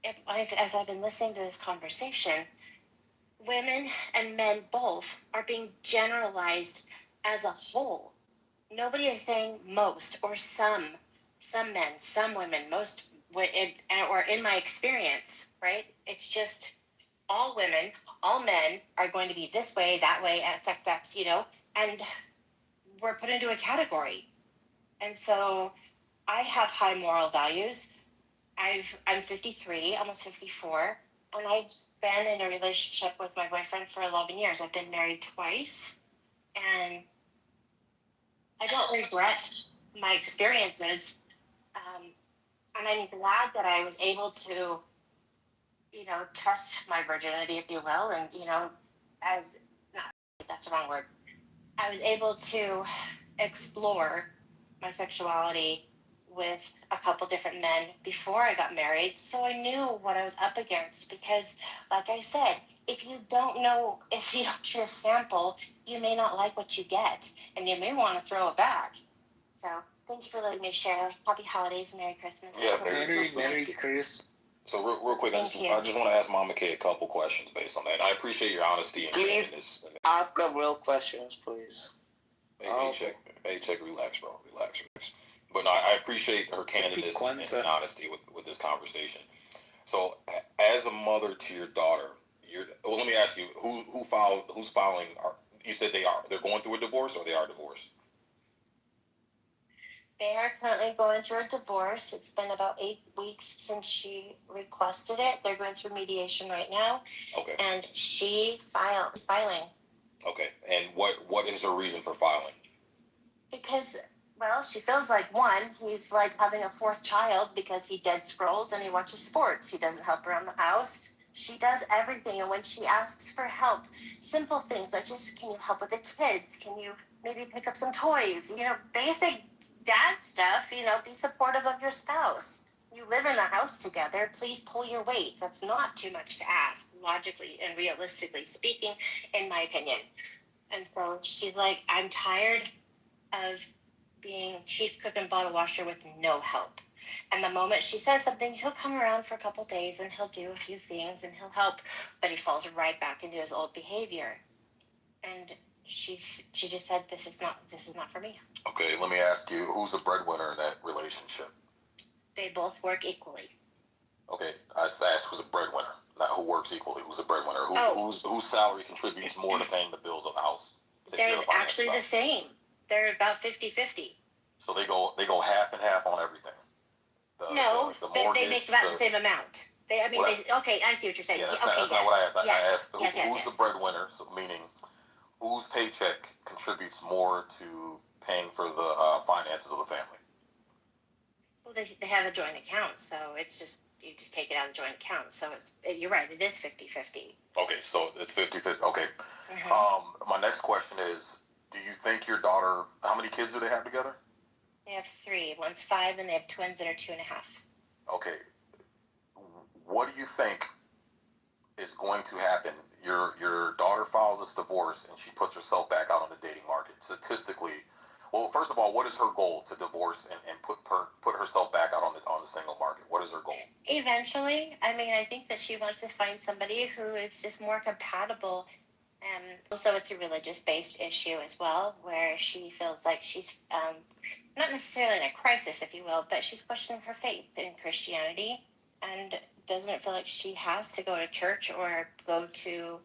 as I've been listening to this conversation, women and men both are being generalized as a whole. Nobody is saying most or some men, some women, most or in my experience, right? It's just all women, all men are going to be this way, that way, XXX, and we're put into a category. And so I have high moral values. I'm 53, almost 54, and I've been in a relationship with my boyfriend for 11 years. I've been married twice, and I don't regret my experiences. And I'm glad that I was able to, test my virginity, if you will, and, not, that's the wrong word. I was able to explore my sexuality with a couple different men before I got married, so I knew what I was up against. Because, like I said, if you don't get a sample, you may not like what you get, and you may want to throw it back. So, thank you for letting me share. Happy holidays, Merry Christmas. Yeah, Merry Christmas. So real quick, I just want to ask Mama K a couple questions based on that. And I appreciate your honesty and Please this. ask the real questions, please. Hey, check, relax, bro, relax. But no, I appreciate her candidness and honesty with this conversation. So, as a mother to your daughter, let me ask you, who's filing? You said they're going through a divorce, or they are divorced? They are currently going through a divorce. It's been about 8 weeks since she requested it. They're going through mediation right now. Okay. And she is filing. Okay. And what is her reason for filing? Because, well, she feels like, one, he's like having a fourth child because he dead scrolls and he watches sports. He doesn't help around the house. She does everything. And when she asks for help, simple things like just, can you help with the kids? Can you maybe pick up some toys? Basic dad stuff, be supportive of your spouse. You live in a house together, please pull your weight. That's not too much to ask, logically and realistically speaking, in my opinion. And so she's like, I'm tired of being chief cook and bottle washer with no help. And the moment she says something, he'll come around for a couple days and he'll do a few things and he'll help, but he falls right back into his old behavior. And she just said, this is not for me. Okay, let me ask you, who's the breadwinner in that relationship? They both work equally. Okay, I asked who's a breadwinner, not who works equally. Who's a breadwinner? Whose salary contributes more to paying the bills of the house? They're actually the same. They're about 50-50. So they go half and half on everything. They make about the same amount. Okay, I see what you're saying. Yeah, that's okay, not what I asked. Yes. I asked Yes, who's the breadwinner, so meaning whose paycheck contributes more to paying for the finances of the family. Well, they have a joint account, so it's just, you just take it out of the joint account. So you're right, it is 50-50. Okay, so it's 50-50. Okay. My next question is, do you think your daughter, how many kids do they have together? They have 3. One's 5, and they have twins that are 2.5. Okay. What do you think is going to happen? Your daughter files this divorce and she puts herself back out on the dating market. Statistically, well, first of all, what is her goal to divorce and put herself back out on the single market? What is her goal? Eventually, I think that she wants to find somebody who is just more compatible. And also, it's a religious-based issue as well, where she feels like she's not necessarily in a crisis, if you will, but she's questioning her faith in Christianity and doesn't feel like she has to go to church or go to,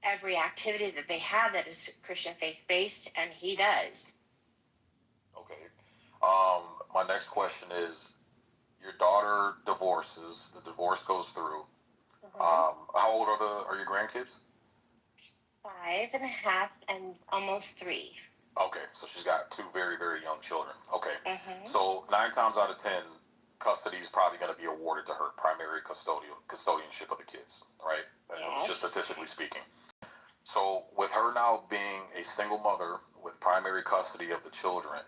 every activity that they have that is Christian faith-based, and he does. Okay. My next question is, your daughter divorces, the divorce goes through. How old are your grandkids? 5.5 and almost 3. Okay, so she's got 2 very, very young children. Okay. So 9 times out of 10, custody is probably going to be awarded to her, primary custodianship of the kids, right? Yes. Just statistically speaking. So with her now being a single mother with primary custody of the children,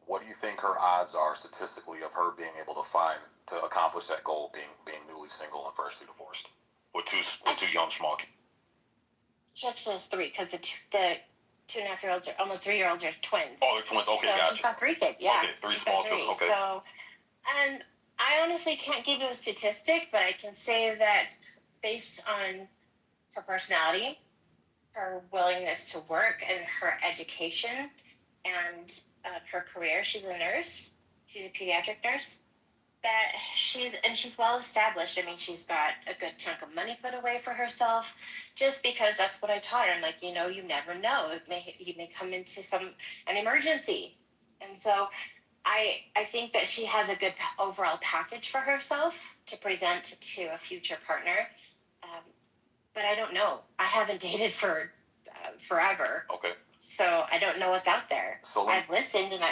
what do you think her odds are statistically of her being able to accomplish that goal, being newly single and freshly divorced with two young small kids? She actually has 3 because the 2.5-year-olds are almost 3-year-olds are twins. Oh, they're twins. Okay, so gotcha. She's got 3 kids. Yeah. Okay, 3 small children. Okay. So, and I honestly can't give you a statistic, but I can say that based on her personality, her willingness to work, and her education, and her career, she's a nurse. She's a pediatric nurse. that she's well established. I mean, she's got a good chunk of money put away for herself, just because that's what I taught her. And like, you never know. You may come into an emergency, and so I think that she has a good overall package for herself to present to a future partner. But I don't know. I haven't dated for forever. Okay. So I don't know what's out there. So I've listened, and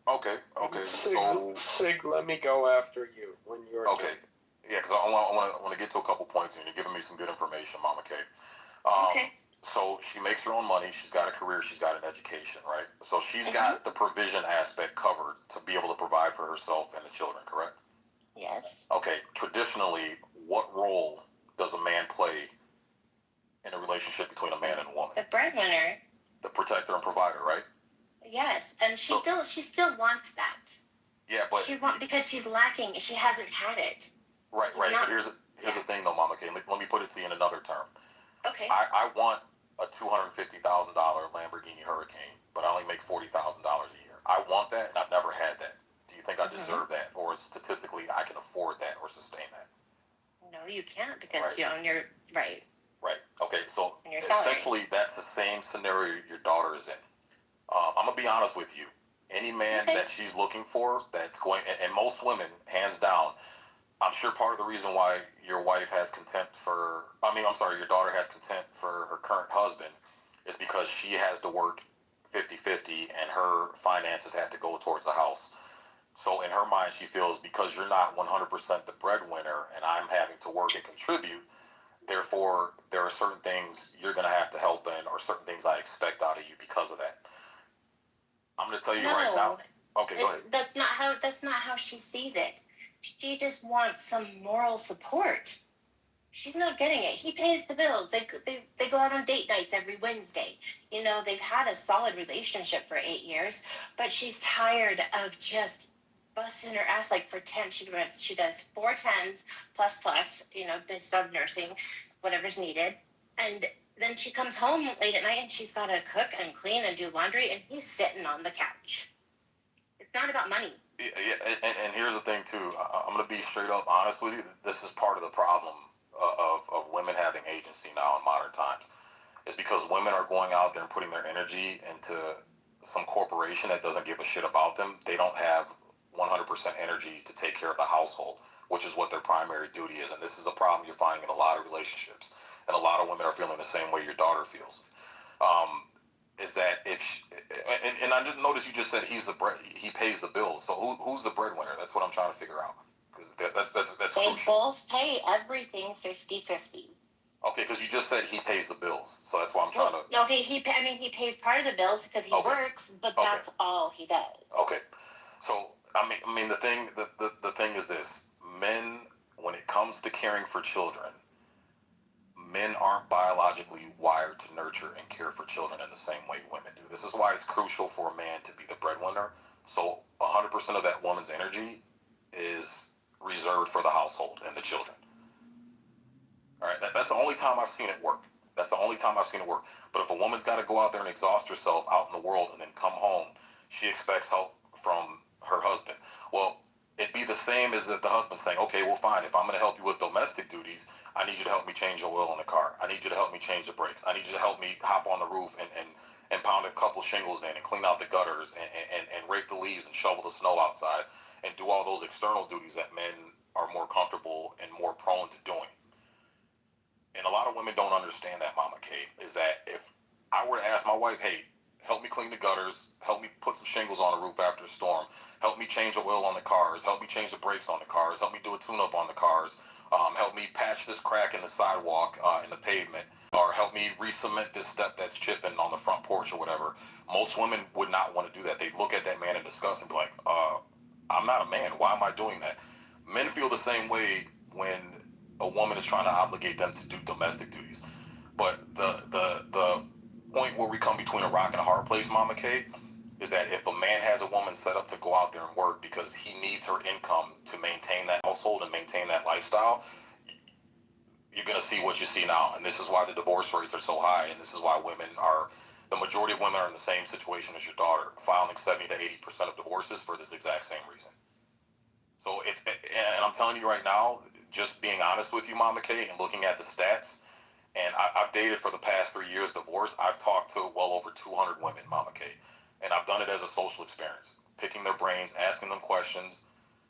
Okay. Sig, let me go after you when you're Okay. done. Yeah, because I want to get to a couple points, and you're giving me some good information, Mama K. Okay. So she makes her own money. She's got a career. She's got an education, right? So she's got the provision aspect covered to be able to provide for herself and the children, correct? Yes. Okay. Traditionally, what role does a man play in a relationship between a man and a woman? The breadwinner. The protector and provider, right? Yes, and she still wants that. Yeah, but because she's lacking. She hasn't had it. Right. But here's the thing, though, Mama K. Let me put it to you in another term. Okay. I want a $250,000 Lamborghini Hurricane, but I only make $40,000 a year. I want that, and I've never had that. Do you think I deserve that, or statistically I can afford that or sustain that? No, you can't because you're on your right. Right. Okay. So And your salary. essentially, that's the same scenario your daughter is in. I'm gonna be honest with you. Any man that she's looking for, that's going, and most women, hands down, I'm sure part of the reason why your wife has contempt for, your daughter has contempt for her current husband is because she has to work 50-50 and her finances have to go towards the house. So in her mind, she feels because you're not 100% the breadwinner and I'm having to work and contribute, therefore there are certain things you're going to have to help in or certain things I expect out of you because of that. I'm going to tell you right now. Okay, go ahead. That's not how she sees it. She just wants some moral support. She's not getting it. He pays the bills. They go out on date nights every Wednesday. They've had a solid relationship for 8 years, but she's tired of just busting her ass like for 10. She does 4 10s plus, bits of nursing, whatever's needed. And then she comes home late at night and she's got to cook and clean and do laundry, and he's sitting on the couch. It's not about money. Yeah, and here's the thing too. I'm gonna be straight up honest with you. This is part of the problem of women having agency now in modern times. It's because women are going out there and putting their energy into some corporation that doesn't give a shit about them. They don't have 100% energy to take care of the household, which is what their primary duty is. And this is a problem you're finding in a lot of relationships. And a lot of women are feeling the same way your daughter feels. Is that and I just noticed you just said he pays the bills. So who's the breadwinner? That's what I'm trying to figure out. Because that's they crucial. Both pay everything 50-50. Okay, because you just said he pays the bills, so that's why I'm trying to. No, he pays part of the bills because he works, but that's all he does. Okay, so I mean the thing is this: men, when it comes to caring for children, men aren't biologically wired to nurture and care for children in the same way women do. This is why it's crucial for a man to be the breadwinner. So 100% of that woman's energy is reserved for the household and the children. All right, that's the only time I've seen it work. That's the only time I've seen it work. But if a woman's got to go out there and exhaust herself out in the world and then come home, she expects help from her husband. Well, it'd be the same as if the husband's saying, okay, well, fine. If I'm going to help you with domestic duties, I need you to help me change the oil in the car. I need you to help me change the brakes. I need you to help me hop on the roof and pound a couple shingles in and clean out the gutters and rake the leaves and shovel the snow outside and do all those external duties that men are more comfortable and more prone to doing. And a lot of women don't understand that, Mama K, is that if I were to ask my wife, hey, help me clean the gutters, help me put some shingles on the roof after a storm, help me change the oil on the cars, help me change the brakes on the cars, help me do a tune-up on the cars, help me patch this crack in the sidewalk, in the pavement, or help me re-cement this step that's chipping on the front porch or whatever, most women would not want to do that. They'd look at that man in disgust and be like, I'm not a man. Why am I doing that? Men feel the same way when a woman is trying to obligate them to do domestic duties. But the point where we come between a rock and a hard place, Mama K, is that if a man has a woman set up to go out there and work because he needs her income to maintain that household and maintain that lifestyle, you're going to see what you see now. And this is why the divorce rates are so high. And this is why the majority of women are in the same situation as your daughter, filing 70 to 80% of divorces for this exact same reason. So So and I'm telling you right now, just being honest with you, Mama K, and looking at the stats, and I've dated for the past 3 years divorced. I've talked to well over 200 women, Mama K, and I've done it as a social experience, picking their brains, asking them questions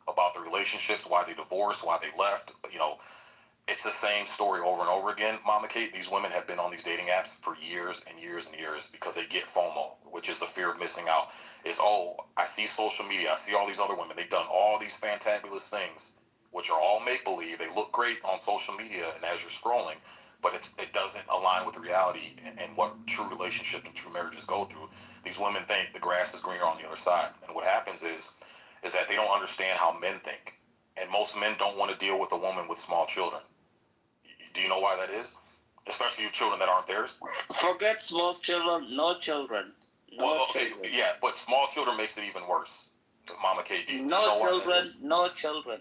about their relationships, why they divorced, why they left. You know, it's the same story over and over again, Mama Kate. These women have been on these dating apps for years and years and years because they get FOMO, which is the fear of missing out. It's, oh, I see social media, I see all these other women. They've done all these fantabulous things, which are all make-believe. They look great on social media and as you're scrolling, but it doesn't align with reality and what true relationships and true marriages go through. These women think the grass is greener on the other side. And what happens is that they don't understand how men think. And most men don't want to deal with a woman with small children. Do you know why that is? Especially you children that aren't theirs? Forget small children, no children. Well, okay, children. yeah, but small children makes it even worse. Mama K, do you know No why that children, is? no children.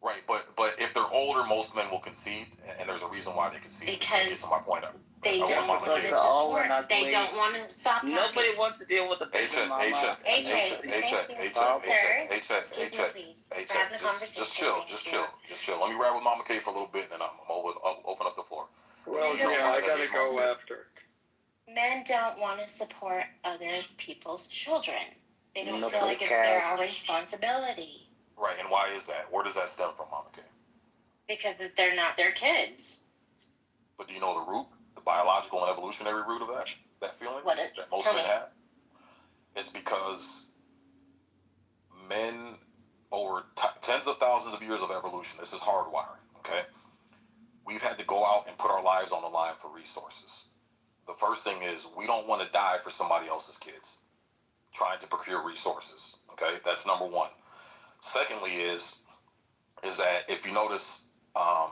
Right, but if they're older, most men will concede, and there's a reason why they concede. Because Get to my point. they I don't want want Mama to K. support. They don't want to stop talking. Nobody wants to deal with the baby mama. AJ, thank you. Sir, excuse me, please. We're having a conversation. Just chill. Let me ride with Mama K for a little bit, and then I'll open up the floor. Well, yeah, I gotta go after. Men don't want to support other people's children. They don't Nobody feel like it's cares. their responsibility. Right, and why is that? Where does that stem from, Mama K? Because they're not their kids. But do you know the root, the biological and evolutionary root of that feeling What is? that most Tell men me. have? It's because men over tens of thousands of years of evolution, this is hardwiring, okay? We've had to go out and put our lives on the line for resources. The first thing is we don't want to die for somebody else's kids trying to procure resources, okay? That's number one. Secondly is that if you notice, a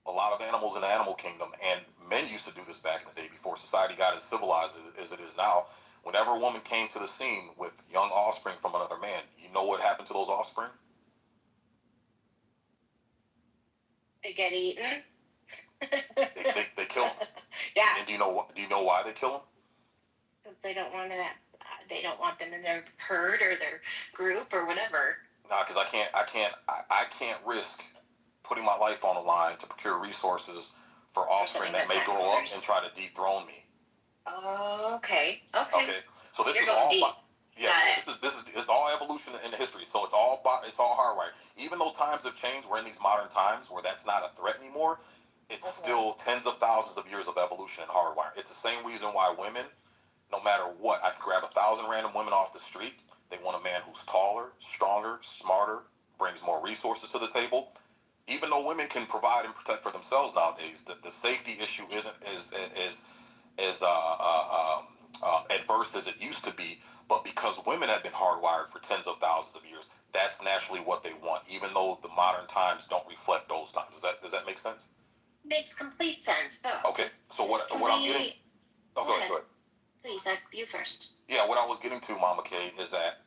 lot of animals in the animal kingdom, and men used to do this back in the day before society got as civilized as it is now. Whenever a woman came to the scene with young offspring from another man, you know what happened to those offspring? They get eaten. They kill them. Yeah. And do you know why they kill them? Because they don't want to. They don't want them in their herd or their group or whatever. Nah, because I can't risk putting my life on the line to procure resources for offspring that may grow up and try to dethrone me. Oh, okay. So this You're is going all. deep. This is all evolution in history. So it's all hardwired. Even though times have changed, we're in these modern times where that's not a threat anymore. It's still tens of thousands of years of evolution and hardwiring. It's the same reason why women, no matter what, I can grab 1,000 random women off the street. They want a man who's taller, stronger, smarter, brings more resources to the table. Even though women can provide and protect for themselves nowadays, the safety issue isn't as adverse as it used to be. But because women have been hardwired for tens of thousands of years, that's naturally what they want, even though the modern times don't reflect those times. Does that make sense? Makes complete sense. But okay, so what I'm getting... Oh, go ahead. Please, you first. Yeah, what I was getting to, Mama K, is that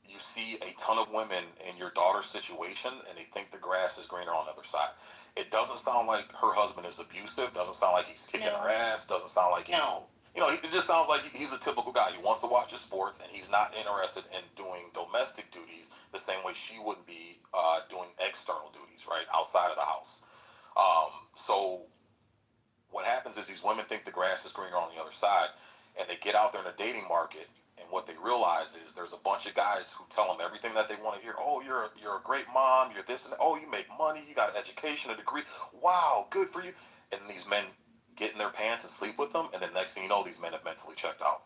you see a ton of women in your daughter's situation, and they think the grass is greener on the other side. It doesn't sound like her husband is abusive. Doesn't sound like he's kicking her ass. Doesn't sound like he's... You know, it just sounds like he's a typical guy. He wants to watch his sports, and he's not interested in doing domestic duties the same way she wouldn't be doing external duties, right, outside of the house. So what happens is these women think the grass is greener on the other side, and they get out there in the dating market, and what they realize is there's a bunch of guys who tell them everything that they want to hear. Oh, you're a great mom. You're this and that. Oh, you make money. You got an education, a degree. Wow, good for you. And these men get in their pants and sleep with them, and then next thing you know, these men have mentally checked out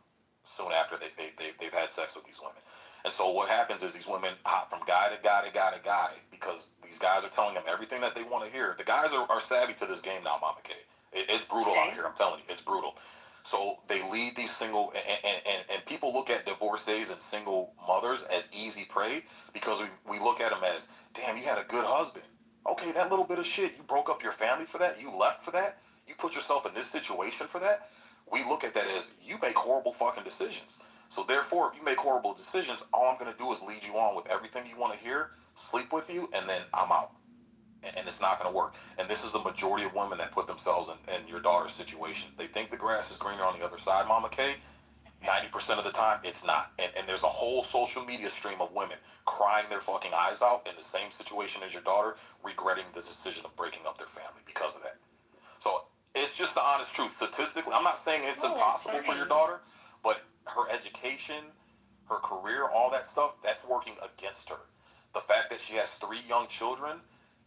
soon after they've had sex with these women. And so what happens is these women hop from guy to guy to guy to guy because these guys are telling them everything that they want to hear. The guys are savvy to this game now, Mama K. It's brutal out here. I'm telling you, it's brutal. So they lead these single, and people look at divorcees and single mothers as easy prey because we look at them as, damn, you had a good husband. Okay, that little bit of shit, you broke up your family for that? You left for that? You put yourself in this situation for that? We look at that as, you make horrible fucking decisions. So therefore, if you make horrible decisions, all I'm going to do is lead you on with everything you want to hear, sleep with you, and then I'm out. And it's not going to work. And this is the majority of women that put themselves in your daughter's situation. They think the grass is greener on the other side, Mama K, 90% of the time, it's not. And there's a whole social media stream of women crying their fucking eyes out in the same situation as your daughter, regretting the decision of breaking up their family because of that. So it's just the honest truth. Statistically, I'm not saying it's impossible for your daughter, but her education, her career, all that stuff, that's working against her. The fact that she has 3 young children,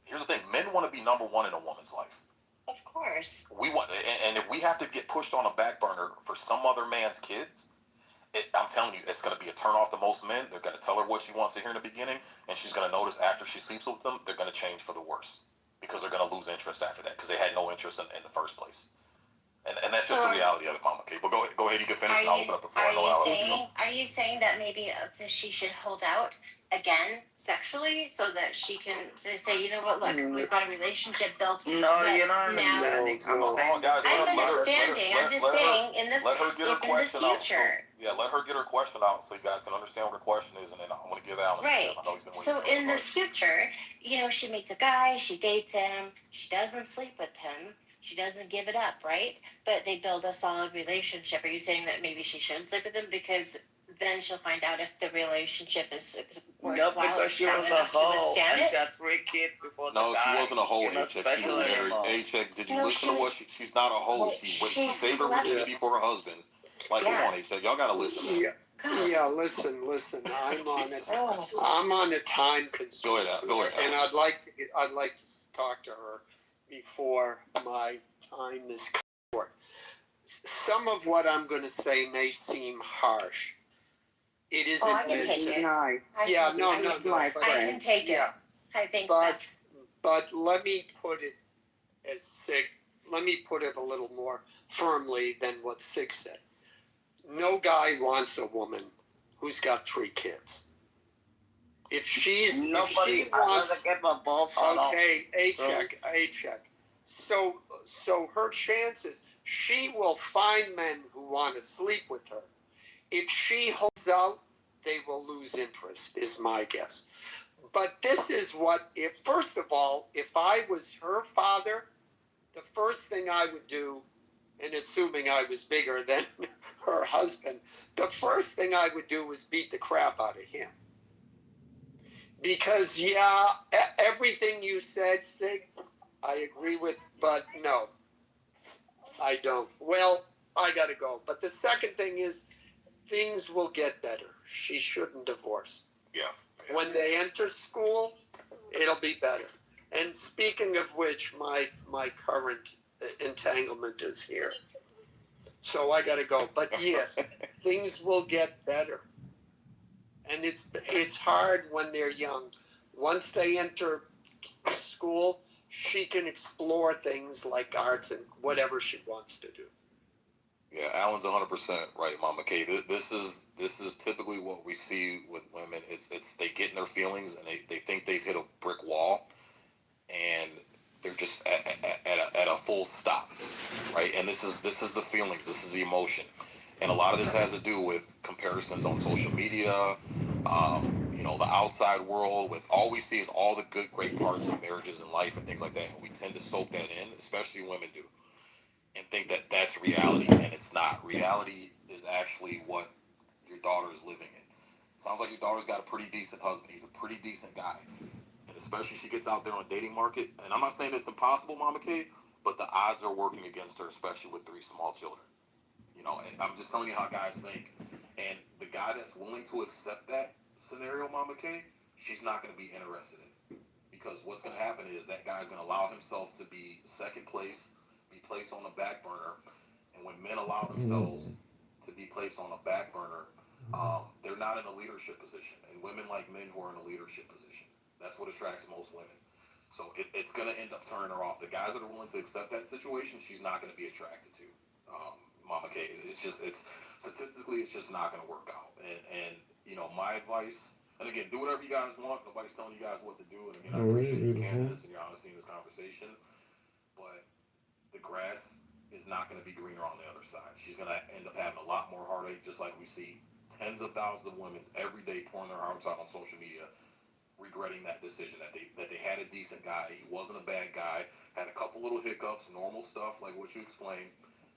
here's the thing, men want to be number one in a woman's life. Of course. We want, and if we have to get pushed on a back burner for some other man's kids, I'm telling you, it's going to be a turn off to most men. They're going to tell her what she wants to hear in the beginning, and she's going to notice after she sleeps with them, they're going to change for the worse because they're going to lose interest after that because they had no interest in the first place. And that's just the reality of it, Mama K. But go ahead, you can finish, and I'll open up the floor. Are you saying that maybe she should hold out again sexually so that she can say, you know what, look, we've got a relationship built. No, you're not understanding. I'm understanding. I'm just saying in the future. Let her get her question out so you guys can understand what her question is, and then I'm going to give Alan. Right. So in the future, she meets a guy, she dates him, she doesn't sleep with him. She doesn't give it up, right? But they build a solid relationship. Are you saying that maybe she shouldn't sleep with him because then she'll find out if the relationship is worthwhile? No, because she was a hoe and she had 3 kids before the guy. No, she wasn't a hoe, A-Check. She was married. A-Check, did you listen to what she's not a hoe. She saved her virginity for her husband. Like, come on, A-Check. Y'all got to listen. Yeah, listen. I'm on it. I'm on a time constraint. Go ahead. And I'd like to talk to her before my time is short. Some of what I'm going to say may seem harsh. It isn't. I can take it. I can take it. I think so. But let me put it a little more firmly than what Sig said. No guy wants a woman who's got 3 kids. If she wants, get my balls off. Okay, A-check. So her chances, she will find men who want to sleep with her. If she holds out, they will lose interest, is my guess. But this is first of all, if I was her father, the first thing I would do, and assuming I was bigger than her husband, the first thing I would do was beat the crap out of him. Because, everything you said, Sig, I agree with, but no, I don't. Well, I got to go. But the second thing is, things will get better. She shouldn't divorce. Yeah. When they enter school, it'll be better. And speaking of which, my current entanglement is here. So I got to go. But yes, things will get better. And it's hard when they're young. Once they enter school, she can explore things like arts and whatever she wants to do. Yeah, Alan's 100% right, Mama K. This is typically what we see with women. It's they get in their feelings and they think they've hit a brick wall, and they're just at a full stop, right? And this is the feelings, this is the emotion, and a lot of this has to do with comparisons on social media, the outside world. With all we see is all the good, great parts of marriages and life and things like that, and we tend to soak that in, especially women do, and think that that's reality, and it's not. Reality is actually what your daughter is living in. Sounds like your daughter's got a pretty decent husband. He's a pretty decent guy. And especially she gets out there on dating market. And I'm not saying it's impossible, Mama K, but the odds are working against her, especially with 3 small children. And I'm just telling you how guys think. And the guy that's willing to accept that scenario, Mama K, she's not going to be interested in. Because what's going to happen is that guy's going to allow himself to be second place, be placed on the back burner. And when men allow themselves to be placed on a back burner, they're not in a leadership position. And women like men who are in a leadership position. That's what attracts most women. So it's going to end up turning her off. The guys that are willing to accept that situation, she's not going to be attracted to. Mama K, it's statistically, it's just not going to work out. And my advice, and again, do whatever you guys want. Nobody's telling you guys what to do. And again, I appreciate your candidness and your honesty in this conversation. But the grass is not going to be greener on the other side. She's going to end up having a lot more heartache, just like we see tens of thousands of women every day pouring their hearts out on social media, regretting that decision, that they had a decent guy. He wasn't a bad guy, had a couple little hiccups, normal stuff like what you explained,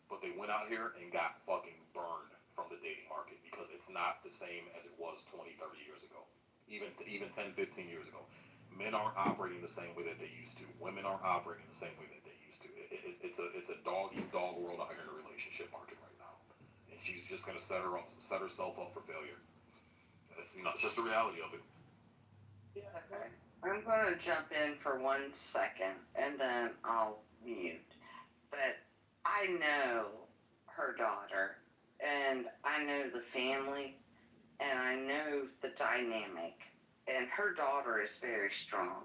but they went out here and got fucking burned from the the dating market because it's not the same as it was 20, 30 years ago. Even 10, 15 years ago. Men aren't operating the same way that they used to. Women aren't operating the same way that they used to. It's a dog-eat-dog world out here in the relationship market right now. And she's just going to set herself up for failure. It's just the reality of it. Okay. I'm going to jump in for 1 second and then I'll mute. But I know her daughter and I know the family and I know the dynamic. And her daughter is very strong.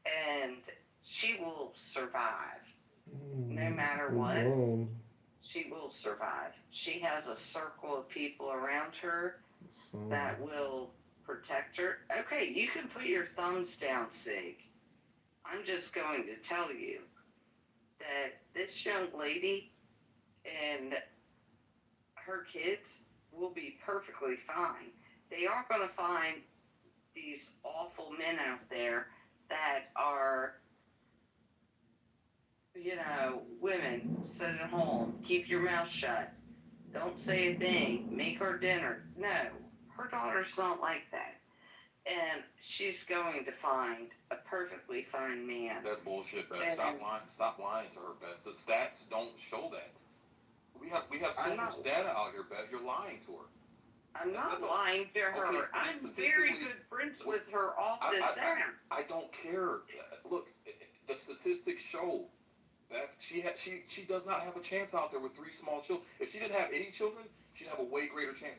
And she will survive. No matter what, she will survive. She has a circle of people around her that will protect her. Okay, you can put your thumbs down, Sig. I'm just going to tell you that this young lady and her kids will be perfectly fine. They aren't going to find these awful men out there that are, women, sit at home, keep your mouth shut, don't say a thing, make her dinner. No, her daughter's not like that. And she's going to find a perfectly fine man. That's bullshit, Beth. Stop lying to her, Beth. The stats don't show that. We have so much data out here, Beth. You're lying to her. I'm not lying to her. Okay, I'm very good friends with her off this app. I don't care. Look, the statistics show that she does not have a chance out there with 3 small children. If she didn't have any children, she'd have a way greater chance.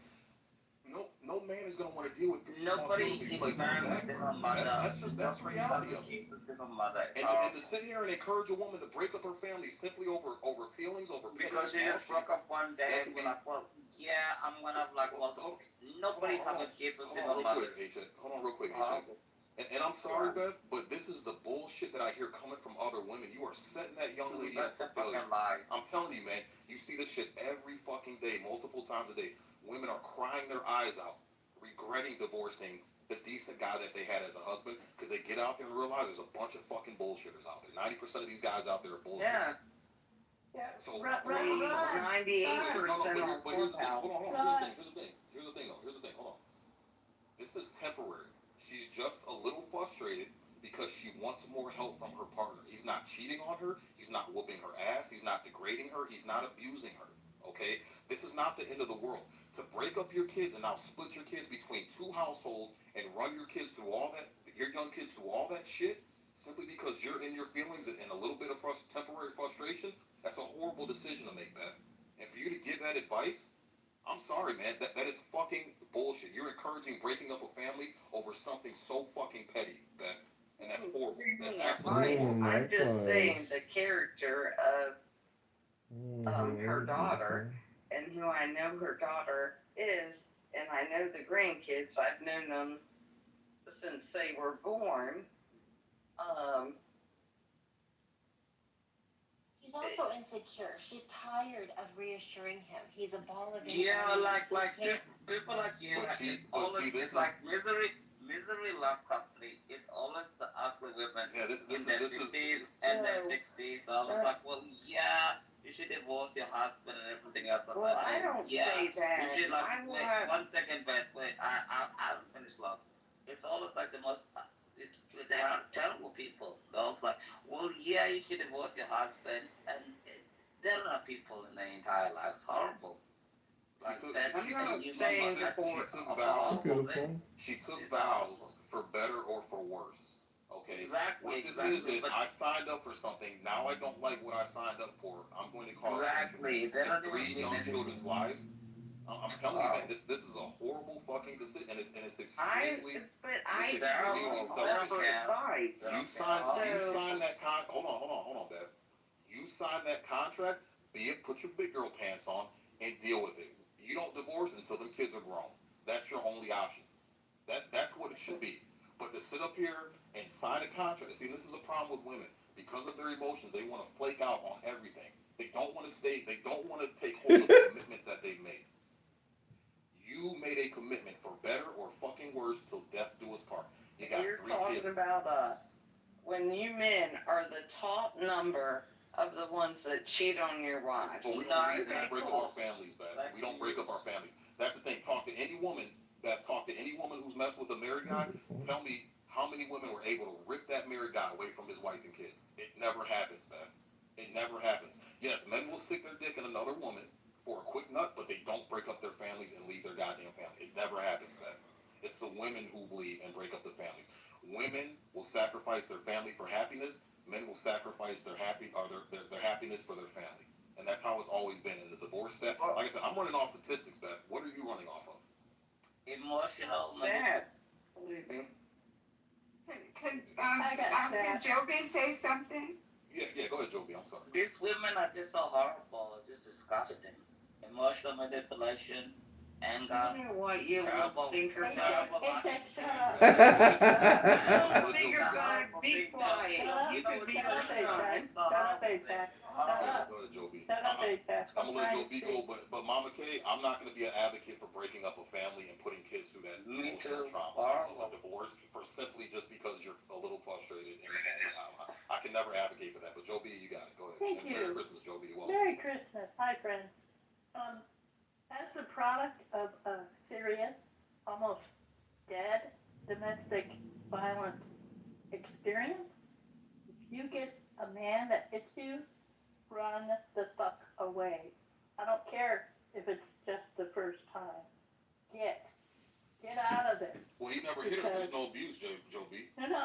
No man is going to want to deal with 3 small children. Nobody is married with a single mother. That's the reality of it. Keeps the single mother. And to sit here and encourage a woman to break up her family simply over feelings, over because she just broke up one day and be like, well, yeah, I'm gonna have like, well, nobody's having kids with single mothers. Hold on real quick, And I'm sorry, Beth, but this is the bullshit that I hear coming from other women. You are setting that young lady up for failure. I'm telling you, man, you see this shit every fucking day, multiple times a day. Women are crying their eyes out, regretting divorcing the decent guy that they had as a husband, because they get out there and realize there's a bunch of fucking bullshitters out there. 90% of these guys out there are bullshitters. Yeah. So, 98% on Clubhouse. Hold on. Here's the thing, hold on. This is temporary. She's just a little frustrated because she wants more help from her partner. He's not cheating on her. He's not whooping her ass. He's not degrading her. He's not abusing her. Okay? This is not the end of the world. To break up your kids and now split your kids between 2 households and run your kids through all that, your young kids through all that shit, simply because you're in your feelings and a little bit of temporary frustration, that's a horrible decision to make, Beth. And for you to give that advice, I'm sorry, man. That is fucking bullshit. You're encouraging breaking up a family over something so fucking petty, Beth. And that's horrible. That's absolutely I'm just saying the character of her daughter and who I know her daughter is, and I know the grandkids. I've known them since they were born. He's also insecure. She's tired of reassuring him. He's a ball of yeah, like people like you. It's always like misery loves company. It's always the ugly women in their 50s and their 60s. I was like, well, yeah, you should divorce your husband and everything else. Well, I don't say that. You should wait 1 second, but wait, I haven't finished, love. It's always like the most. They are terrible people. They're always like, well, yeah, you should divorce your husband, and they're not people in their entire life. It's horrible. Like that, I'm not saying she took vows for better or for worse. Okay. Exactly. What this is I signed up for something. Now I don't like what I signed up for. I'm going to cause in 3 young children's lives. I'm telling you, man, this is a horrible fucking decision, and it's extremely. You signed that contract. Hold on, Beth. You signed that contract. Put your big girl pants on and deal with it. You don't divorce until them kids are grown. That's your only option. That's what it should be. But to sit up here and sign a contract, see, this is a problem with women. Because of their emotions, they want to flake out on everything. They don't want to stay. They don't want to take hold of the commitments that they've made. You made a commitment for better or fucking worse till death do us part. You got You're 3 talking kids. about us. When you men are the top number of the ones that cheat on your wives. But we don't break up our families, Beth. We don't break up our families. That's the thing. Talk to any woman, Beth, talk to any woman who's messed with a married guy. Tell me how many women were able to rip that married guy away from his wife and kids. It never happens, Beth. It never happens. Yes, men will stick their dick in another woman for a quick nut, but they don't break up their families and leave their goddamn family. It never happens, Beth. It's the women who bleed and break up the families. Women will sacrifice their family for happiness. Men will sacrifice their happiness for their family. And that's how it's always been in the divorce step. Like I said, I'm running off statistics, Beth. What are you running off of? Emotional. Bad. Believe me. Could Joby say something? Yeah, go ahead, Joby. I'm sorry. These women are just so horrible, just disgusting. Emotional manipulation, anger. You know what, you terrible, stinker. terrible. Finger gun, be quiet. You can be your son. Go ahead, Joby. I'm gonna let Joby go, but Mama K, I'm not gonna be an advocate for breaking up a family and putting kids through that emotional trauma of a divorce for simply just because you're a little frustrated. I can never advocate for that. But Joby, you got it. Go ahead. Thank you. Merry Christmas, Joby. Merry Christmas. Hi, friends. As a product of a serious, almost dead domestic violence experience, if you get a man that hits you, run the fuck away. I don't care if it's just the first time. Get out of there. Well, he never hit her. There's no abuse, Joby. No,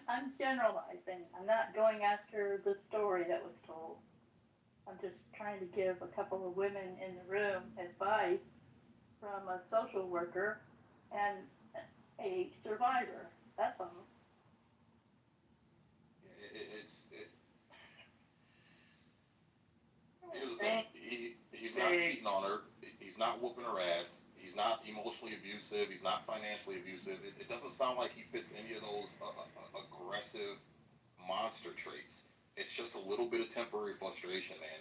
I'm generalizing. I'm not going after the story that was told. I'm just trying to give a couple of women in the room advice from a social worker and a survivor. That's all. Here's the thing. He's not cheating on her. He's not whooping her ass. He's not emotionally abusive. He's not financially abusive. It doesn't sound like he fits any of those aggressive monster traits. It's just a little bit of temporary frustration, man.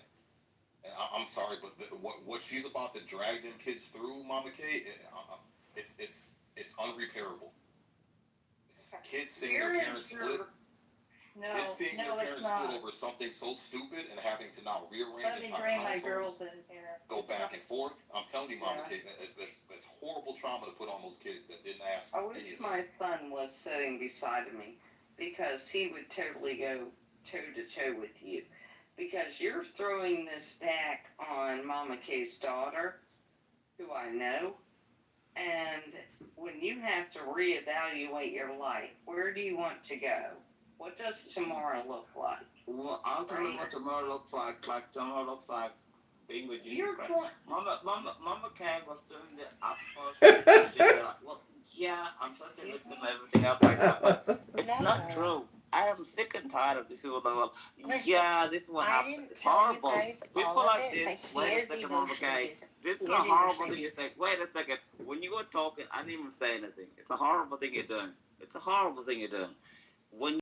And I'm sorry, but what she's about to drag them kids through, Mama K, it's unrepairable. Kids seeing their parents split. No, Kids seeing their it's parents not. split over something so stupid and having to now rearrange Let me bring my girls in here. go back and forth. I'm telling you, Mama K, that's horrible trauma to put on those kids that didn't ask I for wish any of my son was sitting beside me because he would totally go toe to toe with you. Because you're throwing this back on Mama K's daughter, who I know, and when you have to reevaluate your life, where do you want to go? What does tomorrow look like? Well, I'll tell you what tomorrow looks like. Like tomorrow looks like being with Jesus You're Christ. Mama Kang was doing the utmost. Well, yeah, I'm such a victim of everything else like that, but it's not true. I am sick and tired of this people going, yeah, this one happened. It's horrible. People like this, wait a second, Mama Kang. This is a horrible thing you say. Wait a second. When you were talking, I didn't even say anything. It's a horrible thing you're doing. It's a horrible thing you're doing. When